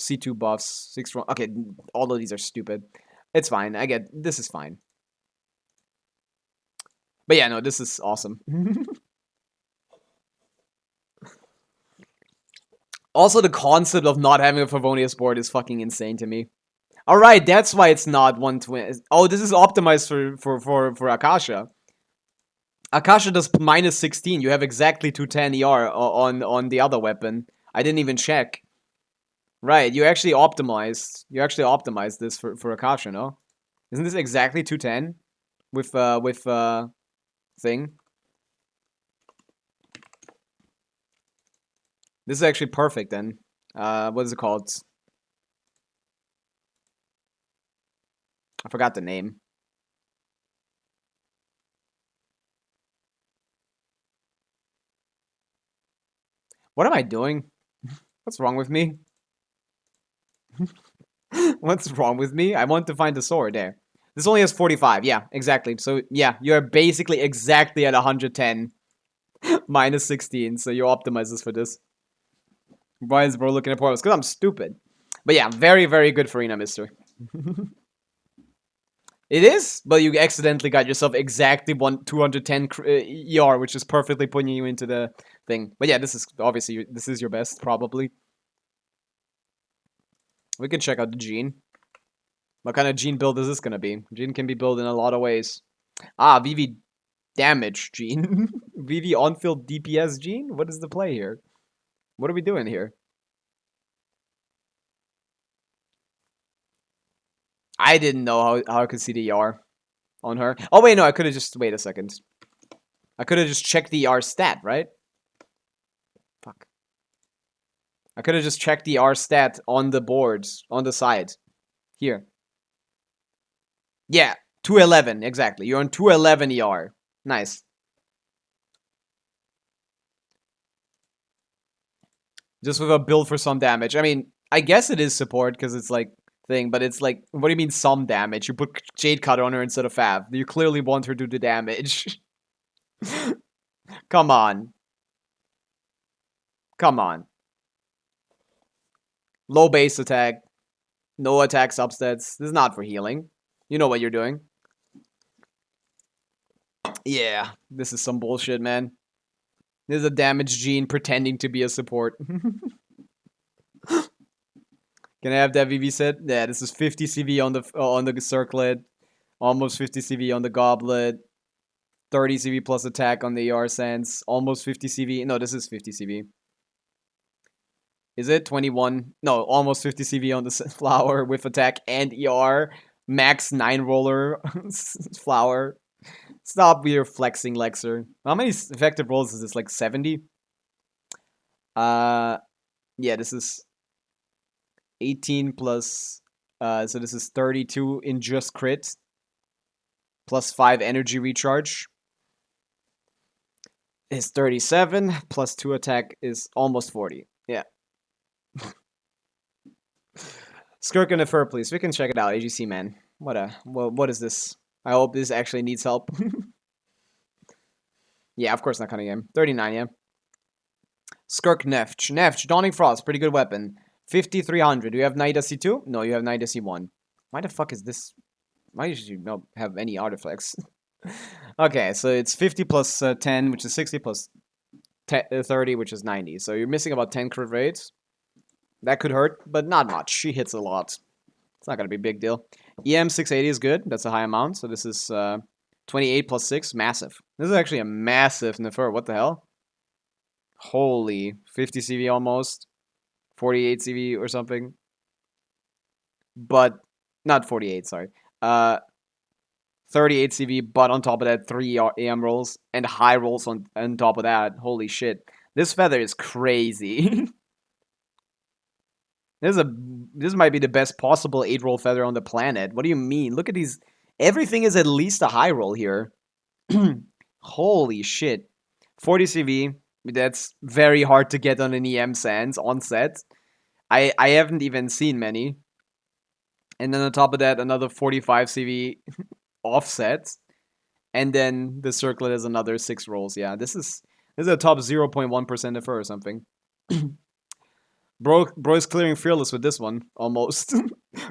C2 buffs, 6 run. Okay, all of these are stupid. It's fine. I get this is fine. But yeah, no, this is awesome. Also, the concept of not having a Favonius board is fucking insane to me. Alright, that's why it's not 120. Oh, this is optimized for Akasha. Akasha does minus 16. You have exactly 210 ER on the other weapon. I didn't even check. Right, you actually optimized. You actually optimized this for Akasha, no? Isn't this exactly 210 with thing? This is actually perfect then. What is it called? I forgot the name. What am I doing? What's wrong with me? What's wrong with me? I want to find the sword there. This only has 45. Yeah, exactly. So, yeah, you're basically exactly at 110. Minus 16. So you optimize this for this. Why is bro looking at portals? Because I'm stupid. But yeah, very, very good Farina, mister. It is, but you accidentally got yourself exactly 210 ER, which is perfectly putting you into the thing. But yeah, this is obviously this is your best, probably. We can check out the gene. What kind of Gene build is this gonna be? Gene can be built in a lot of ways. Ah, VV damage Gene. VV on-field DPS Gene? What is the play here? What are we doing here? I didn't know how I could see the ER on her. Oh, wait, no, I could have just... Wait a second. I could have just checked the ER stat, right? Fuck. I could have just checked the ER stat on the boards, on the side. Here. Yeah, 211, exactly. You're on 211 ER. Nice. Just with a build for some damage. I mean, I guess it is support because it's like thing, but it's like, what do you mean some damage? You put Jade Cutter on her instead of Fav. You clearly want her to do damage. Come on. Come on. Low base attack. No attack substats. This is not for healing. You know what you're doing. Yeah, this is some bullshit, man. This is a damage Gene pretending to be a support. Can I have that VV set? Yeah, this is 50 CV on the circlet, almost 50 CV on the goblet, 30 CV plus attack on the ER sense, almost 50 CV. No, this is 50 CV. Is it 21? No, almost 50 CV on the flower with attack and ER. Max 9 roller flower. Stop your flexing, Lexer. How many effective rolls is this? Like 70? Yeah, this is 18 plus, so this is 32 in just crit, plus 5 energy recharge. Is 37, plus 2 attack is almost 40. Yeah. Skirk and a fur, please. We can check it out, AGC man. What is this? I hope this actually needs help. Yeah, of course not cutting him. 39, yeah. Skirk Nefch. Nefch, Dawning Frost, pretty good weapon. 5300. Do you have Naida C2? No, you have Naida C1. Why the fuck is this? Why should you not have any artifacts? Okay, so it's 50 plus 10, which is 60 plus 30, which is 90. So you're missing about 10 crit rates. That could hurt, but not much. She hits a lot. It's not gonna be a big deal. EM 680 is good. That's a high amount. So this is 28 plus 6. Massive. This is actually a massive Nefer. What the hell? Holy. 50 CV almost. 48 CV or something. But, not 48, sorry. 38 CV, but on top of that, 3 AM rolls. And high rolls on top of that. Holy shit. This feather is crazy. This might be the best possible 8-roll feather on the planet. What do you mean? Look at these. Everything is at least a high roll here. Holy shit. 40 CV. That's very hard to get on an EM Sans on set. I haven't even seen many. And then on top of that, another 45 CV offset. And then the circlet is another 6 rolls. Yeah, this is a top 0.1% of her or something. Bro is clearing fearless with this one, almost.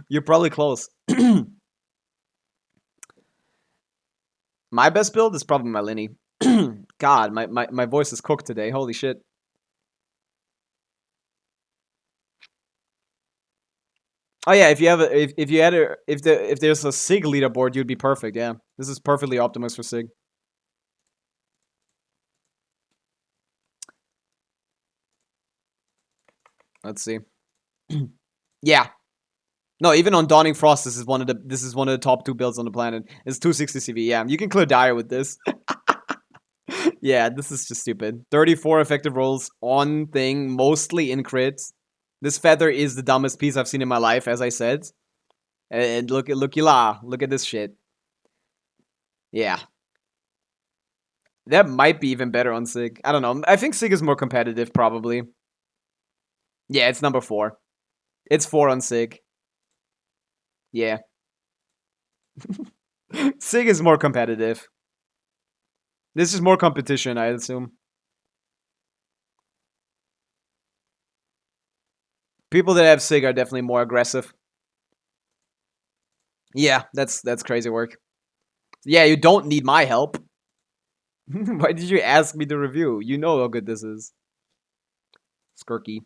You're probably close. My best build is probably my Linny. God, my voice is cooked today. Holy shit. Oh yeah, if there's a Sig leaderboard, you'd be perfect. Yeah, this is perfectly optimized for Sig. Let's see. Yeah. No, even on Dawning Frost, this is one of the top 2 builds on the planet. It's 260 CV. Yeah, you can clear Dire with this. Yeah, this is just stupid. 34 effective rolls on thing, mostly in crits. This feather is the dumbest piece I've seen in my life, as I said. And look at this shit. Yeah. That might be even better on Sig. I don't know. I think Sig is more competitive, probably. Yeah, it's number 4. It's 4 on Sig. Yeah. Sig is more competitive. This is more competition, I assume. People that have Sig are definitely more aggressive. Yeah, that's crazy work. Yeah, you don't need my help. Why did you ask me to review? You know how good this is. Skirky.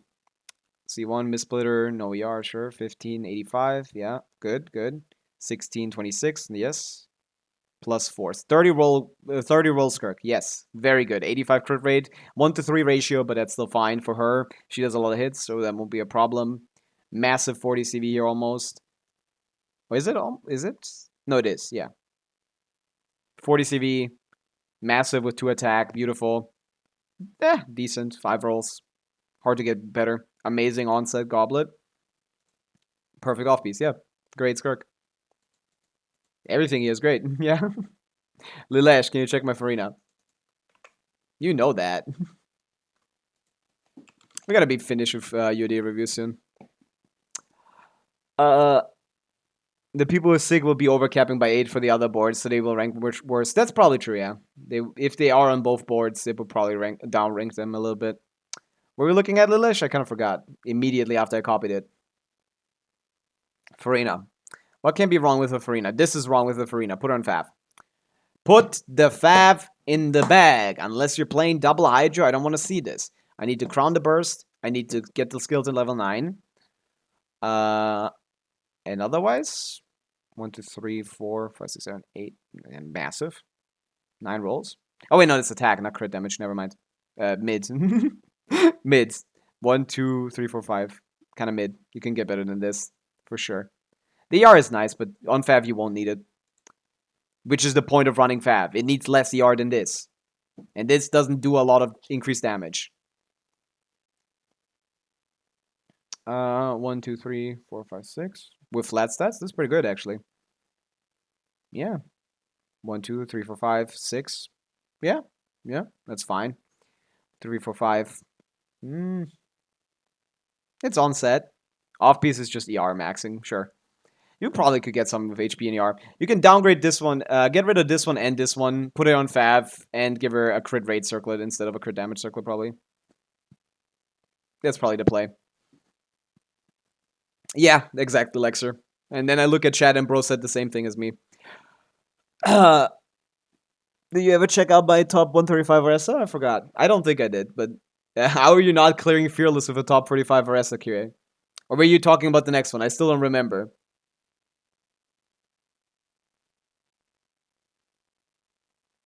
C1, Missplitter, no ER, sure. 1585, yeah, good. 16, 26, yes. Plus 4. 30 roll Skirk. Yes. Very good. 85 crit rate. 1 to 3 ratio, but that's still fine for her. She does a lot of hits, so that won't be a problem. Massive 40 CV here almost. Oh, is it? Is it? No, it is. Yeah. 40 CV. Massive with 2 attack. Beautiful. Decent. 5 rolls. Hard to get better. Amazing onset goblet. Perfect off piece. Yeah. Great Skirk. Everything he is great. Yeah. Lilesh, can you check my Farina? You know that. We gotta be finished with UID reviews soon. The people with Sig will be overcapping by 8 for the other boards, so they will rank worse. That's probably true, yeah. If they are on both boards, they will probably down rank them a little bit. Were we looking at Lilish? I kind of forgot. Immediately after I copied it. Farina. What can be wrong with a Farina? This is wrong with a Farina. Put her on Fav. Put the Fav in the bag. Unless you're playing double Hydra, I don't want to see this. I need to crown the burst. I need to get the skill to level 9. And otherwise, 1, 2, 3, 4, 5, 6, 7, 8, and massive. 9 rolls. Oh wait, no, it's attack, not crit damage. Never mind. Mids. Mids. 1, 2, 3, 4, 5. Kind of mid. You can get better than this, for sure. The ER is nice, but on Fav you won't need it. Which is the point of running Fav. It needs less ER than this. And this doesn't do a lot of increased damage. 1, 2, 3, 4, 5, 6. With flat stats, this is pretty good actually. Yeah. 1, 2, 3, 4, 5, 6. Yeah. Yeah, that's fine. 3, 4, 5. It's on set. Off piece is just ER maxing, sure. You probably could get some with HP and ER. You can downgrade this one, get rid of this one and this one, put it on Fav, and give her a crit rate circlet instead of a crit damage circlet, probably. That's probably the play. Yeah, exactly, Lexer. And then I look at chat and bro said the same thing as me. Did you ever check out my top 135 Oresa? I forgot. I don't think I did, but how are you not clearing Fearless with a top 45 Oresa, Kyrie? Or were you talking about the next one? I still don't remember.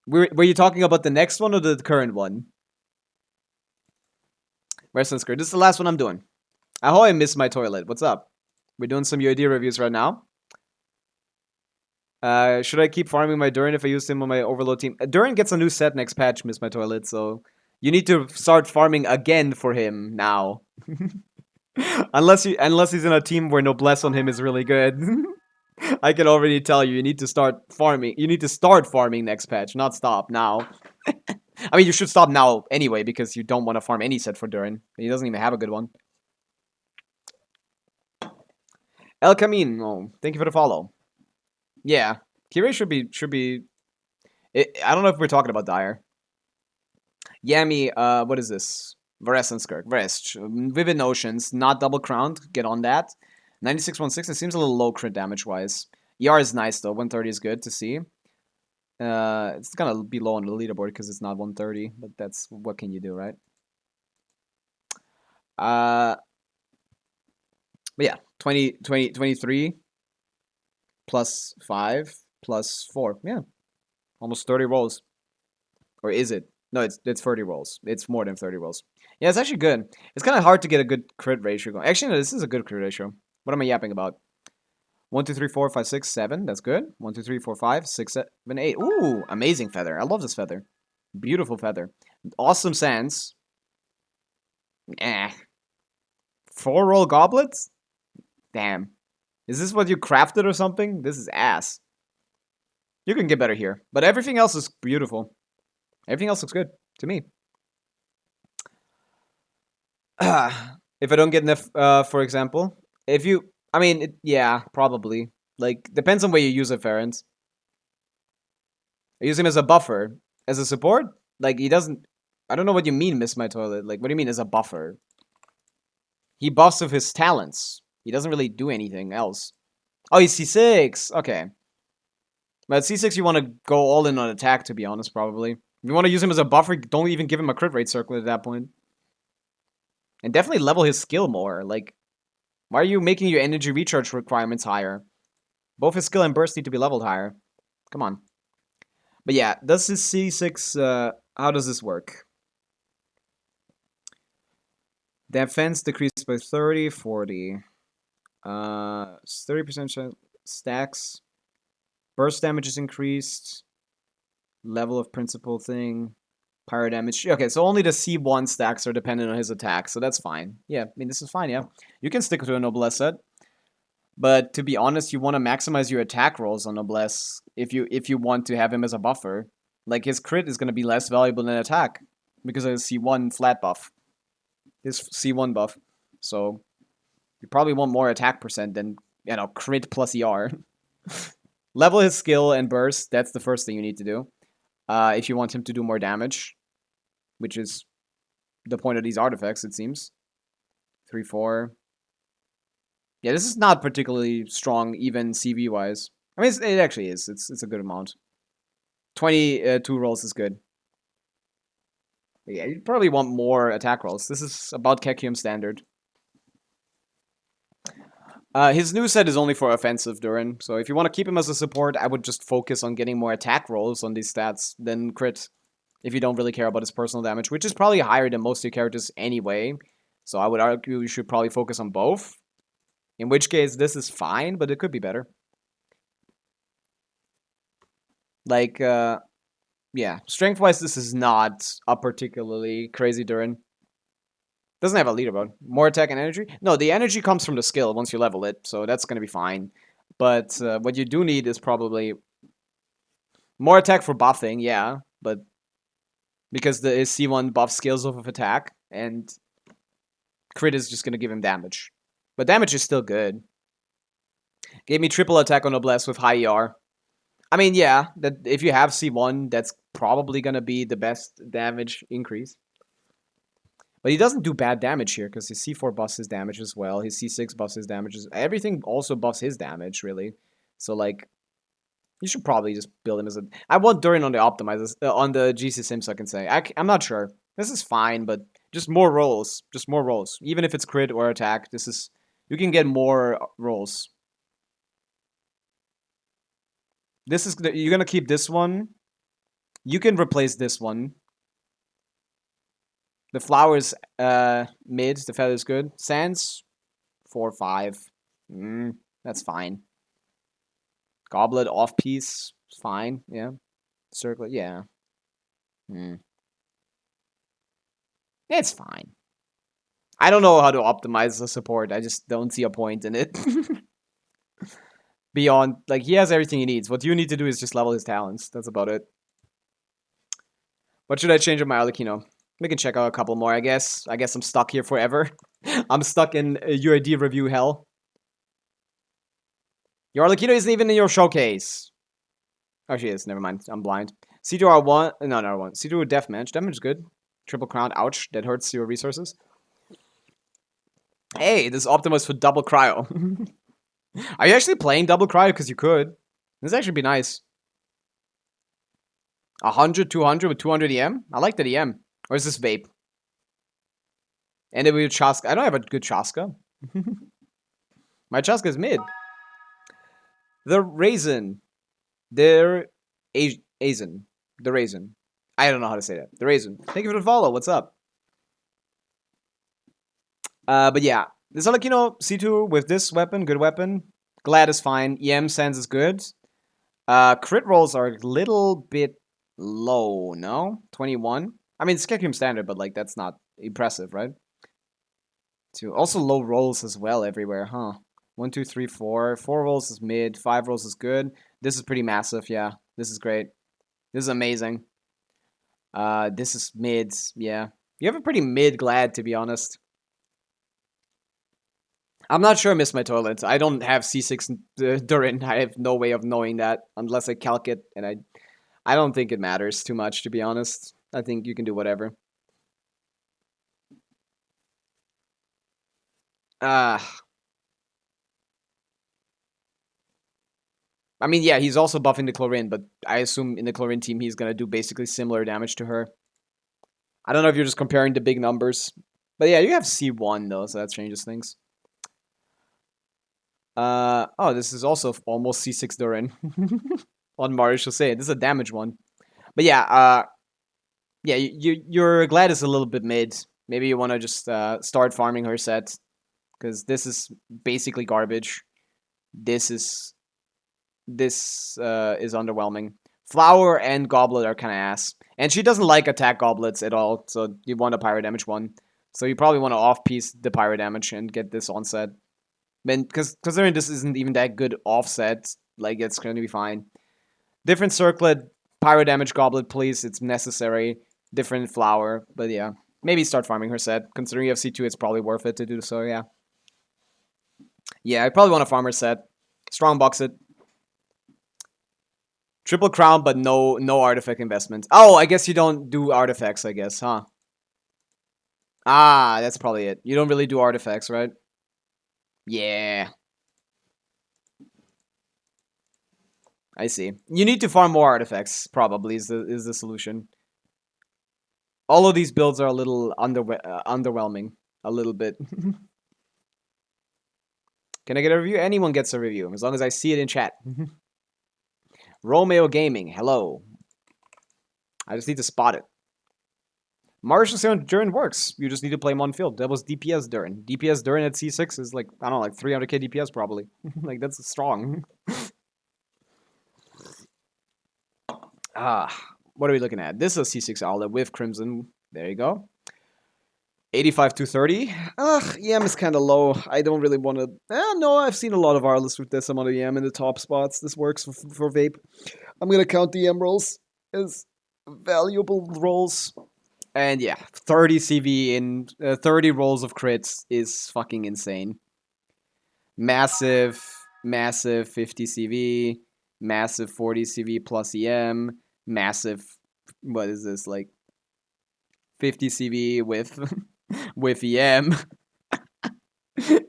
Were you talking about the next one or the current one? Western Skirt. This is the last one I'm doing. Ahoy, I miss my toilet. What's up? We're doing some UID reviews right now. Should I keep farming my Durin if I use him on my overload team? Durin gets a new set next patch, miss my toilet, so you need to start farming again for him now. unless he's in a team where Noblesse on him is really good. I can already tell you need to start farming. You need to start farming next patch, not stop now. I mean, you should stop now anyway, because you don't want to farm any set for Durin. He doesn't even have a good one. El Camino, thank you for the follow. Yeah, Kirei should be. I don't know if we're talking about Dire. Yami, what is this? Varest and Skirk. Varest. Vivid Notions, not double crowned. Get on that. 9616, it seems a little low crit damage wise. ER is nice though. 130 is good to see. It's gonna be low on the leaderboard because it's not 130, but that's what can you do, right? But yeah, 23 plus 5 plus 4. Yeah, almost 30 rolls. Or is it? No, it's 30 rolls. It's more than 30 rolls. Yeah, it's actually good. It's kind of hard to get a good crit ratio going. Actually, no, this is a good crit ratio. What am I yapping about? 1, 2, 3, 4, 5, 6, 7. That's good. 1, 2, 3, 4, 5, 6, 7, 8. Ooh, amazing feather. I love this feather. Beautiful feather. Awesome sands. 4 roll goblets? Damn. Is this what you crafted or something? This is ass. You can get better here. But everything else is beautiful. Everything else looks good to me. If I don't get enough, for example. If you... I mean, yeah, probably. Like, depends on where you use it, Ferens. I use him as a buffer. As a support? Like, he doesn't... I don't know what you mean, miss my toilet. Like, what do you mean as a buffer? He buffs with his talents. He doesn't really do anything else. Oh, he's C6. Okay. But at C6, you want to go all in on attack, to be honest, probably. If you want to use him as a buffer, don't even give him a crit rate circle at that point. And definitely level his skill more. Like, why are you making your energy recharge requirements higher? Both his skill and burst need to be leveled higher. Come on. But yeah, does his C6, how does this work? Defense decreased by 30, 40. 30% stacks. Burst damage is increased. Level of principal thing. Pyro damage. Okay, so only the C1 stacks are dependent on his attack, so that's fine. Yeah, I mean, this is fine, yeah. You can stick to a Noblesse set. But to be honest, you want to maximize your attack rolls on Noblesse if you want to have him as a buffer. Like, his crit is going to be less valuable than attack because of his C1 flat buff. His C1 buff. So, you probably want more attack percent than, you know, crit plus ER. Level his skill and burst. That's the first thing you need to do. If you want him to do more damage, which is the point of these artifacts, it seems. 3, 4. Yeah, this is not particularly strong, even CV-wise. I mean, it actually is. It's a good amount. 22 rolls is good. But yeah, you probably want more attack rolls. This is about Kekium standard. His new set is only for offensive Durin, so if you want to keep him as a support, I would just focus on getting more attack rolls on these stats than crit, if you don't really care about his personal damage, which is probably higher than most of your characters anyway. So I would argue you should probably focus on both. In which case, this is fine, but it could be better. Like, yeah, strength-wise, this is not a particularly crazy Durin. Doesn't have a leaderboard. More attack and energy? No, the energy comes from the skill once you level it, so that's going to be fine. But what you do need is probably more attack for buffing, yeah, but because the C1 buff skills off of attack, and crit is just going to give him damage. But damage is still good. Gave me triple attack on Noblesse with high ER. I mean, yeah, that if you have C1, that's probably going to be the best damage increase. But he doesn't do bad damage here, because his C4 buffs his damage as well. His C6 buffs his damage. Everything also buffs his damage, really. So, like, you should probably just build him as a... I want Durin on the optimizers, on the GC Sim, so I can say. I'm not sure. This is fine, but just more rolls. Just more rolls. Even if it's crit or attack, this is... You can get more rolls. This is... You're gonna keep this one. You can replace this one. The flowers, mid. The feather's good. Sands, 4, 5. That's fine. Goblet, off-piece, fine. Yeah. Circlet, yeah. It's fine. I don't know how to optimize the support. I just don't see a point in it. Beyond, like, he has everything he needs. What you need to do is just level his talents. That's about it. What should I change on my Arlecchino? We can check out a couple more, I guess. I guess I'm stuck here forever. I'm stuck in UID review hell. Your Arlecchino isn't even in your showcase. Oh, she is. Never mind. I'm blind. C2R1. No, not R1. C2 Deathmatch. Deathmatch is good. Triple Crown. Ouch. That hurts your resources. Hey, this is optimized for double cryo. Are you actually playing double cryo? Because you could. This actually be nice. 100, 200 with 200 EM? I like that EM. Or is this vape? And then we Chaska. I don't have a good Chaska. My Chaska is mid. The Raisin. The Raisin. The Raisin. I don't know how to say that. The Raisin. Thank you for the follow. What's up? But yeah. This Arlecchino C2 with this weapon. Good weapon. Glad is fine. EM Sands is good. Crit rolls are a little bit low, no? 21? I mean, it's Kekium standard, but like that's not impressive, right? Also low rolls as well everywhere, huh? 1, 2, 3, 4. 4 rolls is mid. 5 rolls is good. This is pretty massive, yeah. This is great. This is amazing. This is mid, yeah. You have a pretty mid Glad, to be honest. I'm not sure I missed my toilet. I don't have C6 Durin. I have no way of knowing that unless I calc it, and I don't think it matters too much, to be honest. I think you can do whatever. I mean, yeah, he's also buffing the Chlorine, but I assume in the Chlorine team he's going to do basically similar damage to her. I don't know if you're just comparing the big numbers. But yeah, you have C1 though, so that changes things. Oh, this is also almost C6 Durin. On Mario say this is a damage one. But yeah, yeah, your Glad is a little bit mid. Maybe you want to just start farming her set, because this is basically garbage. This is underwhelming. Flower and Goblet are kind of ass, and she doesn't like attack goblets at all. So you want a pyro damage one. So you probably want to off piece the pyro damage and get this on set. Because considering this isn't even that good offset, like it's going to be fine. Different circlet, pyro damage goblet, please. It's necessary. Different flower, but yeah, maybe start farming her set. Considering you have C2, it's probably worth it to do so. Yeah. Yeah, I probably want to farm her set. Strong box it. Triple crown, but no artifact investment. Oh, I guess you don't do artifacts, I guess, huh? Ah, that's probably it. You don't really do artifacts, right? Yeah. I see. You need to farm more artifacts, probably, is the solution. All of these builds are a little underwhelming. A little bit. Can I get a review? Anyone gets a review, as long as I see it in chat. Romeo Gaming, hello. I just need to spot it. Martial Sound Durin works. You just need to play him on field. That was DPS Durin. DPS Durin at C6 is like, I don't know, like 300k DPS probably. Like, that's strong. What are we looking at? This is a C6 Owlet with Crimson. There you go. 85 to 30. EM is kind of low. I don't really want to... no, I've seen a lot of Arlists with this amount of EM in the top spots. This works for Vape. I'm going to count the EM rolls as valuable rolls. And yeah, 30 CV in 30 rolls of crits is fucking insane. Massive 50 CV, massive 40 CV plus EM, massive, what is this, like 50 CV with with EM.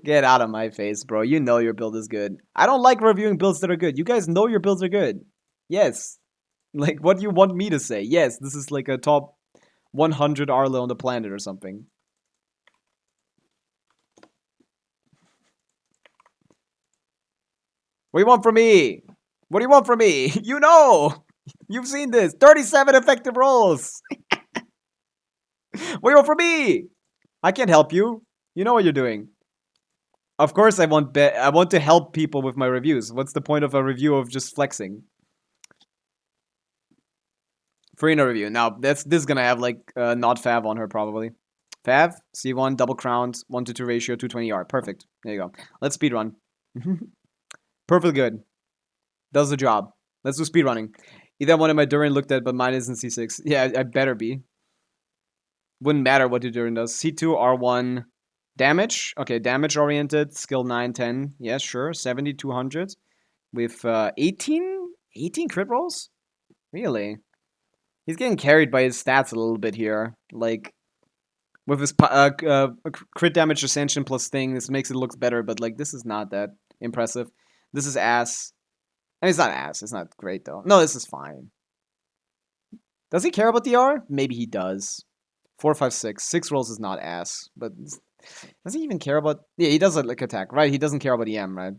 Get out of my face, bro. You know your build is good. I don't like reviewing builds that are good. You guys know your builds are good. Yes. Like, what do you want me to say? Yes, this is like a top 100 Arlo on the planet or something. What do you want from me? What do you want from me? You know! You've seen this. 37 effective rolls! What do you want from me? I can't help you. You know what you're doing. Of course I want to help people with my reviews. What's the point of a review of just flexing? Farina review. Now, this is gonna have like not Fav on her probably. Fav, C1, double crowned, 1-2 ratio, 220 R. Perfect. There you go. Let's speedrun. Perfectly good. Does the job. Let's do speedrunning. Either one of my Durin looked at, but mine isn't C6. Yeah, I better be. Wouldn't matter what your Durin does. C2, R1, damage. Okay, damage oriented, skill 9, 10. Yeah, sure. 70, 200. With 18 crit rolls? Really? He's getting carried by his stats a little bit here. Like, with his crit damage ascension plus thing, this makes it look better, but like, this is not that impressive. This is ass. I mean, it's not ass. It's not great, though. No, this is fine. Does he care about the R? Maybe he does. 4, 5, 6. 6 rolls is not ass, but does he even care about... Yeah, he does like attack, right? He doesn't care about EM, right?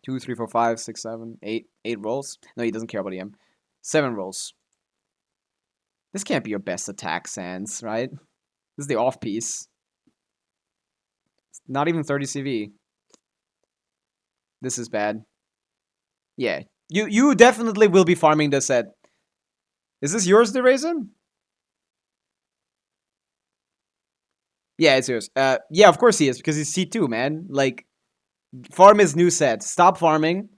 2, 3, 4, 5, 6, 7, 8. 8 rolls? No, he doesn't care about EM. 7 rolls. This can't be your best attack, Sans, right? This is the off piece. It's not even 30 CV. This is bad. Yeah. You definitely will be farming this set. Is this yours, the Raisin? Yeah, it's yours. Yeah, of course he is, because he's C2, man. Like, farm his new set. Stop farming.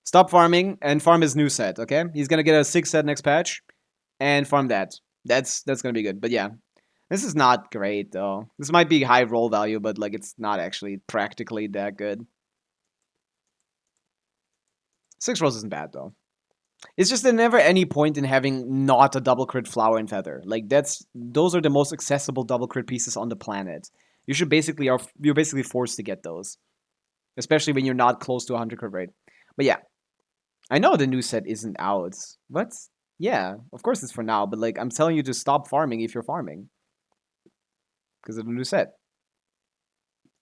Stop farming and farm his new set, okay? He's gonna get a 6 set next patch. And farm that. That's gonna be good. But yeah. This is not great, though. This might be high roll value, but like it's not actually practically that good. 6 rolls isn't bad, though. It's just there's never any point in having not a double crit flower and feather. Like those are the most accessible double crit pieces on the planet. You're basically forced to get those. Especially when you're not close to 100 crit rate. But yeah. I know the new set isn't out. What? Yeah, of course it's for now, but like I'm telling you to stop farming if you're farming. Because of the new set.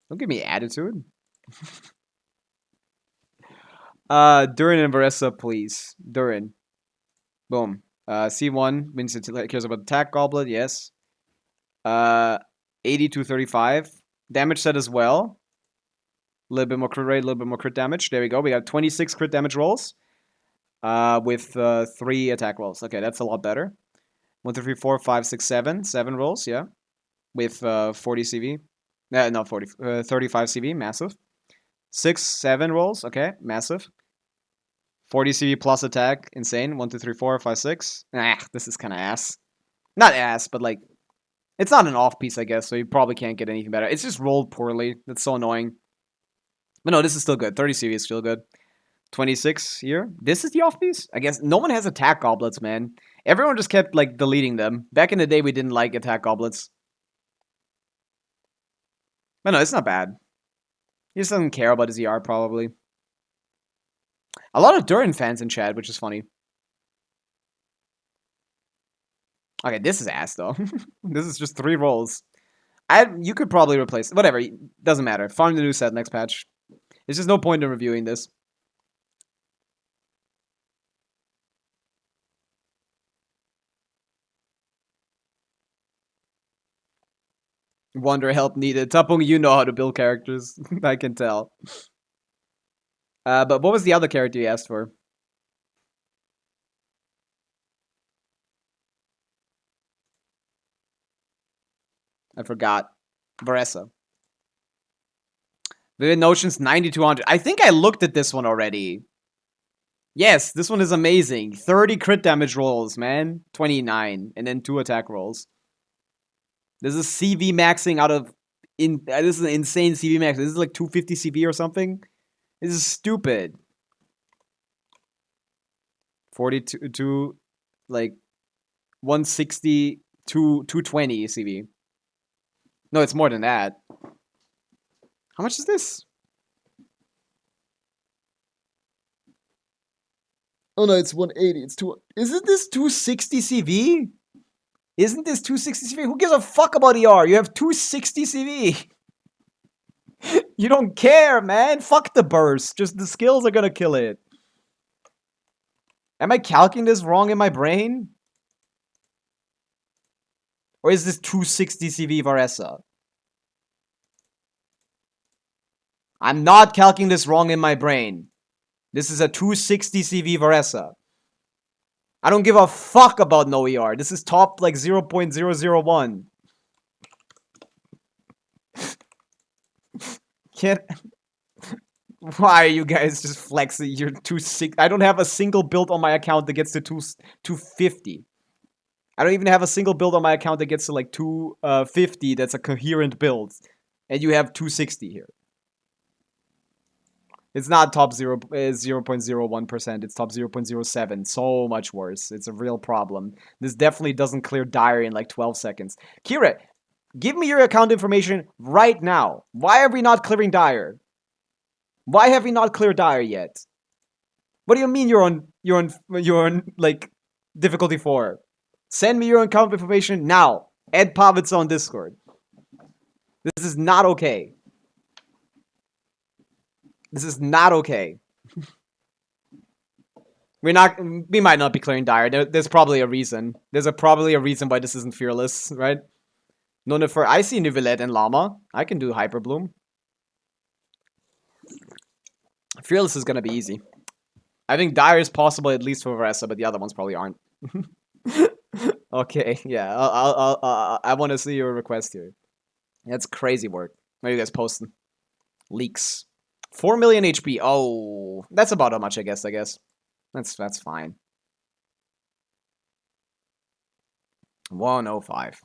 Don't give me attitude. Durin and Varessa, please. Durin. Boom. C1 means it cares about attack goblet, yes. 80 to 35. Damage set as well. A little bit more crit rate, a little bit more crit damage. There we go. We got 26 crit damage rolls. With 3 attack rolls. Okay, that's a lot better. 1, 2, 3, 4, 5, 6, 7. 7 rolls, yeah. With 40 CV. No, 40. 35 CV, massive. 6, 7 rolls, okay, massive. 40 CV plus attack, insane. 1, 2, 3, 4, 5, 6. This is kind of ass. Not ass, but like, it's not an off piece, I guess, so you probably can't get anything better. It's just rolled poorly. That's so annoying. But no, this is still good. 30 CV is still good. 26 here. This is the off piece? I guess no one has attack goblets, man. Everyone just kept, like, deleting them. Back in the day, we didn't like attack goblets. But no, it's not bad. He just doesn't care about his ER, probably. A lot of Durin fans in chat, which is funny. Okay, this is ass, though. This is just 3 rolls. You could probably replace... Whatever, doesn't matter. Farm the new set next patch. There's just no point in reviewing this. Wonder help needed. Tapung, you know how to build characters. I can tell. But what was the other character you asked for? I forgot. Varessa. Vivid Notions 9200. I think I looked at this one already. Yes, this one is amazing. 30 crit damage rolls, man. 29. And then 2 attack rolls. This is CV maxing out of... this is an insane CV max. This is like 250 CV or something. This is stupid. 42, like 160 to 220 CV. No, it's more than that. How much is this? Oh no, it's 180. It's 2. Isn't this 260 CV? Isn't this 260 CV? Who gives a fuck about ER? You have 260 CV. You don't care, man. Fuck the burst. Just the skills are gonna kill it. Am I calculating this wrong in my brain? Or is this 260 CV Varessa? I'm not calculating this wrong in my brain. This is a 260 CV Varessa. I don't give a fuck about no ER. This is top like 0.001. Can't... Why are you guys just flexing? You're 260. I don't have a single build on my account that gets to 250. I don't even have a single build on my account that gets to like 250 that's a coherent build. And you have 260 here. It's not top 0.01%. It's top 0.07. So much worse. It's a real problem. This definitely doesn't clear Dire in like 12 seconds. Kira, give me your account information right now. Why are we not clearing Dire? Why have we not cleared Dire yet? What do you mean you're on like difficulty 4? Send me your account information now. Add Pavica on Discord. This is not okay. This is not okay. We might not be clearing Dire. There's probably a reason. There's probably a reason why this isn't Fearless, right? No, I see Nivelette and Llama. I can do Hyper Bloom. Fearless is gonna be easy. I think Dire is possible at least for Varessa, but the other ones probably aren't. Okay, yeah. I want to see your request here. That's crazy work. What are you guys posting? Leaks. 4 million HP. Oh, that's about how much I guess. That's fine. 105.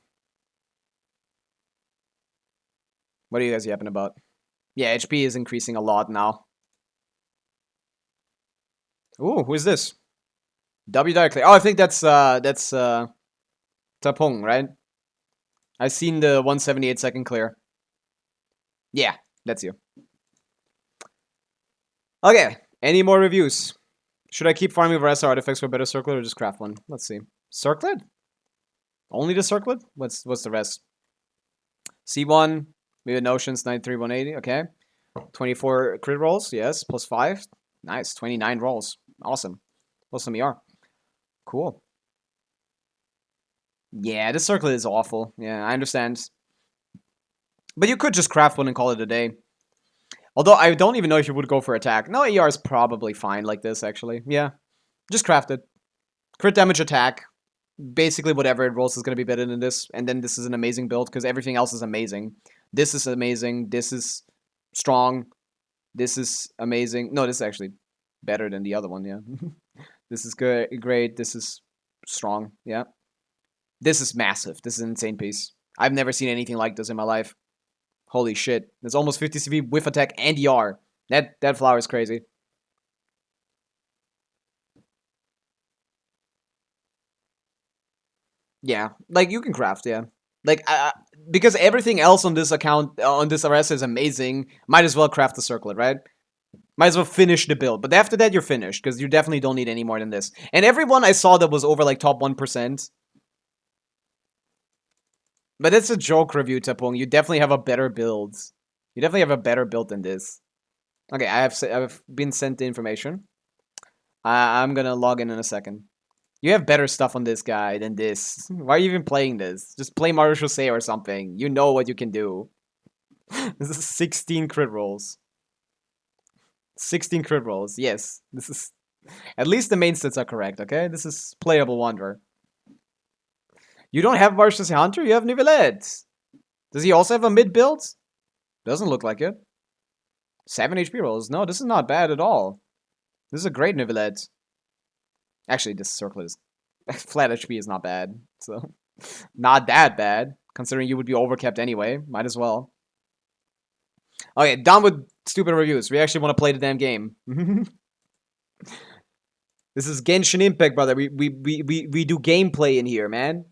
What are you guys yapping about? Yeah, HP is increasing a lot now. Ooh, who is this? W directly. Oh, I think that's Tapung, right? I've seen the 178 second clear. Yeah, that's you. Okay, any more reviews? Should I keep farming Varessa artifacts for a better circlet or just craft one? Let's see. Circlet? Only the circlet? What's the rest? C1, Vivid Notions, 93, 180, okay. 24 crit rolls, yes, plus 5. Nice. 29 rolls. Awesome. Plus some ER. Cool. Yeah, this circlet is awful. Yeah, I understand. But you could just craft one and call it a day. Although I don't even know if you would go for attack. No, ER is probably fine like this, actually. Yeah. Just craft it. Crit damage attack. Basically whatever it rolls is going to be better than this. And then this is an amazing build because everything else is amazing. This is amazing. This is strong. This is amazing. No, this is actually better than the other one, yeah. This is good, great. This is strong, yeah. This is massive. This is an insane piece. I've never seen anything like this in my life. Holy shit. It's almost 50 CV with attack and ER. That flower is crazy. Yeah, like you can craft, yeah. Like, because everything else on this account, on this RS is amazing, might as well craft the circlet, right? Might as well finish the build. But after that, you're finished, because you definitely don't need any more than this. And everyone I saw that was over, like, top 1%. But it's a joke review, Tapung. You definitely have a better build. You definitely have a better build than this. Okay, I've been sent the information. I'm gonna log in a second. You have better stuff on this guy than this. Why are you even playing this? Just play Mario Jose or something. You know what you can do. This is 16 crit rolls. 16 crit rolls. Yes, this is... At least the main stats are correct, okay? This is playable Wanderer. You don't have Mario Jose Hunter? You have Nivelette. Does he also have a mid build? Doesn't look like it. 7 HP rolls. No, this is not bad at all. This is a great Nivelette. Actually, this circlet is... Flat HP is not bad, so... Not that bad, considering you would be overcapped anyway. Might as well. Okay, done with stupid reviews. We actually want to play the damn game. This is Genshin Impact, brother. We do gameplay in here, man.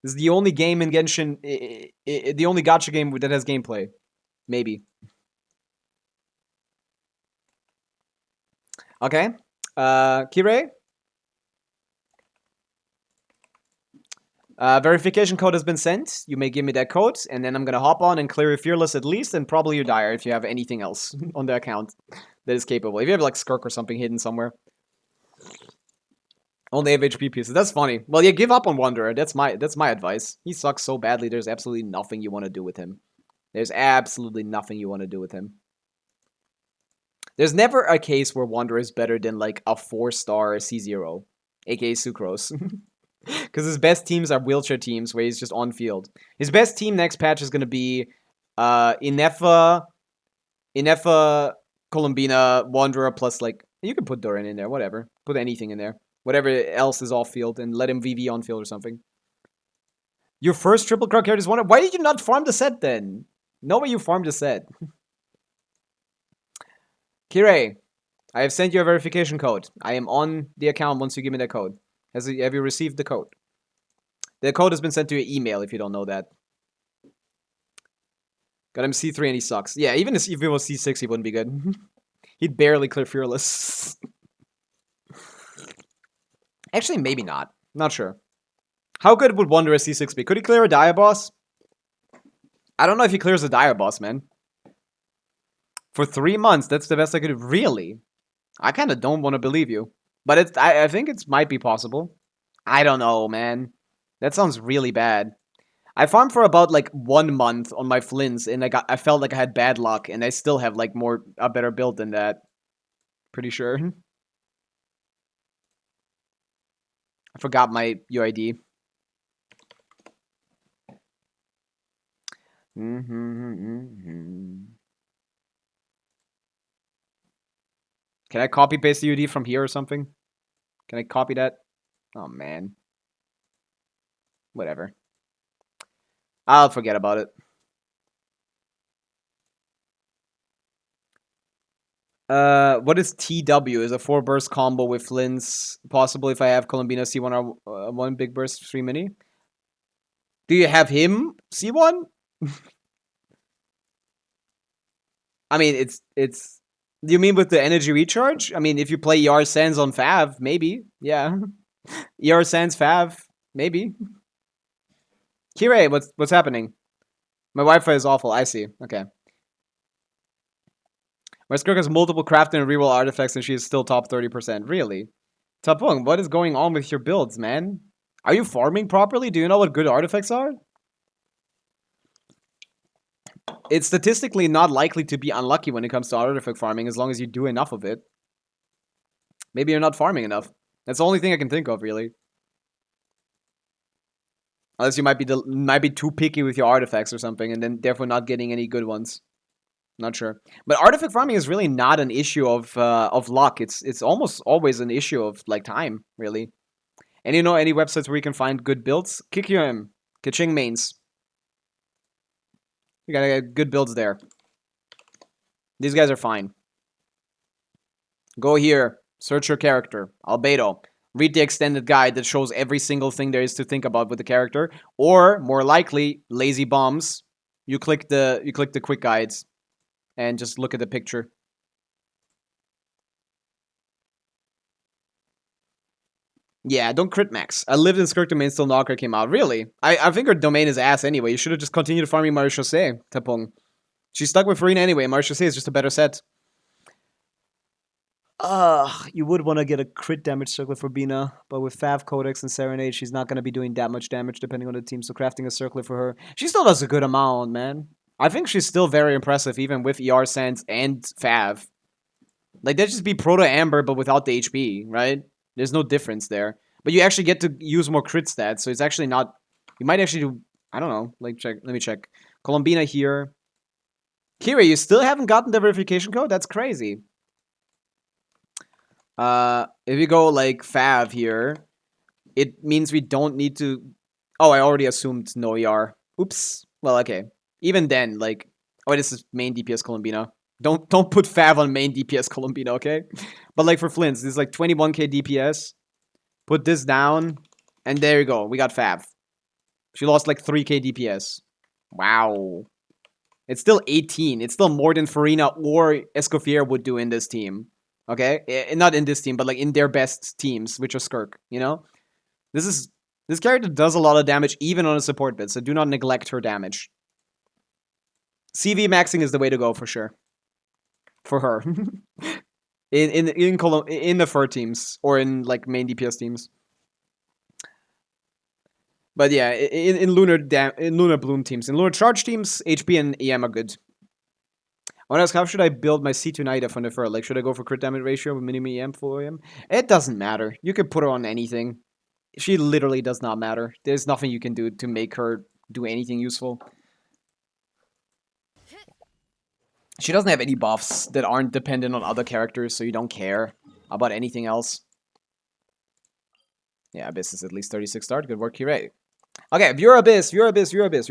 This is the only game in Genshin... the only gacha game that has gameplay. Maybe. Okay. Kirei? Verification code has been sent. You may give me that code, and then I'm gonna hop on and clear your Fearless at least, and probably your Dire if you have anything else on the account that is capable. If you have like Skirk or something hidden somewhere. Only have HP pieces. That's funny. Well, yeah, give up on Wanderer. That's my advice. He sucks so badly. There's absolutely nothing you want to do with him. There's absolutely nothing you want to do with him. There's never a case where Wanderer is better than like a 4-star C0, aka Sucrose. Because his best teams are wheelchair teams where he's just on field. His best team next patch is going to be Inefa, Columbina, Wanderer, plus like... You can put Durin in there, whatever. Put anything in there. Whatever else is off field and let him VV on field or something. Your first triple card character is Wanderer. Why did you not farm the set then? No way you farmed the set. Kirei, I have sent you a verification code. I am on the account once you give me that code. Have you received the code? The code has been sent to your email if you don't know that. Got him C3 and he sucks. Yeah, even if he was C6 he wouldn't be good. He'd barely clear Fearless. Actually, maybe not. Not sure. How good would Wanderer C6 be? Could he clear a Dire Boss? I don't know if he clears a Dire Boss, man. For 3 months, that's the best I could do. Really? I kind of don't want to believe you. But I think it might be possible. I don't know, man. That sounds really bad. I farmed for about like 1 month on my flints, and I felt like I had bad luck, and I still have like a better build than that. Pretty sure. I forgot my UID. Can I copy paste the UD from here or something? Can I copy that? Oh man. Whatever. I'll forget about it. What is TW? Is a 4 burst combo with Flynn's possible if I have Columbina C1 or 1 big burst 3 mini? Do you have him C1? I mean, it's. Do you mean with the energy recharge? I mean, if you play ER Sans on Fav, maybe. Yeah. ER Sans Fav, maybe. Kirei, what's happening? My Wi-Fi is awful. I see. Okay. My Skirk has multiple crafting and reroll artifacts and she is still top 30%. Really? Tapung, what is going on with your builds, man? Are you farming properly? Do you know what good artifacts are? It's statistically not likely to be unlucky when it comes to artifact farming as long as you do enough of it. Maybe you're not farming enough. That's the only thing I can think of, really. Unless you might be too picky with your artifacts or something, and then therefore not getting any good ones. Not sure. But artifact farming is really not an issue of luck. It's almost always an issue of like time, really. And you know any websites where you can find good builds? Kikyum, Kaching mains. You gotta get good builds there. These guys are fine. Go here. Search your character. Albedo. Read the extended guide that shows every single thing there is to think about with the character. Or, more likely, lazy bombs. You click the quick guides. And just look at the picture. Yeah, don't crit max. I lived in Skirk domain till Knocker came out. Really? I think her domain is ass anyway. You should have just continued farming Marechaussee, Tapung. She's stuck with Farina anyway. Marechaussee is just a better set. You would want to get a crit damage circlet for Bina, but with Fav, Codex, and Serenade, she's not going to be doing that much damage depending on the team, so crafting a circlet for her, she still does a good amount, man. I think she's still very impressive, even with ER Sense and Fav. Like, that'd just be Proto Amber, but without the HP, right? There's no difference there. But you actually get to use more crit stats, so it's actually not... You might actually do... I don't know. Like, check. Let me check. Colombina here. Kira, you still haven't gotten the verification code? That's crazy. If you go, like, Fav here, it means we don't need to... Oh, I already assumed no ER. Oops. Well, okay. Even then, like... Oh, this is main DPS Colombina. Don't put Fav on main DPS Colombina, okay? But, like, for Flints, this is, like, 21k DPS. Put this down, and there you go. We got Fav. She lost, like, 3k DPS. Wow. It's still 18. It's still more than Farina or Escoffier would do in this team. Okay? Not in this team, but, like, in their best teams, which are Skirk, you know? This character does a lot of damage, even on a support bit, so do not neglect her damage. CV maxing is the way to go, for sure. For her. in the fur teams, or in, like, main DPS teams. But yeah, in Lunar Bloom teams. In Lunar Charge teams, HP and EM are good. I want to ask, how should I build my C2 Naida from the fur? Like, should I go for crit damage ratio with minimum EM, full EM? It doesn't matter. You could put her on anything. She literally does not matter. There's nothing you can do to make her do anything useful. She doesn't have any buffs that aren't dependent on other characters, so you don't care about anything else. Yeah, Abyss is at least 36 start. Good work, Kirei. Okay, you're Abyss, you're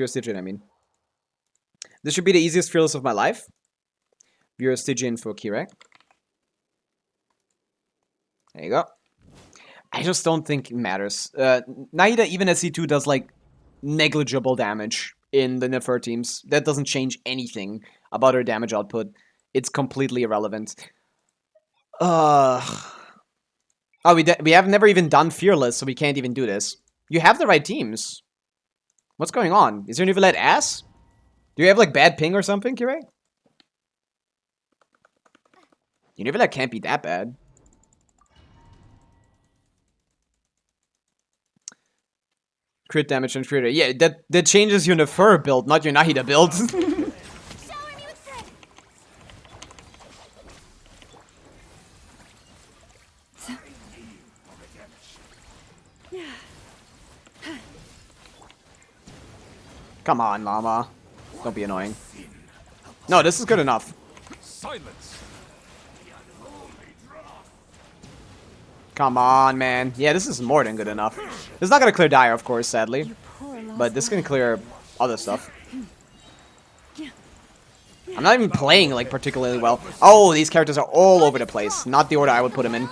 Stygian, I mean. This should be the easiest fearless of my life. You're Stygian for Kirei. There you go. I just don't think it matters. Naida, even at C2, does, like, negligible damage in the Nefer teams. That doesn't change anything about her damage output. It's completely irrelevant. Oh, we have never even done Fearless, so we can't even do this. You have the right teams. What's going on? Is your Nivelette ass? Do you have, like, bad ping or something, Kirei? Your Nivelette can't be that bad. Crit damage and crit. Yeah, that changes your Nefer build, not your Nahida build. Come on, Llama. Don't be annoying. No, this is good enough. Silence. Come on, man. Yeah, this is more than good enough. This is not gonna clear Dire, of course, sadly. But this can clear other stuff. I'm not even playing, like, particularly well. Oh, these characters are all over the place. Not the order I would put them in.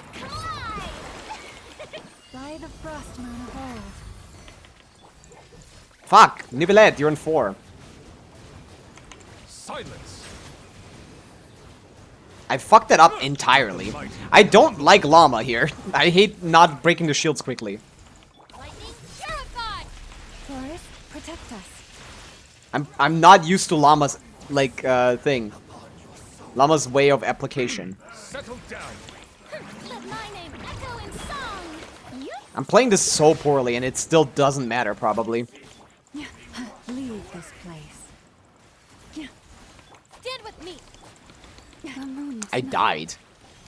Fuck! Nivelette, you're in 4. Silence. I fucked that up entirely. I don't like Llama here. I hate not breaking the shields quickly. Forest, protect us. I'm not used to Llama's, like, thing. Llama's way of application. Settle down. Let my name echo in song. You I'm playing this so poorly, and it still doesn't matter, probably. Leave this place. stand with me. The moon's I died.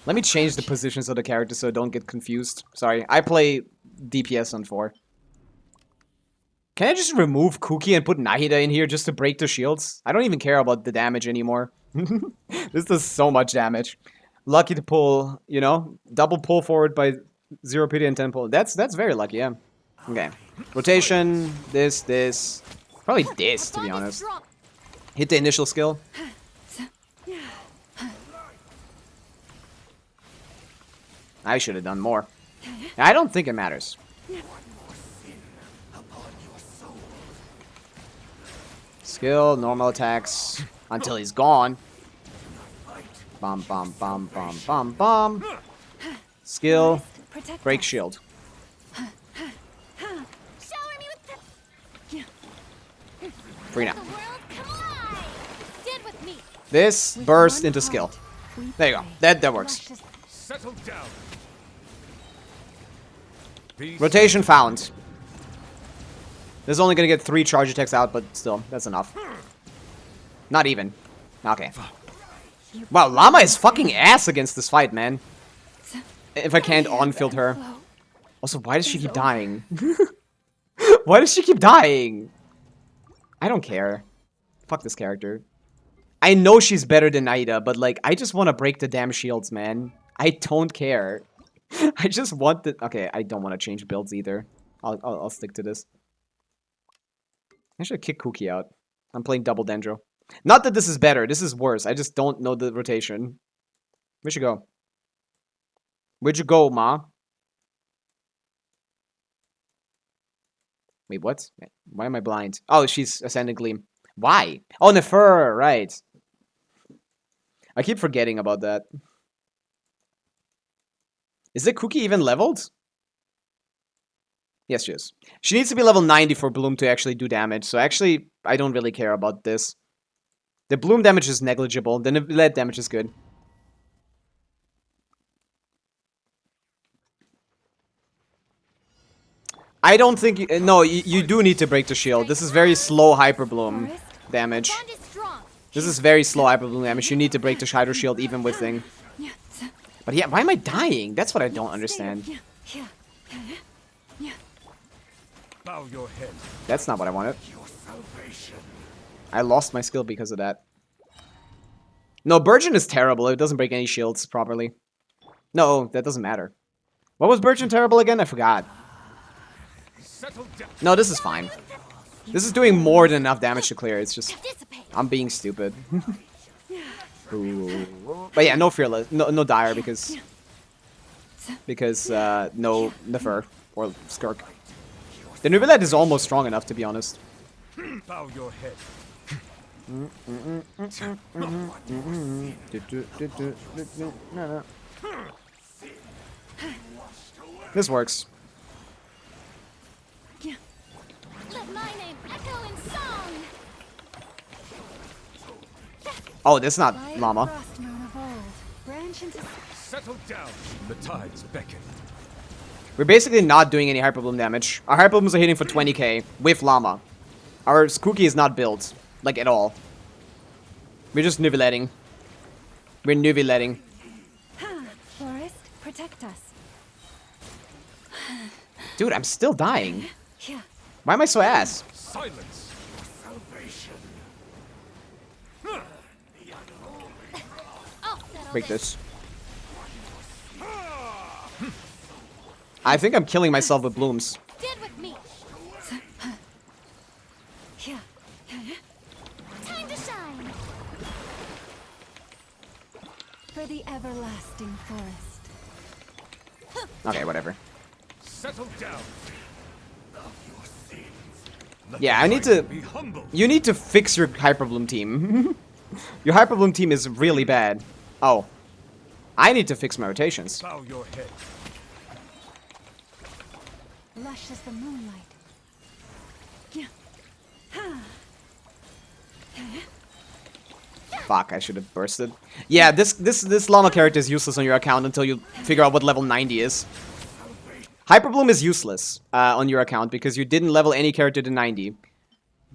Let me change the positions of the characters so I don't get confused. Sorry, I play DPS on 4. Can I just remove Kuki and put Nahida in here just to break the shields? I don't even care about the damage anymore. This does so much damage. Lucky to pull, you know, double pull forward by 0 PD and 10 pull. That's very lucky, yeah. Okay. Rotation, this. Probably this, to be Bond is honest. strong. Hit the initial skill. I should have done more. I don't think it matters. Skill, normal attacks, until he's gone. Bum, bum, bum, bum, bum, bum. Skill, protect break us. shield. Shower me with the Free now. world come alive. Stand with me. This, With burst one into heart, skill. we There you go. pray. That works. Luscious Settle down. Be Rotation found. This is only gonna get 3 charge attacks out, but still, that's enough. Not even. Okay. Wow, Llama is fucking ass against this fight, man. If I can't on-field her. flow. Also, why does she keep dying? Why does she keep dying? I don't care. Fuck this character. I know she's better than Aida, but like, I just want to break the damn shields, man. I don't care. I just want the... Okay, I don't want to change builds either. I'll stick to this. I should kick Kuki out. I'm playing double Dendro. Not that this is better. This is worse. I just don't know the rotation. Where'd you go? Where'd you go, Ma? Wait, what? Why am I blind? Oh, she's Ascendant Gleam. Why? Oh, Nefer, right. I keep forgetting about that. Is the Cookie even leveled? Yes, she is. She needs to be level 90 for Bloom to actually do damage, so actually, I don't really care about this. The Bloom damage is negligible, the lead damage is good. I don't think... no, you do need to break the shield. This is very slow Hyper Bloom damage. Bond is strong. This is very slow Hyper Bloom damage. You need to break the Hydro Shield even with thing. But yeah, why am I dying? That's what I don't understand. bow your head. That's not what I wanted. Your salvation. I lost my skill because of that. No, Burgeon is terrible. It doesn't break any shields properly. No, that doesn't matter. What was Burgeon terrible again? I forgot. Settle down. No, this is fine. This is doing more than enough damage to clear. It's just... Dissipate. I'm being stupid. Ooh. But yeah, no Fearless. No Dire because... no Nefer or Skirk. The Nubilad is almost strong enough, to be honest. Bow your head. This works. Let my name echo in song. Oh, that's not By Llama. the frost moon of old, branch into Settle down. The tides beckon. We're basically not doing any Hyper Bloom damage. Our Hyper Blooms are hitting for 20k with Llama. Our Skookie is not built, like at all. We're just nubilating. We're nubilating. forest, protect us. Dude, I'm still dying. Here, Why am I so ass? Silence. Salvation. I'll settle Break this. I think I'm killing myself with blooms. Stand with me. here. Time to shine. For the everlasting forest. Okay, whatever. Settle down. Let Yeah, the I need to... be humble. You need to fix your Hyper Bloom team. Your Hyper Bloom team is really bad. Oh. I need to fix my rotations. Bow your head. Lush as the moonlight. Fuck, I should have bursted. Yeah, this llama character is useless on your account until you figure out what level 90 is. Hyperbloom is useless on your account because you didn't level any character to 90.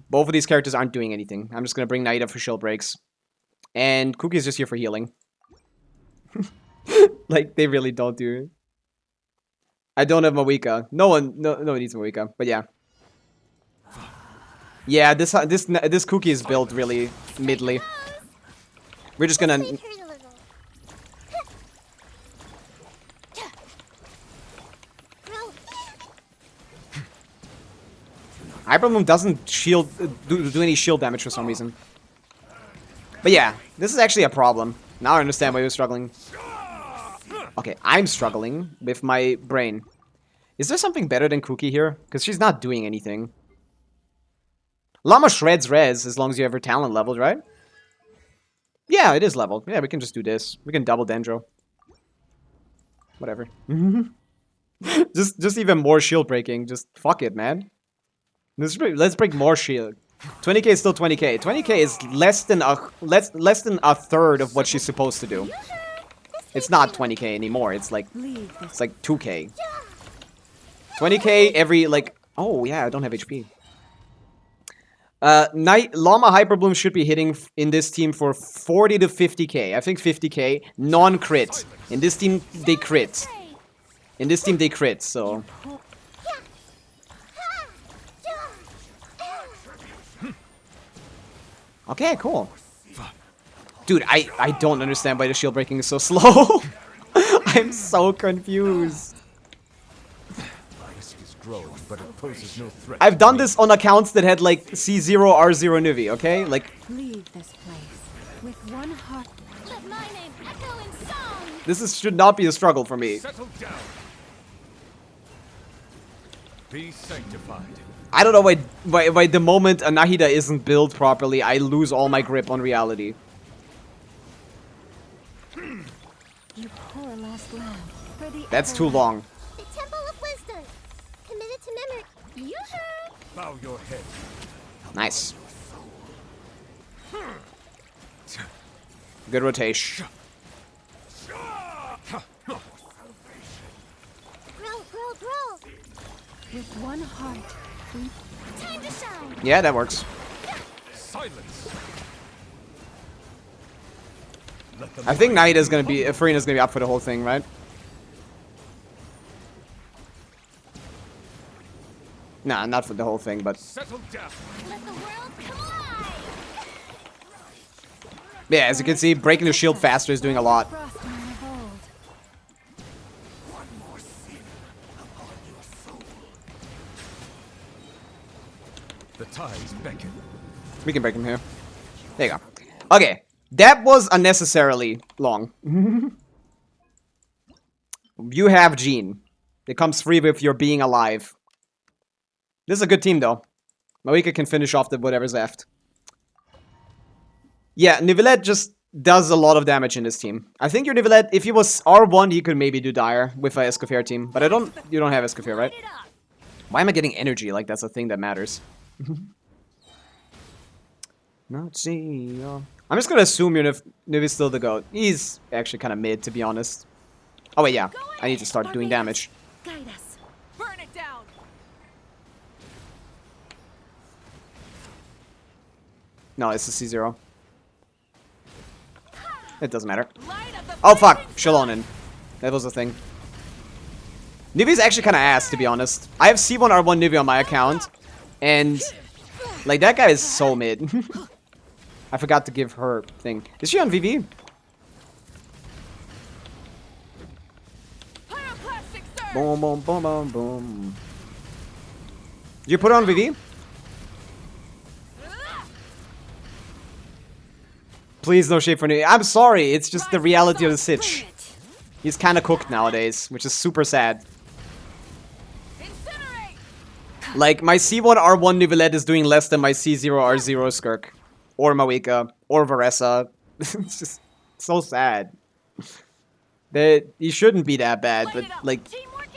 Both of these characters aren't doing anything. I'm just gonna bring Naida for shield breaks. And Cookie is just here for healing. Like, they really don't do it. I don't have Mawika. No one needs Mawika, but yeah. Yeah, this Cookie is built really midly. We're just gonna... Hyperbloom doesn't shield do any shield damage for some reason. But yeah, this is actually a problem. Now I understand why you're struggling. Okay, I'm struggling with my brain. Is there something better than Cookie here? Because she's not doing anything. Llama shreds res as long as you have her talent leveled, right? Yeah, it is leveled. Yeah, we can just do this. We can double Dendro. Whatever. just even more shield breaking. Just fuck it, man. Let's break more shield. 20k is still 20k. 20k is less than a third of what she's supposed to do. It's not 20k anymore. It's like 2k. 20k every like. Oh yeah, I don't have HP. Llama Hyperbloom should be hitting in this team for 40 to 50k. I think 50k non-crit. In this team they crit. In this team they crit. So. Okay, cool. Dude, I don't understand why the shield breaking is so slow. I'm so confused. Risk is growing, but it poses no threat. I've done this on accounts that had like C0, R0 Nuvi, okay? Like Leave this place with one heart. Let my name echo in song. this should not be a struggle for me. Settle down. Be sanctified. I don't know why the moment a Nahida isn't built properly, I lose all my grip on reality. You poor lost lamb. For the That's too long. The Temple of Wisdom. Committed to memory. Yoo-hoo! Bow your head. Nice. Good rotation. Grow. with one heart. Time to shine. Yeah, that works. Silence. Let the I think Naida's gonna be, Farina's gonna be up for the whole thing, right? Nah, not for the whole thing, but settle down. Let the world come alive. yeah, as you can see, breaking the shield faster is doing a lot. Frost in revolt. The tides beckon. We can break him here. There you go. Okay, that was unnecessarily long. You have Jean. It comes free with your being alive. This is a good team, though. Mawika can finish off the whatever's left. Yeah, Nivelette just does a lot of damage in this team. I think your Nivelette, if he was R1, he could maybe do dire with a Escoffier team. But you don't have Escoffier, right? Why am I getting energy? Like, that's a thing that matters. Not see. I'm just gonna assume your Niv still the GOAT. He's actually kind of mid, to be honest. Oh wait, yeah. I need to start doing damage. Guide us. Burn it down. No, it's a C0. It doesn't matter. Light of the Oh fuck, blazing Shalonin. That was the thing. Nivi's actually kind of ass, to be honest. I have C1 R1 Nivi on my account, and like that guy is so mid. I forgot to give her thing. Is she on VV? pyroclastic surge. Boom, boom, boom, boom, boom. Did you put her on VV? Please no shade for Nivi. I'm sorry, it's just the reality of the sitch. He's kind of cooked nowadays, which is super sad. Incinerate. Like, my C1 R1 Nivelette is doing less than my C0 R0 Skirk. Or Mawika. Or Varessa. It's just so sad. He shouldn't be that bad, but, like, Teamwork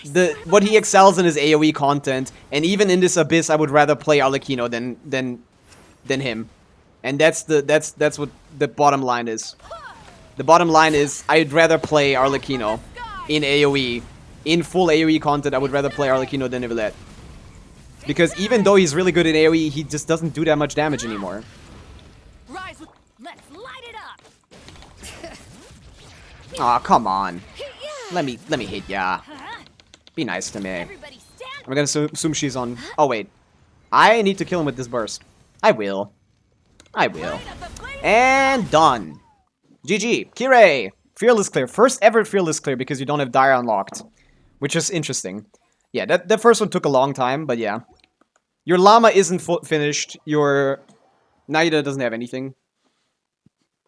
is what he excels in is AoE content. And even in this Abyss, I would rather play Arlecchino than him. And that's what the bottom line is. The bottom line is I'd rather play Arlecchino in AoE. In full AoE content, I would rather play Arlecchino than Evelette. Because even though he's really good in AoE, he just doesn't do that much damage anymore. Rise with Let's light it up. Aw, come on. Let me hit ya. Be nice to me. Everybody stand. I'm gonna assume she's on. Oh wait, I need to kill him with this burst. I will. I will. And done. GG. Kirei. Fearless clear. First ever fearless clear because you don't have Dire unlocked, which is interesting. Yeah, that first one took a long time, but yeah. Your llama isn't finished. Your Naida doesn't have anything.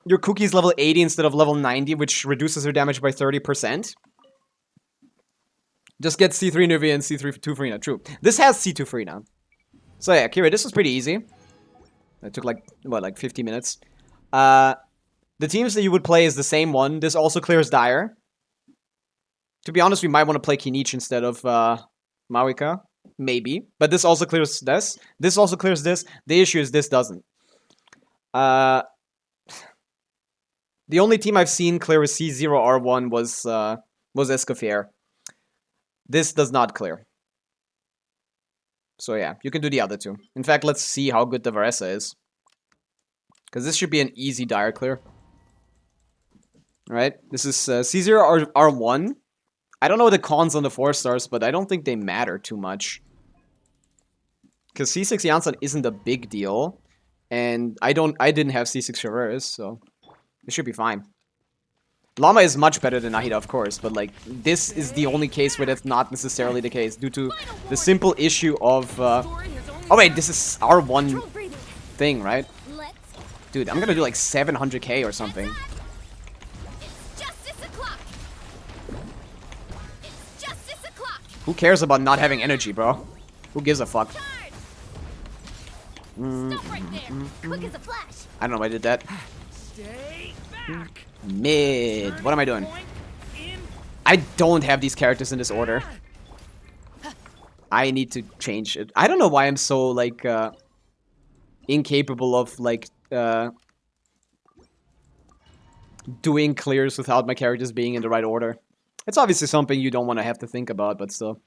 Your cookie's level 80 instead of level 90, which reduces her damage by 30%. Just get C3 Nivea and C3 Frina. True. This has C2 Frina. So yeah, Kira, this was pretty easy. It took like, what, like 50 minutes. The teams that you would play is the same one. This also clears Dire. To be honest, we might want to play Kinich instead of Pavica. Maybe. But this also clears this. This also clears this. The issue is this doesn't. The only team I've seen clear with C0R1 was Escoffier. This does not clear. So yeah, you can do the other two. In fact, let's see how good the Varesa is. Because this should be an easy Dire clear. Right? This is C0R1. I don't know the cons on the 4 stars, but I don't think they matter too much. Because C6 Janssen isn't a big deal. And I didn't have C6 Chevreuse, so it should be fine. Llama is much better than Nahida, of course, but like, this is the only case where that's not necessarily the case, due to the simple issue of, oh wait, this is our one thing, right? Dude, I'm gonna do like 700k or something. Who cares about not having energy, bro? Who gives a fuck? I don't know why I did that. stay back. Mid. What am I doing? I don't have these characters in this order. I need to change it. I don't know why I'm so, like, incapable of, like, doing clears without my characters being in the right order. It's obviously something you don't want to have to think about, but still.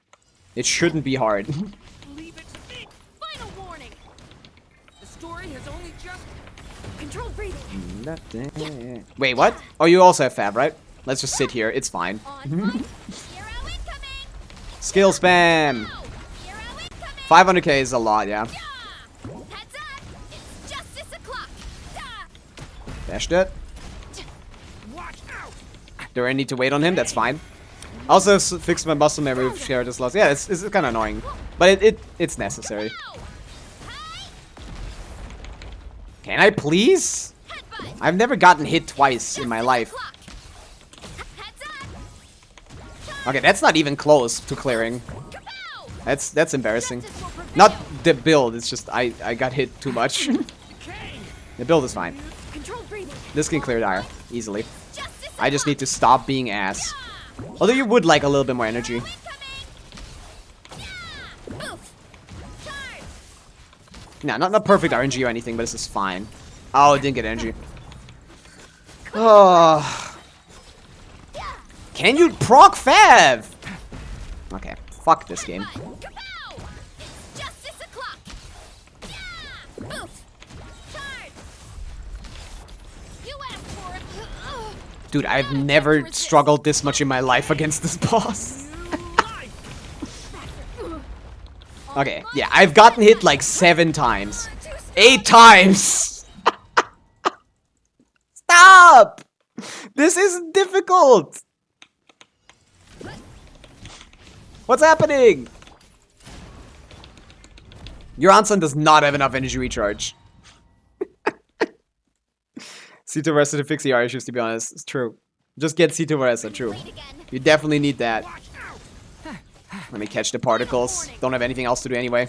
It shouldn't be hard. Leave it to me. Final warning. The story has only just controlled breathing. Wait, what? Oh, you also have Fab, right? Let's just sit here. It's fine. Skill spam. 500k is a lot, yeah. Dashed it. Watch out. Do I need to wait on him? That's fine. Also fixed my muscle memory with character slots. Yeah, it's kind of annoying, but it's necessary. Can I please? I've never gotten hit twice in my life. Okay, that's not even close to clearing. That's embarrassing. Not the build, it's just I got hit too much. The build is fine. This can clear Dire easily. I just need to stop being ass. Although you would like a little bit more energy. Nah, not perfect RNG or anything, but this is fine. Oh, it didn't get energy. Oh. Can you proc Fav? Okay, fuck this game. Dude, I've never struggled this much in my life against this boss. Okay, yeah, I've gotten hit like 7 times. 8 times! Stop! This isn't difficult! What's happening? Your Anson does not have enough energy recharge. C2 Varesa to fix ER issues, to be honest. It's true. Just get C2 Varesa, true. You definitely need that. Let me catch the particles. Don't have anything else to do anyway.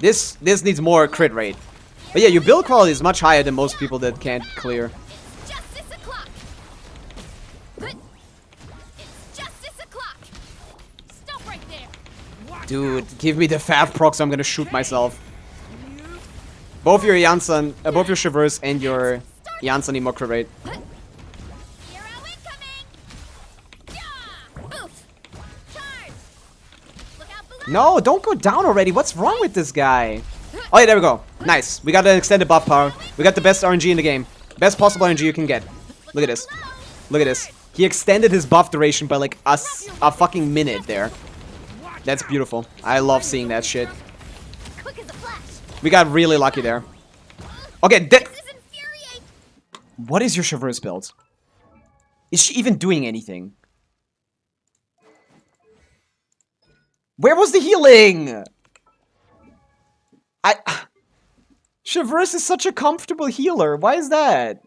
This needs more crit rate. But yeah, your build quality is much higher than most people that can't clear. Dude, give me the Fav proc so I'm gonna shoot myself. Both your Janssen, both your Traverse and your Janssen need more crit rate. Hero incoming! Yeah! Oof! Charge! Look out below! No, don't go down already. What's wrong with this guy? Oh yeah, there we go. Nice. We got an extended buff power. We got the best RNG in the game. Best possible RNG you can get. Look at this. Look at this. He extended his buff duration by like a fucking minute there. That's beautiful. I love seeing that shit. Quick as a flash! We got really lucky there. Okay, This is infuriating! what is your Traverse build? Is she even doing anything? Where was the healing? Traverse is such a comfortable healer. Why is that?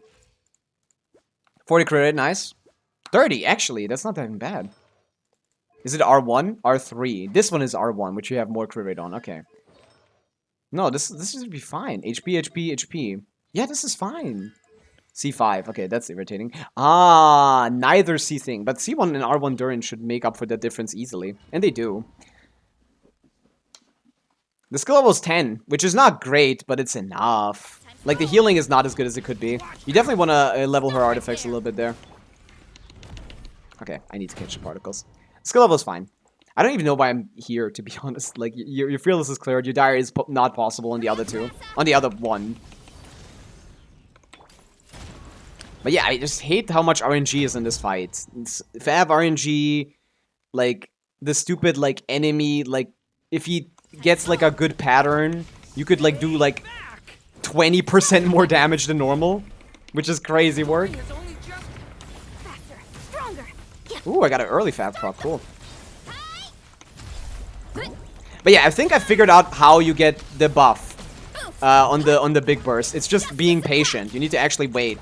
40 crit rate, nice. 30, actually. That's not even bad. Is it R1? R3. This one is R1, which you have more crit rate on. Okay. No, this should be fine. HP, HP, HP. Yeah, this is fine. C5. Okay, that's irritating. Ah, neither C thing. But C1 and R1 Durin should make up for that difference easily. And they do. The skill level is 10, which is not great, but it's enough. Like, the healing is not as good as it could be. You definitely want to level her artifacts a little bit there. Okay, I need to catch the particles. Skill level is fine. I don't even know why I'm here, to be honest. Like, your Fearless is cleared. Your Dire is not possible on the other two. On the other one. But yeah, I just hate how much RNG is in this fight. If I have RNG, like, the stupid, like, enemy, like, if he gets, like, a good pattern, you could, like, do, like, 20% more damage than normal. Which is crazy work. Faster! Stronger! Ooh, I got an early Fav proc. Cool. But yeah, I think I figured out how you get the buff on the big burst. It's just being patient. You need to actually wait.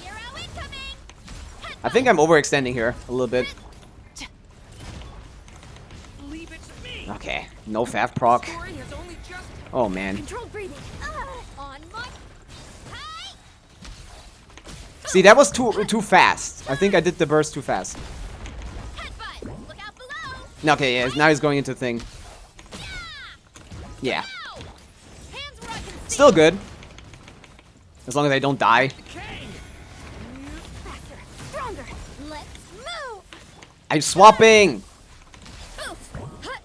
Hero incoming! I think I'm overextending here a little bit. Leave it to me. Okay, no Fav proc. Story has only just Oh man. Controlled breathing! On my... Hi! See, that was too fast. I think I did the burst too fast. Headbutt! Look out below! Okay, yeah, now he's going into thing. Yeah, Ow! Hands where I can see! still good. As long as I don't die. decay. Faster! Stronger! Let's move! I'm swapping. Oof! Hut!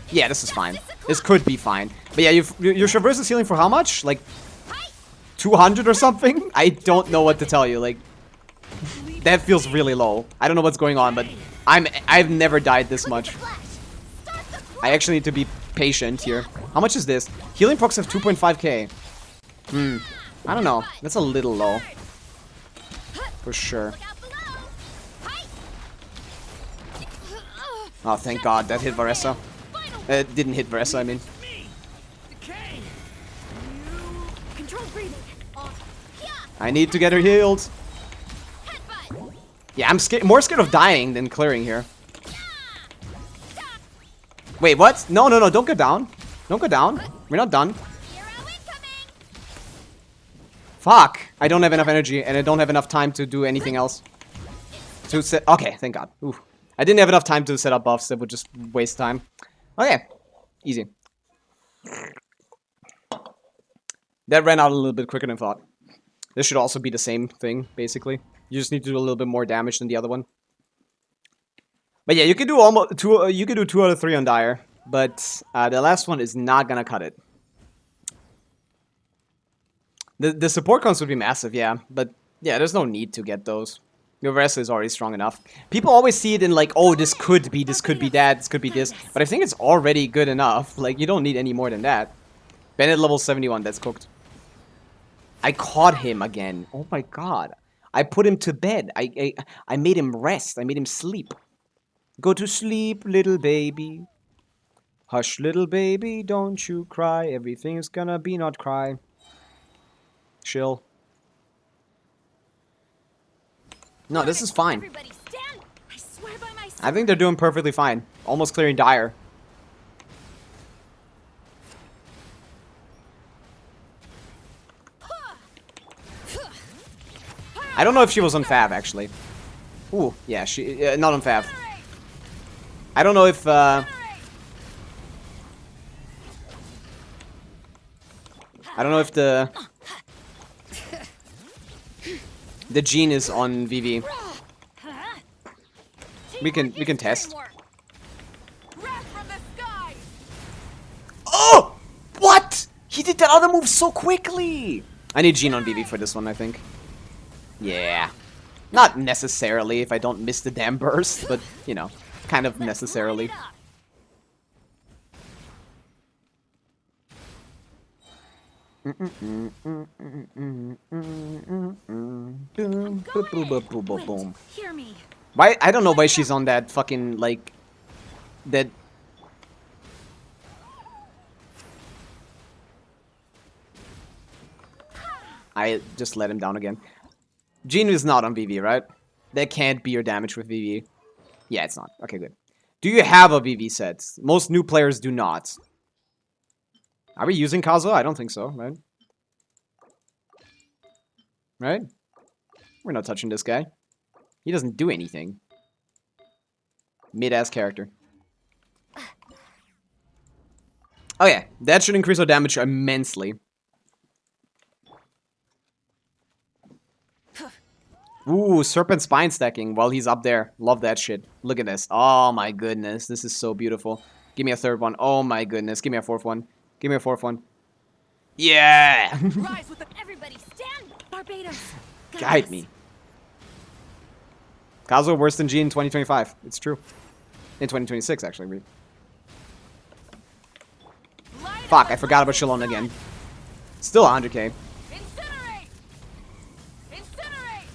Yeah, this is fine. This could be fine. But yeah, your Traverse is healing for how much? Like 200 or something? I don't know what to tell you. Like, that feels really low. I don't know what's going on, but I've never died this much. Flash! Start the clock! I actually need to be patient here. How much is this? Healing procs have 2.5k. I don't know. That's a little low. For sure. Look out below! Hi! Oh, thank God. That hit Varessa. It didn't hit Varessa, I mean. Me. Decay. Controlled breathing! On... Yeah! I need to get her healed. Headbutt! Yeah, I'm more scared of dying than clearing here. Wait, what? No, no, no. Don't go down. Don't go down. We're not done. Hero incoming! Fuck. I don't have enough energy, and I don't have enough time to do anything else. To set... Okay, thank God. Ooh. I didn't have enough time to set up buffs. That would just waste time. Okay. Easy. That ran out a little bit quicker than thought. This should also be the same thing, basically. You just need to do a little bit more damage than the other one. But yeah, you can do almost two. You can do 2 out of 3 on Dire, but the last one is not gonna cut it. The support cons would be massive, yeah, but yeah, there's no need to get those. Your wrestler is already strong enough. People always see it in like, oh, this could be that, this could be this, but I think it's already good enough. Like, you don't need any more than that. Bennett level 71, that's cooked. I caught him again. Oh my God. I put him to bed. I made him rest. I made him sleep. Go to sleep, little baby. Hush, little baby, don't you cry. Everything's gonna be not cry. Chill. No, this is fine. Everybody stand! I swear by my I think they're doing perfectly fine. Almost clearing Dire. I don't know if she was on Fav, actually. Ooh, yeah, she not on Fav. I don't know if I don't know if the gene is on Vivi. We can test. Wrath from the skies. Oh! What? He did that other move so quickly! I need Gene on Vivi for this one, I think. Yeah. Not necessarily if I don't miss the damn burst, but, you know, kind of necessarily. Boom. Hear me. Why? I don't know why she's on that fucking, like, that... I just let him down again. Gene is not on VV, right? That can't be your damage with VV. Yeah, it's not. Okay, good. Do you have a VV set? Most new players do not. Are we using Kazuo? I don't think so, right? Right? We're not touching this guy. He doesn't do anything. Mid-ass character. Oh yeah, that should increase our damage immensely. Ooh, Serpent Spine stacking while he's up there. Love that shit. Look at this. Oh my goodness, this is so beautiful. Give me a third one. Oh my goodness, give me a fourth one. Give me a fourth one. Yeah! Rise with the everybody stand. Barbados. Guide me. Kazuo worse than G in 2025. It's true. In 2026, actually. Fuck, I forgot about Shalon again. Still 100k. Incinerate. Incinerate.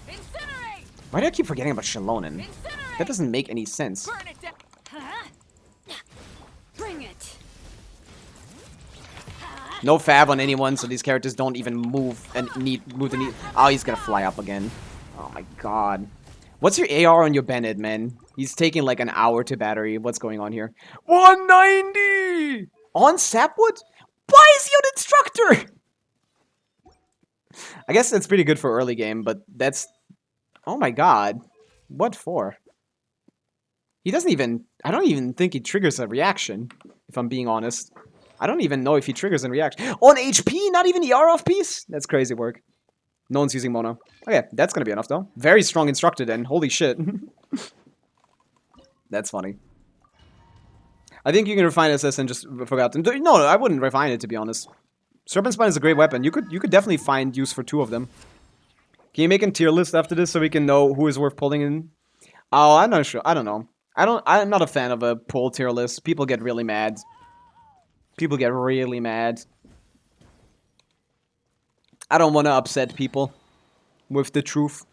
Incinerate. Why do I keep forgetting about Shalonen? Incinerate. That doesn't make any sense. Burn it down. Bring it. No fab on anyone, so these characters don't even move and move the need. Oh, he's gonna fly up again. Oh my god. What's your AR on your Bennett, man? He's taking like an hour to battery. What's going on here? 190! On Sapwood? Why is he an instructor? I guess that's pretty good for early game, but that's... Oh my god. What for? He doesn't even... I don't even think he triggers a reaction, if I'm being honest. I don't even know if he triggers a reaction. On HP? Not even ER off piece? That's crazy work. No one's using Mono. Okay, that's gonna be enough though. Very strong instructor then. Holy shit. That's funny. I think you can refine SS and just forgot to... No, I wouldn't refine it, to be honest. Serpent Spine is a great weapon. You could definitely find use for 2 of them. Can you make a tier list after this so we can know who is worth pulling in? Oh, I'm not sure. I don't know. I'm not a fan of a pull tier list. People get really mad. People get really mad. I don't want to upset people with the truth.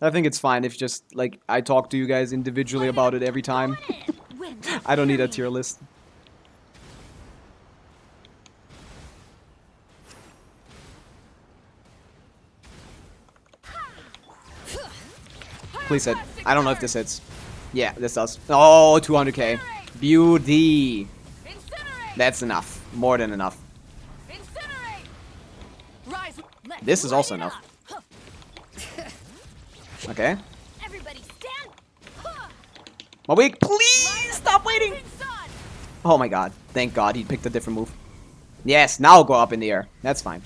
I think it's fine if just, like, I talk to you guys individually about it every time. I don't need a tier list. Please hit. I don't know if this hits. Yeah, this does. Oh, 200k. Beauty. That's enough. More than enough. This is also enough. Okay. Everybody stand. My weak, please stop waiting. Oh my god. Thank god he picked a different move. Yes, now go up in the air. That's fine.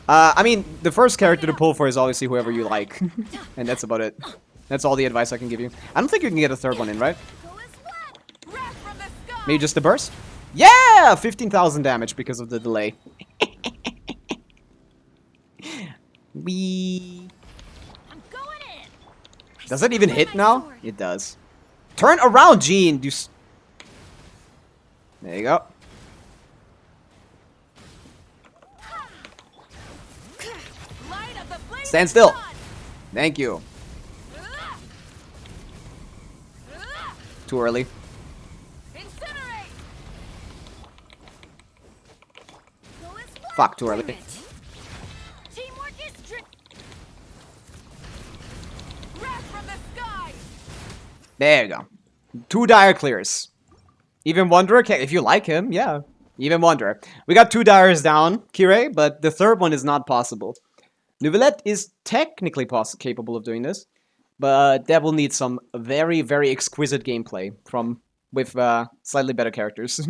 I mean, the first character to pull for is obviously whoever you like. And that's about it. That's all the advice I can give you. I don't think you can get a third one in, right? Maybe just the burst? Yeah! 15,000 damage because of the delay. Wee. Does it even hit now? It does. Turn around, Gene! There you go. Stand still. Thank you. Too early. Fuck, too early. There you go. 2 dire clears. Even Wanderer, if you like him, yeah. Even Wanderer. We got 2 dyers down, Kirei, but the third one is not possible. Nouvellette is technically capable of doing this, but that will need some very, very exquisite gameplay with slightly better characters.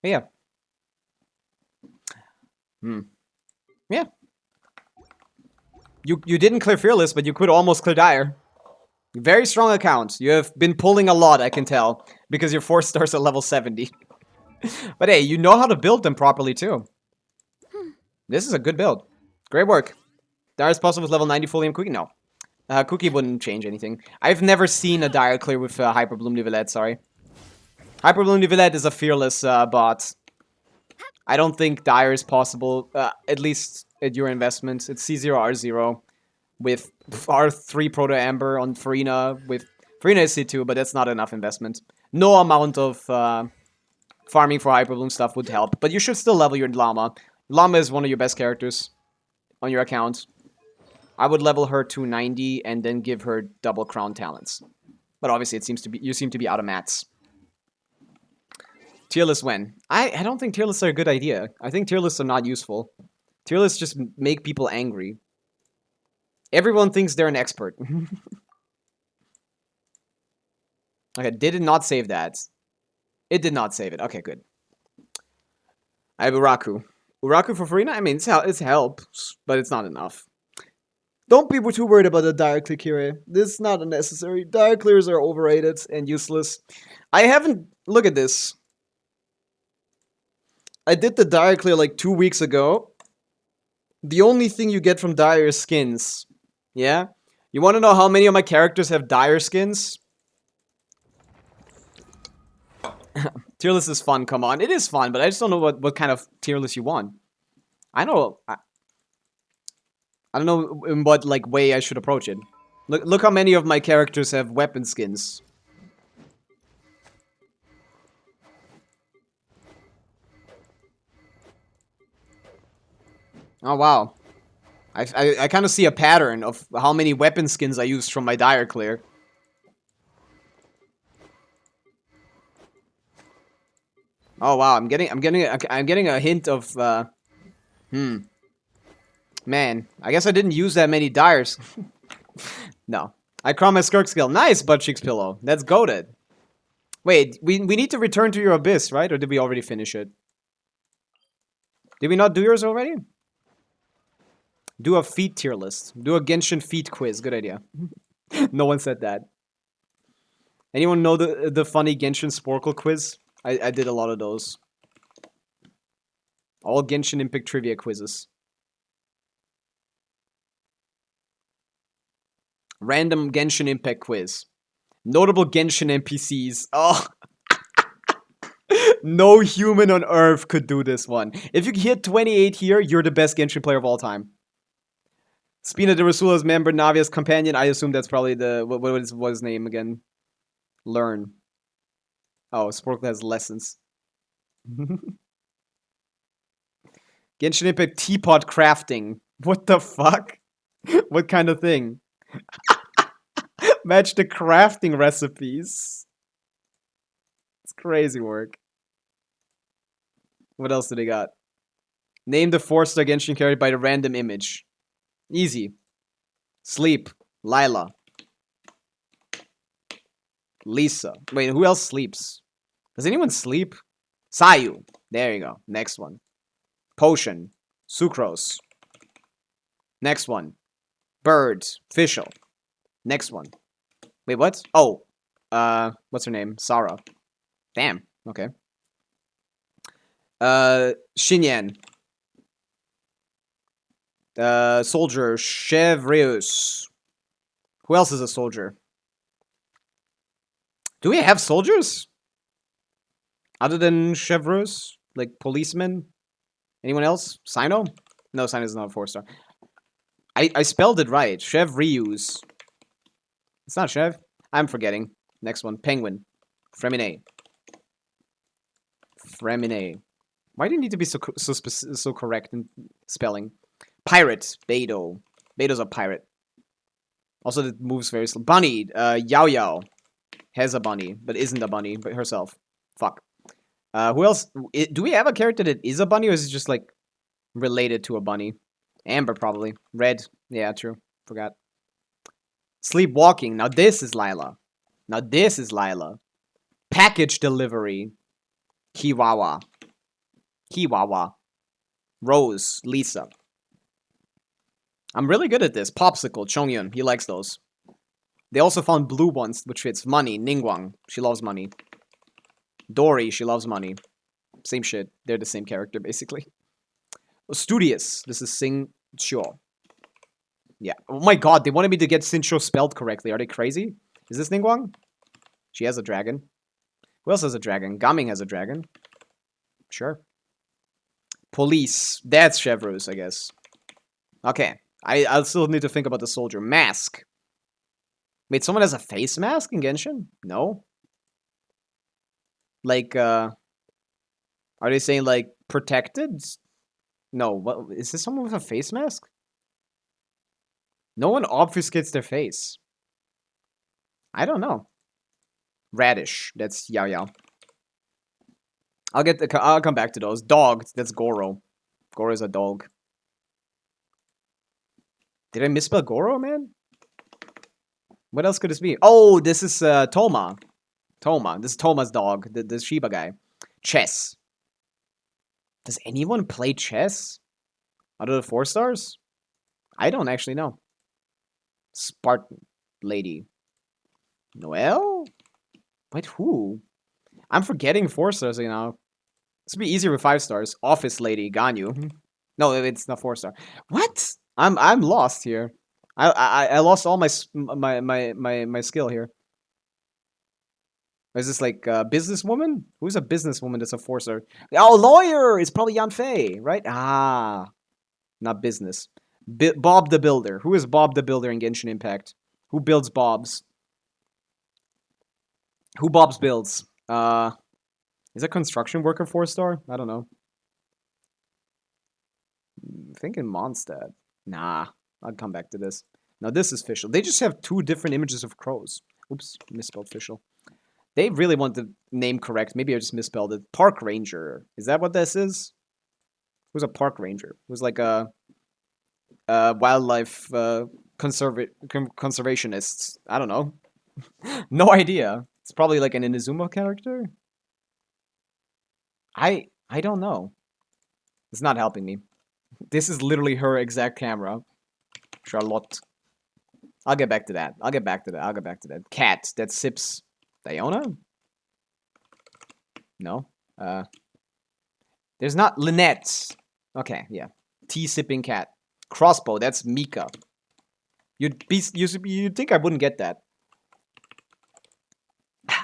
But yeah. Yeah. You didn't clear Fearless, but you could almost clear Dire. Very strong account. You have been pulling a lot, I can tell, because your 4 stars are level 70. But hey, you know how to build them properly too. This is a good build. Great work. Dire is possible with level 90 fully and Cookie? No. Cookie wouldn't change anything. I've never seen a Dire clear with Hyperbloom Nivelette, sorry. Hyperbloom Nivelette is a Fearless bot. I don't think Dire is possible, at least at your investment. It's C0, R0 with R3 Proto Amber on Farina. With Farina is C2, but that's not enough investment. No amount of farming for Hyperbloom stuff would help, but you should still level your Llama. Llama is one of your best characters on your account. I would level her to 90 and then give her double crown talents. But obviously, it seems to be you seem to be out of mats. Tier list when? I don't think tier lists are a good idea. I think tier lists are not useful. Tier lists just make people angry. Everyone thinks they're an expert. Okay, did it not save that? It did not save it. Okay, good. I have Uraku. Uraku for Farina? I mean, it's helps, but it's not enough. Don't be too worried about the dire click here. This is not unnecessary. Dire clears are overrated and useless. I haven't... Look at this. I did the dire clear like 2 weeks ago. The only thing you get from dire is skins. Yeah? You want to know how many of my characters have dire skins? Tier list is fun, come on. It is fun, but I just don't know what kind of tier list you want. I don't know in what like way I should approach it. Look how many of my characters have weapon skins. Oh wow. I kind of see a pattern of how many weapon skins I used from my dire clear. Oh wow, I'm getting a hint of Man, I guess I didn't use that many dyers. No. I crown my Skirk skill. Nice, butt cheeks pillow. That's goated. Wait, we need to return to your abyss, right? Or did we already finish it? Did we not do yours already? Do a feat tier list. Do a Genshin feat quiz. Good idea. No one said that. Anyone know the funny Genshin Sporkle quiz? I did a lot of those. All Genshin Impact trivia quizzes. Random Genshin Impact quiz. Notable Genshin NPCs. Oh. No human on Earth could do this one. If you hit 28 here, you're the best Genshin player of all time. Spina de Rasula's member, Navia's companion. I assume that's probably the... What was his name again? Learn. Oh, Sporkle has lessons. Genshin Impact teapot crafting. What the fuck? What kind of thing? Match the crafting recipes. It's crazy work. What else do they got? Name the 4-star Genshin carried by the random image. Easy. Sleep. Lila. Lisa. Wait, who else sleeps? Does anyone sleep? Sayu. There you go. Next one. Potion. Sucrose. Next one. Bird. Fischl. Next one. Wait, what? Oh. What's her name? Sarah. Damn. Okay. Xinyan. Soldier. Chevreus. Who else is a soldier? Do we have soldiers? Other than Chevreus? Like policemen? Anyone else? Sino? No, Sino is not a 4-star. I spelled it right. Chevreus. It's not Chev. I'm forgetting. Next one. Penguin. Fremine. Fremine. Why do you need to be so correct in spelling? Pirate. Beidou. Beidou's a pirate. Also, it moves very slow. Bunny. Yao Yao. Has a bunny, but isn't a bunny, but herself. Fuck. Who else? Do we have a character that is a bunny, or is it just, like, related to a bunny? Amber, probably. Red. Yeah, true. Forgot. Sleepwalking. Now this is Lila. Now this is Lila. Package delivery. Chihuahua. Kiwawa. Rose. Lisa. I'm really good at this. Popsicle. Chongyun. He likes those. They also found blue ones, which fits. Money. Ningguang. She loves money. Dory. She loves money. Same shit. They're the same character, basically. Studious. This is Sing Chio. Yeah. Oh my god, they wanted me to get Sincho spelled correctly. Are they crazy? Is this Ningguang? She has a dragon. Who else has a dragon? Gaming has a dragon. Sure. Police. That's Chevreuse, I guess. Okay. I'll still need to think about the soldier. Mask. Wait, someone has a face mask in Genshin? No? Like, are they saying, like, protected? No, what is this someone with a face mask? No one obfuscates their face. I don't know. Radish. That's Yao Yao. I'll come back to those. Dog. That's Goro. Goro is a dog. Did I misspell Goro, man? What else could this be? Oh, this is Toma. Toma. This is Toma's dog. The Shiba guy. Chess. Does anyone play chess? Out of the 4 stars? I don't actually know. Spartan lady. Noelle? Wait, who? I'm forgetting 4 stars now. This would be easier with 5 stars. Office lady, Ganyu. No, it's not 4 star. What? I'm lost here. I lost all my skill here. Is this like a businesswoman? Who's a businesswoman that's a 4 star? Oh, lawyer! It's probably Yan Fei, right? Ah. Not business. Bob the Builder. Who is Bob the Builder in Genshin Impact? Who builds Bobs? Who Bobs builds? Is a construction worker 4 star? I don't know. I'm thinking Mondstadt. Nah, I'll come back to this. Now this is Fischl. They just have 2 different images of crows. Oops, misspelled Fischl. They really want the name correct. Maybe I just misspelled it. Park Ranger. Is that what this is? Who's a park ranger? Who's like a wildlife conservationist? I don't know. No idea. It's probably like an Inazuma character. I don't know. It's not helping me. This is literally her exact camera. Charlotte. I'll get back to that. I'll get back to that. Cat that sips. Diona? No. There's not Lynette. Okay, yeah. Tea sipping cat. Crossbow. That's Mika. You'd think I wouldn't get that.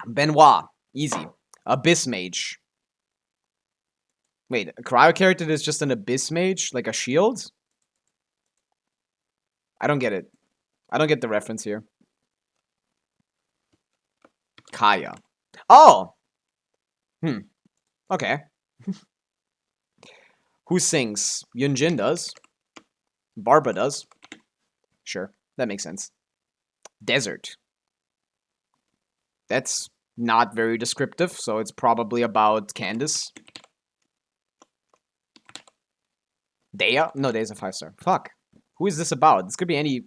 Benoit. Easy. Abyss mage. Wait, a cryo character is just an abyss mage? Like a shield? I don't get it. I don't get the reference here. Kaya. Oh! Okay. Who sings? Yunjin does. Barbara does. Sure, that makes sense. Desert. That's not very descriptive, so it's probably about Candace. Dea? No, Dea's a 5 star. Fuck. Who is this about? This could be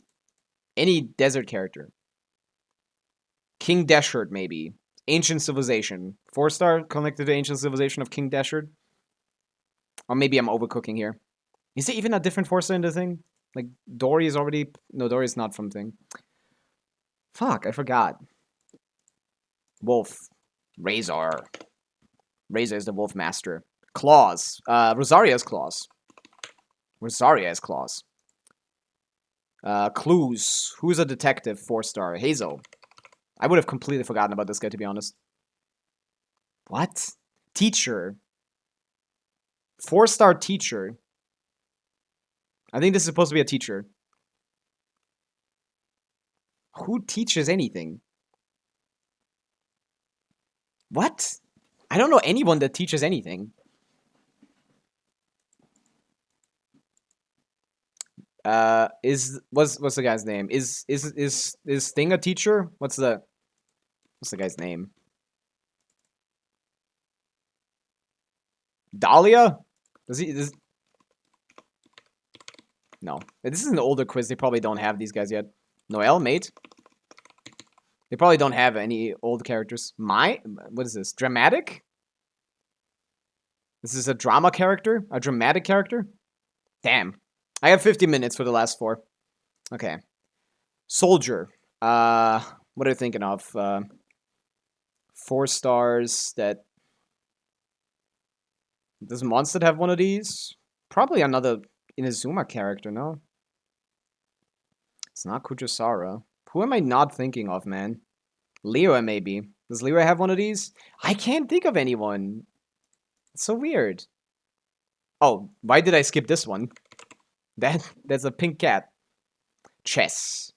any desert character. King Deshard, maybe. Ancient Civilization. 4 star connected to Ancient Civilization of King Deshard. Or maybe I'm overcooking here. Is there even a different 4 star in the thing? Like, Dory is already... No, Dory is not from thing. Fuck, I forgot. Wolf. Razor. Razor is the wolf master. Claws. Rosaria's claws. Rosaria has claws. Clues. Who's a detective? 4 star. Hazel. I would have completely forgotten about this guy, to be honest. What? Teacher. 4 star teacher. I think this is supposed to be a teacher. Who teaches anything? What? I don't know anyone that teaches anything. What's the guy's name? Is Sting a teacher? What's the guy's name? Dahlia? No. This is an older quiz. They probably don't have these guys yet. Noelle, mate. They probably don't have any old characters. What is this? Dramatic? This is a drama character? A dramatic character? Damn. I have 50 minutes for the last 4. Okay. Soldier. What are you thinking of? 4 stars that... Does Mondstadt have one of these? Probably another Inazuma character, no? It's not Kujusara. Who am I not thinking of, man? Leo, maybe. Does Leo have one of these? I can't think of anyone. It's so weird. Oh, why did I skip this one? That's a pink cat. Chess.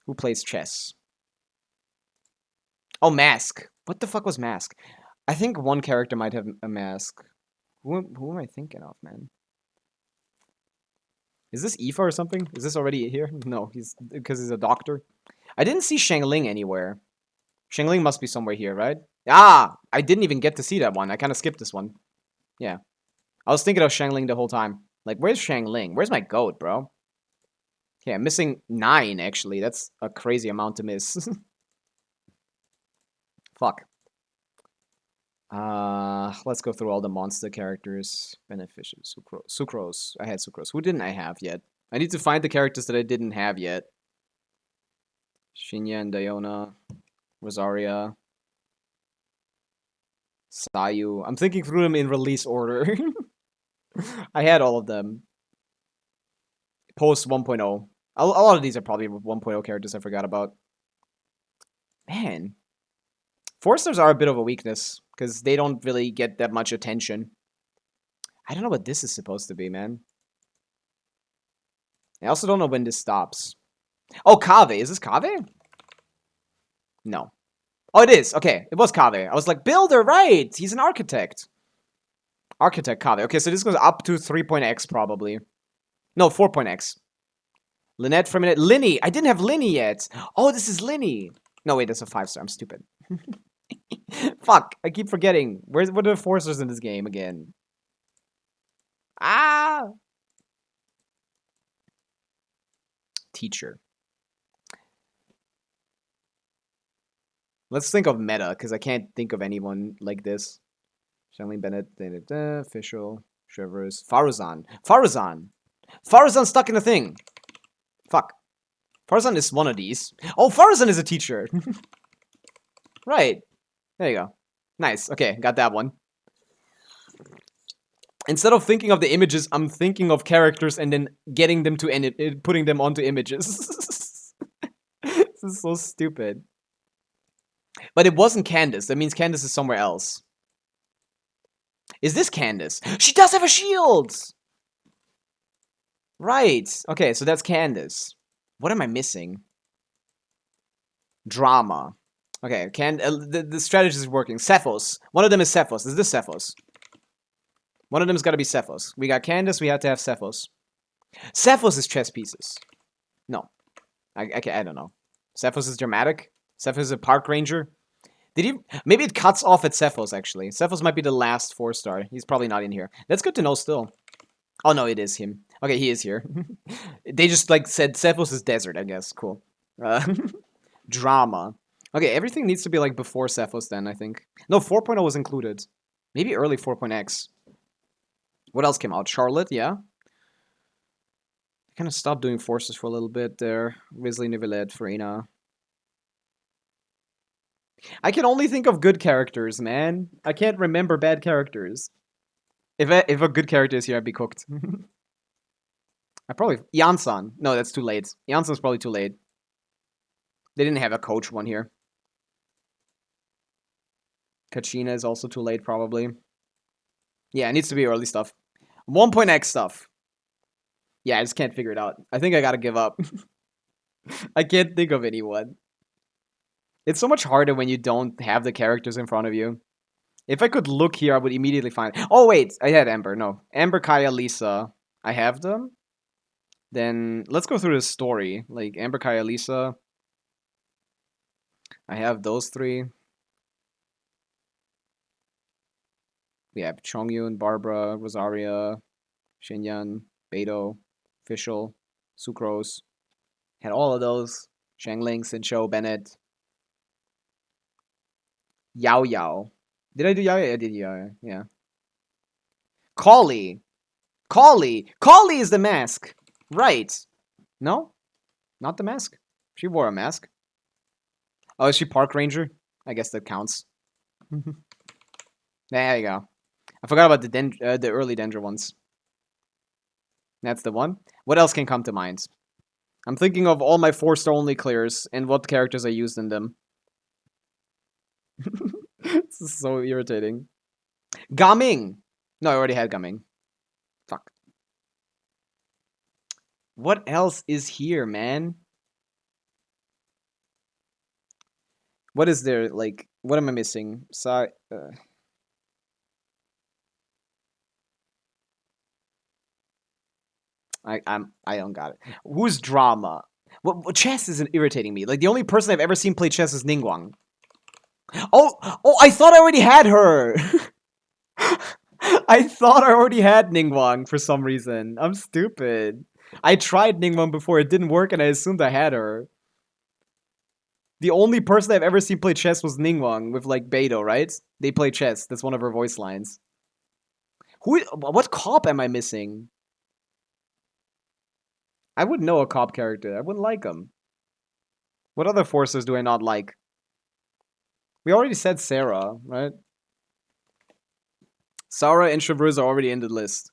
Who plays chess? Oh, Mask. What the fuck was Mask? I think one character might have a mask. Who am I thinking of, man? Is this Aoife or something? Is this already here? No, because he's a doctor. I didn't see Xiangling anywhere. Xiangling must be somewhere here, right? Ah! I didn't even get to see that one. I kind of skipped this one. Yeah. I was thinking of Xiangling the whole time. Like, where's Xiangling? Where's my goat, bro? Okay, I'm missing 9, actually. That's a crazy amount to miss. Fuck. Let's go through all the monster characters. Beneficial. Sucrose. I had Sucrose. Who didn't I have yet? I need to find the characters that I didn't have yet. Shinya and Diona. Rosaria. Sayu. I'm thinking through them in release order. I had all of them. Post 1.0. A lot of these are probably 1.0 characters I forgot about. Man. 4 stars are a bit of a weakness, because they don't really get that much attention. I don't know what this is supposed to be, man. I also don't know when this stops. Oh, Kave. Is this Kave? No. Oh, it is. Okay, it was Kave. I was like, Builder, right. He's an architect. Architect Kave. Okay, so this goes up to 3.x probably. No, 4.x. Lynette from it. Linny. I didn't have Linny yet. Oh, this is Linny. No, wait, that's a 5-star. I'm stupid. Fuck, I keep forgetting. What are the 4 stars in this game again? Ah! Teacher. Let's think of meta, because I can't think of anyone like this. Shanley Bennett, Official, Shivers, Faruzan. Faruzan! Faruzan's stuck in a thing! Fuck. Faruzan is one of these. Oh, Faruzan is a teacher! Right. There you go. Nice. Okay, got that one. Instead of thinking of the images, I'm thinking of characters and then getting them to putting them onto images. This is so stupid. But it wasn't Candace. That means Candace is somewhere else. Is this Candace? She does have a shield! Right. Okay, so that's Candace. What am I missing? Drama. Okay, the strategy is working. Cephos. One of them is Cephos. Is this Cephos? One of them's got to be Cephos. We got Candace. We have to have Cephos. Cephos is chess pieces. No. I don't know. Cephos is dramatic. Cephos is a park ranger. Did he? Maybe it cuts off at Cephos, actually. Cephos might be the last 4-star. He's probably not in here. That's good to know still. Oh, no, it is him. Okay, he is here. They just, like, said Cephos is desert, I guess. Cool. Drama. Okay, everything needs to be, like, before Cephos then, I think. No, 4.0 was included. Maybe early 4.x. What else came out? Charlotte, yeah. I kind of stopped doing forces for a little bit there. Risley, Nivelette, Farina. I can only think of good characters, man. I can't remember bad characters. If a good character is here, I'd be cooked. I probably... Jansan. No, that's too late. Jansan's probably too late. They didn't have a coach one here. Kachina is also too late, probably. Yeah, it needs to be early stuff. 1.x stuff. Yeah, I just can't figure it out. I think I gotta give up. I can't think of anyone. It's so much harder when you don't have the characters in front of you. If I could look here, I would immediately find... Oh, wait. I had Ember. No. Ember, Kaya, Lisa. I have them. Then let's go through the story. Like, Ember, Kaya, Lisa. I have those 3. We have Chongyun, Barbara, Rosaria, Shinyan, Beto, Official, Sucrose. Had all of those. Xiangling, Sincho, Bennett. Yao Yao. Did I do Yao Yao? I did Yao Yao, yeah. Collie. Collie. Collie is the mask. Right. No? Not the mask. She wore a mask. Oh, is she park ranger? I guess that counts. There you go. I forgot about the early Dendra ones. That's the one. What else can come to mind? I'm thinking of all my 4-star only clears and what characters I used in them. This is so irritating. Gaming! No, I already had Gaming. Fuck. What else is here, man? What is there, like, what am I missing? I don't got it. Who's drama? What chess isn't irritating me. Like the only person I've ever seen play chess is Ningguang. Oh, I thought I already had her. I thought I already had Ningguang for some reason. I'm stupid. I tried Ningguang before, it didn't work, and I assumed I had her. The only person I've ever seen play chess was Ningguang with like Beidou, right? They play chess. That's one of her voice lines. What cop am I missing? I wouldn't know a cop character. I wouldn't like him. What other forces do I not like? We already said Sarah, right? Sarah and Chevreuse are already in the list.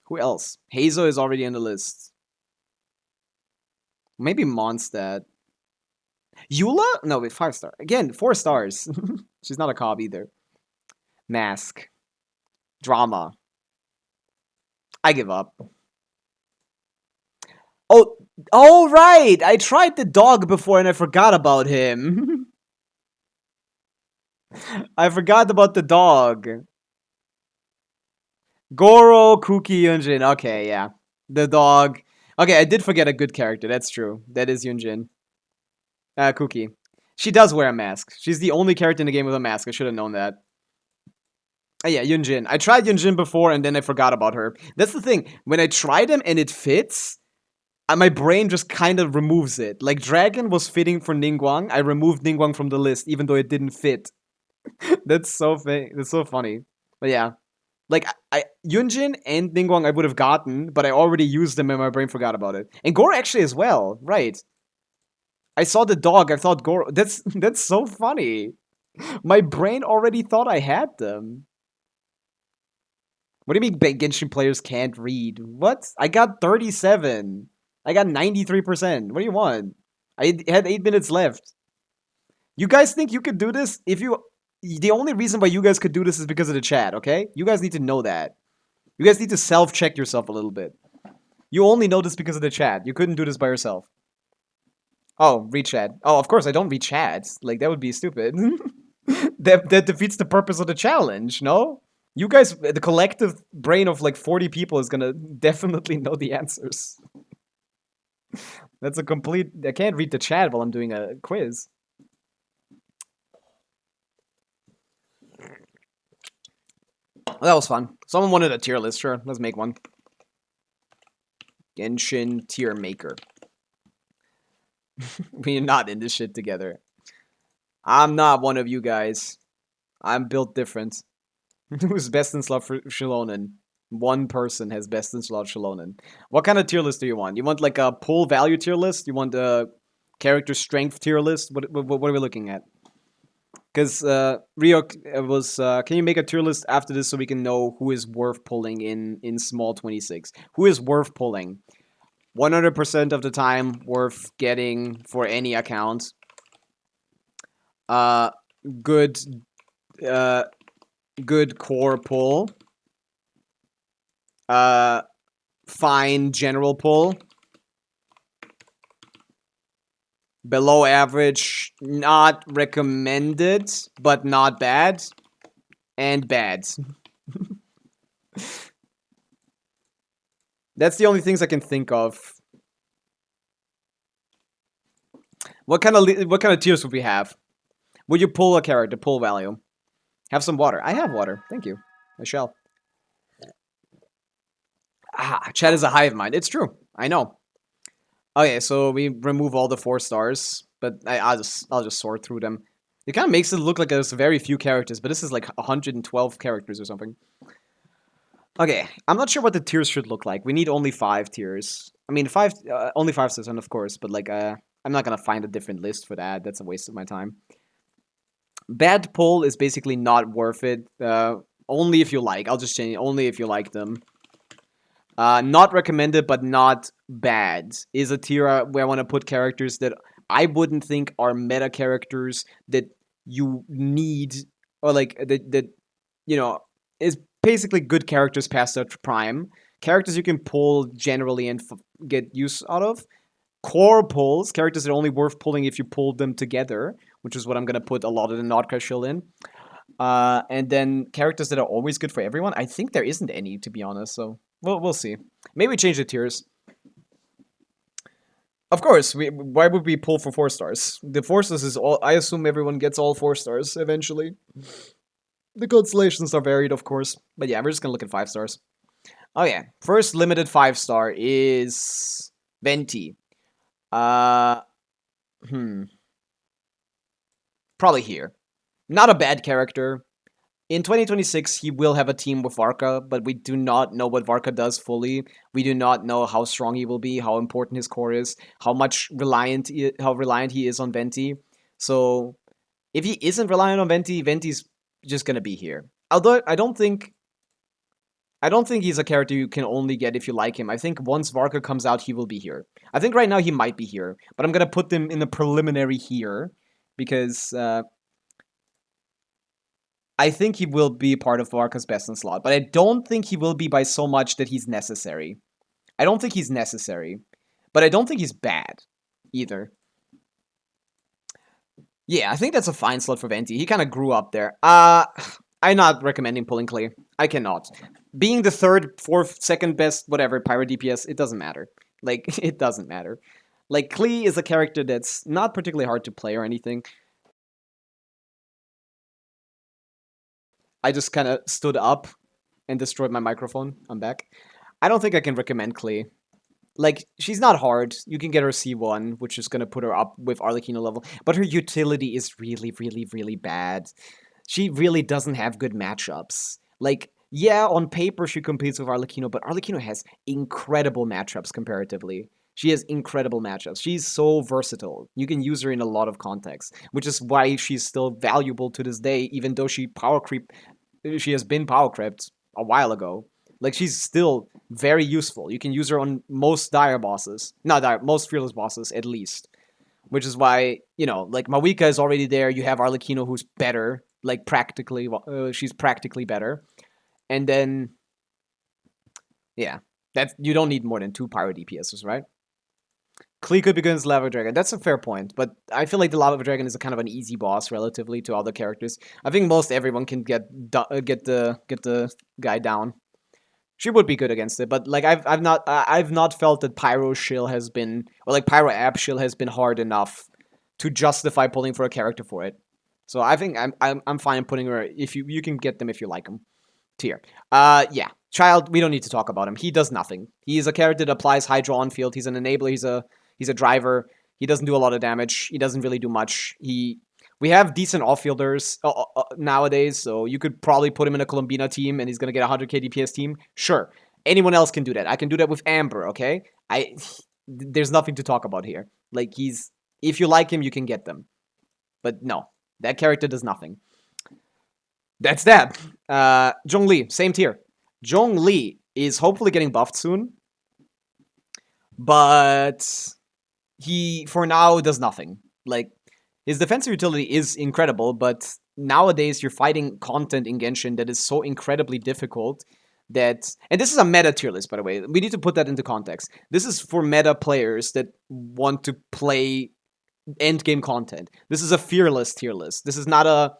Who else? Hazo is already in the list. Maybe Mondstadt. Eula? No, wait, 5-star. Again, 4 stars. She's not a cop either. Mask. Drama. I give up. Oh, right! I tried the dog before and I forgot about him. I forgot about the dog. Goro, Kuki, Yunjin. Okay, yeah. The dog. Okay, I did forget a good character. That's true. That is Yunjin. Kuki. She does wear a mask. She's the only character in the game with a mask. I should have known that. Yeah, Yunjin. I tried Yunjin before and then I forgot about her. That's the thing. When I tried him and it fits, my brain just kind of removes it. Like Dragon was fitting for Ningguang. I removed Ningguang from the list even though it didn't fit. That's so funny. But yeah. Like, Yunjin and Ningguang I would have gotten, but I already used them and my brain forgot about it. And Goro actually as well, right. I saw the dog, I thought Goro... That's so funny. My brain already thought I had them. What do you mean Genshin players can't read? What? I got 37. I got 93%. What do you want? I had 8 minutes left. You guys think you could do this? The only reason why you guys could do this is because of the chat, okay? You guys need to know that. You guys need to self-check yourself a little bit. You only know this because of the chat. You couldn't do this by yourself. Oh, read chat. Oh, of course, I don't read chats. Like, that would be stupid. that defeats the purpose of the challenge, no? You guys, the collective brain of like 40 people is gonna definitely know the answers. That's a complete... I can't read the chat while I'm doing a quiz. That was fun. Someone wanted a tier list. Sure, let's make one. Genshin tier maker. We're not in this shit together. I'm not one of you guys. I'm built different. Who's best in slot for Shilonen? One person has best in slot Shilonen. What kind of tier list do you want? You want like a pull value tier list? You want a character strength tier list? What are we looking at? Because Rio was, can you make a tier list after this so we can know who is worth pulling in small 26? Who is worth pulling? 100% of the time worth getting for any account. Good core pull. Fine general pull. Below average, not recommended, but not bad. And bad. That's the only things I can think of. What kind of tiers would we have? Would you pull a character, pull value? Have some water. I have water. Thank you. I shall. Ah, chat is a hive mind. It's true. I know. Okay, so we remove all the 4 stars, but I'll just sort through them. It kind of makes it look like there's very few characters, but this is like 112 characters or something. Okay, I'm not sure what the tiers should look like. We need only 5 tiers. I mean, only 5 season, of course, but like, I'm not gonna find a different list for that. That's a waste of my time. Bad pull is basically not worth it. Only if you like. I'll just change it. Only if you like them. Not recommended, but not bad is a tier where I want to put characters that I wouldn't think are meta characters that you need, or like that you know is basically good characters past their prime. Characters you can pull generally and get use out of. Core pulls, characters that are only worth pulling if you pull them together, which is what I'm gonna put a lot of the Notcrash Shield in. And then characters that are always good for everyone. I think there isn't any, to be honest. So we'll see. Maybe change the tiers. Of course, why would we pull for 4 stars? The 4 stars is all. I assume everyone gets all 4 stars eventually. The constellations are varied, of course, but yeah, we're just gonna look at 5 stars. Oh yeah, first limited 5-star is Venti. Probably here. Not a bad character. In 2026, he will have a team with Varka, but we do not know what Varka does fully. We do not know how strong he will be, how important his core is, how reliant he is on Venti. So, if he isn't reliant on Venti, Venti's just gonna be here. Although I don't think he's a character you can only get if you like him. I think once Varka comes out, he will be here. I think right now he might be here, but I'm gonna put them in the preliminary here because I think he will be part of Varka's best in slot, but I don't think he will be by so much that he's necessary. I don't think he's necessary, but I don't think he's bad either. Yeah, I think that's a fine slot for Venti. He kind of grew up there. I'm not recommending pulling Clay. I cannot. Being the 3rd, 4th, 2nd best, whatever, Pyro DPS, it doesn't matter. Like, it doesn't matter. Like, Klee is a character that's not particularly hard to play or anything. I just kind of stood up and destroyed my microphone. I'm back. I don't think I can recommend Klee. Like, she's not hard. You can get her C1, which is going to put her up with Arlecchino level. But her utility is really, really, really bad. She really doesn't have good matchups. Like, yeah, on paper she competes with Arlecchino, but Arlecchino has incredible matchups comparatively. She has incredible matchups. She's so versatile. You can use her in a lot of contexts, which is why she's still valuable to this day, even though she has been power crept a while ago. Like, she's still very useful. You can use her on most dire bosses. Not dire, most fearless bosses, at least. Which is why, like, Pavica is already there. You have Arlecchino, who's better. Like, practically, she's practically better. And then, yeah, you don't need more than 2 Pyro DPSs, right? Klee could begin as Lava Dragon. That's a fair point, but I feel like the Lava Dragon is a kind of an easy boss relatively to other characters. I think most everyone can get the guy down. She would be good against it, but like I've not felt that Pyro Shill has been, or like Pyro App Shill has been hard enough to justify pulling for a character for it. So I think I'm fine putting her if you can get them if you like them. Tier. Yeah. Child, we don't need to talk about him. He does nothing. He is a character that applies Hydra on field. He's an enabler. He's a driver. He doesn't do a lot of damage. He doesn't really do much. We have decent off-fielders nowadays, so you could probably put him in a Colombina team and he's going to get a 100k DPS team. Sure. Anyone else can do that. I can do that with Amber, okay? There's nothing to talk about here. Like, if you like him, you can get them. But no, that character does nothing. That's that. Zhongli, same tier. Zhongli is hopefully getting buffed soon, but he, for now, does nothing. Like, his defensive utility is incredible, but nowadays you're fighting content in Genshin that is so incredibly difficult that... And this is a meta tier list, by the way. We need to put that into context. This is for meta players that want to play endgame content. This is a fearless tier list. This is not a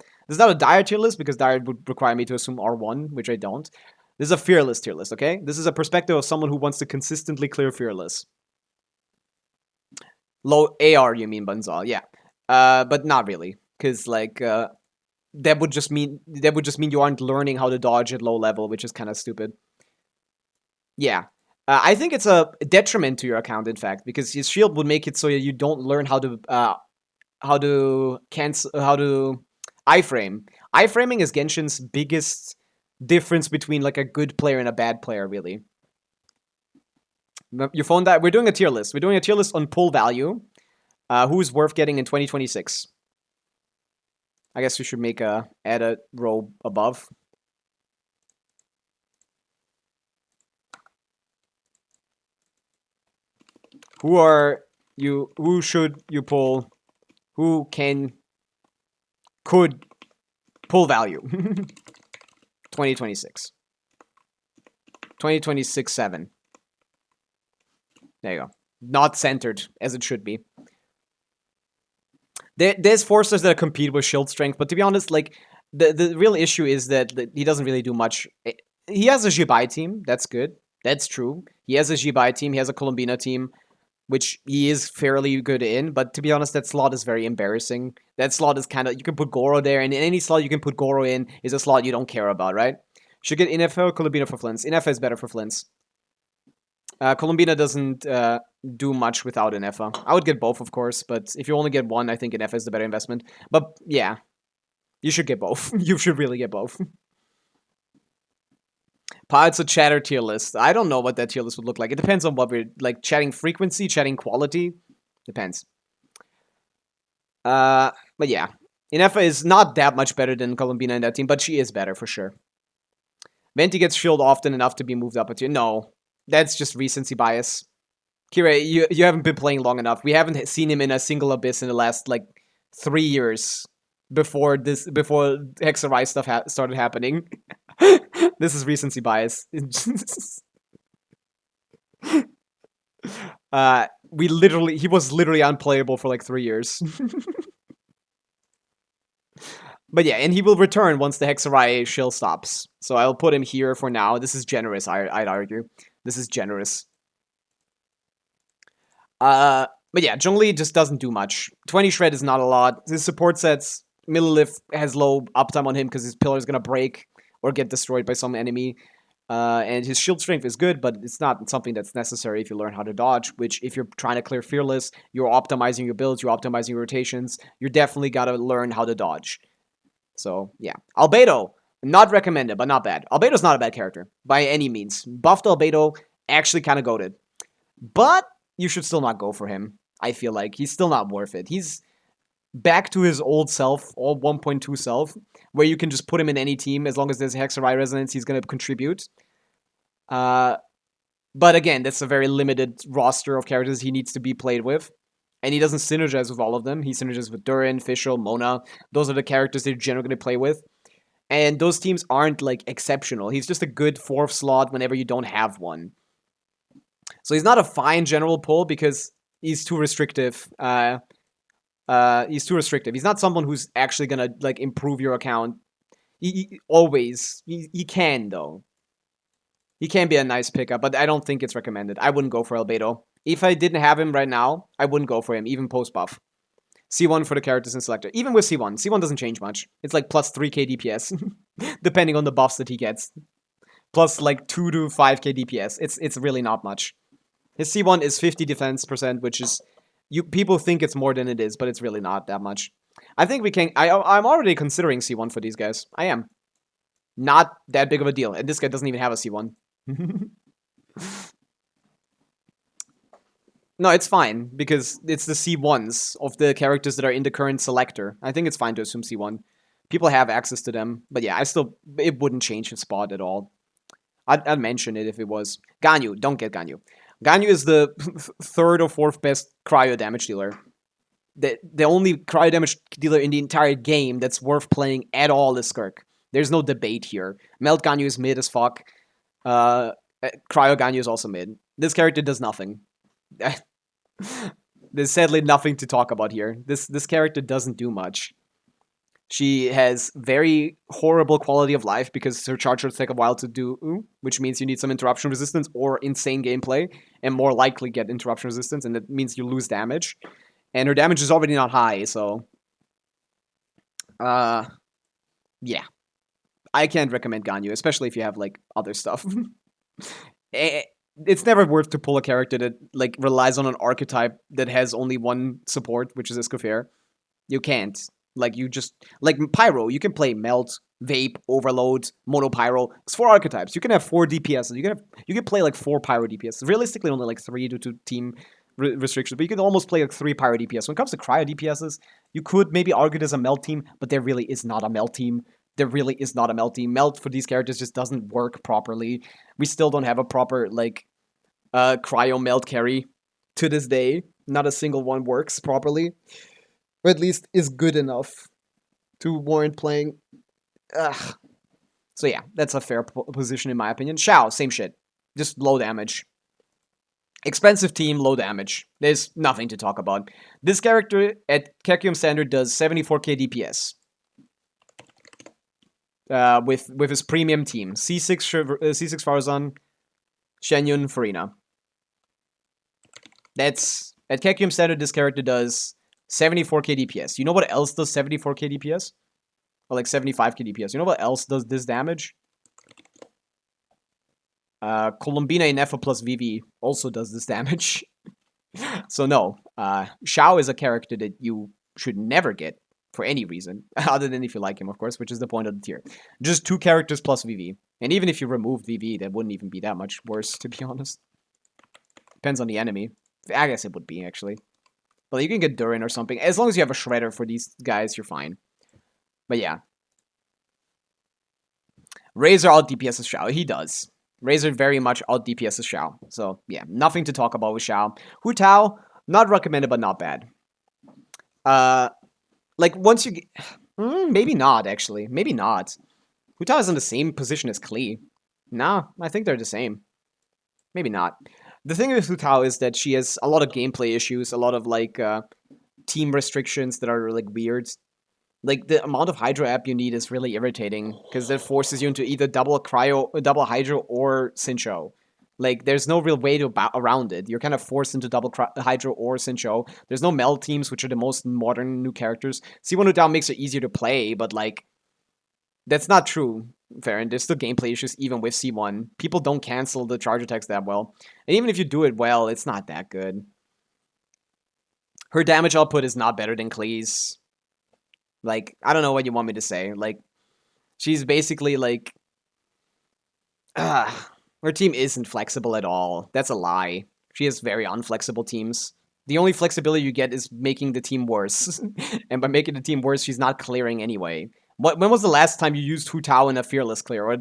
dire tier list, because dire would require me to assume R1, which I don't. This is a fearless tier list, okay? This is a perspective of someone who wants to consistently clear fearless. Low AR, you mean, Banzal? Yeah. But not really, because like that would just mean you aren't learning how to dodge at low level, which is kind of stupid. Yeah, I think it's a detriment to your account, in fact, because his shield would make it so you don't learn how to iframe. Iframing is Genshin's biggest difference between like a good player and a bad player, really. Your phone that we're doing a tier list. We're doing a tier list on pull value. Who's worth getting in 2026? I guess we should make add a row above. Who should you pull? Who could pull value? 2026. 2026 7. There you go. Not centered as it should be. There's forcers that compete with shield strength, but to be honest, like the real issue is that he doesn't really do much. He has a Jibai team. That's good. That's true. He has a Jibai team. He has a Colombina team, which he is fairly good in. But to be honest, that slot is very embarrassing. That slot is kind of, you can put Goro there, and in any slot you can put Goro in is a slot you don't care about, right? Should get Inefa or Colombina for Flints. Inefa is better for Flints. Colombina doesn't do much without Inefa. I would get both, of course, but if you only get one, I think Inefa is the better investment. But yeah, you should get both. You should really get both. It's a chatter tier list. I don't know what that tier list would look like. It depends on what we're like. Chatting frequency, chatting quality, depends. But yeah, Inefa is not that much better than Colombina in that team, but she is better for sure. Venti gets shielded often enough to be moved up a tier. No, that's just recency bias. Kira, you haven't been playing long enough. We haven't seen him in a single abyss in the last like 3 years before Hexarai stuff started happening. This is recency bias. He was literally unplayable for like 3 years. But yeah, and he will return once the Hexarai shill stops. So I'll put him here for now. This is generous, I'd argue. This is generous. But yeah, Zhongli just doesn't do much. 20 shred is not a lot. His support sets, Millilith has low uptime on him because his pillar is gonna break or get destroyed by some enemy. And his shield strength is good, but it's not something that's necessary if you learn how to dodge, which if you're trying to clear Fearless, you're optimizing your builds, you're optimizing your rotations, you're definitely gotta learn how to dodge. So, yeah. Albedo, not recommended, but not bad. Albedo's not a bad character, by any means. Buffed Albedo, actually kind of goated. But you should still not go for him, I feel like. He's still not worth it. He's back to his old self, old 1.2 self, where you can just put him in any team. As long as there's Hexarai Resonance, he's going to contribute. But again, that's a very limited roster of characters he needs to be played with. And he doesn't synergize with all of them. He synergizes with Durin, Fischl, Mona. Those are the characters they're generally going to play with. And those teams aren't, like, exceptional. He's just a good 4th slot whenever you don't have one. So he's not a fine general pull because he's too restrictive. He's too restrictive. He's not someone who's actually going to, like, improve your account. He can, though. He can be a nice pickup, but I don't think it's recommended. I wouldn't go for Albedo. If I didn't have him right now, I wouldn't go for him, even post-buff. C1 for the characters in Selector. Even with C1. C1 doesn't change much. It's like plus 3k DPS, depending on the buffs that he gets. Plus like 2 to 5k DPS. It's really not much. His C1 is 50 defense percent, which is... people think it's more than it is, but it's really not that much. I think we can... I'm already considering C1 for these guys. I am. Not that big of a deal. And this guy doesn't even have a C1. No, it's fine, because it's the C1s of the characters that are in the current selector. I think it's fine to assume C1. People have access to them, but yeah, it wouldn't change his spot at all. I'd mention it if it was. Ganyu, don't get Ganyu. Ganyu is the 3rd or 4th best cryo damage dealer. The only cryo damage dealer in the entire game that's worth playing at all is Skirk. There's no debate here. Melt Ganyu is mid as fuck. Cryo Ganyu is also mid. This character does nothing. There's sadly nothing to talk about here. This character doesn't do much. She has very horrible quality of life because her charge shots take a while to do, which means you need some interruption resistance or insane gameplay, and more likely get interruption resistance, and that means you lose damage. And her damage is already not high, so... yeah. I can't recommend Ganyu, especially if you have, like, other stuff. It's never worth to pull a character that, like, relies on an archetype that has only one support, which is Escoffier. You can't. Like you just like Pyro, you can play Melt, Vape, Overload, Mono Pyro. It's 4 archetypes. You can have 4 DPSs. You can play like 4 Pyro DPS. Realistically, only like 3 due to team restrictions, but you can almost play like 3 Pyro DPS. When it comes to Cryo DPSs, you could maybe argue there's a Melt team, but there really is not a Melt team. There really is not a Melt team. Melt for these characters just doesn't work properly. We still don't have a proper like Cryo Melt carry to this day. Not a single one works properly, or at least is good enough to warrant playing. Ugh. So yeah, that's a fair position in my opinion. Xiao, same shit. Just low damage. Expensive team, low damage. There's nothing to talk about. This character at Kekium standard does 74k DPS. With his premium team. C6 Farazan, Shenyun, Farina. That's... At Kekium standard, this character does 74k DPS. You know what else does 74k DPS? Or like 75k DPS. You know what else does this damage? Columbina Inefa plus VV also does this damage. So no, Xiao is a character that you should never get for any reason, other than if you like him, of course, which is the point of the tier. Just 2 characters plus VV. And even if you removed VV, that wouldn't even be that much worse, to be honest. Depends on the enemy. I guess it would be, actually. But you can get Durin or something. As long as you have a Shredder for these guys, you're fine. But yeah. Razor out DPS Xiao. He does. Razor very much out DPS Xiao. So, yeah. Nothing to talk about with Xiao. Hu Tao, not recommended, but not bad. Like, once you get... maybe not, actually. Maybe not. Hu Tao is in the same position as Klee. Nah, I think they're the same. Maybe not. The thing with Hu Tao is that she has a lot of gameplay issues, a lot of, like, team restrictions that are, like, weird. Like, the amount of Hydro app you need is really irritating, because that forces you into either double Hydro or Sincho. Like, there's no real way to around it. You're kind of forced into double Hydro or Sincho. There's no Mel teams, which are the most modern new characters. C1 Hu Tao makes it easier to play, but, like, that's not true. Fair, and there's still gameplay issues even with C1. People don't cancel the charge attacks that well. And even if you do it well, it's not that good. Her damage output is not better than Klee's. Like, I don't know what you want me to say. Like, she's basically like... her team isn't flexible at all. That's a lie. She has very unflexible teams. The only flexibility you get is making the team worse. And by making the team worse, she's not clearing anyway. When was the last time you used Hu Tao in a Fearless clear or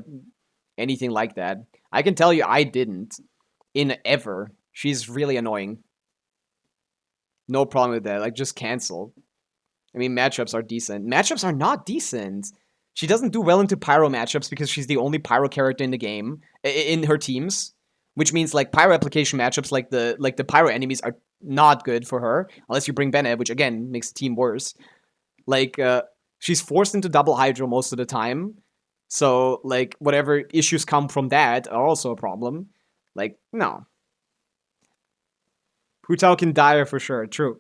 anything like that? I can tell you I didn't. In ever. She's really annoying. No problem with that. Like, just cancel. I mean, matchups are decent. Matchups are not decent. She doesn't do well into Pyro matchups because she's the only Pyro character in the game. In her teams. Which means, like, Pyro application matchups, like the Pyro enemies are not good for her. Unless you bring Bennett, which, again, makes the team worse. Like, she's forced into double Hydro most of the time. So, like, whatever issues come from that are also a problem. Like, no. Hu Tao can die for sure, true.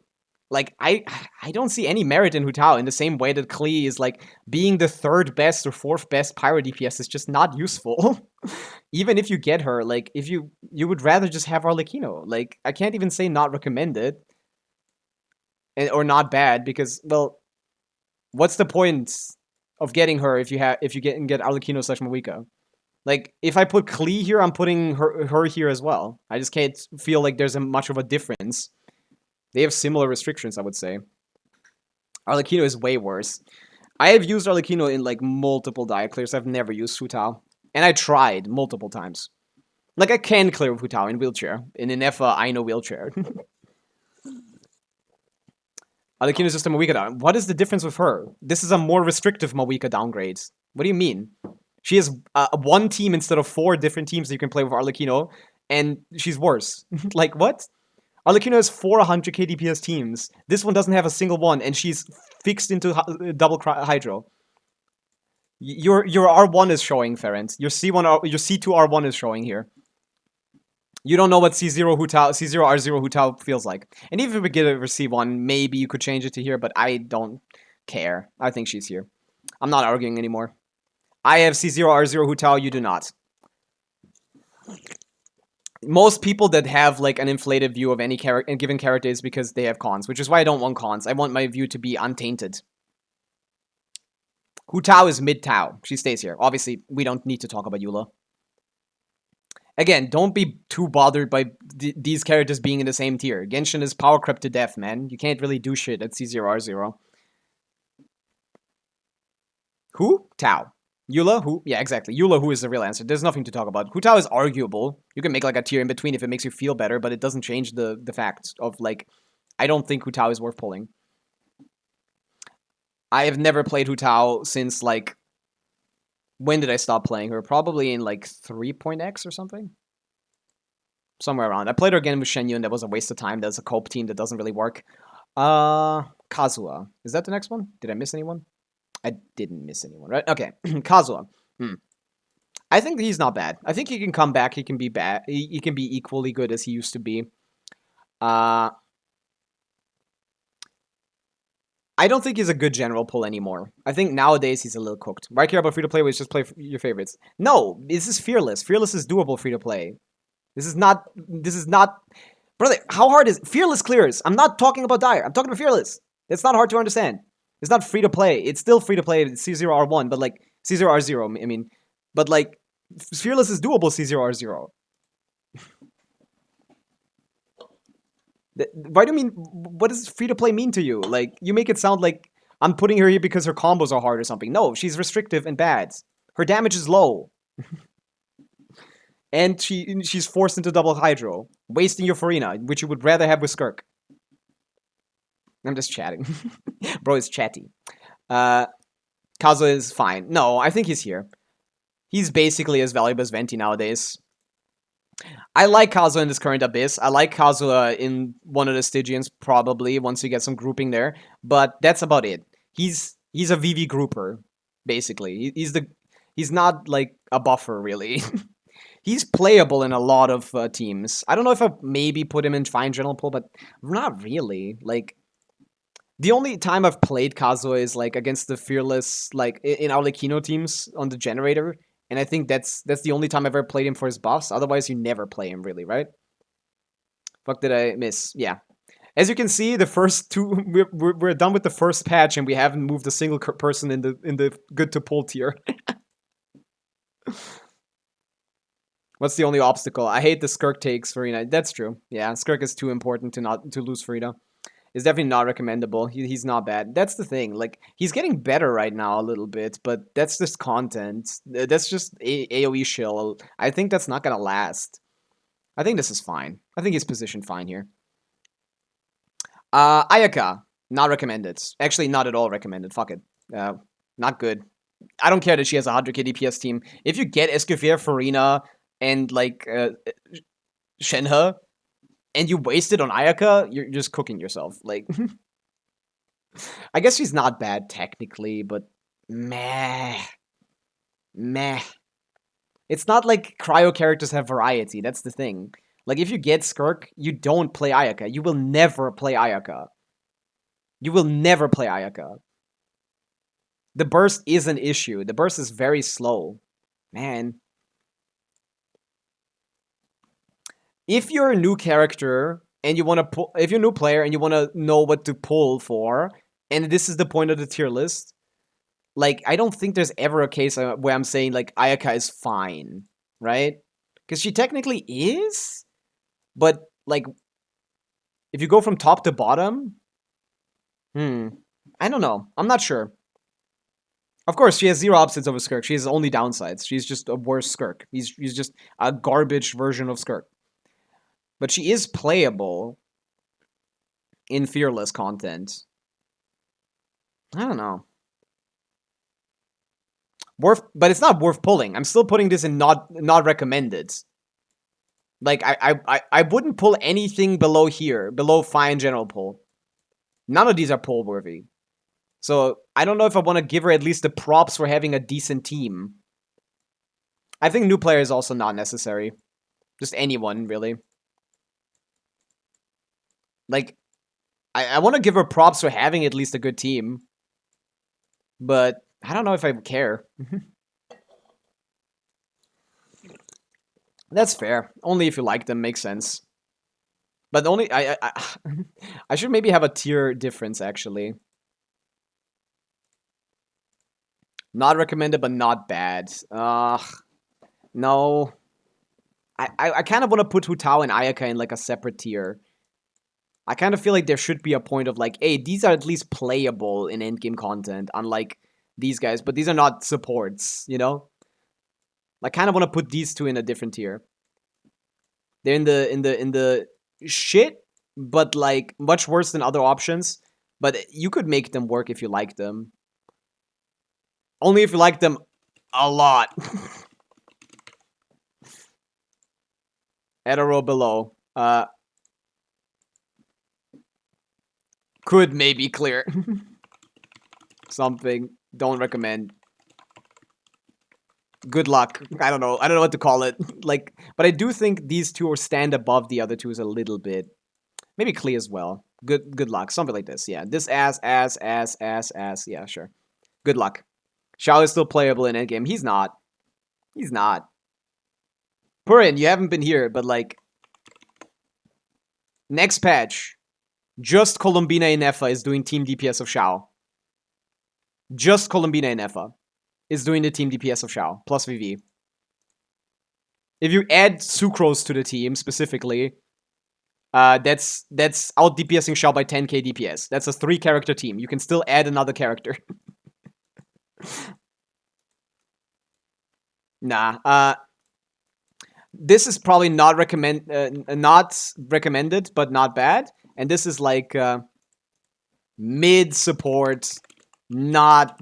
Like, I don't see any merit in Hu Tao in the same way that Klee is, like, being the 3rd best or 4th best Pyro DPS is just not useful. Even if you get her, like, if you would rather just have Arlecchino. Like, I can't even say not recommended. Or not bad, because, well... What's the point of getting her if you get Arlecchino / Pavica? Like, if I put Klee here, I'm putting her here as well. I just can't feel like there's much of a difference. They have similar restrictions, I would say. Arlecchino is way worse. I have used Arlecchino in, like, multiple dia clears. I've never used Hu Tao. And I tried multiple times. Like, I can clear Hu Tao in wheelchair. In Inefa, I know wheelchair. Arlecchino is just a Mawika down. What is the difference with her? This is a more restrictive Mawika downgrade. What do you mean? She has one team instead of 4 different teams that you can play with Arlecchino, and she's worse. Like, what? Arlecchino has 4 100k DPS teams. This one doesn't have a single one, and she's fixed into double Hydro. Your R1 is showing, Ferent. Your C2 R1 is showing here. You don't know what C0 R0 Hu Tao feels like. And even if we get over C1, maybe you could change it to here, but I don't care. I think she's here. I'm not arguing anymore. I have C0 R0 Hu Tao, you do not. Most people that have, like, an inflated view of any given character is because they have cons, which is why I don't want cons. I want my view to be untainted. Hu Tao is mid Tao. She stays here. Obviously, we don't need to talk about Eula. Again, don't be too bothered by these characters being in the same tier. Genshin is power crept to death, man. You can't really do shit at C0R0. Who? Tao. Eula? Who? Yeah, exactly. Eula, who is the real answer. There's nothing to talk about. Hu Tao is arguable. You can make like a tier in between if it makes you feel better, but it doesn't change the fact of like, I don't think Hu Tao is worth pulling. I have never played Hu Tao since like, when did I stop playing her? Probably in like 3.x or something? Somewhere around. I played her again with Shenyun. That was a waste of time. That's a cope team that doesn't really work. Kazuha. Is that the next one? Did I miss anyone? I didn't miss anyone, right? Okay. Kazuha. I think he's not bad. I think he can come back. He can be bad. He can be equally good as he used to be. I don't think he's a good general pull anymore. I think nowadays he's a little cooked. Why care about free-to-play? We just play your favorites. No, this is Fearless. Fearless is doable free-to-play. This is not... Brother, how hard is... Fearless clears. I'm not talking about Dire. I'm talking about Fearless. It's not hard to understand. It's not free-to-play. It's still free-to-play C0R1, but like... C0R0, I mean. But like... Fearless is doable C0R0. Why do you mean... What does free-to-play mean to you? Like, you make it sound like I'm putting her here because her combos are hard or something. No, she's restrictive and bad. Her damage is low. And she's forced into double Hydro. Wasting your Farina, which you would rather have with Skirk. I'm just chatting. Bro is chatty. Kazuha is fine. No, I think he's here. He's basically as valuable as Venti nowadays. I like Kazuha in this current Abyss. I like Kazuha in one of the Stygians, probably, once you get some grouping there. But that's about it. He's a VV grouper, basically. He's not, like, a buffer, really. He's playable in a lot of teams. I don't know if I maybe put him in fine general pool, but not really. Like, the only time I've played Kazuha is, like, against the Fearless, like, in our Kino teams on the generator. And I think that's the only time I've ever played him for his buffs. Otherwise, you never play him, really, right? Fuck did I miss? Yeah. As you can see, the first two... We're done with the first patch, and we haven't moved a single person in the good-to-pull tier. What's the only obstacle? I hate the Skirk takes Farina. That's true. Yeah, Skirk is too important to lose Farina. It's definitely not recommendable. He's not bad. That's the thing. Like, he's getting better right now a little bit, but that's just content. That's just AoE shill. I think that's not gonna last. I think this is fine. I think he's positioned fine here. Ayaka. Not recommended. Actually, not at all recommended. Fuck it. Not good. I don't care that she has a 100k DPS team. If you get Escoffier, Farina, and, like, Shenhe, and you waste it on Ayaka, you're just cooking yourself. Like, I guess she's not bad technically, but meh. Meh. It's not like cryo characters have variety, that's the thing. Like, if you get Skirk, you don't play Ayaka. You will never play Ayaka. You will never play Ayaka. The burst is an issue. The burst is very slow. Man. If you're a new character and you want to pull, if you're a new player and you want to know what to pull for, and this is the point of the tier list, like, I don't think there's ever a case where I'm saying, like, Ayaka is fine, right? Because she technically is, but, like, if you go from top to bottom, I don't know. I'm not sure. Of course, she has zero upsides over Skirk. She has only downsides. She's just a worse Skirk. He's just a garbage version of Skirk. But she is playable in Fearless content. I don't know. But it's not worth pulling. I'm still putting this in not recommended. Like, I wouldn't pull anything below here, below fine general pull. None of these are pull worthy. So I don't know if I want to give her at least the props for having a decent team. I think new player is also not necessary. Just anyone, really. Like, I want to give her props for having at least a good team. But I don't know if I care. That's fair. Only if you like them, makes sense. But only... I should maybe have a tier difference, actually. Not recommended, but not bad. No. I kind of want to put Hu Tao and Ayaka in like a separate tier. I kind of feel like there should be a point of like, hey, these are at least playable in endgame content, unlike these guys, but these are not supports, you know? I kind of want to put these two in a different tier. They're in the shit, but like much worse than other options. But you could make them work if you like them. Only if you like them a lot. Add a row below. Could maybe clear. Something. Don't recommend. Good luck. I don't know. I don't know what to call it. Like, but I do think these two stand above the other two a little bit. Maybe Klee as well. Good luck. Something like this. Yeah. This ass. Yeah, sure. Good luck. Xiao is still playable in endgame. He's not. He's not. Purin, you haven't been here, but like next patch, just Columbina Inefa is doing team DPS of Xiao. Just Columbina Inefa is doing the team DPS of Xiao, plus VV. If you add Sucrose to the team specifically, that's out DPSing Xiao by 10k DPS. That's a 3-character team. You can still add another character. Nah. This is probably not recommended, but not bad. And this is like mid support, not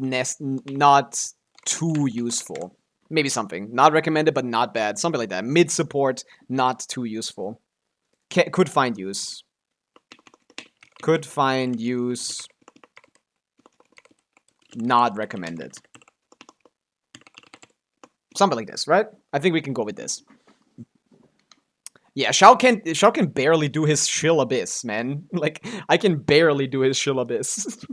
too useful. Maybe something. Not recommended, but not bad. Something like that. Mid support, not too useful. Could find use. Could find use. Not recommended. Something like this, right? I think we can go with this. Yeah, Xiao can barely do his Shill Abyss, man. Like, I can barely do his Shill Abyss.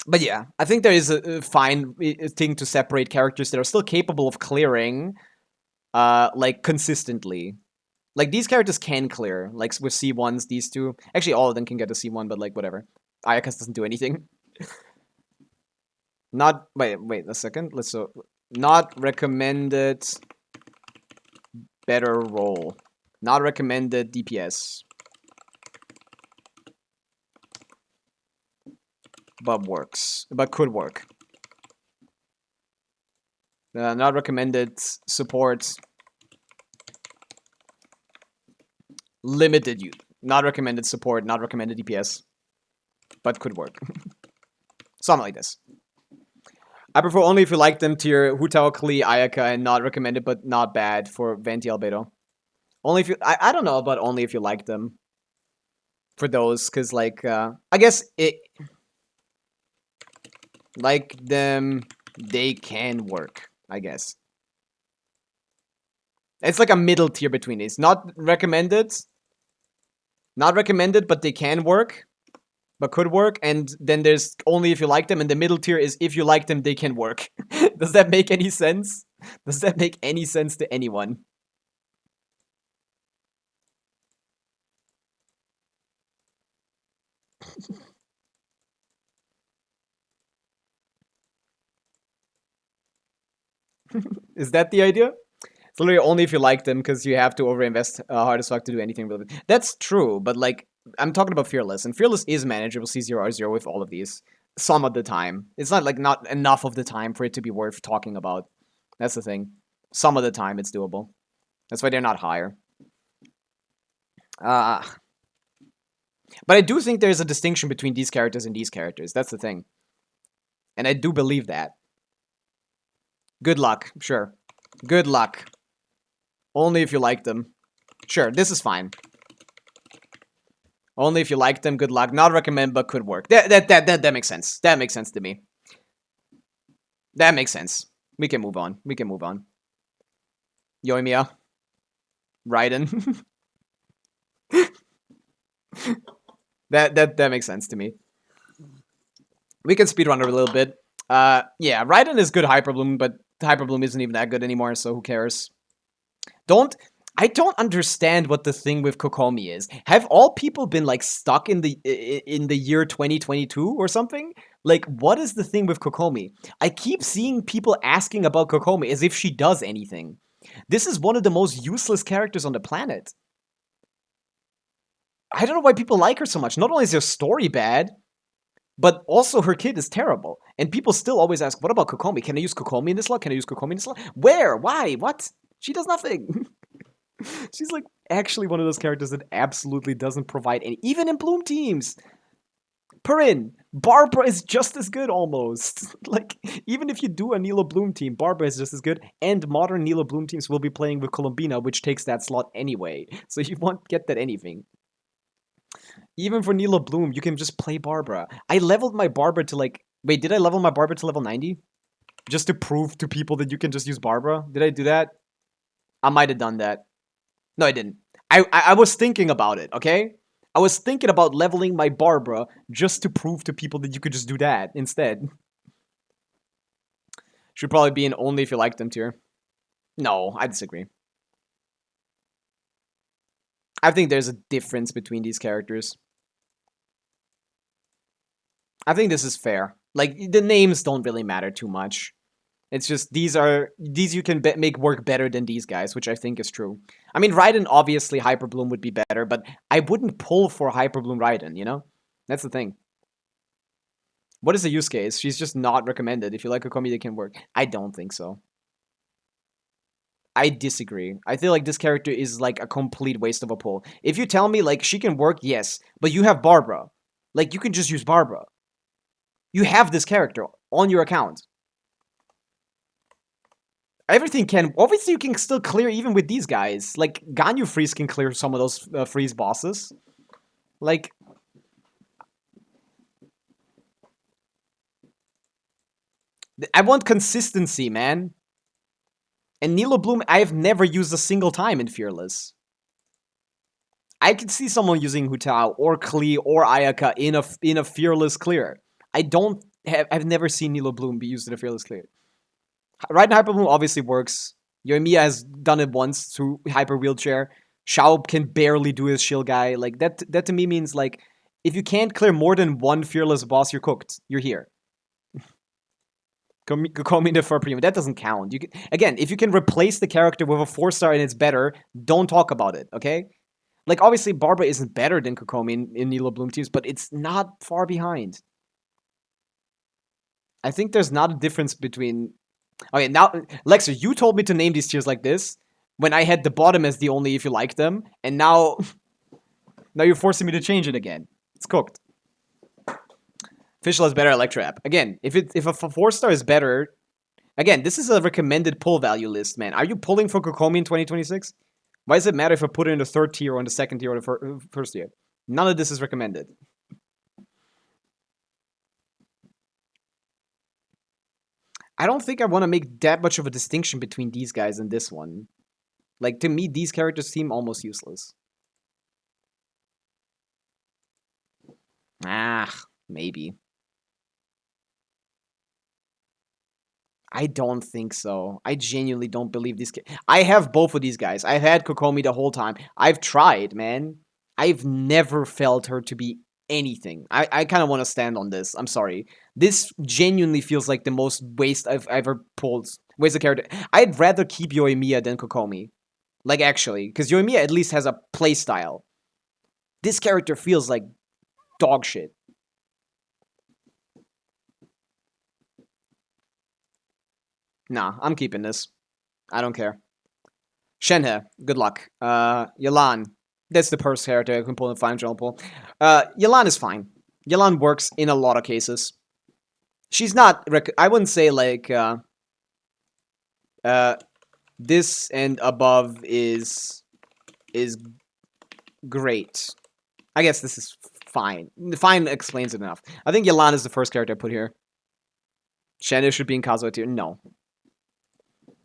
But yeah, I think there is a fine thing to separate characters that are still capable of clearing, like, consistently. Like, these characters can clear, like, with C1s, these two. Actually, all of them can get a C1, but, like, whatever. Ayakas doesn't do anything. Not, wait a second. Not recommended better roll. Not recommended DPS. But works. But could work. Not recommended support. Limited use. Not recommended support. Not recommended DPS. But could work. Something like this. I prefer only if you like them tier Hu Tao, Klee, Ayaka, and not recommended but not bad for Venti Albedo. Only if you... I don't know about only if you like them. For those, because, like, I guess it... Like them, they can work, I guess. It's like a middle tier between these. Not recommended. Not recommended, but they can work. But could work. And then there's only if you like them. And the middle tier is if you like them, they can work. Does that make any sense? Does that make any sense to anyone? Is that the idea? It's literally only if you like them, because you have to overinvest hard as fuck to do anything with it. That's true, but like, I'm talking about Fearless, and Fearless is manageable C0R0 with all of these. Some of the time. It's not like not enough of the time for it to be worth talking about. That's the thing. Some of the time it's doable. That's why they're not higher. But I do think there's a distinction between these characters and these characters. That's the thing. And I do believe that. Good luck, sure. Good luck. Only if you like them. Sure, this is fine. Only if you like them, good luck. Not recommend, but could work. That makes sense. That makes sense to me. That makes sense. We can move on. We can move on. Yoimiya. Raiden. that makes sense to me. We can speedrun it a little bit. Yeah, Raiden is good Hyperbloom, but Hyperbloom isn't even that good anymore, so who cares? I don't understand what the thing with Kokomi is. Have all people been like stuck in the year 2022 or something? Like, what is the thing with Kokomi? I keep seeing people asking about Kokomi as if she does anything. This is one of the most useless characters on the planet. I don't know why people like her so much. Not only is her story bad, but also her kid is terrible. And people still always ask, what about Kokomi? Can I use Kokomi in this slot? Can I use Kokomi in this slot? Where? Why? What? She does nothing. She's like actually one of those characters that absolutely doesn't provide any, even in Bloom teams. Perrin, Barbara is just as good almost. Like, even if you do a Nilo Bloom team, Barbara is just as good. And modern Nilo Bloom teams will be playing with Columbina, which takes that slot anyway. So you won't get that anything. Even for Nilo Bloom, you can just play Barbara. I leveled my Barbara to like... Wait, did I level my Barbara to level 90? Just to prove to people that you can just use Barbara? Did I do that? I might have done that. No, I didn't. I was thinking about it, okay? I was thinking about leveling my Barbara just to prove to people that you could just do that instead. Should probably be in only if you like them tier. No, I disagree. I think there's a difference between these characters. I think this is fair. Like, the names don't really matter too much. It's just, these you can make work better than these guys, which I think is true. I mean, Raiden, obviously, Hyper Bloom would be better, but I wouldn't pull for Hyper Bloom Raiden, you know? That's the thing. What is the use case? She's just not recommended. If you like Kokomi, they can work. I don't think so. I disagree. I feel like this character is like a complete waste of a pull. If you tell me, like, she can work, yes, but you have Barbara. Like, you can just use Barbara. You have this character on your account. Everything can... Obviously, you can still clear even with these guys. Like, Ganyu Freeze can clear some of those Freeze bosses. Like... I want consistency, man. And Nilo Bloom, I have never used a single time in Fearless. I could see someone using Hu Tao or Klee or Ayaka in a Fearless clear. I've never seen Nilo Bloom be used in a Fearless clear. Raiden Hyper Bloom obviously works. Yoimiya has done it once through Hyper Wheelchair. Shao can barely do his shield guy. Like, that to me means, like, if you can't clear more than one Fearless boss, you're cooked. You're here. Kokomi the for premium. That doesn't count. Again, if you can replace the character with a 4-star and it's better, don't talk about it, okay? Like, obviously, Barbara isn't better than Kokomi in Nilo Bloom teams, but it's not far behind. I think there's not a difference between... Okay, now, Lexer, you told me to name these tiers like this when I had the bottom as the only if you like them, and now... now you're forcing me to change it again. It's cooked. Official is better Electra app. Again, if a 4-star is better... Again, this is a recommended pull value list, man. Are you pulling for Kokomi in 2026? Why does it matter if I put it in the 3rd tier or in the 2nd tier or the 1st tier? None of this is recommended. I don't think I want to make that much of a distinction between these guys and this one. Like, to me, these characters seem almost useless. Maybe. I don't think so. I genuinely don't believe these... I have both of these guys. I've had Kokomi the whole time. I've tried, man. I've never felt her to be anything. I kind of want to stand on this. I'm sorry. This genuinely feels like the most waste I've ever pulled. Waste of character. I'd rather keep Yoimiya than Kokomi. Like, actually. Because Yoimiya at least has a playstyle. This character feels like dog shit. Nah, I'm keeping this. I don't care. Shenhe, good luck. Yelan, that's the first character I can pull in final general pull. Yelan is fine. Yelan works in a lot of cases. She's not... I wouldn't say, like, this and above is great. I guess this is fine. Fine explains it enough. I think Yelan is the first character I put here. Shenhe should be in Kazuha tier. No.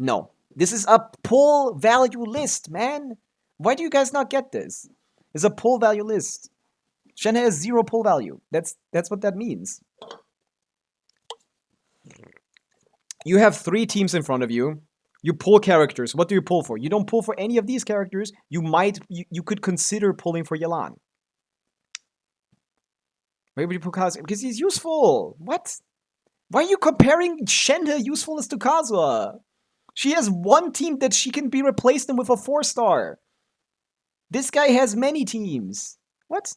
No. This is a pull value list, man. Why do you guys not get this? It's a pull value list. Shenhe has 0 pull value. That's what that means. You have 3 teams in front of you You pull characters. What do you pull for? You don't pull for any of these characters. You could consider pulling for Yelan. Why would you pull Kazuha? Because he's useful. What? Why are you comparing Shenhe usefulness to Kazuha? She has one team that she can be replaced with a 4-star. This guy has many teams. What?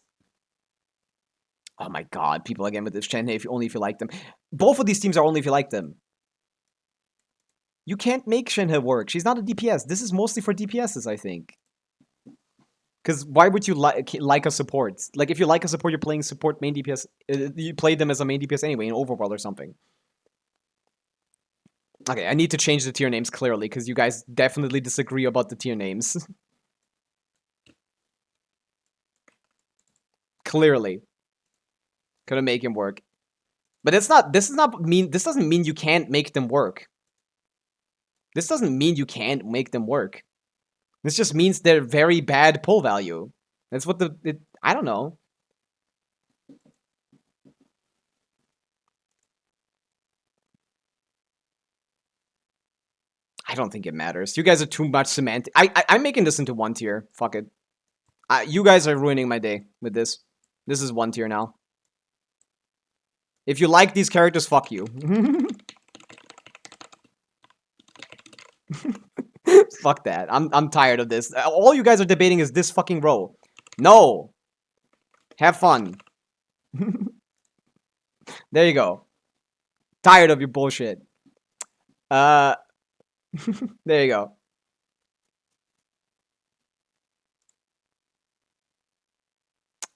Oh my god, people again with this Shenhe, only if you like them. Both of these teams are only if you like them. You can't make Shenhe work. She's not a DPS. This is mostly for DPSs, I think. Because why would you like a support? Like, if you like a support, you're playing support main DPS. You play them as a main DPS anyway, in Overworld or something. Okay, I need to change the tier names clearly, because you guys definitely disagree about the tier names. Clearly. Couldn't make him work. But this doesn't mean you can't make them work. This doesn't mean you can't make them work. This just means they're very bad pull value. That's what I don't know. I don't think it matters. You guys are too much semantic. I'm making this into 1 tier. Fuck it. You guys are ruining my day with this. This is 1 tier now. If you like these characters, fuck you. Fuck that. I'm tired of this. All you guys are debating is this fucking row. No. Have fun. There you go. Tired of your bullshit. There you go.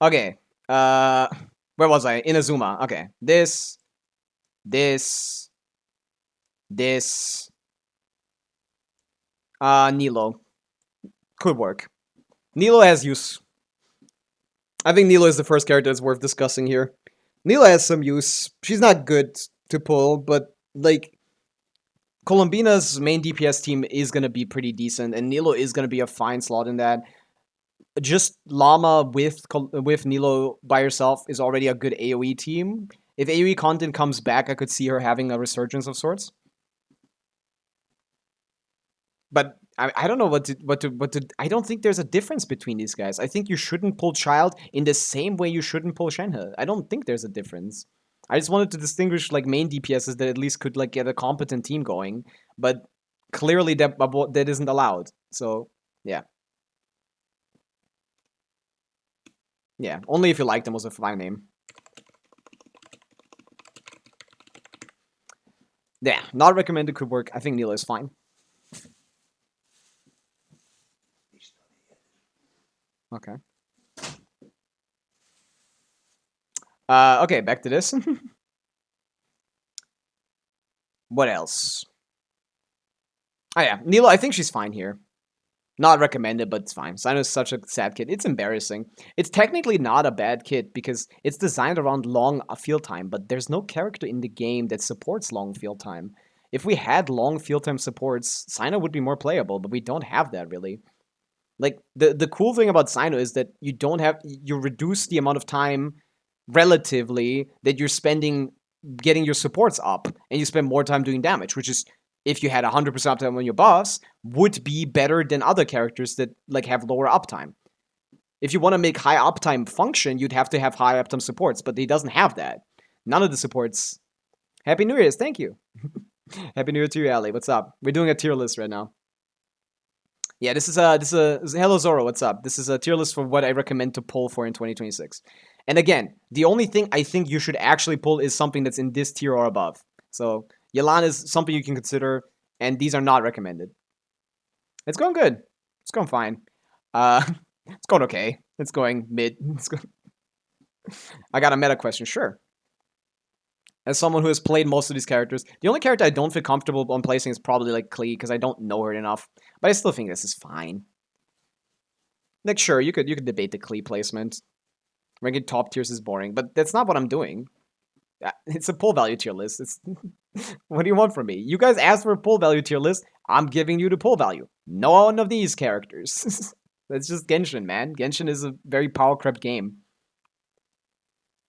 Okay. Where was I? Inazuma. Okay. This. Nilo. Could work. Nilo has use. I think Nilo is the first character that's worth discussing here. Nilo has some use. She's not good to pull, but, like, Columbina's main DPS team is going to be pretty decent, and Nilo is going to be a fine slot in that. Just Llama with Nilo by herself is already a good AoE team. If AoE content comes back, I could see her having a resurgence of sorts. But I don't know what to. I don't think there's a difference between these guys. I think you shouldn't pull Child in the same way you shouldn't pull Shenhe. I don't think there's a difference. I just wanted to distinguish like main DPSs that at least could like get a competent team going, but clearly that isn't allowed. So yeah, yeah. Only if you like them was a fine name. Yeah, not recommended could work. I think Nilo is fine. Okay. Okay, back to this. What else? Oh yeah, Nilo, I think she's fine here. Not recommended, but it's fine. Sino's such a sad kid. It's embarrassing. It's technically not a bad kid because it's designed around long field time, but there's no character in the game that supports long field time. If we had long field time supports, Sino would be more playable, but we don't have that really. Like, the cool thing about Sino is that you reduce the amount of time relatively that you're spending getting your supports up, and you spend more time doing damage, which is, if you had 100% uptime on your buffs, would be better than other characters that, like, have lower uptime. If you want to make high uptime function, you'd have to have high uptime supports, but he doesn't have that. None of the supports. Happy New Year's, thank you. Happy New Year to you, Ali. What's up? We're doing a tier list right now. Yeah, this is hello Zoro, what's up? This is a tier list for what I recommend to pull for in 2026. And again, the only thing I think you should actually pull is something that's in this tier or above. So, Yelan is something you can consider, and these are not recommended. It's going good. It's going fine. It's going okay. It's going mid. I got a meta question, sure. As someone who has played most of these characters, the only character I don't feel comfortable on placing is probably like Klee, because I don't know her enough. But I still think this is fine. Like, sure, you could debate the Klee placement. Ranking top tiers is boring, but that's not what I'm doing. It's a pull value tier list. It's what do you want from me? You guys asked for a pull value tier list. I'm giving you the pull value. No one of these characters. That's just Genshin, man. Genshin is a very power crept game.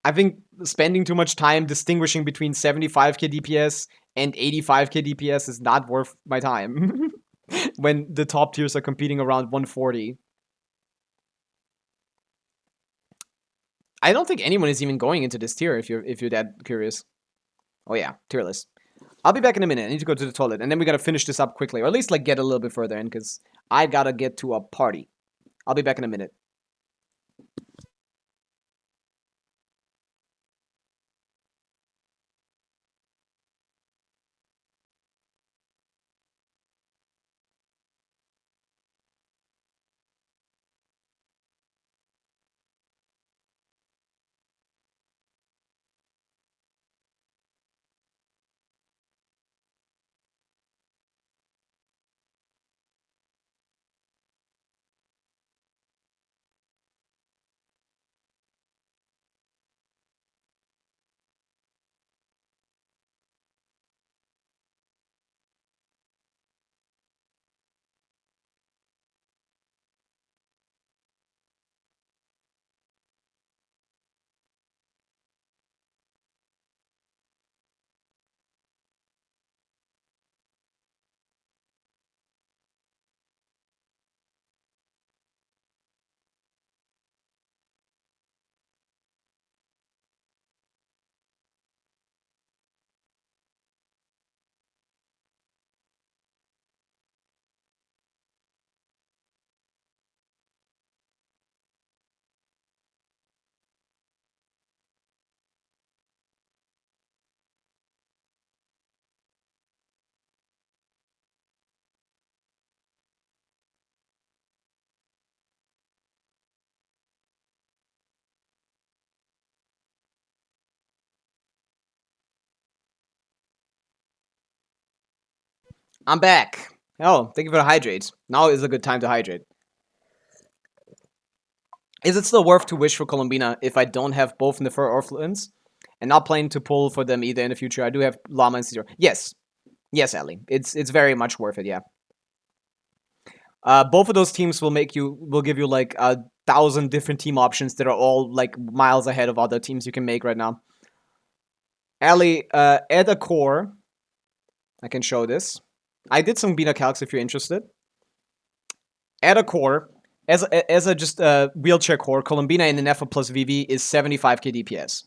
I think spending too much time distinguishing between 75k DPS and 85k DPS is not worth my time when the top tiers are competing around 140. I don't think anyone is even going into this tier if you're that curious. Oh yeah, tier list. I'll be back in a minute. I need to go to the toilet, and then we gotta finish this up quickly, or at least like get a little bit further in, because I gotta get to a party. I'll be back in a minute. I'm back. Oh, thank you for the hydrate. Now is a good time to hydrate. Is it still worth to wish for Colombina if I don't have both Nefer or Fluence? And not planning to pull for them either in the future. I do have Llama and Caesar. Yes. Yes, Ellie. It's very much worth it, yeah. Both of those teams will give you like 1,000 different team options that are all like miles ahead of other teams you can make right now. Ellie, add a core. I can show this. I did some beta calcs if you're interested. Add a core. As a just wheelchair core, Colombina in Nefa plus VV is 75k DPS.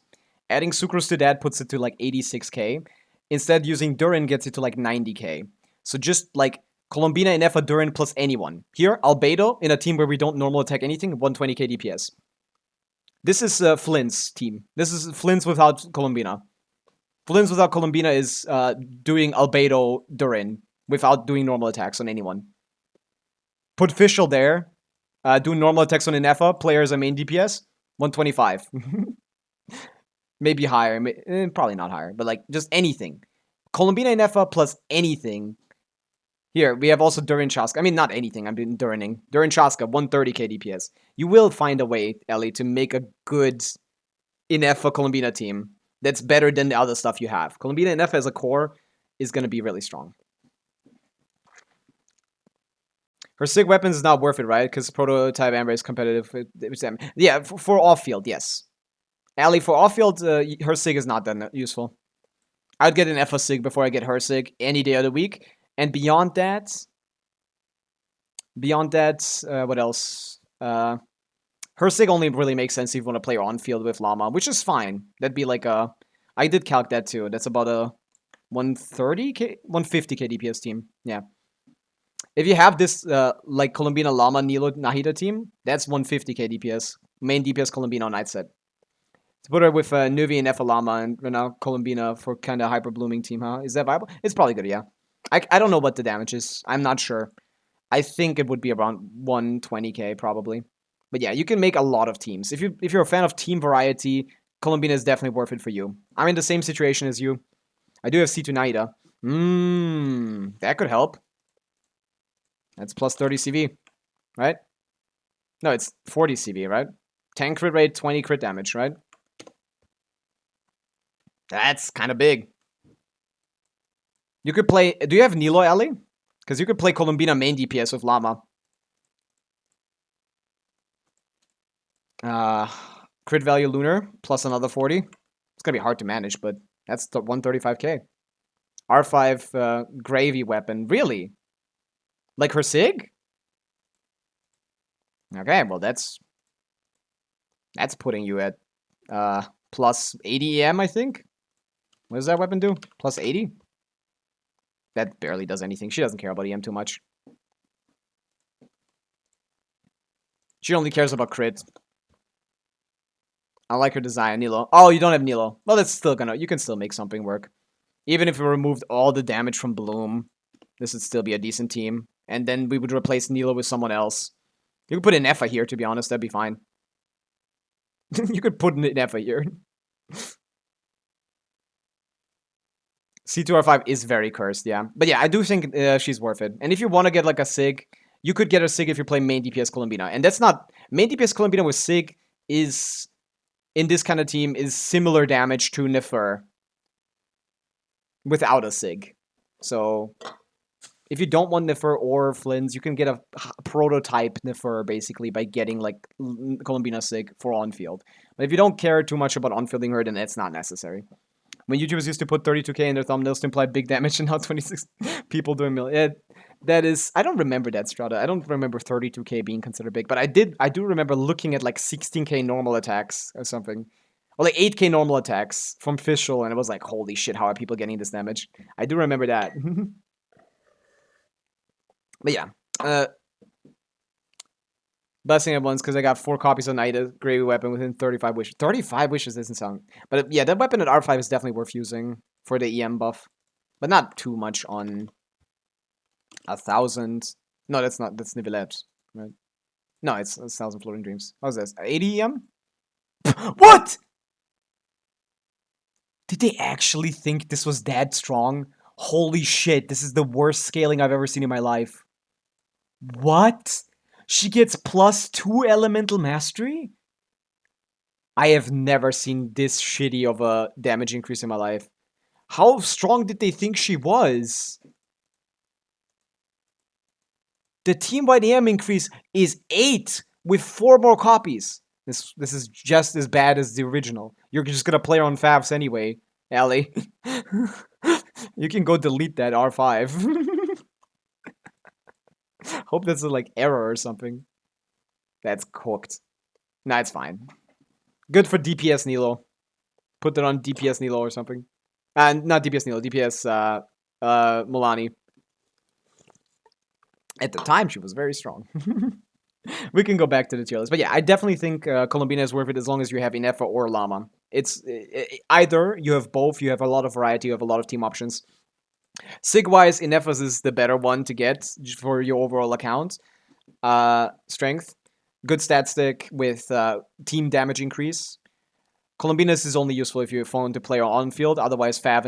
Adding Sucrose to that puts it to like 86k. Instead, using Durin gets it to like 90k. So just like Colombina in Nefa, Durin plus anyone. Here, Albedo in a team where we don't normal attack anything, 120k DPS. This is Flint's team. This is Flint's without Colombina. Flint's without Colombina is doing Albedo Durin without doing normal attacks on anyone. Put Fischl there. Do normal attacks on Inefa. Players are main DPS. 125. Maybe higher. Probably not higher. But like, just anything. Colombina Inefa plus anything. Here, we have also Durin Chaska. I mean, not anything. I'm doing Durining. Durin Chaska, 130k DPS. You will find a way, Ellie, to make a good Inefa Colombina team that's better than the other stuff you have. Colombina Inefa as a core is going to be really strong. Her SIG weapons is not worth it, right? Because prototype Amber is competitive with them. Yeah, for off-field, yes. Allie, for off-field, her SIG is not that useful. I'd get an FA SIG before I get her SIG any day of the week. And beyond that, what else? Her SIG only really makes sense if you want to play on-field with Llama, which is fine. That'd be like a... I did calc that too. That's about a 130k, 150k DPS team. Yeah. If you have this, like, Colombina, Llama, Nilo, Nahida team, that's 150k DPS. Main DPS Colombina on night set. To put her with Nuvi and Efa Llama and now Colombina for kind of hyper-blooming team, huh? Is that viable? It's probably good, yeah. I don't know what the damage is. I'm not sure. I think it would be around 120k, probably. But yeah, you can make a lot of teams. If you're a fan of team variety, Colombina is definitely worth it for you. I'm in the same situation as you. I do have C2 Nahida. That could help. That's plus 30 CV, right? No, it's 40 CV, right? 10 crit rate, 20 crit damage, right? That's kind of big. You could play... Do you have Nilo, Ali? Because you could play Colombina main DPS with Llama. Crit value Lunar plus another 40. It's gonna be hard to manage, but that's the 135k. R5 gravy weapon. Really? Like her Sig? Okay, well that's putting you at plus 80 EM, I think. What does that weapon do? Plus 80? That barely does anything. She doesn't care about EM too much. She only cares about crit. I like her design, Nilo. Oh, you don't have Nilo. Well, that's still gonna... You can still make something work. Even if we removed all the damage from Bloom, this would still be a decent team. And then we would replace Nilo with someone else. You could put an Effa here, to be honest. That'd be fine. You could put an Effa here. C2R5 is very cursed, yeah. But yeah, I do think she's worth it. And if you want to get like a Sig, you could get a Sig if you play main DPS Columbina. And that's not... Main DPS Columbina with Sig is... In this kind of team is similar damage to Nefer. Without a Sig. So... If you don't want Nefer or Flynn's, you can get a prototype Nefer, basically, by getting, like, Columbina Sig for on-field. But if you don't care too much about on-fielding her, then it's not necessary. When YouTubers used to put 32k in their thumbnails to imply big damage, and now 26 people doing million. That is... I don't remember that, Strata. I don't remember 32k being considered big, but I do remember looking at, like, 16k normal attacks or something. Or, like, 8k normal attacks from Fischl, and it was like, holy shit, how are people getting this damage? I do remember that. But yeah, blessing at once because I got 4 copies of Nida Gravy Weapon within 35 wishes. 35 wishes doesn't sound... But yeah, that weapon at R5 is definitely worth using for the EM buff. But not too much on 1,000. No, that's not... That's Nivelette, right? No, it's 1,000 Floating Dreams. How's this? 80 EM? What?! Did they actually think this was that strong? Holy shit, this is the worst scaling I've ever seen in my life. What? She gets +2 elemental mastery? I have never seen this shitty of a damage increase in my life. How strong did they think she was? The team-wide AM increase is 8 with 4 more copies. This is just as bad as the original. You're just gonna play her on favs anyway, Ellie. You can go delete that R5. Hope that's a, like, error or something. That's cooked. Nah, it's fine. Good for DPS Nilo. Put that on DPS Nilo or something. Not DPS Nilo, DPS, Milani. At the time, she was very strong. We can go back to the tier list. But yeah, I definitely think Columbina is worth it as long as you have Inefa or Llama. It's either you have both, you have a lot of variety, you have a lot of team options. Sig-wise, Inefas is the better one to get for your overall account. Strength. Good stat stick with team damage increase. Columbinas is only useful if you phone to player on field. Otherwise, Fav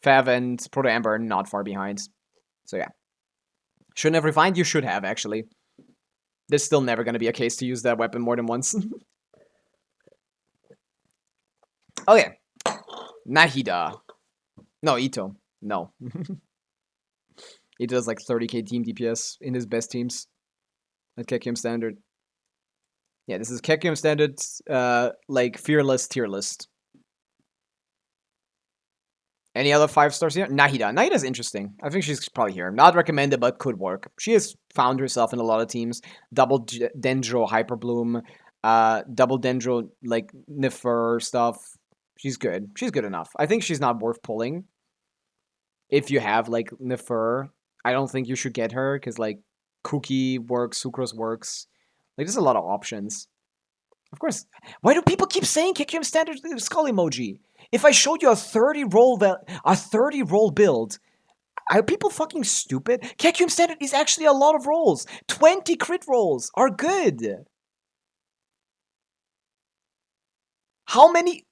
and Proto Amber are not far behind. So yeah. Shouldn't have refined? You should have, actually. There's still never going to be a case to use that weapon more than once. Okay. Nahida. No, Ito. No. Ito does like 30k team DPS in his best teams at Kekium Standard. Yeah, this is Kekium Standard, like, fearless tier list. Any other 5 stars here? Nahida. Nahida's interesting. I think she's probably here. Not recommended, but could work. She has found herself in a lot of teams. Double Dendro Hyper Bloom. Double Dendro, like, Nefer stuff. She's good. She's good enough. I think she's not worth pulling. If you have, like, Nefer, I don't think you should get her, because, like, Cookie works, Sucrose works. Like, there's a lot of options. Of course. Why do people keep saying Kekium Standard skull emoji? If I showed you a 30 roll build, are people fucking stupid? Kekium Standard is actually a lot of rolls. 20 crit rolls are good. How many?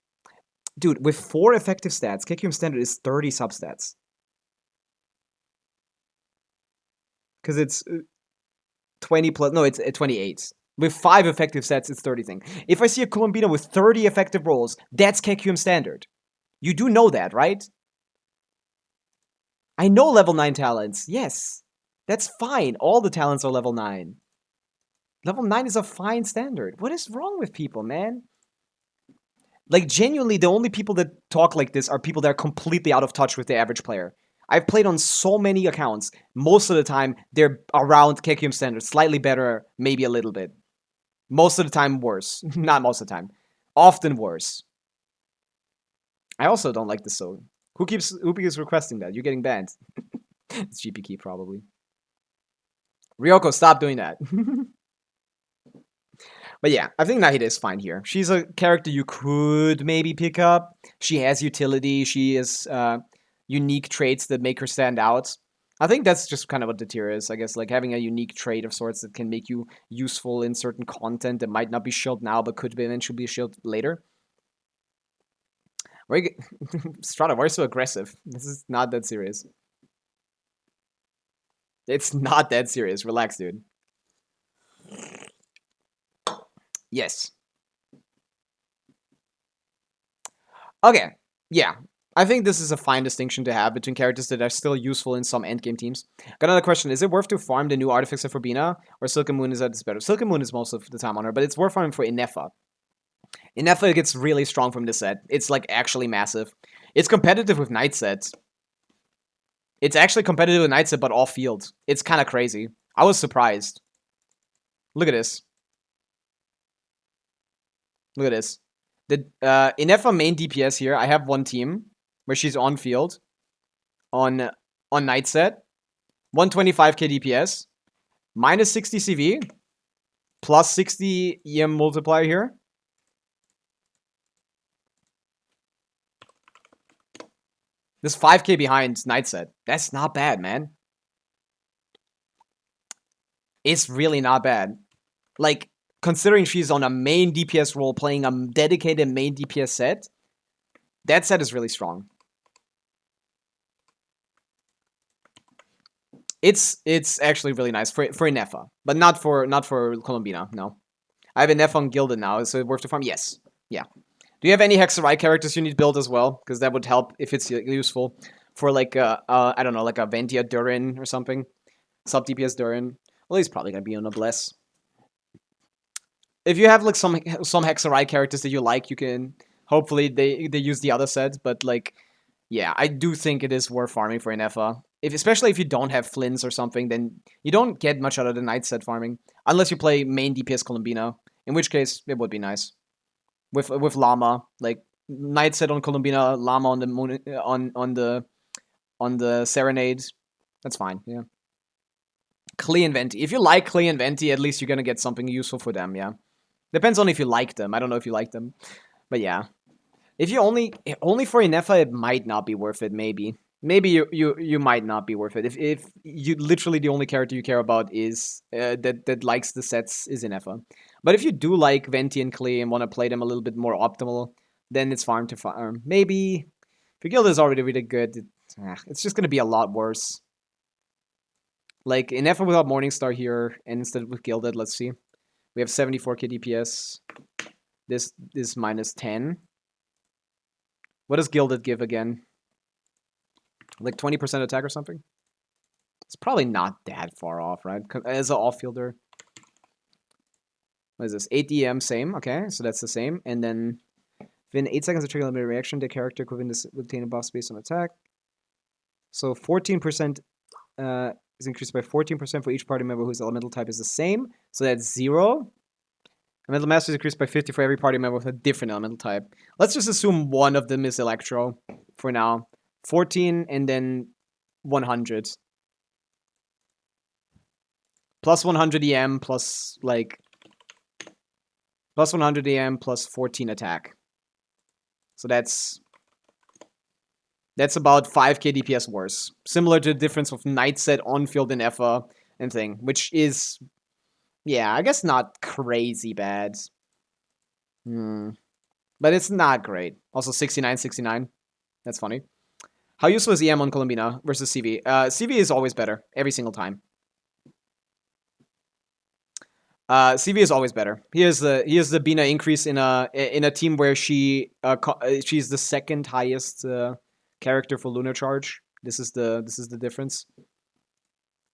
Dude, with 4 effective stats, Kekium Standard is 30 substats. Because it's 20 plus, no, it's 28. With 5 effective sets, it's 30 thing. If I see a Columbina with 30 effective rolls, that's Kekium Standard. You do know that, right? I know level 9 talents. Yes. That's fine. All the talents are level 9. Level 9 is a fine standard. What is wrong with people, man? Like, genuinely, the only people that talk like this are people that are completely out of touch with the average player. I've played on so many accounts. Most of the time, they're around KQM standards. Slightly better, maybe a little bit. Most of the time, worse. Not most of the time. Often worse. I also don't like this so. Who keeps requesting that? You're getting banned. It's GP Key, probably. Ryoko, stop doing that. But yeah, I think Nahida is fine here. She's a character you could maybe pick up. She has utility. She has unique traits that make her stand out. I think that's just kind of what the tier is, I guess, like having a unique trait of sorts that can make you useful in certain content that might not be shielded now, but could eventually be shielded later. Strata, why are you so aggressive? This is not that serious. It's not that serious. Relax, dude. Yes. Okay. Yeah. I think this is a fine distinction to have between characters that are still useful in some endgame teams. Got another question. Is it worth to farm the new artifacts of Urbina? Or Silken Moon is better? Silken Moon is most of the time on her, but it's worth farming for Inefa. Inefa gets really strong from this set. It's like actually massive. It's competitive with Night Set. It's actually competitive with Night Set, but off field. It's kind of crazy. I was surprised. Look at this. Look at this. The Inefa main DPS here, I have one team where she's on field on Night Set. 125k DPS. Minus 60 CV. Plus 60 EM multiplier here. This 5k behind Night Set. That's not bad, man. It's really not bad. Like, considering she's on a main DPS role playing a dedicated main DPS set, that set is really strong. It's actually really nice for Inefa, but not for Colombina, no. I have Inefa on Gilded now, so worth the farm? Yes. Yeah. Do you have any Hexarai characters you need built as well? Because that would help if it's useful for like I don't know, like a Ventia Durin or something. Sub DPS Durin. Well, he's probably gonna be on a Bless. If you have like some Hexarai characters that you like, you can hopefully they use the other set. But like, yeah, I do think it is worth farming for Inefa. Especially if you don't have Flints or something, then you don't get much out of the Night Set farming unless you play main DPS Colombina. In which case, it would be nice. With Llama, like Night Set on Colombina, Llama on the moon, on the Serenade. That's fine. Yeah. Klee and Venti. If you like Klee and Venti, at least you're gonna get something useful for them. Yeah. Depends on if you like them. I don't know if you like them, but yeah. If you only for Inefa, it might not be worth it. Maybe you might not be worth it. If you literally the only character you care about is that likes the sets is Inefa. But if you do like Venti and Klee and want to play them a little bit more optimal, then it's farm to farm. Maybe if your guild is already really good, it's just gonna be a lot worse. Like Inefa without Morningstar here, and instead with Gilded, let's see. We have 74k DPS. This is minus 10. What does Gilded give again? Like 20% attack or something? It's probably not that far off, right? As an off-fielder. What is this? 8 DM, same. Okay, so that's the same. And then within 8 seconds of trigger limited reaction, the character could obtain a buff based on attack. So 14% is increased by 14% for each party member whose elemental type is the same. So that's 0. Elemental mastery is increased by 50 for every party member with a different elemental type. Let's just assume one of them is Electro for now. 14 and then 100. Plus 100 EM plus like... Plus 100 EM plus 14 attack. So that's about 5k DPS worse. Similar to the difference of Night Set, on-field, and Efa and thing. Which is... Yeah, I guess not crazy bad. But it's not great. Also 69. That's funny. How useful is EM on Colombina versus CV? CV is always better. Every single time. CV is always better. Here's the Bina increase in a team where she's the second highest character for Lunar Charge. This is the difference.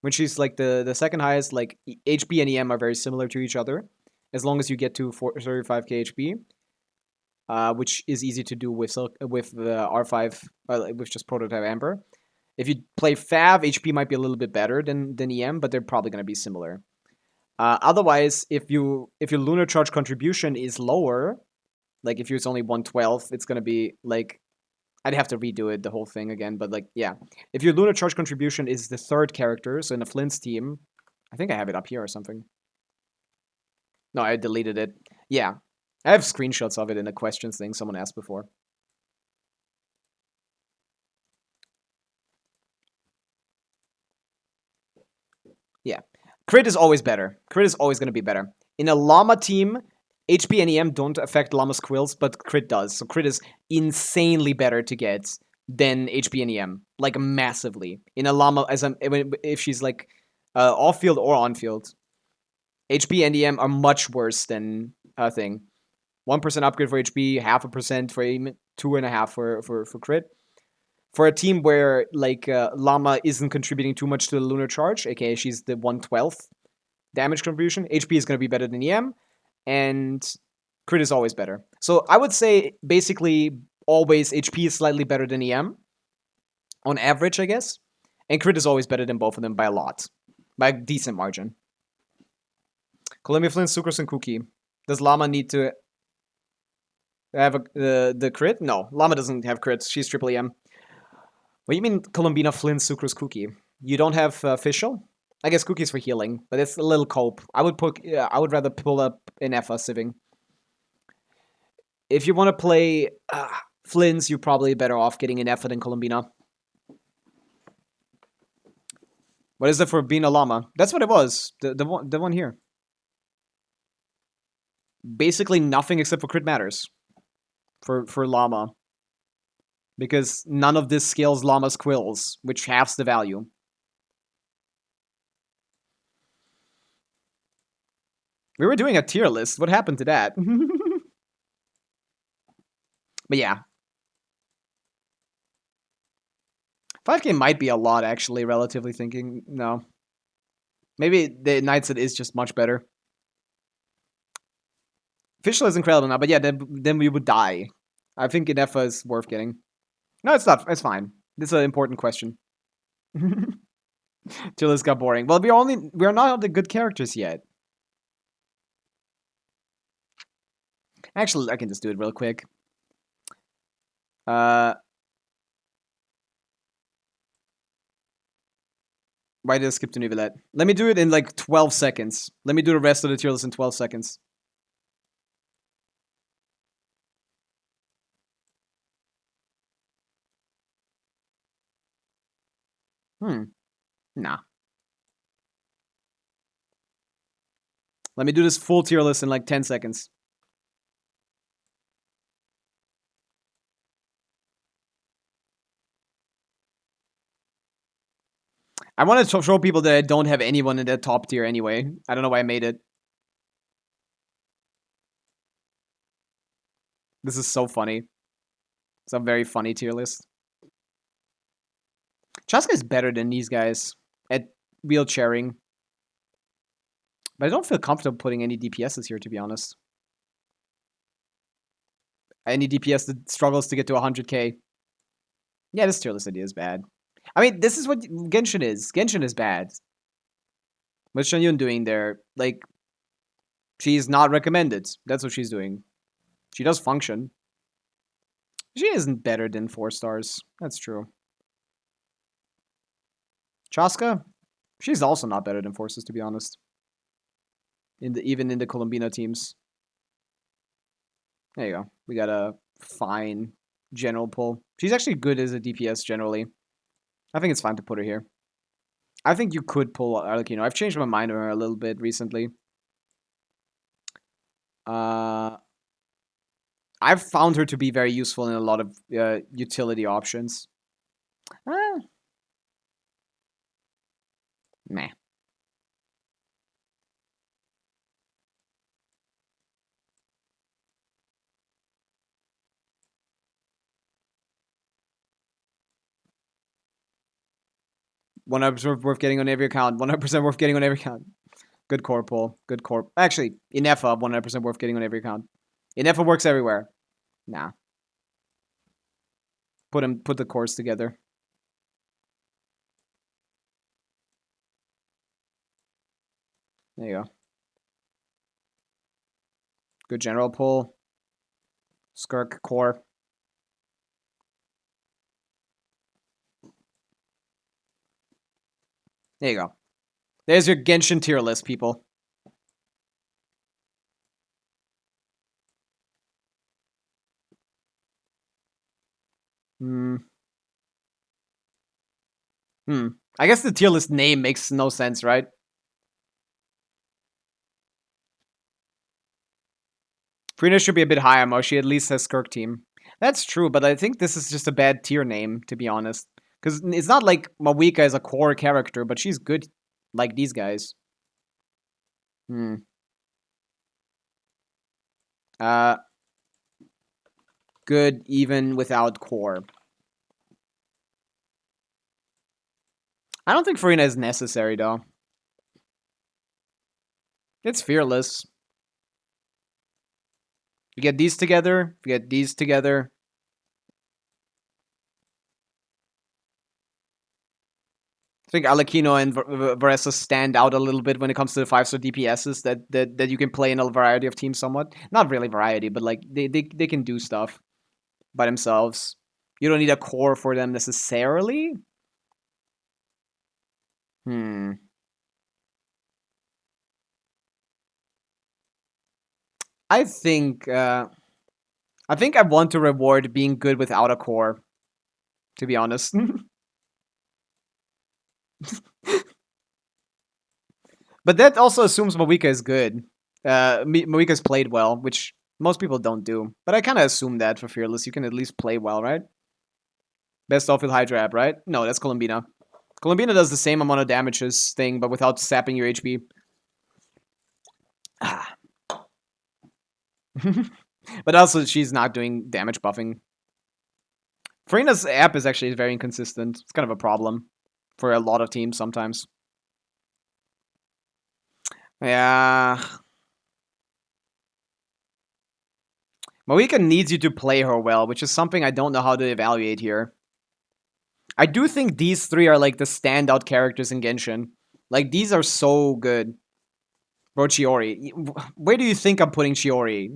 when she's like the second highest. Like HP and EM are very similar to each other, as long as you get to 35k HP, which is easy to do with the R5 with just prototype Amber. If you play Fav, HP might be a little bit better than EM, but they're probably going to be similar. Otherwise, if your lunar charge contribution is lower, like if it's only 112, it's going to be like, I'd have to redo it, the whole thing again, but like, yeah. If your lunar charge contribution is the third character, so in a Flint's team, I think I have it up here or something. No, I deleted it. Yeah. I have screenshots of it in the questions thing someone asked before. Yeah. Crit is always better. Crit is always going to be better. In a Llama team, HP and EM don't affect Llama's quills, but Crit does. So Crit is insanely better to get than HP and EM. Like, massively. In a Llama, if she's like off-field or on-field, HP and EM are much worse than a thing. 1% upgrade for HP, 0.5% for aim, 2.5% for crit. For a team where like Llama isn't contributing too much to the lunar charge, aka she's the 1/12th damage contribution, HP is going to be better than EM, and crit is always better. So I would say basically always HP is slightly better than EM, on average, I guess, and crit is always better than both of them by a lot, by a decent margin. Columbia Flint, Sucrose, and Cookie. Does Llama need to have the crit? No, Llama doesn't have crits. She's triple EM. What do you mean Columbina, Flint, Sucrose, Cookie? You don't have Fischl? I guess Cookie's for healing, but it's a little cope. I would rather pull up an Effa Siving. If you want to play Flynn's, you're probably better off getting an Effa than Columbina. What is it for being a Llama? That's what it was. The one here. Basically nothing except for crit matters. For Llama. Because none of this scales Llama's quills, which halves the value. We were doing a tier list. What happened to that? But yeah. 5k might be a lot, actually, relatively thinking. No. Maybe the Knight's It is just much better. Fischl is incredible now, but yeah, then we would die. I think Inefa is worth getting. No, it's not. It's fine. This is an important question. Till this got boring. Well, we are not on the good characters yet. Actually, I can just do it real quick. Why did I skip to Nivelette? Let me do it in like 12 seconds. Let me do the rest of the tier list in 12 seconds. Nah. Let me do this full tier list in like 10 seconds. I want to show people that I don't have anyone in that top tier anyway. I don't know why I made it. This is so funny. It's a very funny tier list. Chaska is better than these guys at wheelchairing. But I don't feel comfortable putting any DPSs here, to be honest. Any DPS that struggles to get to 100k. Yeah, this tier list idea is bad. I mean, this is what Genshin is. Genshin is bad. What's Shunyun doing there? Like, she's not recommended. That's what she's doing. She does function. She isn't better than 4 stars. That's true. Chaska? She's also not better than Forces, to be honest. Even in the Columbina teams. There you go. We got a fine general pull. She's actually good as a DPS generally. I think it's fine to put her here. I think you could pull Arlecchino. I've changed my mind on her a little bit recently. I've found her to be very useful in a lot of utility options. Meh. 100% worth getting on every account. 100% worth getting on every account. Good core pull. Good core. Actually, Inefa, 100% worth getting on every account. Inefa works everywhere. Nah. Put the cores together. There you go. Good general pull. Skirk core. There you go. There's your Genshin tier list, people. I guess the tier list name makes no sense, right? Frina should be a bit higher, Mo. She at least has Skirk team. That's true, but I think this is just a bad tier name, to be honest. Because it's not like Pavica is a core character, but she's good like these guys. Good even without core. I don't think Farina is necessary, though. It's fearless. You get these together. You get these together. I think Alekino and Varesa stand out a little bit when it comes to the 5-star DPSs that you can play in a variety of teams somewhat. Not really variety, but like they can do stuff by themselves. You don't need a core for them necessarily. I think I want to reward being good without a core, to be honest. But that also assumes Pavica is good. Pavica's played well, which most people don't do. But I kind of assume that for Fearless. You can at least play well, right? Best off with Hydra app, right? No, that's Columbina. Columbina does the same amount of damages thing, but without sapping your HP. But also, she's not doing damage buffing. Farina's app is actually very inconsistent. It's kind of a problem for a lot of teams sometimes. Yeah. Pavica needs you to play her well, which is something I don't know how to evaluate here. I do think these three are like the standout characters in Genshin. Like, these are so good. Bro, Chiori. Where do you think I'm putting Chiori?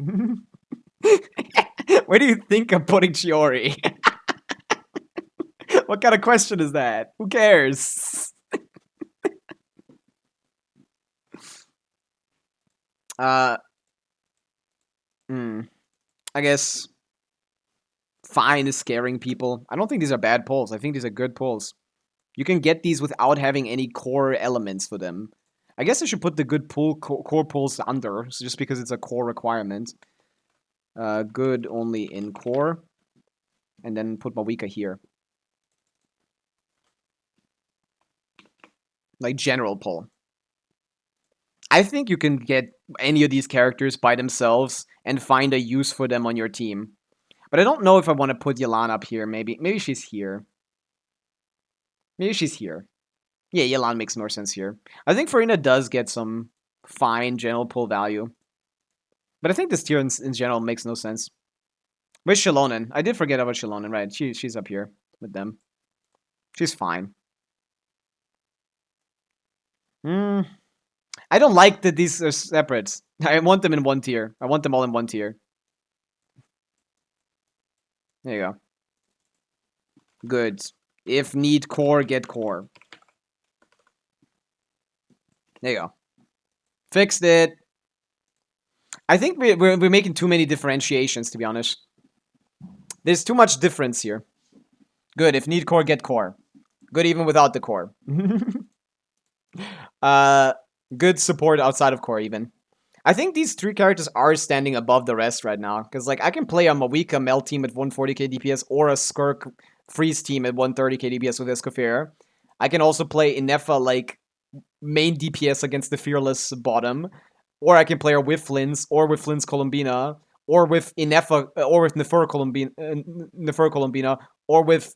Where do you think I'm putting Chiori? What kind of question is that? Who cares? I guess fine is scaring people. I don't think these are bad pulls. I think these are good pulls. You can get these without having any core elements for them. I guess I should put the good core pulls under, so just because it's a core requirement. Good only in core. And then put Pavica here. Like general pull. I think you can get any of these characters by themselves and find a use for them on your team. But I don't know if I want to put Yelan up here. Maybe she's here. Maybe she's here. Yeah, Yelan makes more sense here. I think Farina does get some fine general pull value. But I think this tier in general makes no sense. Where's Shilonen? I did forget about Shilonen, right? She's up here with them. She's fine. I don't like that these are separate. I want them in one tier. I want them all in one tier. There you go. Good. If need core, get core. There you go. Fixed it. I think we're making too many differentiations, to be honest. There's too much difference here. Good. If need core, get core. Good even without the core. Good support outside of core even. I think these three characters are standing above the rest right now. Because like I can play a Pavica Mel team at 140k DPS or a Skirk Freeze team at 130k DPS with Escoffier. I can also play Inefa like main DPS against the Fearless bottom. Or I can play her with Flynn's, or with Flynn's Columbina, or with Inefa, or with Nefer Columbina, or with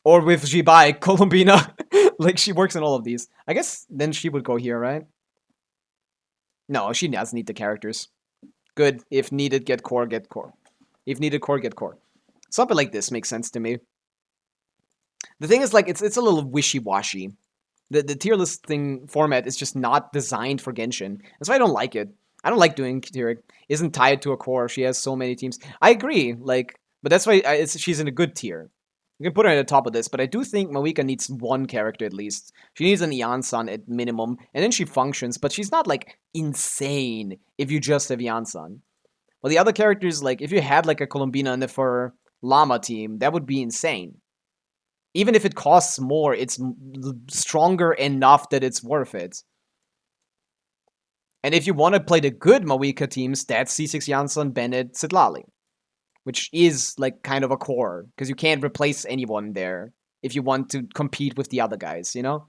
Jibai Columbina. Like, she works in all of these. I guess then she would go here, right? No, she doesn't need the characters. Good. If needed, get core, get core. If needed core, get core. Something like this makes sense to me. The thing is, like, it's a little wishy-washy. The tier list thing format is just not designed for Genshin. That's why I don't like it. I don't like doing tier. Isn't tied to a core. She has so many teams. I agree, like, but that's why she's in a good tier. You can put her at the top of this, but I do think Pavica needs one character at least. She needs an Yansan at minimum, and then she functions, but she's not, like, insane if you just have Yansan. Well, the other characters, like, if you had, like, a Colombina and for Llama team, that would be insane. Even if it costs more, it's stronger enough that it's worth it. And if you want to play the good Pavica teams, that's C6 Yansan, Bennett, Sitlali. Which is, like, kind of a core. Because you can't replace anyone there if you want to compete with the other guys, you know?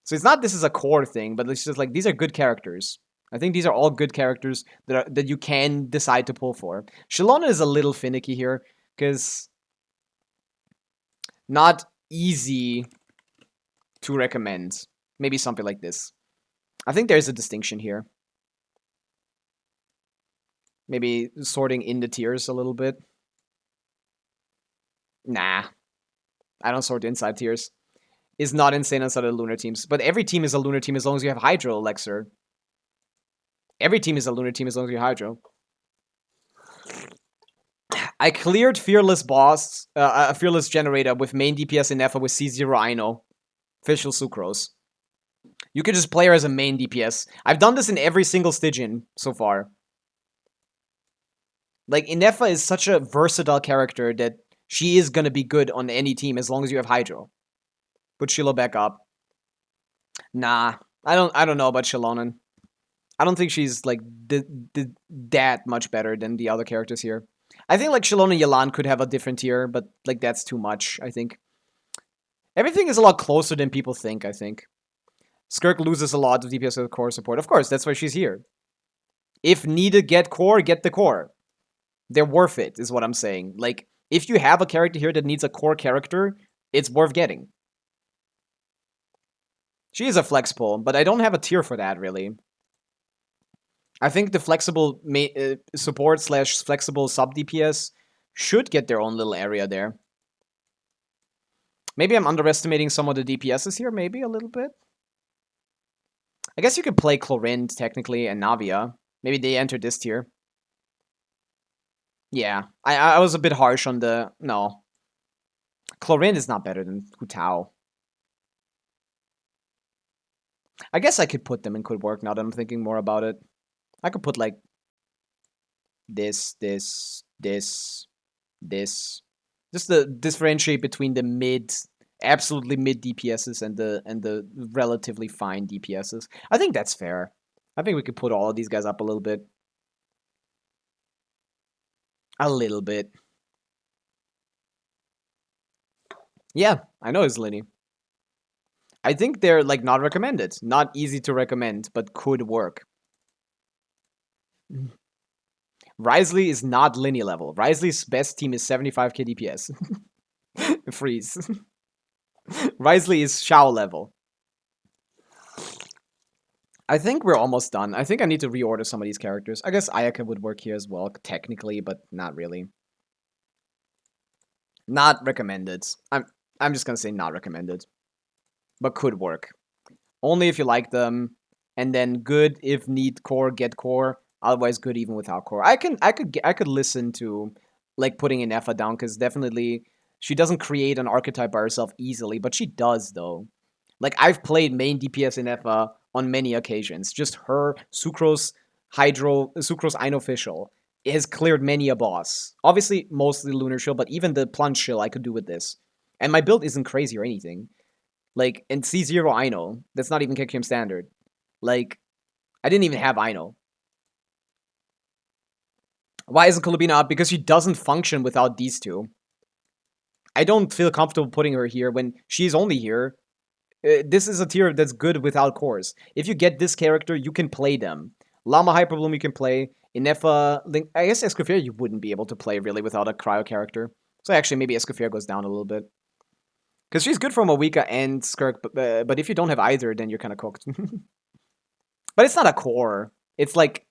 So it's not this is a core thing, but it's just, like, these are good characters. I think these are all good characters that you can decide to pull for. Shalona is a little finicky here, because not easy to recommend. Maybe something like this. I think there's a distinction here. Maybe sorting in the tiers a little bit. Nah. I don't sort inside tiers. Is not insane outside of the lunar teams. But every team is a lunar team as long as you have Hydro, Lexer. Every team is a lunar team as long as you have Hydro. I cleared Fearless Boss, a Fearless Generator with main DPS in Nefa with C0 Aino. Official Sucrose. You can just play her as a main DPS. I've done this in every single Stygian so far. Like, Inefa is such a versatile character that she is gonna be good on any team as long as you have Hydro. Put Shiloh back up. Nah, I don't know about Shilonen. I don't think she's, like, that much better than the other characters here. I think, like, Shilona and Yalan could have a different tier, but, like, that's too much, I think. Everything is a lot closer than people think, I think. Skirk loses a lot of DPS with core support. Of course, that's why she's here. If needed, get core, get the core. They're worth it, is what I'm saying. Like, if you have a character here that needs a core character, it's worth getting. She is a flex pull, but I don't have a tier for that, really. I think the flexible support / flexible sub DPS should get their own little area there. Maybe I'm underestimating some of the DPSs here, maybe a little bit. I guess you could play Clorinde, technically, and Navia. Maybe they enter this tier. Yeah, I was a bit harsh on the... No. Clorinde is not better than Hu Tao. I guess I could put them in could work now that I'm thinking more about it. I could put, like, this. Just to differentiate between the absolutely mid DPSs and the relatively fine DPSs. I think that's fair. I think we could put all of these guys up a little bit. A little bit. Yeah, I know it's Linny. I think they're, like, not recommended. Not easy to recommend, but could work. Risley is not Linny level. Risley's best team is 75k DPS. Freeze. Risley is Shao level. I think we're almost done. I think I need to reorder some of these characters. I guess Ayaka would work here as well, technically, but not really. Not recommended. I'm just gonna say not recommended. But could work. Only if you like them. And then good if need core, get core. Otherwise good even without core. I could listen to, like, putting an Effa down, because definitely she doesn't create an archetype by herself easily, but she does though. Like, I've played main DPS in Effa on many occasions. Just her, Sucrose, Hydro, Sucrose unofficial. It has cleared many a boss. Obviously, mostly Lunar Shield, but even the Plunge Shield I could do with this. And my build isn't crazy or anything. Like, and C0 Ino. That's not even KQM standard. Like, I didn't even have Ino. Why isn't Kolubina up? Because she doesn't function without these two. I don't feel comfortable putting her here when she's only here. This is a tier that's good without cores. If you get this character, you can play them. Llama Hyperbloom you can play. Inefa, Link, I guess Escoffier you wouldn't be able to play really without a cryo character. So actually maybe Escoffier goes down a little bit. Because she's good for Mawika and Skirk, but if you don't have either, then you're kind of cooked. But it's not a core. It's like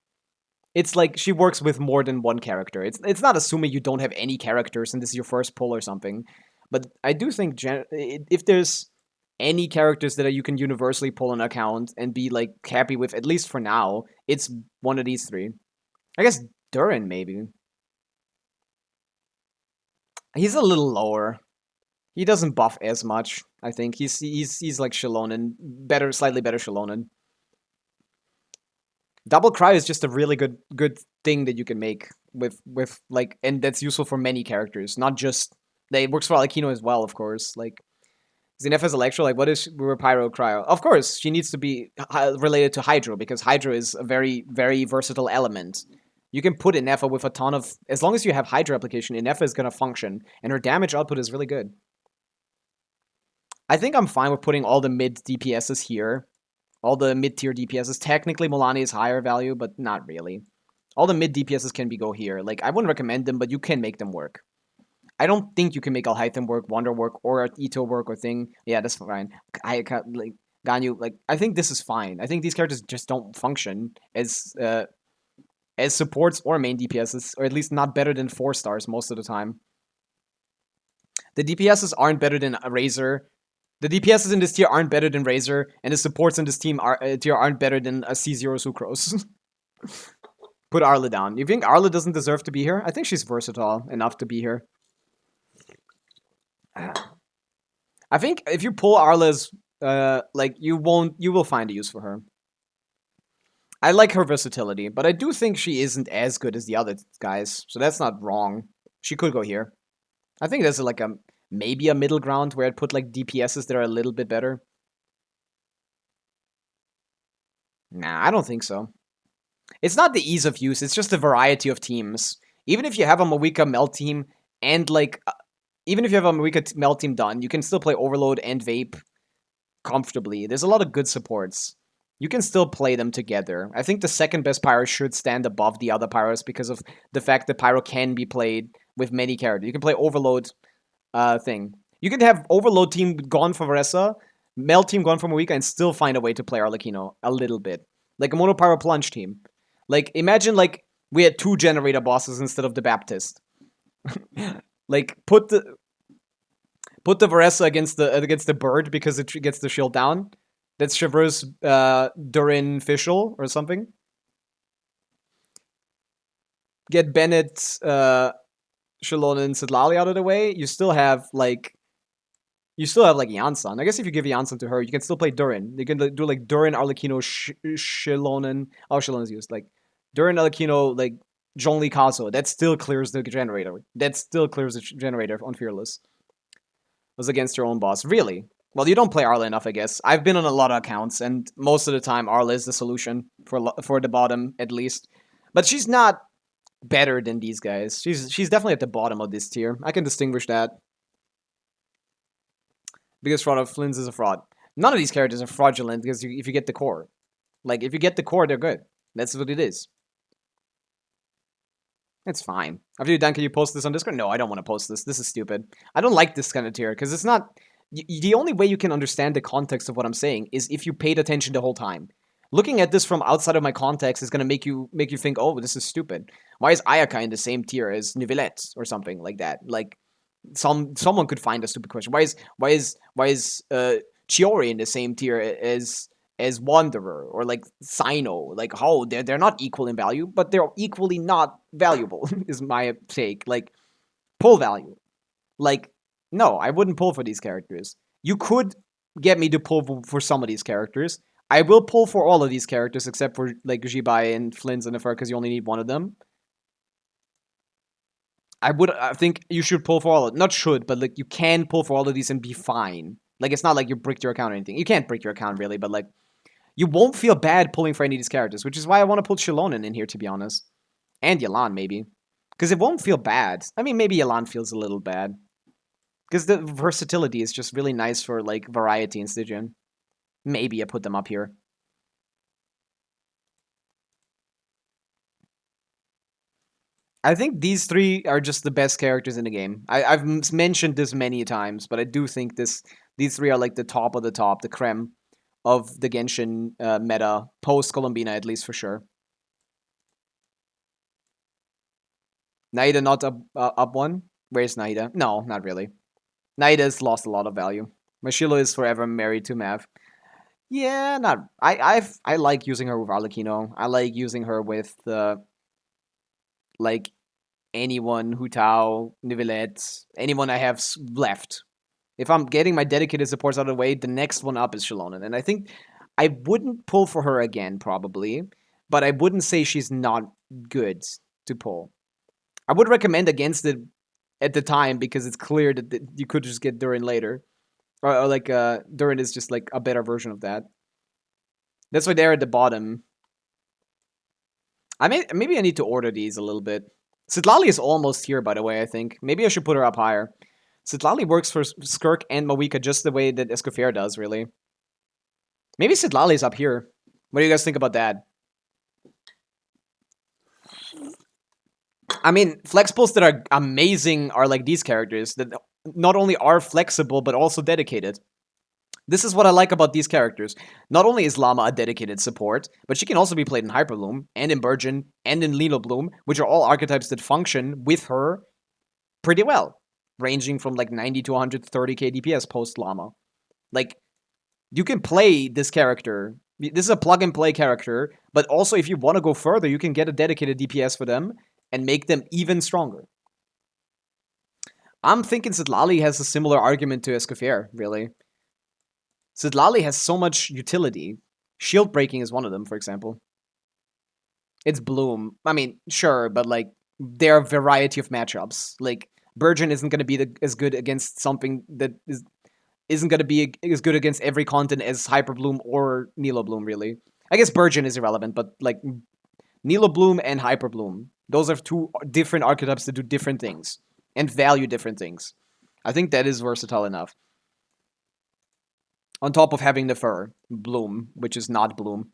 she works with more than one character. It's not assuming you don't have any characters and this is your first pull or something. But I do think if there's any characters that you can universally pull an account and be like happy with, at least for now, it's one of these three. I guess Durin maybe. He's a little lower. He doesn't buff as much. I think he's like Shilonen, slightly better Shilonen. Double Cry is just a really good thing that you can make with like, and that's useful for many characters, not just. It works for Alekino as well, of course. Like Zenepha's Electro, like what is Pyro Cryo? Of course, she needs to be related to Hydro because Hydro is a very very versatile element. You can put Inefa with a ton of, as long as you have Hydro application, Inefa is gonna function, and her damage output is really good. I think I'm fine with putting all the mid DPSs here. All the mid-tier DPSs. Technically, Milani is higher value, but not really. All the mid DPSs can go here. Like, I wouldn't recommend them, but you can make them work. I don't think you can make Alhaitham work, Wander work, or Ito work or thing. Yeah, that's fine. I like Ganyu. Like, I think this is fine. I think these characters just don't function as supports or main DPSs, or at least not better than 4 stars most of the time. The DPSs aren't better than a Razor. The DPSs in this tier aren't better than Razor, and the supports in this tier aren't better than a C0 Sucrose. Put Arla down. You think Arla doesn't deserve to be here? I think she's versatile enough to be here. I think if you pull Arla's, like, you will find a use for her. I like her versatility, but I do think she isn't as good as the other guys, so that's not wrong. She could go here. I think there's like maybe a middle ground where I'd put like DPSs that are a little bit better. Nah, I don't think so. It's not the ease of use, it's just the variety of teams. Even if you have a Mawika Melt team and like, even if you have a Mawika Melt team done, you can still play Overload and Vape comfortably. There's a lot of good supports. You can still play them together. I think the second best Pyro should stand above the other Pyros because of the fact that Pyro can be played with many characters. You can play Overload thing. You can have Overload team gone for Varessa, Melt team gone for Mawika, and still find a way to play Arlecchino a little bit. Like a Mono Pyro Plunge team. Like, imagine like we had 2 generator bosses instead of the Baptist. Like, put the Varessa against the bird because it gets the shield down. That's Chevreuse Durin Fischl or something. Get Bennett, Shalon, and Sidlali out of the way. You still have like Janssen. I guess if you give Janssen to her, you can still play Durin. You can do like Durin, Arlecchino, Shilonen. Oh, Shilonen's used. Like Durin, Arlecchino, like Zhongli Kaso. That still clears the generator. That still clears the generator on Fearless. Was against your own boss. Really? Well, you don't play Arla enough, I guess. I've been on a lot of accounts, and most of the time, Arla is the solution for the bottom, at least. But she's not better than these guys. She's definitely at the bottom of this tier. I can distinguish that. Biggest fraud of Flynn's is a fraud. None of these characters are fraudulent because if you get the core. Like, if you get the core, they're good. That's what it is. It's fine. After you're done, can you post this on Discord? No, I don't want to post this. This is stupid. I don't like this kind of tier because it's not... The only way you can understand the context of what I'm saying is if you paid attention the whole time. Looking at this from outside of my context is going to make you think, oh, this is stupid. Why is Ayaka in the same tier as Nivellette or something like that? Like, someone could find a stupid question. Why is Chiori in the same tier as Wanderer or like Sino? Like, oh, they're not equal in value, but they're equally not valuable. Is my take. Like, pull value. Like, no, I wouldn't pull for these characters. You could get me to pull for some of these characters. I will pull for all of these characters except for like Jibai and Flynn's and Nefer because you only need one of them. I think you should pull for all of them. Not should, but like you can pull for all of these and be fine. Like it's not like you bricked your account or anything. You can't brick your account really, but like you won't feel bad pulling for any of these characters, which is why I want to put Shilonen in here to be honest. And Yelan maybe. Because it won't feel bad. I mean maybe Yelan feels a little bad. Because the versatility is just really nice for like variety in Stygian. Maybe I put them up here. I think these three are just the best characters in the game. I've mentioned this many times, but I do think these three are like the top of the top, the creme of the Genshin meta, post Columbina at least for sure. Naida not up one? Where's Naida? No, not really. Naida's lost a lot of value. Mashilo is forever married to Mav. Yeah, not. I like using her with Arlecchino. I like using her with like anyone, Hu Tao, Nivelette, anyone I have left. If I'm getting my dedicated supports out of the way, the next one up is Shallonen. And I think I wouldn't pull for her again, probably, but I wouldn't say she's not good to pull. I would recommend against it at the time because it's clear that you could just get Durin later. Or like, Durin is just like a better version of that. That's why they're at the bottom. Maybe I need to order these a little bit. Citlali is almost here, by the way, I think. Maybe I should put her up higher. Citlali works for Skirk and Mawika just the way that Escoffier does, really. Maybe Citlali's up here. What do you guys think about that? I mean, flex pulls that are amazing are like these characters that not only are flexible, but also dedicated. This is what I like about these characters. Not only is Llama a dedicated support, but she can also be played in Hyperbloom, and in Burgeon, and in Lilo Bloom, which are all archetypes that function with her pretty well, ranging from like 90 to 130k DPS post Llama. Like, you can play this character. This is a plug-and-play character, but also if you want to go further, you can get a dedicated DPS for them and make them even stronger. I'm thinking Citlali has a similar argument to Escoffier, really. Citlali has so much utility. Shield breaking is one of them, for example. It's Bloom. I mean, sure, but like, there are a variety of matchups. Like, Burgeon isn't going to be as good against something that isn't going to be as good against every content as Hyper Bloom or Nilo Bloom, really. I guess Burgeon is irrelevant, but like, Nilo Bloom and Hyper Bloom, those are two different archetypes that do different things and value different things. I think that is versatile enough. On top of having the fur, Bloom, which is not Bloom.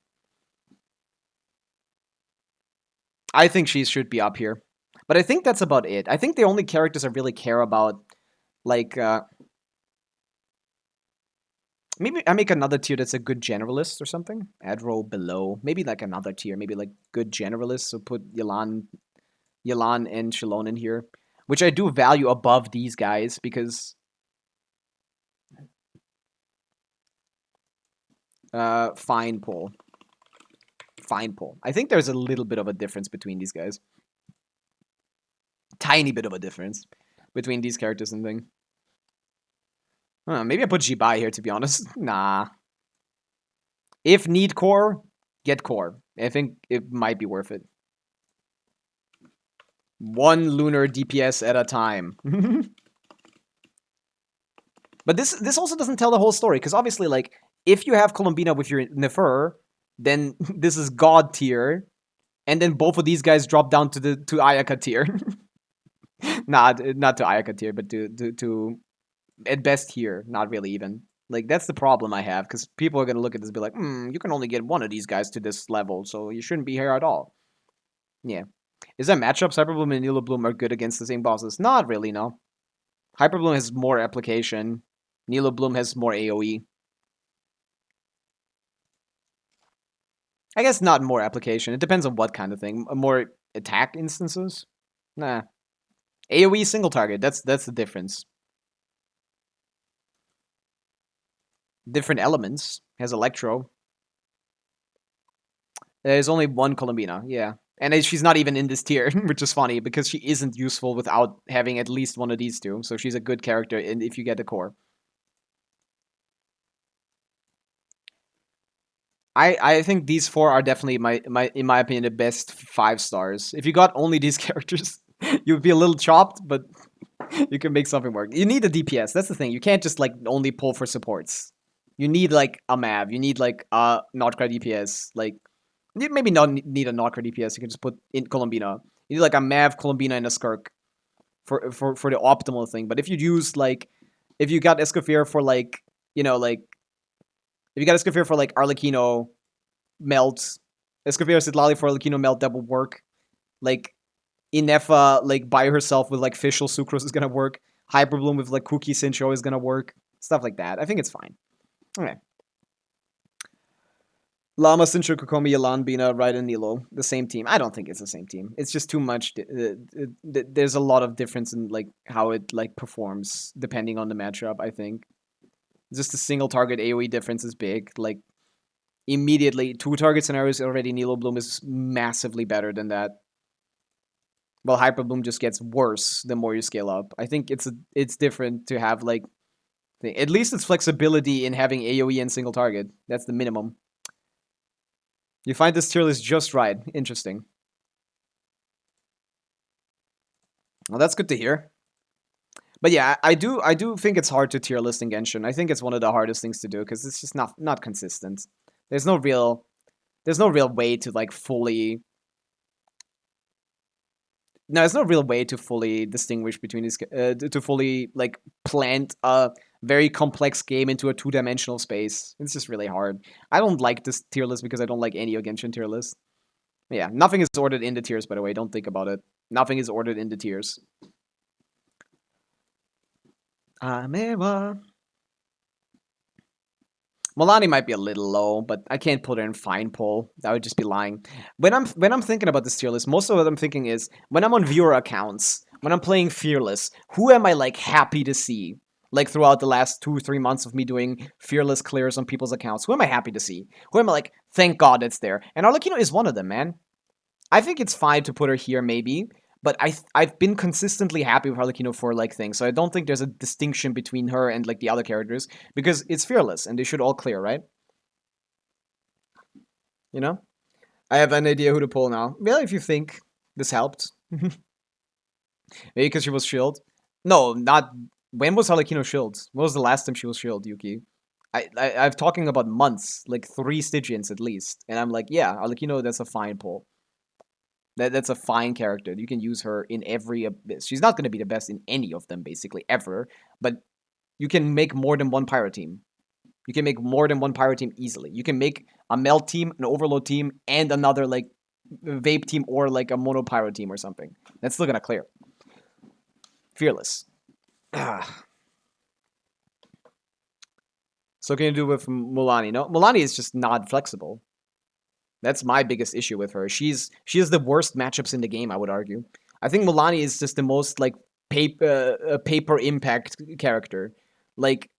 I think she should be up here. But I think that's about it. I think the only characters I really care about, like, maybe I make another tier that's a good generalist or something. Add row below. Maybe like another tier. Maybe like good generalist. So put Yelan and Shalon in here. Which I do value above these guys because... fine pull. Fine pull. I think there's a little bit of a difference between these guys. Tiny bit of a difference between these characters and thing. Maybe I put Jibai here, to be honest. Nah. If need core, get core. I think it might be worth it. One lunar DPS at a time. But this also doesn't tell the whole story, because obviously, like, if you have Columbina with your Nefer, then this is God tier, and then both of these guys drop down to Ayaka tier. not to Ayaka tier, but to at best here, not really even. Like, that's the problem I have, because people are going to look at this and be like, you can only get one of these guys to this level, so you shouldn't be here at all. Yeah. Is that matchup? Hyperbloom and Nilo Bloom are good against the same bosses? Not really, no. Hyperbloom has more application. Nilo Bloom has more AoE. I guess not more application. It depends on what kind of thing. More attack instances? Nah. AoE single target. That's the difference. Different elements. Has Electro. There's only one Columbina, yeah. And she's not even in this tier, which is funny, because she isn't useful without having at least one of these two. So she's a good character if you get the core. I think these four are definitely, in my opinion, the best 5 stars. If you got only these characters, you'd be a little chopped, but you can make something work. You need a DPS. That's the thing. You can't just like only pull for supports. You need like a Mav. You need like a Notcra DPS. Like, you maybe not need a Notcra DPS. You can just put in Columbina. You need like a Mav, Columbina, and a Skirk for the optimal thing. But if you use like, if you got Escoffier for like, you know, like, if you got Escoffier for like Arlecchino melt, Escoffier Citlali for Arlecchino melt, that will work. Like, Inefa, like, by herself with, like, Fischl Sucrose is gonna work. Hyperbloom with, like, Cookie Sincho is gonna work. Stuff like that. I think it's fine. Okay. Llama, Sincho, Kokomi, Yalan, Bina, Raiden, Nilo. The same team. I don't think it's the same team. It's just too much. There's a lot of difference in, like, how it, like, performs depending on the matchup, I think. Just the single target AoE difference is big. Like, immediately, 2-target scenarios already, Nilo Bloom is massively better than that. Well, Hyper Bloom just gets worse the more you scale up. I think it's different to have, like, at least it's flexibility in having AoE and single target. That's the minimum. You find this tier list just right. Interesting. Well, that's good to hear. But yeah, I do think it's hard to tier list in Genshin. I think it's one of the hardest things to do because it's just not consistent. There's no real way to, like, fully. No, there's no real way to fully distinguish between these, to fully, like, plant a very complex game into a 2-dimensional space. It's just really hard. I don't like this tier list because I don't like any of Genshin tier lists. Yeah, nothing is ordered in the tiers, by the way. Don't think about it. Nothing is ordered in the tiers. Amewa. Milani might be a little low, but I can't put her in fine poll. That would just be lying. When I'm thinking about this tier list, most of what I'm thinking is when I'm on viewer accounts, when I'm playing Fearless, who am I, like, happy to see? Like, throughout the last 2-3 months of me doing Fearless clears on people's accounts, who am I happy to see? Who am I like, thank God it's there? And Arlecchino is one of them, man. I think it's fine to put her here, maybe. But I've been consistently happy with Arlecchino for, like, things, so I don't think there's a distinction between her and, like, the other characters, because it's Fearless, and they should all clear, right? You know? I have an idea who to pull now. Well, if you think this helped. Maybe because she was shield. No, not... When was Arlecchino shield? When was the last time she was shield, Yuki? I'm talking about months, like 3 Stygians at least, and I'm like, yeah, Arlecchino, that's a fine pull. That's a fine character. You can use her in every abyss. She's not going to be the best in any of them, basically, ever. But you can make more than one pyro team. You can make more than one pyro team easily. You can make a melt team, an overload team, and another, like, vape team or, like, a mono pyro team or something. That's still going to clear. Fearless. So what can you do with Mulani? No, Mulani is just not flexible. That's my biggest issue with her. She has the worst matchups in the game, I would argue. I think Milani is just the most, like, paper impact character. Like,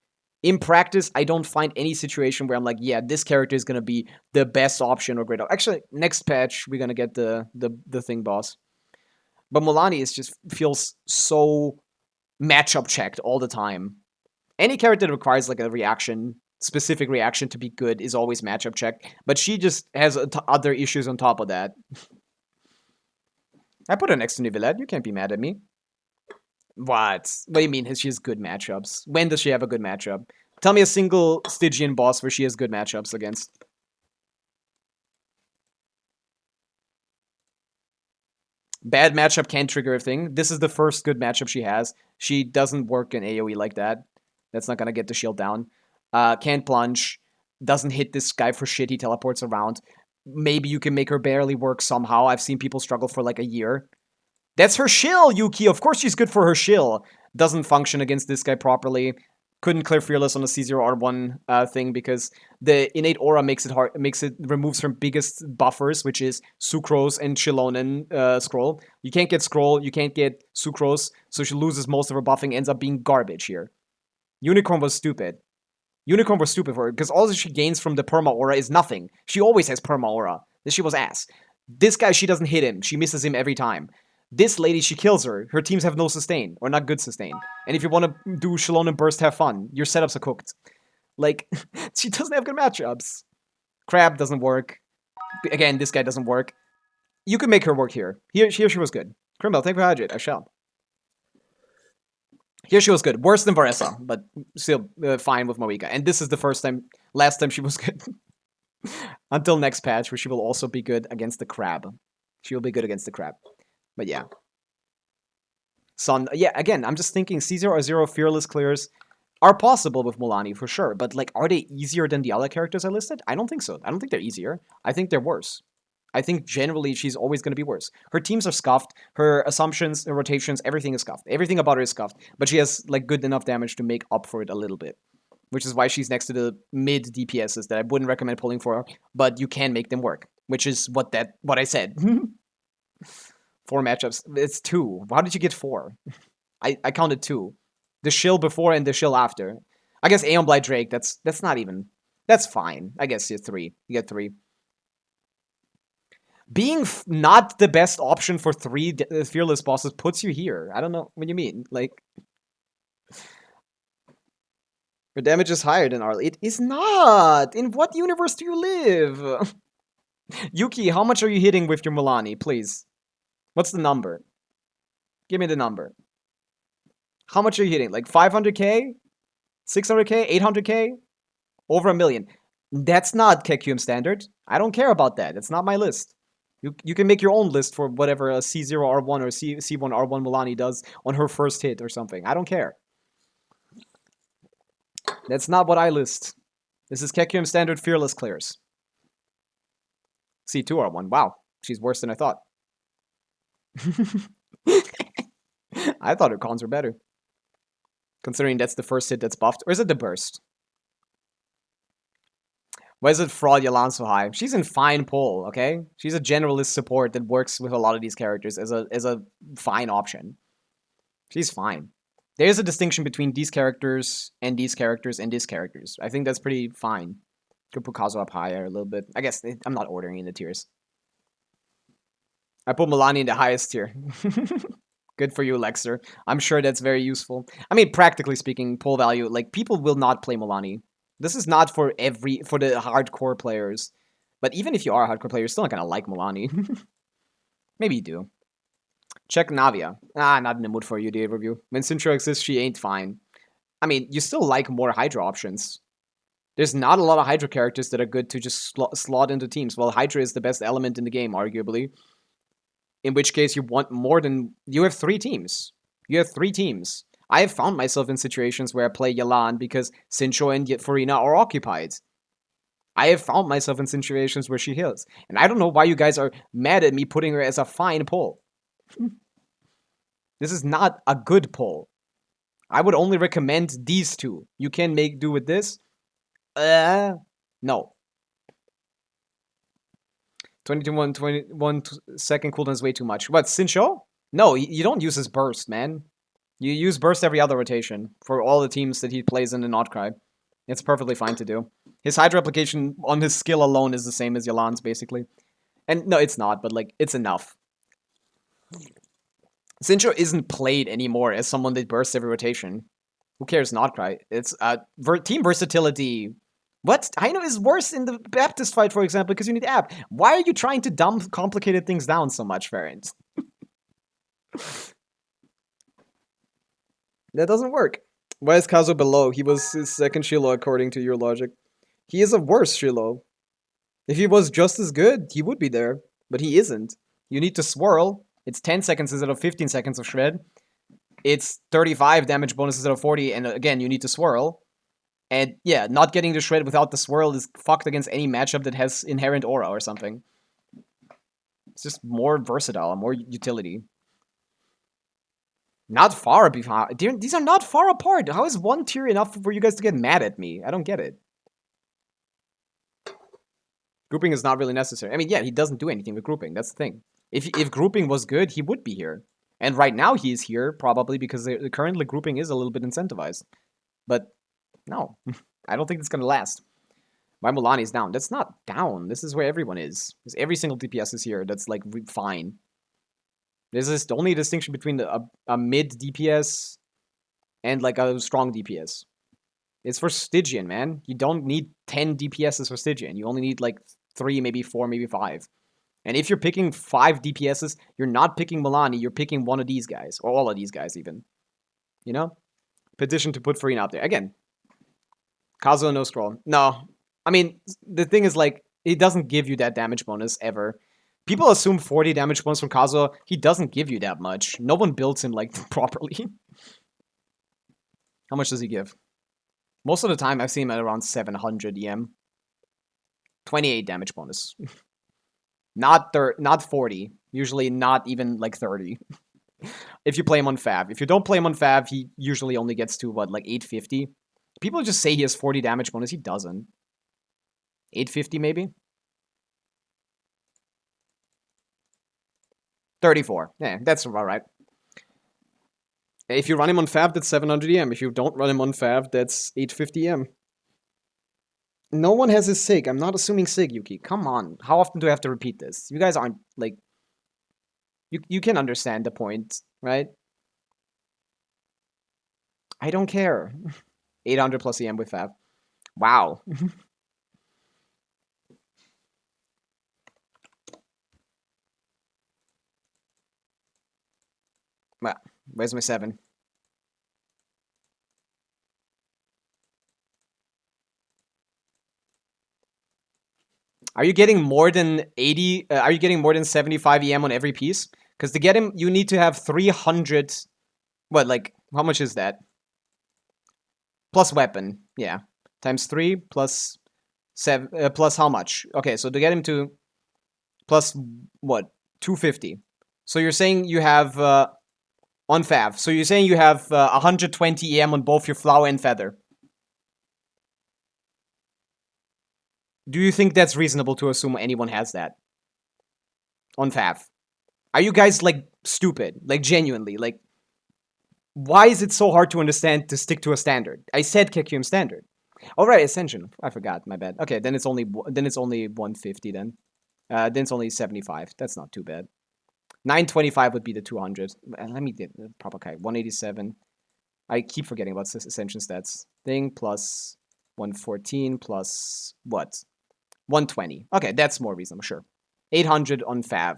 in practice, I don't find any situation where I'm like, yeah, this character is gonna be the best option or great. Actually, next patch we're gonna get the thing boss. But Milani is just feels so matchup checked all the time. Any character that requires, like, a specific reaction to be good is always matchup checked, but she just has other issues on top of that. I put her next to Nivelette. You can't be mad at me. What? What do you mean she has good matchups? When does she have a good matchup? Tell me a single Stygian boss where she has good matchups against. Bad matchup can't trigger a thing. This is the first good matchup she has. She doesn't work in AoE like that. That's not gonna get the shield down. Can't plunge. Doesn't hit this guy for shit. He teleports around. Maybe you can make her barely work somehow. I've seen people struggle for, like, a year. That's her shill, Yuki. Of course she's good for her shill. Doesn't function against this guy properly. Couldn't clear Fearless on the C0R1 thing because the innate aura makes it removes her biggest buffers, which is Sucrose and Chilonen scroll. You can't get scroll, you can't get Sucrose, so she loses most of her buffing, ends up being garbage here. Unicorn was stupid. Unicorn was stupid for her, because all she gains from the Perma Aura is nothing. She always has Perma Aura. This shit was ass. This guy, she doesn't hit him. She misses him every time. This lady, she kills her. Her teams have no sustain, or not good sustain. And if you want to do Shalom and Burst, have fun. Your setups are cooked. Like, she doesn't have good matchups. Crab doesn't work. Again, this guy doesn't work. You can make her work here. Here she was good. Crimbel, thank you for hydrate. I shall. Here she was good. Worse than Varessa, but still fine with Pavica. And this is the last time she was good. Until next patch, where she will also be good against the crab. She will be good against the crab. But yeah. Sun, yeah, again, I'm just thinking C0R0 Fearless clears are possible with Mulani, for sure. But, like, are they easier than the other characters I listed? I don't think so. I don't think they're easier. I think they're worse. I think generally she's always going to be worse. Her teams are scuffed. Her assumptions, her rotations, everything is scuffed. Everything about her is scuffed. But she has like good enough damage to make up for it a little bit. Which is why she's next to the mid DPSs that I wouldn't recommend pulling for her, but you can make them work. Which is what I said. 4 matchups. It's 2. How did you get 4? I counted 2. The shill before and the shill after. I guess Aeon Blight Drake, that's not even... That's fine. I guess you're 3. You get 3. Being not the best option for 3 fearless bosses puts you here. I don't know what you mean. Like... Your damage is higher than Arlie. It is not! In what universe do you live? Yuki, how much are you hitting with your Milani, please? What's the number? Give me the number. How much are you hitting? Like 500k? 600k? 800k? Over 1 million. That's not KQM standard. I don't care about that. It's not my list. You can make your own list for whatever a C0R1 or C1R1 Milani does on her first hit or something. I don't care. That's not what I list. This is KQM standard fearless clears. C2R1. Wow. She's worse than I thought. I thought her cons were better. Considering that's the first hit that's buffed. Or is it the burst? Why is it Fraud Yalan so high? She's in fine pull, okay? She's a generalist support that works with a lot of these characters as a fine option. She's fine. There's a distinction between these characters and these characters and these characters. I think that's pretty fine. Could put Kazuo up higher a little bit. I guess I'm not ordering in the tiers. I put Milani in the highest tier. Good for you, Lexer. I'm sure that's very useful. I mean, practically speaking, pull value, like, people will not play Milani. This is not for the hardcore players. But even if you are a hardcore player, you're still not gonna like Milani. Maybe you do. Check Navia. Not in the mood for a UID review. When Sincho exists, she ain't fine. I mean, you still like more Hydra options. There's not a lot of Hydra characters that are good to just slot into teams. Well, Hydra is the best element in the game, arguably. In which case, you want more than... You have 3 teams. You have 3 teams. I have found myself in situations where I play Yalan because Sincho and Farina are occupied. I have found myself in situations where she heals. And I don't know why you guys are mad at me putting her as a fine pull. This is not a good pull. I would only recommend these 2. You can make do with this. No. 21 second cooldown is way too much. What, Sincho? No, you don't use his burst, man. You use burst every other rotation for all the teams that he plays in the Notcry. It's perfectly fine to do. His Hydra application on his skill alone is the same as Yalan's, basically. And no, it's not, but like, it's enough. Sincho isn't played anymore as someone that bursts every rotation. Who cares, Notcry? It's team versatility. What? Heino is worse in the Baptist fight, for example, because you need app. Why are you trying to dumb complicated things down so much, Variant? That doesn't work. Why is Kazuo below? He was his second Shiloh according to your logic. He is a worse Shiloh. If he was just as good, he would be there. But he isn't. You need to swirl. It's 10 seconds instead of 15 seconds of shred. It's 35 damage bonus instead of 40, and again, you need to swirl. And yeah, not getting the shred without the swirl is fucked against any matchup that has inherent aura or something. It's just more versatile, more utility. Not far behind. These are not far apart. How is 1 tier enough for you guys to get mad at me? I don't get it. Grouping is not really necessary. I mean, yeah, he doesn't do anything with grouping. That's the thing. If grouping was good, he would be here. And right now he's here, probably because currently grouping is a little bit incentivized. But no, I don't think it's going to last. Why Milani is down? That's not down. This is where everyone is. Because every single DPS is here. That's like fine. There's this only distinction between a mid DPS and like a strong DPS. It's for Stygian, man. You don't need 10 DPSs for Stygian. You only need like 3, maybe 4, maybe 5. And if you're picking 5 DPSs, you're not picking Milani, you're picking one of these guys. Or all of these guys even. You know? Petition to put Farina out there. Again. Kazuo no scroll. No. I mean, the thing is like, it doesn't give you that damage bonus ever. People assume 40 damage bonus from Kazuo. He doesn't give you that much. No one builds him like properly. How much does he give? Most of the time, I've seen him at around 700 EM. 28 damage bonus. Not 40. Usually not even like 30. If you play him on Fav. If you don't play him on Fav, he usually only gets to what, like 850? People just say he has 40 damage bonus. He doesn't. 850 maybe? 34. Yeah, that's about right. If you run him on Fav, that's 700 EM. If you don't run him on Fav, that's 850 EM. No one has his SIG. I'm not assuming SIG, Yuki. Come on. How often do I have to repeat this? You guys aren't, like... You can understand the point, right? I don't care. 800 plus EM with Fav. Wow. Well, where's my 7? Are you getting more than 80? Are you getting more than 75 EM on every piece? Because to get him, you need to have 300. What, like, how much is that? Plus weapon, yeah. Times 3 plus 7. Plus how much? Okay, so to get him to plus what? 250. So you're saying you have on Fav. So you're saying you have 120 EM on both your flower and feather. Do you think that's reasonable to assume anyone has that? On Fav. Are you guys, like, stupid? Like, genuinely, like... Why is it so hard to understand to stick to a standard? I said KQM standard. Alright, Ascension. I forgot, my bad. Okay, then it's only 150 then. Then it's only 75. That's not too bad. 925 would be the 200. Let me get the proper kite. 187. I keep forgetting about Ascension stats. Thing plus 114 plus what? 120. Okay, that's more reasonable, sure. 800 on Fav.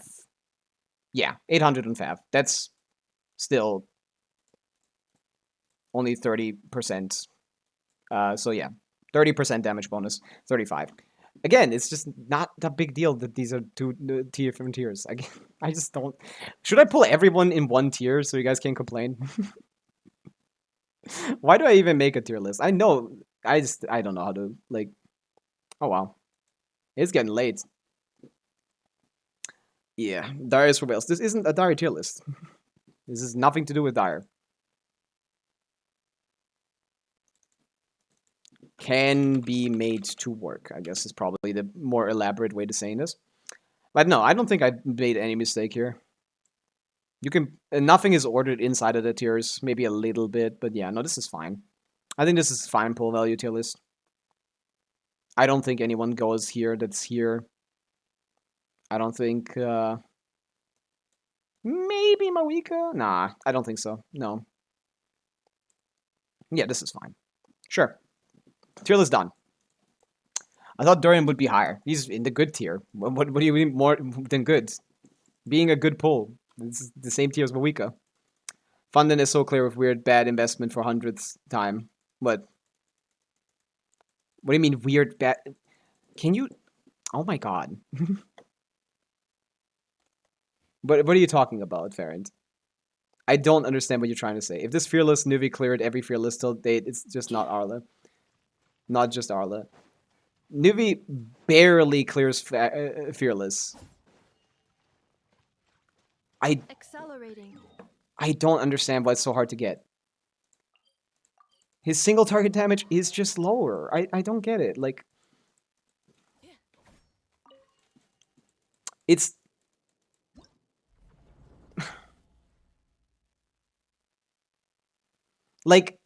Yeah, 800 on Fav. That's still only 30%. So yeah, 30% damage bonus, 35. Again, it's just not a big deal that these are two different tiers. I just don't... Should I pull everyone in one tier so you guys can't complain? Why do I even make a tier list? I know, I don't know how to, like... Oh wow. It's getting late. Yeah, Dire is for whales. This isn't a Dire tier list. This has nothing to do with Dire. Can be made to work, I guess is probably the more elaborate way to saying this. But no, I don't think I made any mistake here. You can... nothing is ordered inside of the tiers. Maybe a little bit, but yeah, no, this is fine. I think this is fine pull value tier list. I don't think anyone goes here that's here. I don't think... maybe Mawika? Nah, I don't think so. No. Yeah, this is fine. Sure. Tier list done. I thought Dorian would be higher. He's in the good tier. What do you mean more than good? Being a good pull. It's the same tier as Mawika. Fundin is so clear with weird bad investment for 100th time. What? What do you mean weird bad? Can you... Oh my god. What are you talking about, Ferrand? I don't understand what you're trying to say. If this Fearless Nuvi cleared every Fearless till date, it's just not Arla. Not just Arla. Nuvi barely clears Fearless. Accelerating. I don't understand why it's so hard to get. His single target damage is just lower. I don't get it. Like... It's... like...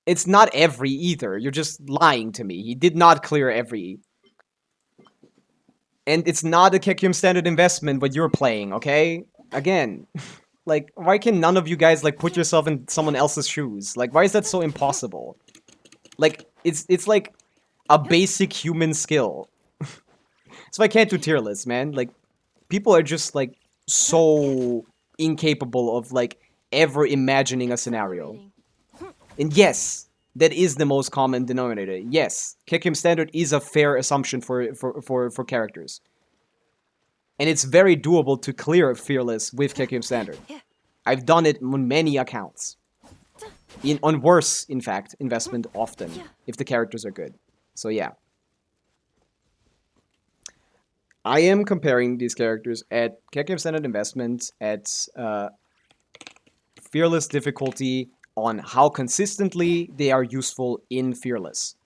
It's not every either. You're just lying to me. He did not clear every. And it's not a KQM standard investment what you're playing, okay? Again. Like, why can none of you guys, like, put yourself in someone else's shoes? Like, why is that so impossible? Like, it's like a basic human skill. So I can't do tier lists, man. Like, people are just, like, so incapable of, like, ever imagining a scenario. And yes, that is the most common denominator. Yes, KQM standard is a fair assumption for characters. And it's very doable to clear Fearless with KQM standard. I've done it on many accounts. On worse, in fact, investment often, if the characters are good. So yeah. I am comparing these characters at Kekev Senate Investment, at Fearless difficulty, on how consistently they are useful in Fearless.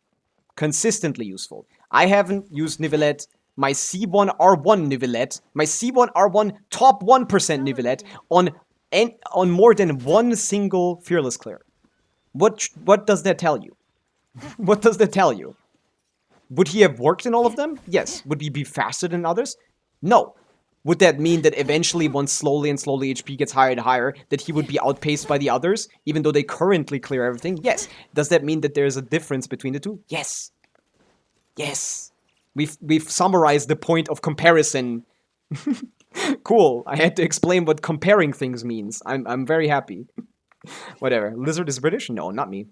Consistently useful. I haven't used Nivelette, my C1R1 Nivelette, my C1R1 top 1% Nivelette on more than one single Fearless clear. What does that tell you? What does that tell you? Would he have worked in all of them? Yes. Would he be faster than others? No. Would that mean that eventually, once slowly and slowly HP gets higher and higher, that he would be outpaced by the others, even though they currently clear everything? Yes. Does that mean that there's a difference between the two? Yes. Yes. We've summarized the point of comparison. Cool. I had to explain what comparing things means. I'm very happy. Whatever. Lizard is British? No, not me.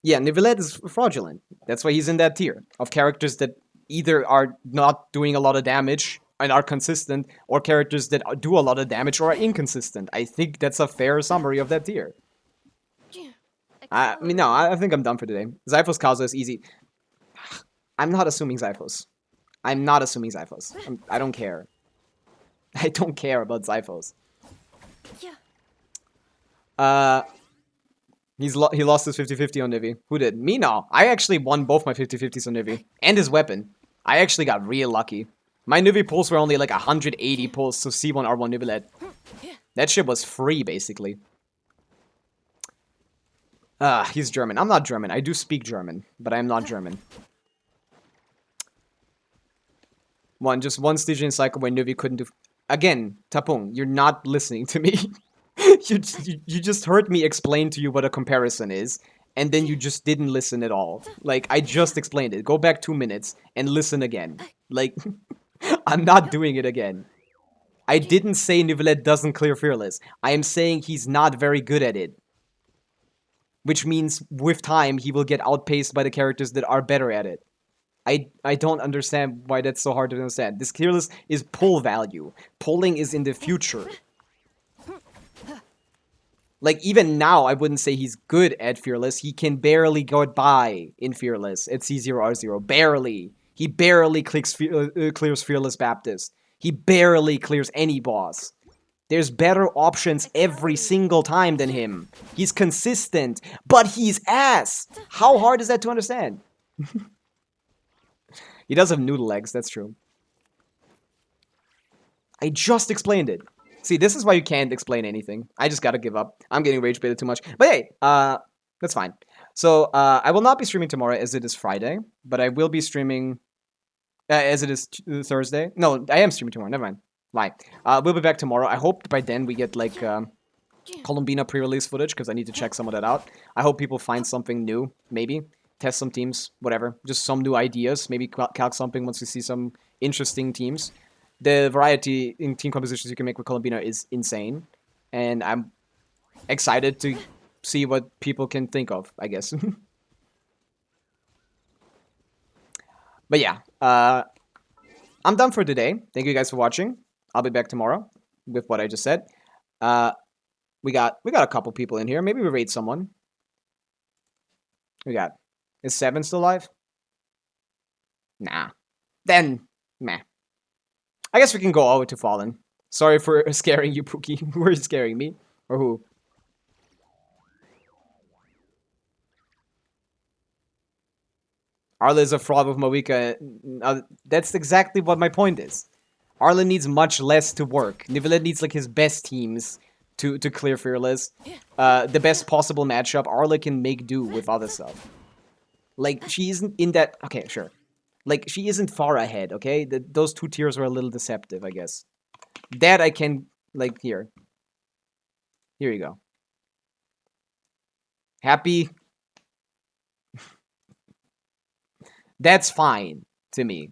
Yeah, Nivelette is fraudulent. That's why he's in that tier of characters that either are not doing a lot of damage and are consistent, or characters that do a lot of damage or are inconsistent. I think that's a fair summary of that tier. I mean, no, I think I'm done for today. Zyphos Kaza is easy. I'm not assuming Zyphos. I'm not assuming Zyphos. I don't care. I don't care about Zyphos. He lost his 50-50 on Nivi. Who did? Me? No. I actually won both my 50-50s on Nivi. And his weapon. I actually got real lucky. My Nivi pulls were only like 180 pulls to C1R1 Nivelette. That shit was free, basically. He's German. I'm not German. I do speak German, but I'm not German. Just one Stygian cycle where Nivi couldn't do... Again, Tapung, you're not listening to me. you just heard me explain to you what a comparison is, and then you just didn't listen at all. Like, I just explained it. Go back 2 minutes and listen again. Like, I'm not doing it again. I didn't say Nivelette doesn't clear Fearless. I am saying he's not very good at it. Which means, with time, he will get outpaced by the characters that are better at it. I don't understand why that's so hard to understand. This Fearless is pull value. Pulling is in the future. Like, even now, I wouldn't say he's good at Fearless. He can barely go by in Fearless at C0R0. Barely. He barely clears Fearless Baptist. He barely clears any boss. There's better options every single time than him. He's consistent, but he's ass. How hard is that to understand? He does have noodle legs, that's true. I just explained it. See, this is why you can't explain anything. I just gotta give up. I'm getting rage baited too much. But hey, that's fine. So, I will not be streaming tomorrow as it is Friday, but I will be streaming as it is Thursday. No, I am streaming tomorrow. Never mind. Lie. We'll be back tomorrow. I hope by then we get, like, Columbina pre-release footage, because I need to check some of that out. I hope people find something new, maybe. Test some teams, whatever. Just some new ideas. Maybe calc something once we see some interesting teams. The variety in team compositions you can make with Columbina is insane. And I'm excited to see what people can think of, I guess. But yeah, I'm done for today. Thank you guys for watching. I'll be back tomorrow with what I just said. We got a couple people in here. Maybe we raid someone. Is 7 still alive? Nah. Then, meh. I guess we can go over to Fallen. Sorry for scaring you, Pookie. Who are you scaring me? Or who? Arla is a fraud with Pavica. That's exactly what my point is. Arla needs much less to work. Nivelette needs like his best teams to clear Fearless. The best possible matchup. Arla can make do with other stuff. Like, she isn't in that... Okay, sure. Like, she isn't far ahead, okay? Those two tiers were a little deceptive, I guess. That I can... Like, here. Here you go. Happy? That's fine to me.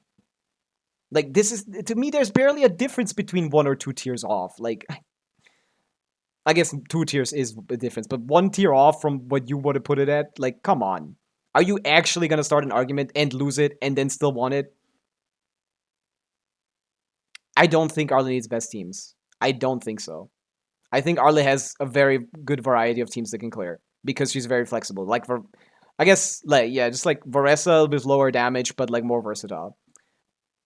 Like, this is... To me, there's barely a difference between 1 or 2 tiers off. Like... I guess 2 tiers is a difference, but 1 tier off from what you would have put it at? Like, come on. Are you actually going to start an argument and lose it and then still want it? I don't think Arla needs best teams. I don't think so. I think Arla has a very good variety of teams that can clear because she's very flexible. Like, for I guess, like, yeah, just like Varesa with lower damage, but like more versatile.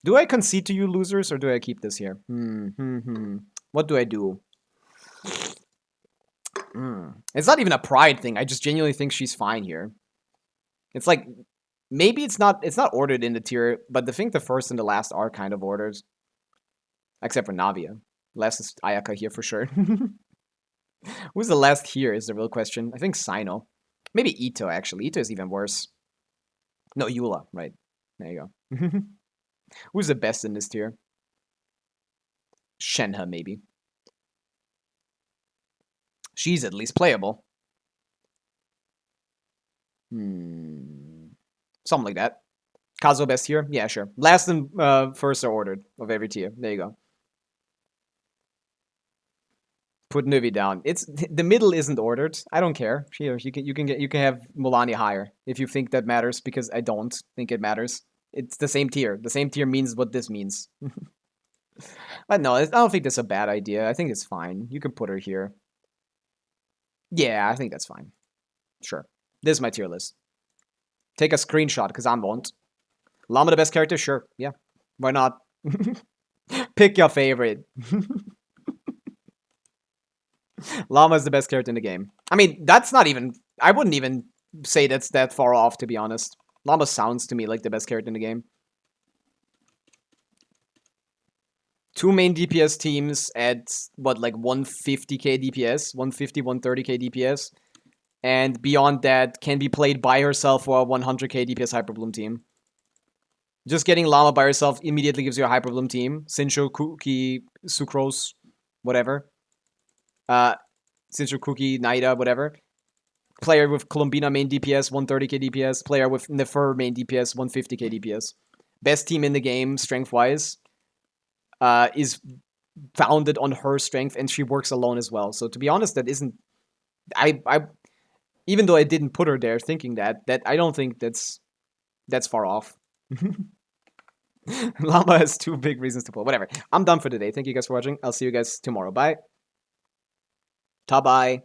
Do I concede to you losers, or do I keep this here? What do I do? It's not even a pride thing. I just genuinely think she's fine here. It's like, maybe it's not ordered in the tier, but I think the first and the last are kind of ordered. Except for Navia. Last is Ayaka here for sure. Who's the last here is the real question. I think Sino. Maybe Ito, actually. Ito is even worse. No, Eula, right. There you go. Who's the best in this tier? Shenhe, maybe. She's at least playable. Something like that. Kazuo best here? Yeah, sure. Last and first are ordered of every tier. There you go. Put Nuvi down. It's the middle isn't ordered. I don't care. Here, you can have Mulani higher if you think that matters, because I don't think it matters. It's the same tier. The same tier means what this means. But no, I don't think that's a bad idea. I think it's fine. You can put her here. Yeah, I think that's fine. Sure. This is my tier list. Take a screenshot, because I won't. Llama the best character? Sure. Yeah. Why not? Pick your favorite. Llama is the best character in the game. I mean, that's not even... I wouldn't even say that's that far off, to be honest. Llama sounds to me like the best character in the game. 2 main DPS teams at, what, like 150k DPS? 150, 130k DPS? And beyond that, can be played by herself for a 100k DPS Hyperbloom team. Just getting Llama by herself immediately gives you a Hyperbloom team. Sincho, Kuki, Sucrose, whatever. Sincho, Kuki, Naida, whatever. Player with Colombina main DPS, 130k DPS. Player with Nefer main DPS, 150k DPS. Best team in the game, strength-wise. Is founded on her strength, and she works alone as well. So to be honest, that isn't... I even though I didn't put her there thinking that I don't think that's far off. Llama has 2 big reasons to pull. Whatever. I'm done for today. Thank you guys for watching. I'll see you guys tomorrow. Bye. Ta-bye.